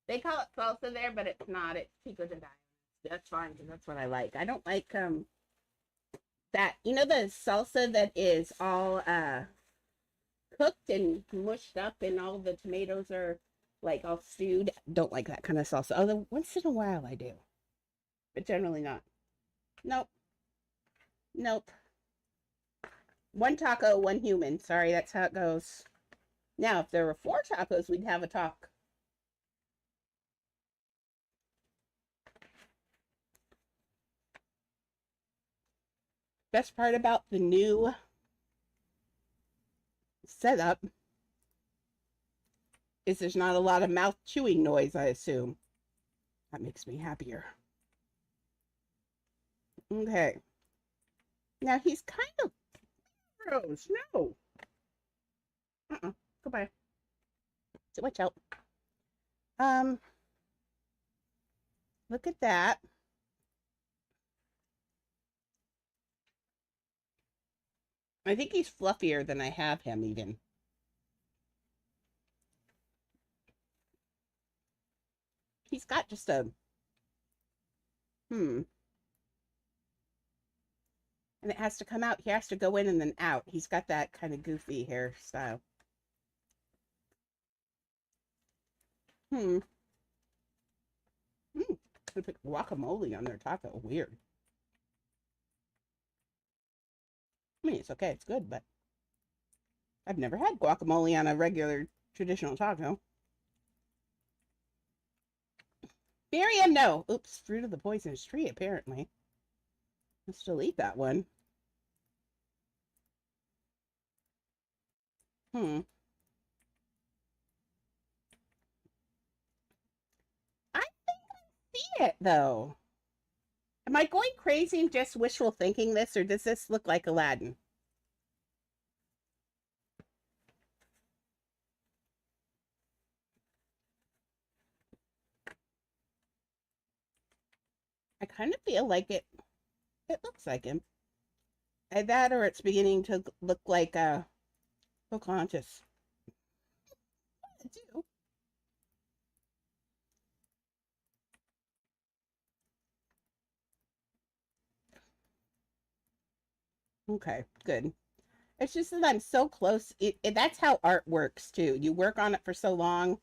they call it salsa there, but it's not. It's pico de gallo. That's fine because that's what I like. I don't like that, you know, the salsa that is all cooked and mushed up and all the tomatoes are like all stewed. Don't like that kind of salsa. Although once in a while I do. But generally not. Nope. Nope. One taco, one human. Sorry, that's how it goes. Now, if there were 4 tacos, we'd have a talk. Best part about the new setup is there's not a lot of mouth chewing noise, I assume. That makes me happier. Okay. Now he's kind of gross. No. Goodbye. So watch out. Look at that. I think he's fluffier than I have him even. He's got just a and it has to come out. He has to go in and then out. He's got that kind of goofy hairstyle. They put guacamole on their taco. Weird. I mean, it's okay. It's good, but I've never had guacamole on a regular traditional taco. Miriam, no. Oops, fruit of the poisonous tree, apparently. Let's delete that one. I think I've it though. Am I going crazy and just wishful thinking this, or does this look like Aladdin? I kind of feel like it looks like him. Either that or it's beginning to look like Pocahontas. I do. Okay, good. It's just that I'm so close. That's how art works too. You work on it for so long.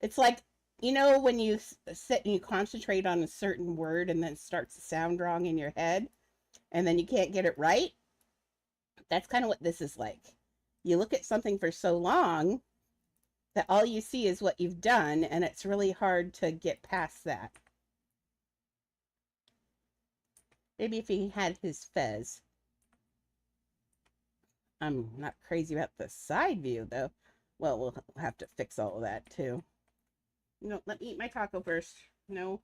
It's like, when you sit and you concentrate on a certain word and then it starts to sound wrong in your head and then you can't get it right. That's kind of what this is like. You look at something for so long that all you see is what you've done, and it's really hard to get past that. Maybe if he had his fez. I'm not crazy about the side view, though. Well, we'll have to fix all of that, too. No, let me eat my taco first. No,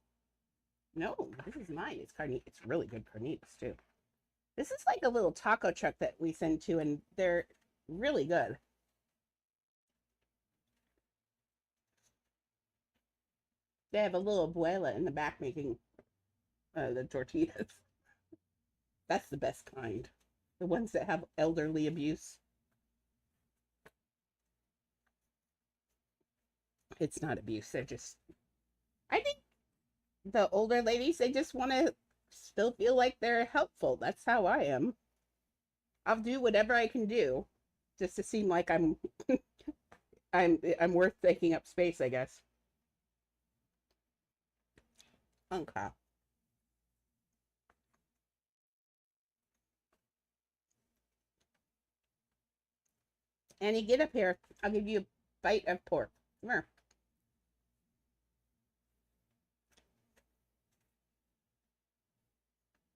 no, this is mine. It's carne. It's really good carnitas, too. This is like a little taco truck that we send to, and they're really good. They have a little abuela in the back making the tortillas. That's the best kind. The ones that have elderly abuse. It's not abuse. They're just, I think the older ladies, they just want to still feel like they're helpful. That's how I am. I'll do whatever I can do just to seem like I'm worth taking up space, I guess. Okay. Annie, get up here. I'll give you a bite of pork. Come here.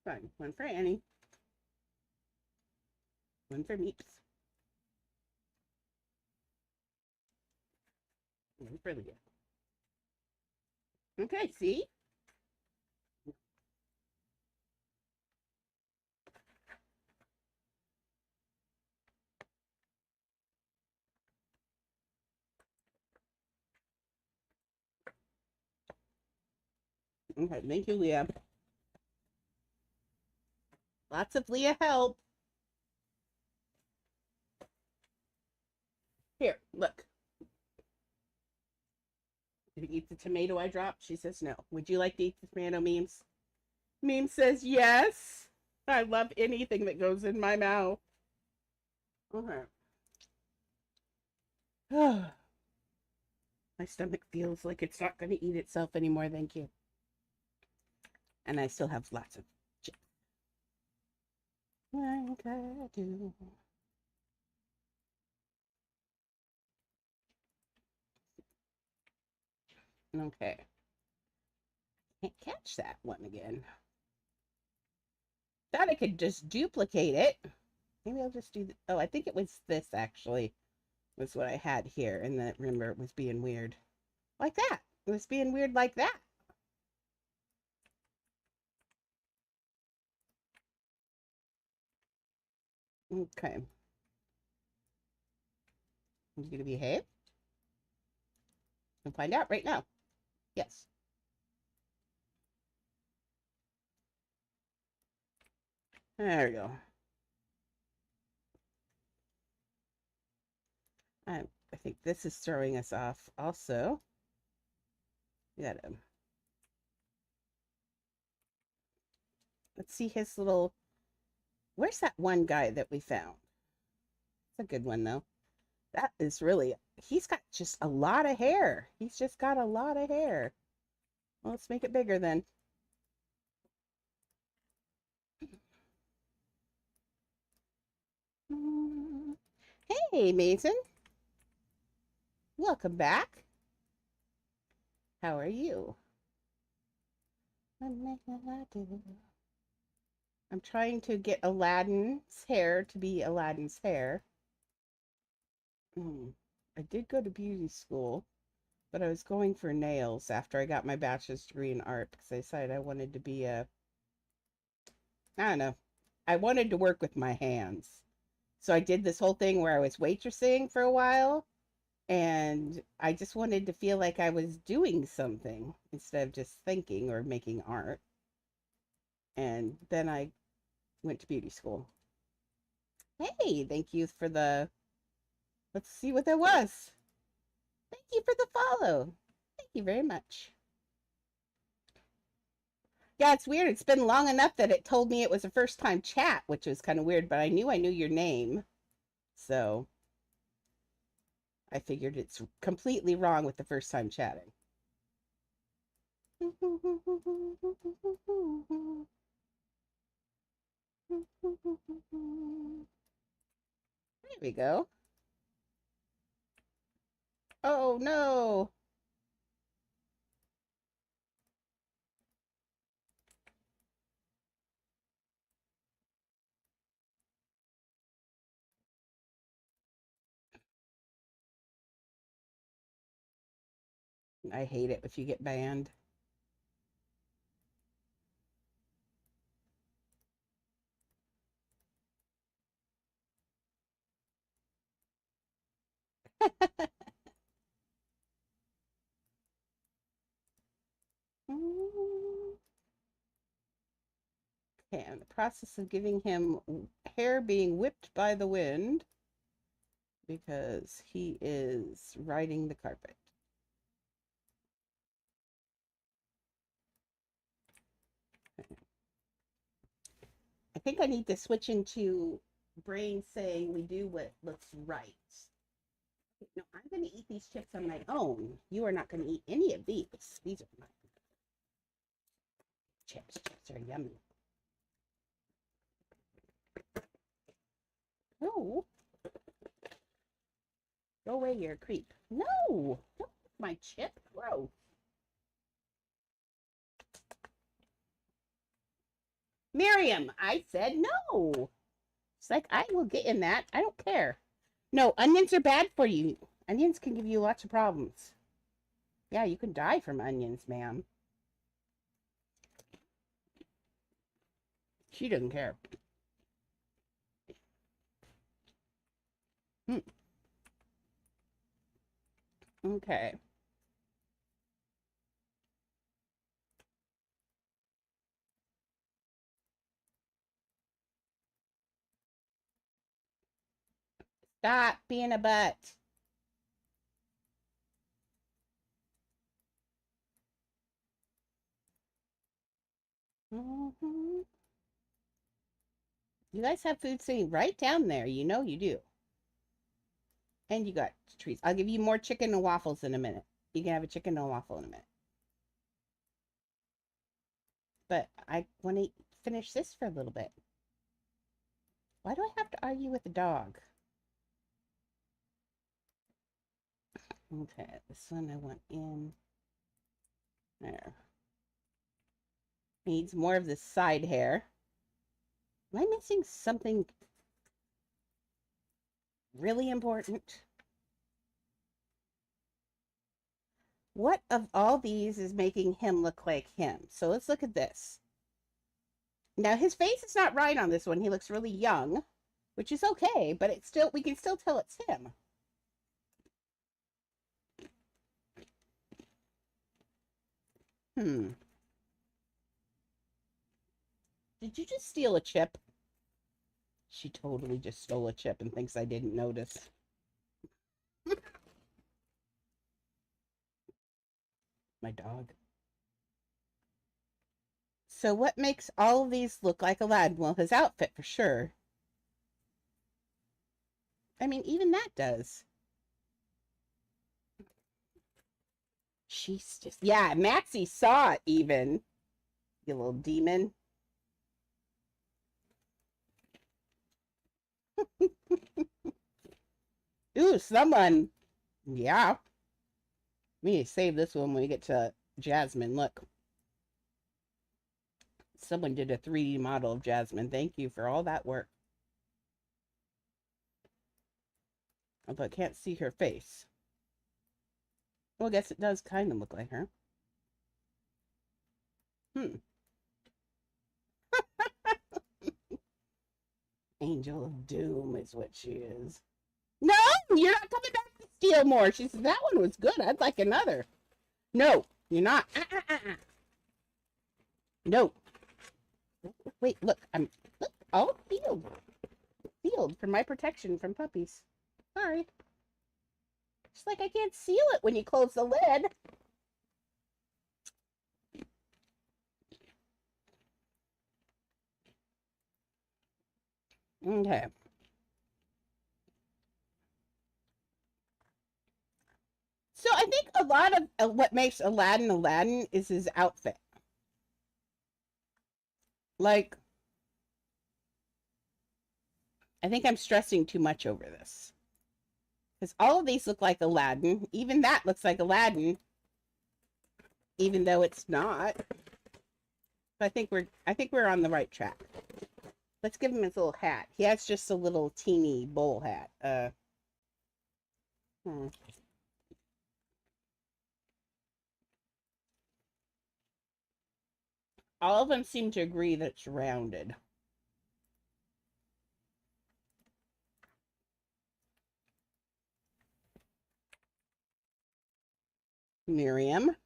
Fine. One for Annie. One for Meeps. One for Leah. Okay, see? Okay, thank you, Leah. Lots of Leah help. Here, look. Did you eat the tomato I dropped? She says no. Would you like to eat the tomato, Memes? Meme says yes. I love anything that goes in my mouth. Okay. My stomach feels like it's not going to eat itself anymore. Thank you. And I still have lots of chips. Like I do. Okay. Can't catch that one again. Thought I could just duplicate it. Maybe I'll just do. Oh, I think it was this actually. Was what I had here. And then remember, it was being weird. Like that. It was being weird like that. Okay. You gonna behave? We'll find out right now. Yes. There we go. I think this is throwing us off also. We got him. Let's see his little. Where's that one guy that we found? It's a good one though. That is really. He's got just a lot of hair. He's just got a lot of hair. Well, let's make it bigger then. Hey, Mason. Welcome back. How are you? I'm trying to get Aladdin's hair to be Aladdin's hair. I did go to beauty school. But I was going for nails after I got my bachelor's degree in art because I decided I wanted to be I don't know, I wanted to work with my hands. So I did this whole thing where I was waitressing for a while, and I just wanted to feel like I was doing something instead of just thinking or making art. And then I went to beauty school. Hey, thank you for the, let's see what that was. Thank you for the follow. Thank you very much. Yeah, it's weird. It's been long enough that it told me it was a first time chat, which was kind of weird, but I knew your name. So I figured it's completely wrong with the first time chatting. There we go. Oh no. I hate it if you get banned. Okay, I'm in the process of giving him hair being whipped by the wind because he is riding the carpet. I think I need to switch into brain saying we do what looks right. No, I'm going to eat these chips on my own. You are not going to eat any of these. These are my chips. Chips are yummy. No. Go away, you're a creep. No. Don't eat my chip. Gross. Miriam, I said no. It's like, I will get in that. I don't care. No, onions are bad for you. Onions can give you lots of problems. Yeah, you can die from onions, ma'am. She doesn't care. Hmm. Okay. Stop being a butt. Mm-hmm. You guys have food sitting right down there. You know you do. And you got treats. I'll give you more chicken and waffles in a minute. You can have a chicken and waffle in a minute. But I want to finish this for a little bit. Why do I have to argue with the dog? Okay, this one I want in there. Needs more of this side hair. Am I missing something really important? What of all these is making him look like him? So let's look at this. Now his face is not right on this one. He looks really young, which is okay, but it's still, we can still tell it's him. Hmm. Did you just steal a chip? She totally just stole a chip and thinks I didn't notice. My dog. So what makes all of these look like Aladdin? Well, his outfit for sure. I mean, even that does. She's just, yeah, Maxie saw it even. You little demon. Ooh, someone. Yeah. We need to save this one when we get to Jasmine. Look. Someone did a 3D model of Jasmine. Thank you for all that work. Although I can't see her face. Well, I guess it does kind of look like her. Hmm. Angel of Doom is what she is. No, you're not coming back to steal more. She said that one was good. I'd like another. No, you're not. No. Wait, look. I'm look all sealed. Sealed for my protection from puppies. Sorry. It's like I can't seal it when you close the lid. Okay. So I think a lot of what makes Aladdin Aladdin is his outfit. Like, I think I'm stressing too much over this. Because all of these look like Aladdin. Even that looks like Aladdin, even though it's not. So I think we're on the right track. Let's give him his little hat. He has just a little teeny bowl hat. Hmm. All of them seem to agree that it's rounded. Miriam.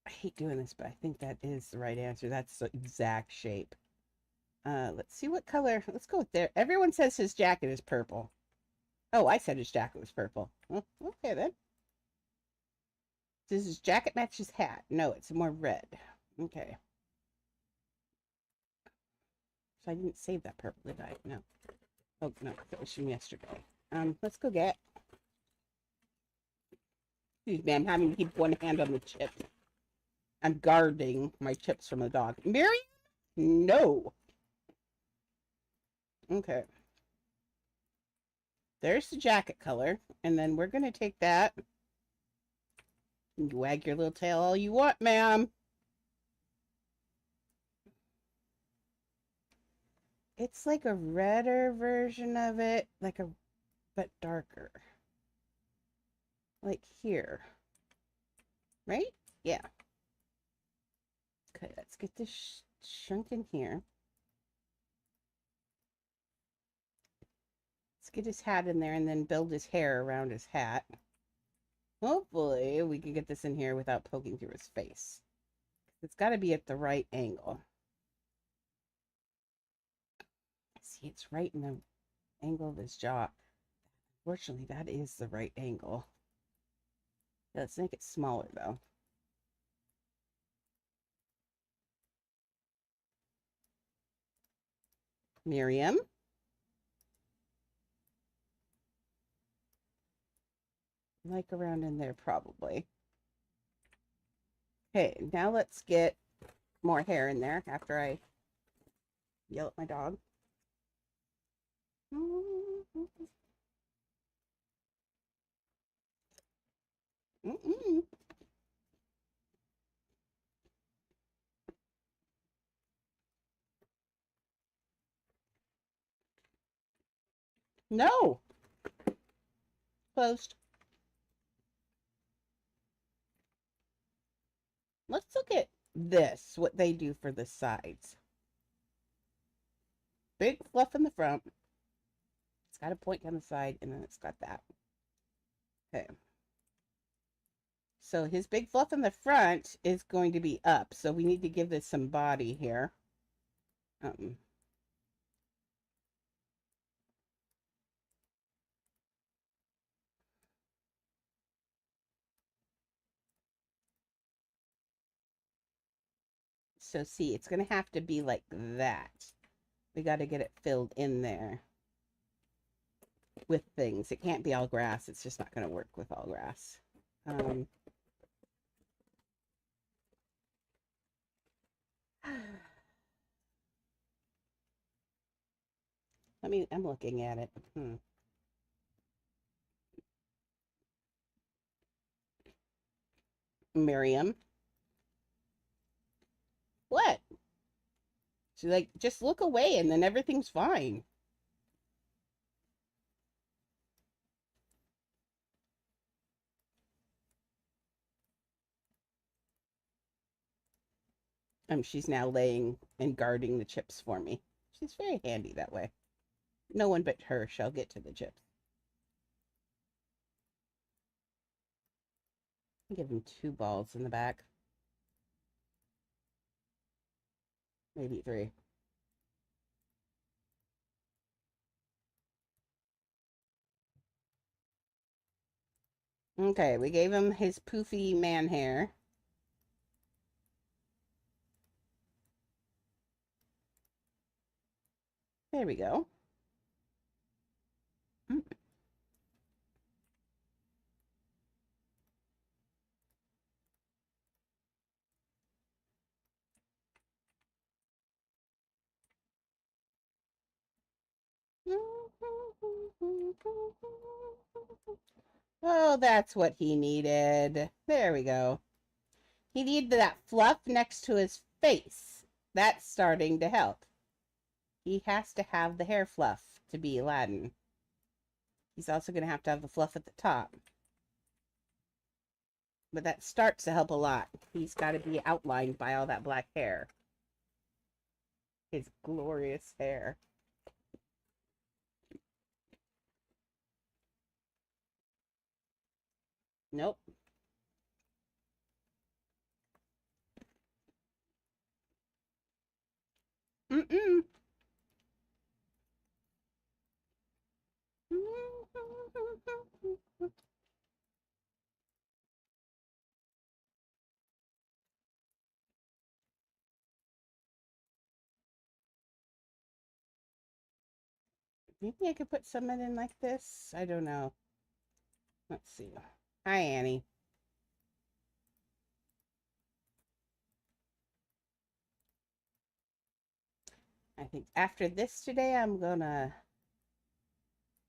I hate doing this, but I think that is the right answer. That's the exact shape. Let's see what color. Let's go with there. Everyone says his jacket is purple. Oh, I said his jacket was purple. Oh, okay then. Does his jacket match his hat? No, it's more red. Okay. So I didn't save that purple, did I? No. Oh no, that was from yesterday. Let's go get. Excuse me, I'm having to keep one hand on the chips. I'm guarding my chips from the dog. Mary? No. Okay. There's the jacket color. And then we're going to take that. And wag your little tail all you want, ma'am. It's like a redder version of it. But darker. Like here. Right? Yeah. Okay, let's get this shrunk in here. Let's get his hat in there and then build his hair around his hat. Hopefully, we can get this in here without poking through his face. It's got to be at the right angle. See, it's right in the angle of his jaw. Fortunately, that is the right angle. Let's make it smaller, though. Miriam. Like around in there, probably. Okay, now let's get more hair in there after I yell at my dog. Mm-mm. No. Closed. Let's look at this, what they do for the sides. Big fluff in the front. It's got a point on the side, and then it's got that. Okay. So his big fluff in the front is going to be up. So we need to give this some body here. So see, it's going to have to be like that. We got to get it filled in there with things. It can't be all grass. It's just not going to work with all grass. I'm looking at it. Miriam. What? She's like, just look away and then everything's fine. She's now laying and guarding the chips for me. She's very handy that way. No one but her shall get to the chips. Give him 2 balls in the back. Maybe 3. Okay, we gave him his poofy man hair. There we go. Oh, that's what he needed. There we go. He needed that fluff next to his face. That's starting to help. He has to have the hair fluff to be Aladdin. He's also going to have the fluff at the top. But that starts to help a lot. He's got to be outlined by all that black hair. His glorious hair. Nope. Mm-mm. Maybe I could put some in like this. I don't know. Let's see. Hi, Annie. I think after this today, I'm gonna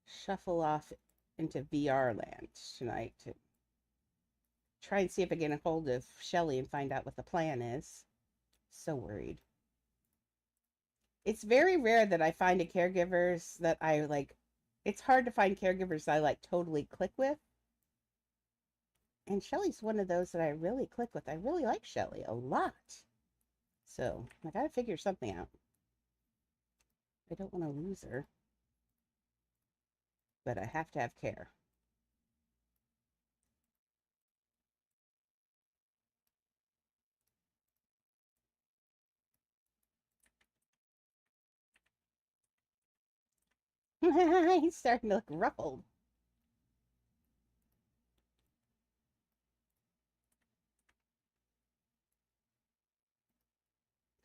shuffle off into VR land tonight to try and see if I get a hold of Shelly and find out what the plan is. So worried. It's very rare that I find a caregivers that I like. It's hard to find caregivers I like totally click with. And Shelly's one of those that I really click with. I really like Shelly a lot. So I gotta figure something out. I don't want to lose her, but I have to have care. He's starting to look ruffled.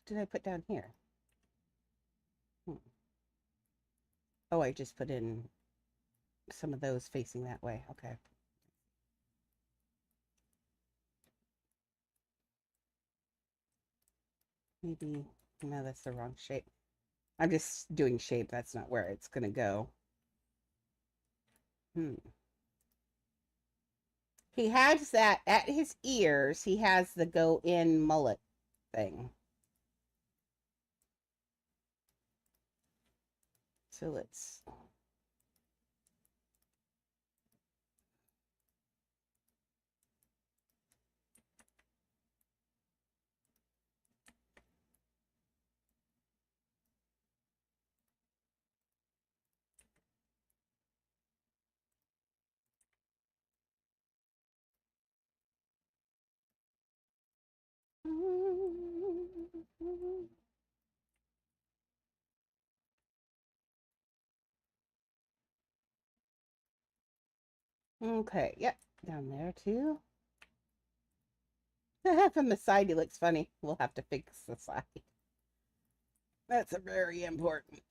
What did I put down here? Oh, I just put in some of those facing that way. Okay. Maybe, no, that's the wrong shape. I'm just doing shape. That's not where it's going to go. He has that at his ears. He has the go in mullet thing. So let's. Okay, yep, down there too. From the side, he looks funny. We'll have to fix the side. That's a very important.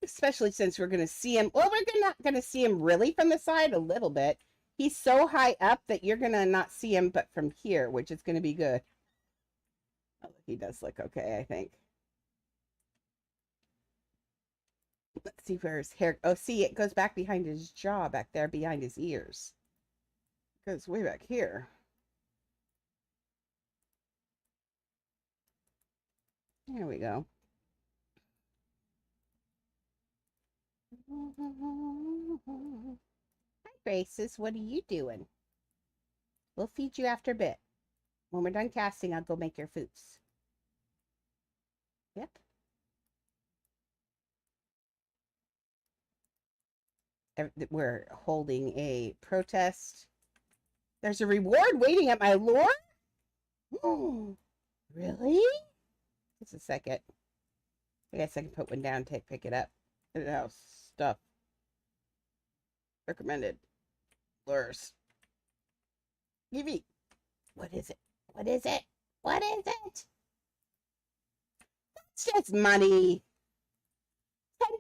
Especially since we're going to see him. Well, we're not going to see him really from the side a little bit. He's so high up that you're going to not see him but from here, which is going to be good. Oh, he does look okay, I think. Let's see where his hair. Oh, see, it goes back behind his jaw, back there behind his ears. It goes way back here. There we go. Hi, Graces. What are you doing? We'll feed you after a bit. When we're done casting, I'll go make your foods. Yep. We're holding a protest. There's a reward waiting at my lord? Oh, really? Just a second. I guess I can put one down, pick it up. Oh, stuff. Recommended. Lures. Evie. What is it? What is it? What is it? It's just money.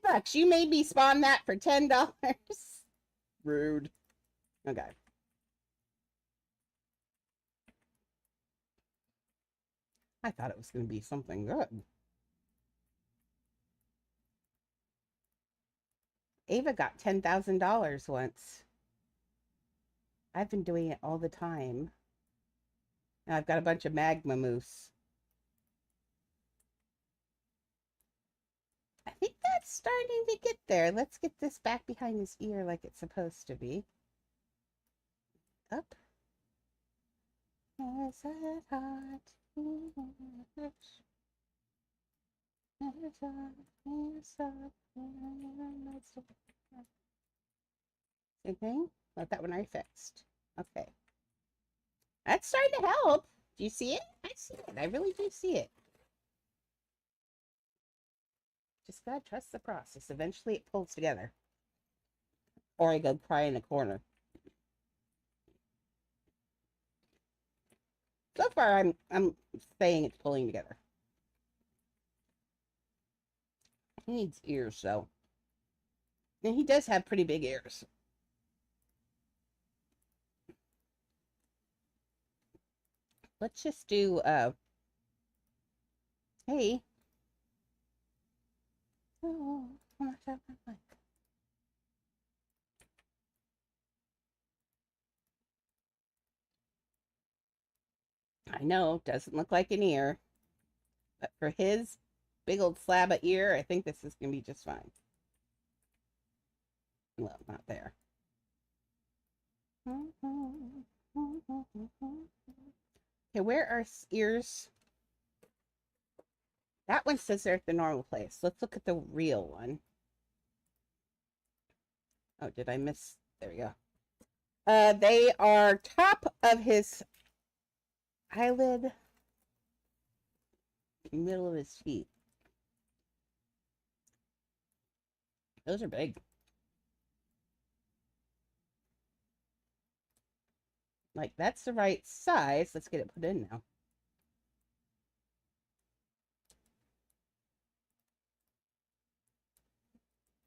$10. You made me spawn that for $10. Rude. Okay. I thought it was going to be something good. Ava got $10,000 once. I've been doing it all the time. Now I've got a bunch of magma moose. I think that's starting to get there. Let's get this back behind his ear like it's supposed to be. Up. Is it hot? Same thing? Let that one already fixed. Okay. That's starting to help. Do you see it? I see it. I really do see it. Just gotta trust the process. Eventually it pulls together. Or I go cry in a corner. So far I'm saying it's pulling together. He needs ears though. And he does have pretty big ears. Let's just do hey. Oh, I know, doesn't look like an ear. But for his big old slab of ear, I think this is going to be just fine. Well, not there. Okay, where are ears? That one says they're at the normal place. Let's look at the real one. Oh, did I miss? There we go. They are top of his eyelid, middle of his feet. Those are big. Like, that's the right size. Let's get it put in now.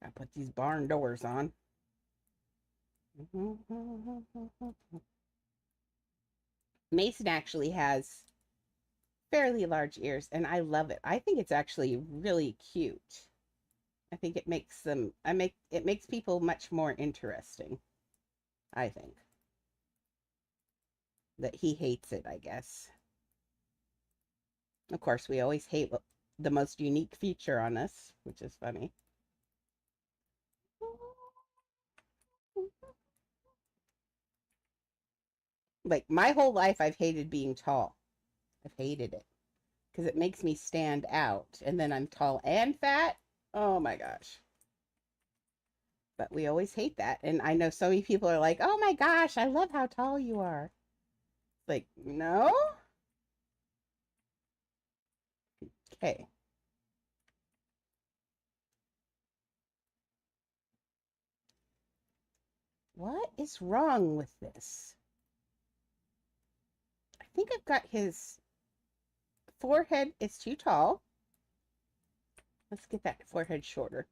I put these barn doors on. Mason actually has fairly large ears, and I love it. I think it's actually really cute. I think it makes them, it makes people much more interesting. I think that he hates it, I guess. Of course, we always hate the most unique feature on us, which is funny. Like, my whole life, I've hated being tall. I've hated it because it makes me stand out. And then I'm tall and fat. Oh my gosh. But we always hate that. And I know so many people are like, oh my gosh, I love how tall you are. Like, no? Okay. What is wrong with this? I think I've got his forehead is too tall. Let's get that forehead shorter.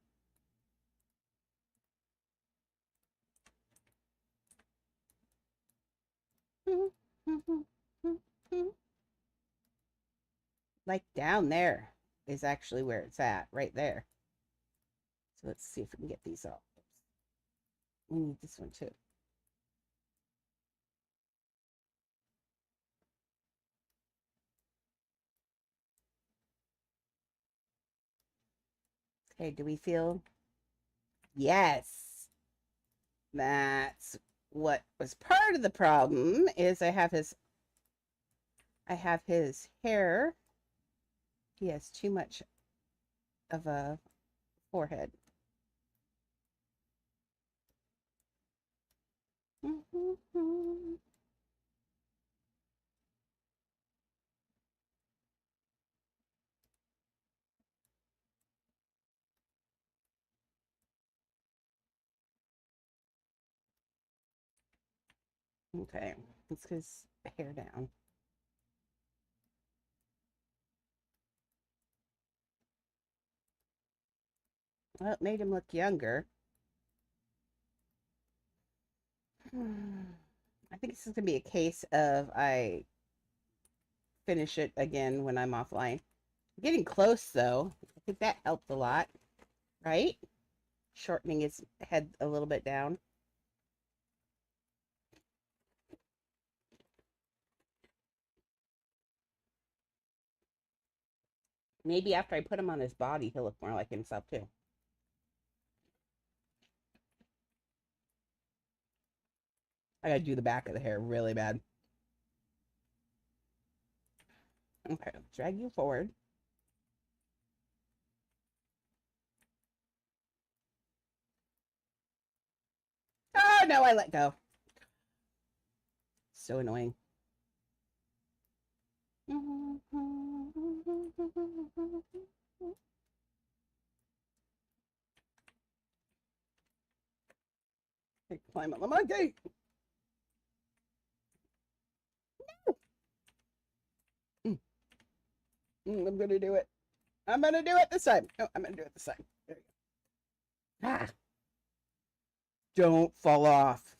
Like down there is actually where it's at, right there. So let's see if we can get these off. We need this one too. Okay, do we feel? Yes. That's what was part of the problem is I have his hair. He has too much of a forehead. Okay, let's get his hair down. Well, it made him look younger. I think this is gonna be a case of I finish it again when I'm offline. Getting close though. I think that helped a lot, right? Shortening his head a little bit down. Maybe after I put him on his body, he'll look more like himself too. I gotta do the back of the hair really bad. Okay, drag you forward. Oh no, I let go. So annoying. I climb on the monkey. Mm, I'm gonna do it. I'm gonna do it this time. No, I'm gonna do it this time. There you go. Ah, don't fall off.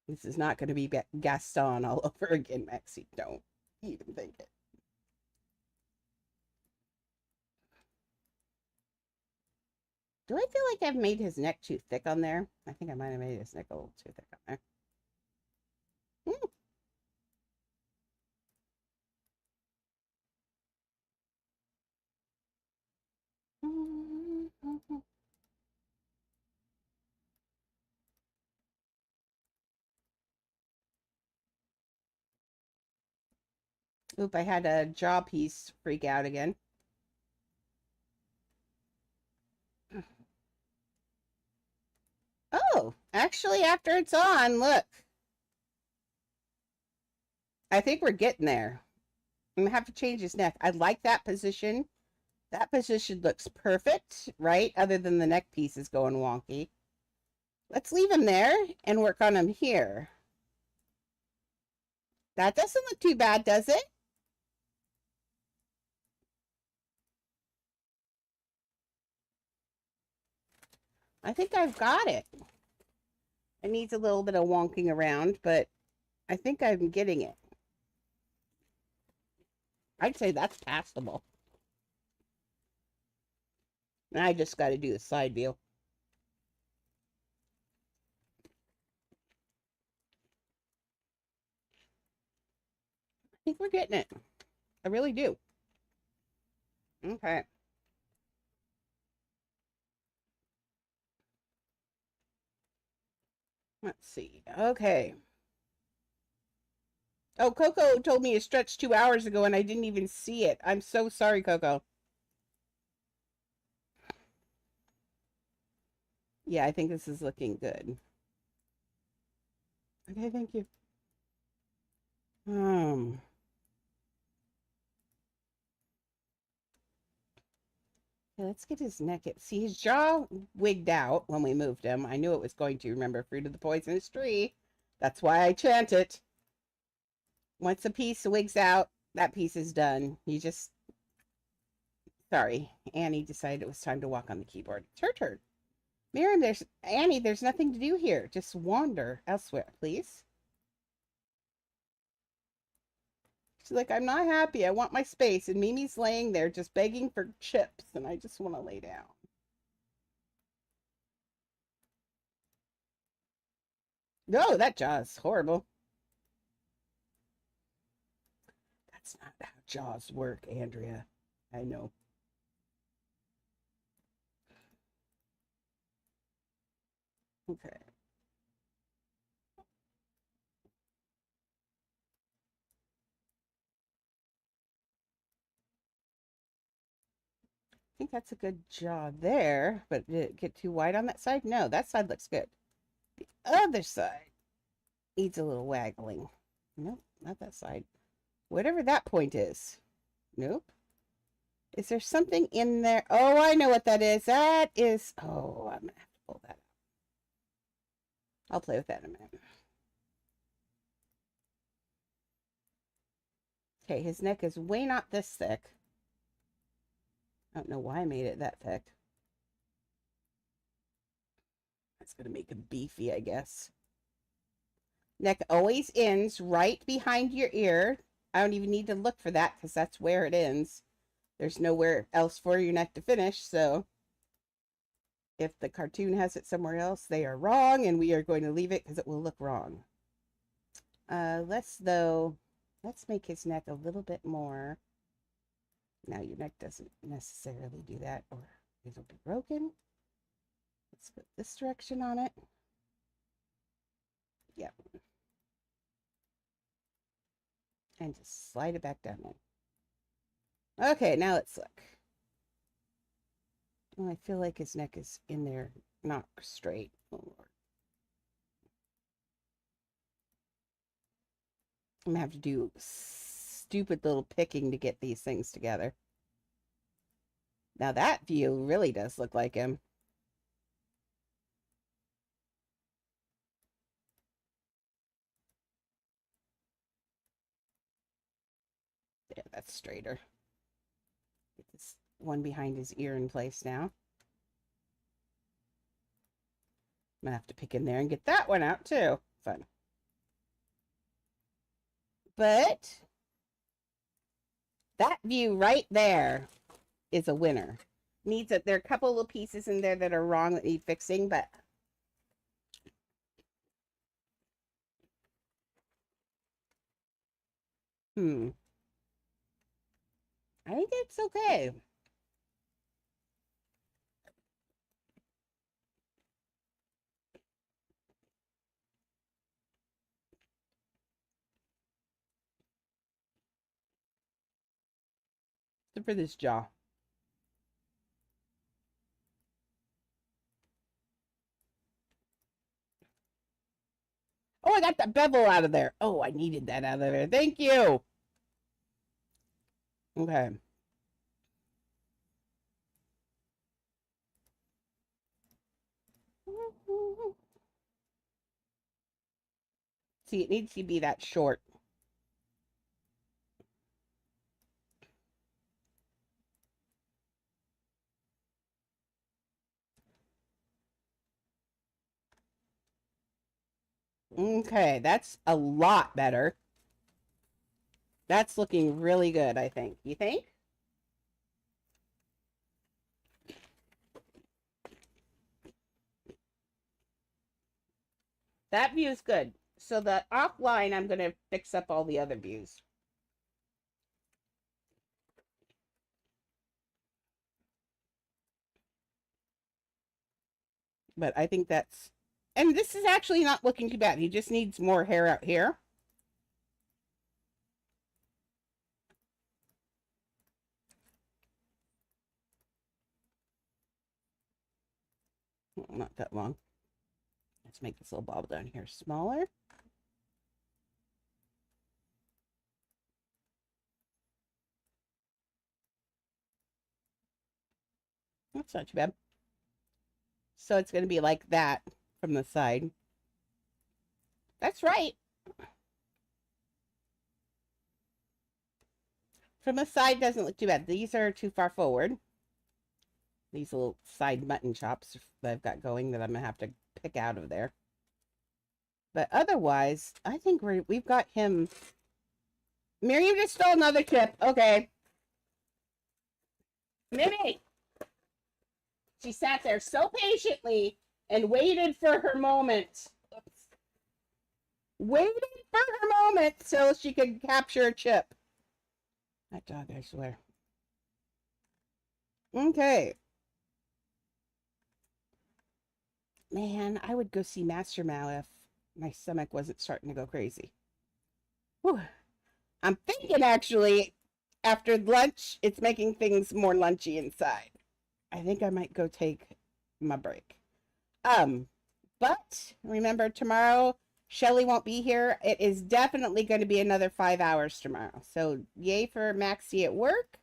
This is not going to be Gaston all over again, Maxie. Don't even think it. Do I feel like I've made his neck too thick on there? I think I might have made his neck a little too thick on there. Oop, I had a jaw piece freak out again. Oh, actually, after it's on, look. I think we're getting there. I'm gonna have to change his neck. I like that position. That position looks perfect, right? Other than the neck piece is going wonky. Let's leave him there and work on him here. That doesn't look too bad, does it? I think I've got it. It needs a little bit of wonking around, but I think I'm getting it. I'd say that's passable. And I just got to do the side view. I think we're getting it. I really do. Okay. Let's see. Okay. Oh, Coco told me it stretched 2 hours ago and I didn't even see it. I'm so sorry, Coco. Yeah, I think this is looking good. Okay, thank you. Um, let's get his neck. See, his jaw wigged out when we moved him. I knew it was going to. Remember, fruit of the poisonous tree. That's why I chant it. Once a piece wigs out, that piece is done. You just, sorry, Annie decided it was time to walk on the keyboard. It's her turn. Miriam, there's nothing to do here. Just wander elsewhere, please. She's like, I'm not happy. I want my space. And Mimi's laying there just begging for chips, and I just want to lay down. No, that jaw's horrible. That's not how jaws work, Andrea. I know. Okay. I think that's a good jaw there, but did it get too wide on that side? No, that side looks good. The other side needs a little waggling. Nope, not that side. Whatever that point is. Nope. Is there something in there? Oh, I know what that is. That is, oh, I'm gonna have to pull that out. I'll play with that in a minute. Okay, his neck is way not this thick. I don't know why I made it that thick. That's gonna make him beefy, I guess. Neck always ends right behind your ear. I don't even need to look for that because that's where it ends. There's nowhere else for your neck to finish, so if the cartoon has it somewhere else, they are wrong, and we are going to leave it because it will look wrong. Let's make his neck a little bit more. Now your neck doesn't necessarily do that, or it'll be broken. Let's put this direction on it. Yep. And just slide it back down there. Okay, now let's look. Oh, I feel like his neck is in there, not straight. Oh, Lord. I'm gonna have to do stupid little picking to get these things together. Now that view really does look like him. Yeah, that's straighter. Get this one behind his ear in place now. I'm gonna have to pick in there and get that one out too. Fun. But that view right there is a winner. Needs it. There are a couple little pieces in there that are wrong that need fixing, but I think it's okay. Except for this jaw. Oh, I got that bevel out of there. Oh, I needed that out of there. Thank you. Okay. See, it needs to be that short. Okay, that's a lot better. That's looking really good, I think. You think? That view is good. So the offline, I'm going to fix up all the other views. But I think that's, and this is actually not looking too bad. He just needs more hair out here. Not that long. Let's make this little bobble down here smaller. That's not too bad. So it's going to be like that from the side. That's right. From the side doesn't look too bad. These are too far forward. These little side mutton chops that I've got going that I'm going to have to pick out of there. But otherwise, I think we've got him. Miriam just stole another chip. Okay. Mimi! She sat there so patiently and waited for her moment. Oops. Waited for her moment so she could capture a chip. That dog, I swear. Okay. Man, I would go see Master Mao if my stomach wasn't starting to go crazy. Whew. I'm thinking actually, after lunch, it's making things more lunchy inside. I think I might go take my break. Um, but remember, tomorrow Shelly won't be here. It is definitely going to be another 5 hours tomorrow. So yay for Maxie at work.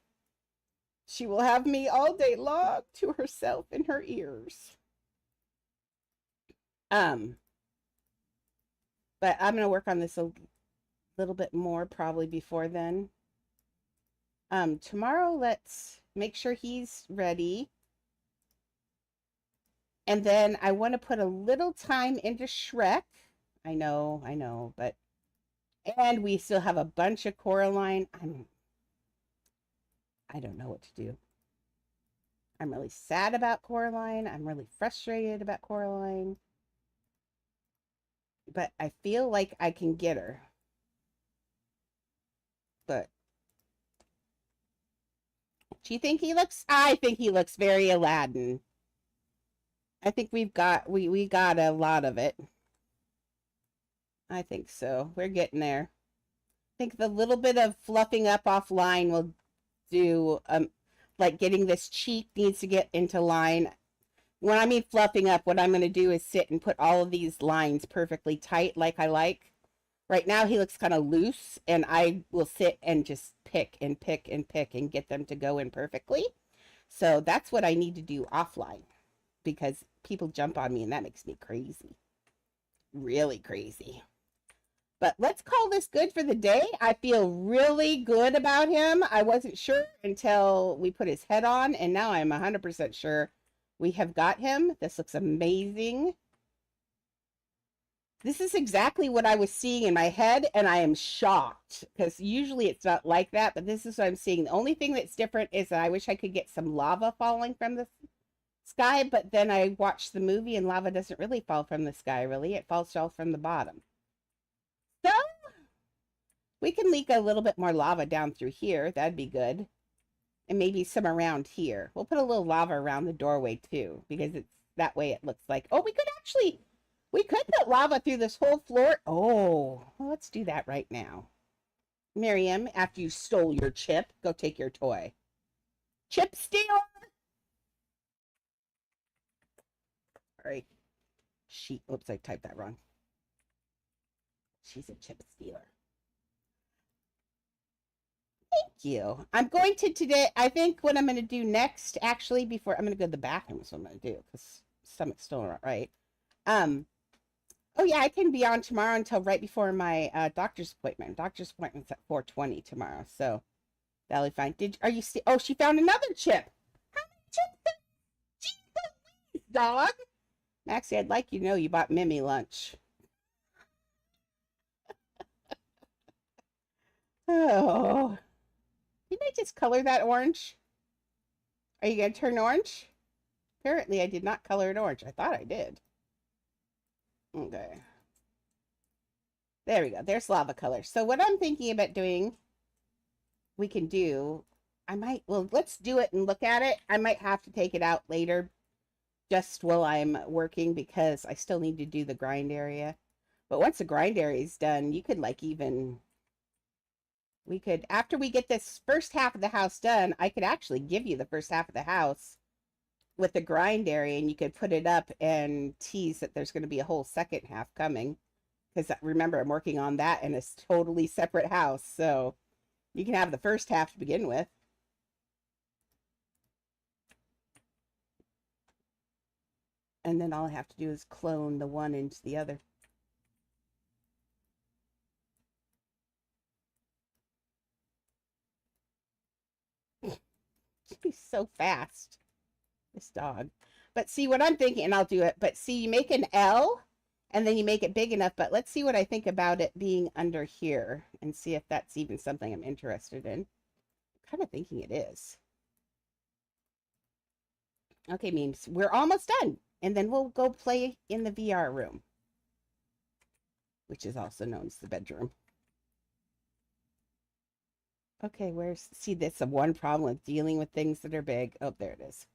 She will have me all day long to herself in her ears. Um, but I'm gonna work on this a little bit more probably before then. Tomorrow let's make sure he's ready. And then I want to put a little time into Shrek. I know, but and we still have a bunch of Coraline. I don't know what to do. I'm really sad about Coraline. I'm really frustrated about Coraline. But I feel like I can get her. But do you think he looks? I think he looks very Aladdin. I think we got a lot of it. I think so. We're getting there. I think the little bit of fluffing up offline will do like getting this cheek needs to get into line. When I mean fluffing up, what I'm going to do is sit and put all of these lines perfectly tight like I like. Right now he looks kind of loose, and I will sit and just pick and pick and pick and get them to go in perfectly. So that's what I need to do offline, because people jump on me and that makes me crazy. Really crazy. But let's call this good for the day. I feel really good about him. I wasn't sure until we put his head on, and now I'm 100% sure we have got him. This looks amazing. This is exactly what I was seeing in my head, and I am shocked because usually it's not like that, but this is what I'm seeing. The only thing that's different is that I wish I could get some lava falling from the sky, but then I watched the movie and lava doesn't really fall from the sky, really. It falls all from the bottom. So we can leak a little bit more lava down through here. That'd be good. And maybe some around here. We'll put a little lava around the doorway too, because it's that way it looks like, oh, we could put lava through this whole floor. Oh, well, let's do that right now. Miriam, after you stole your chip, go take your toy. Chip stealer! All right. Oops, I typed that wrong. She's a chip stealer. Thank you. I'm going to today, I think what I'm going to do next, actually, before I'm going to go to the bathroom, is what I'm going to do, because stomach's still not right. Oh yeah, I can be on tomorrow until right before my doctor's appointment. Doctor's appointment's at 4:20 tomorrow, so that'll be fine. Are you see? Oh, she found another chip. How many chips? Jeez, dog. Maxie, I'd like you to know you bought Mimi lunch. Oh, didn't I just color that orange? Are you gonna turn orange? Apparently, I did not color it orange. I thought I did. Okay. There we go. There's lava color. So what I'm thinking about doing, we can do, well, let's do it and look at it. I might have to take it out later just while I'm working because I still need to do the grind area. But once the grind area is done, you could after we get this first half of the house done, I could actually give you the first half of the house with the grind area, and you could put it up and tease that there's going to be a whole second half coming. Because remember, I'm working on that in a totally separate house. So you can have the first half to begin with. And then all I have to do is clone the one into the other. He's so fast, this dog. But see what I'm thinking, and I'll do it. But see, you make an L, and then you make it big enough. But let's see what I think about it being under here, and see if that's even something I'm interested in. I'm kind of thinking it is. Okay, memes, we're almost done. And then we'll go play in the VR room, which is also known as the bedroom. Okay, where's, see, that's the one problem with dealing with things that are big. Oh, there it is.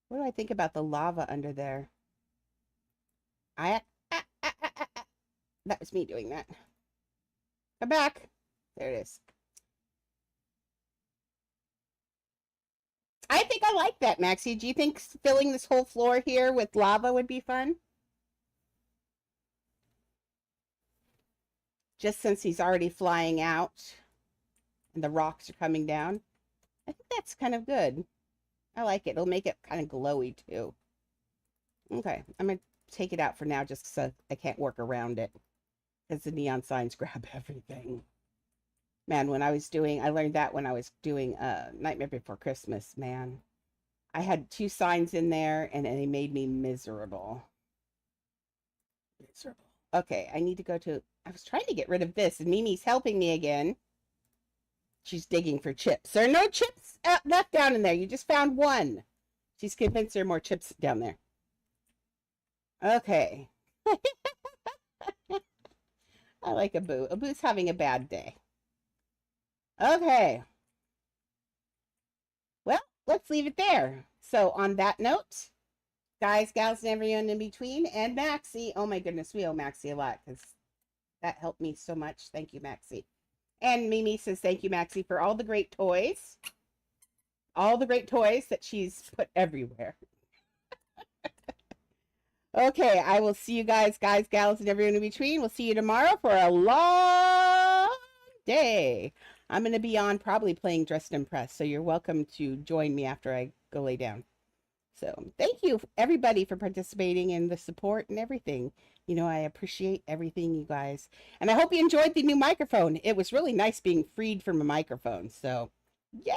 What do I think about the lava under there? I, that was me doing that. Come back. There it is. I think I like that, Maxie. Do you think filling this whole floor here with lava would be fun? Just since he's already flying out and the rocks are coming down. I think that's kind of good. I like it. It'll make it kind of glowy too. Okay, I'm going to take it out for now just so I can't work around it because the neon signs grab everything. Man, I learned that when I was doing Nightmare Before Christmas, man. I had 2 signs in there and they made me miserable. Miserable. Okay, I need to go to, I was trying to get rid of this and Mimi's helping me again. She's digging for chips. There are no chips left down in there. You just found one. She's convinced there are more chips down there. Okay. I like Abu. Abu's having a bad day. Okay. Well, let's leave it there. So on that note, guys, gals, and everyone in between, and Maxie. Oh my goodness, we owe Maxie a lot because that helped me so much. Thank you, Maxie. And Mimi says, thank you, Maxie, for all the great toys. All the great toys that she's put everywhere. Okay, I will see you guys, gals, and everyone in between. We'll see you tomorrow for a long day. I'm going to be on probably playing Dress and Impress, so you're welcome to join me after I go lay down. So thank you, everybody, for participating and the support and everything. You know, I appreciate everything, you guys. And I hope you enjoyed the new microphone. It was really nice being freed from a microphone. So, yay!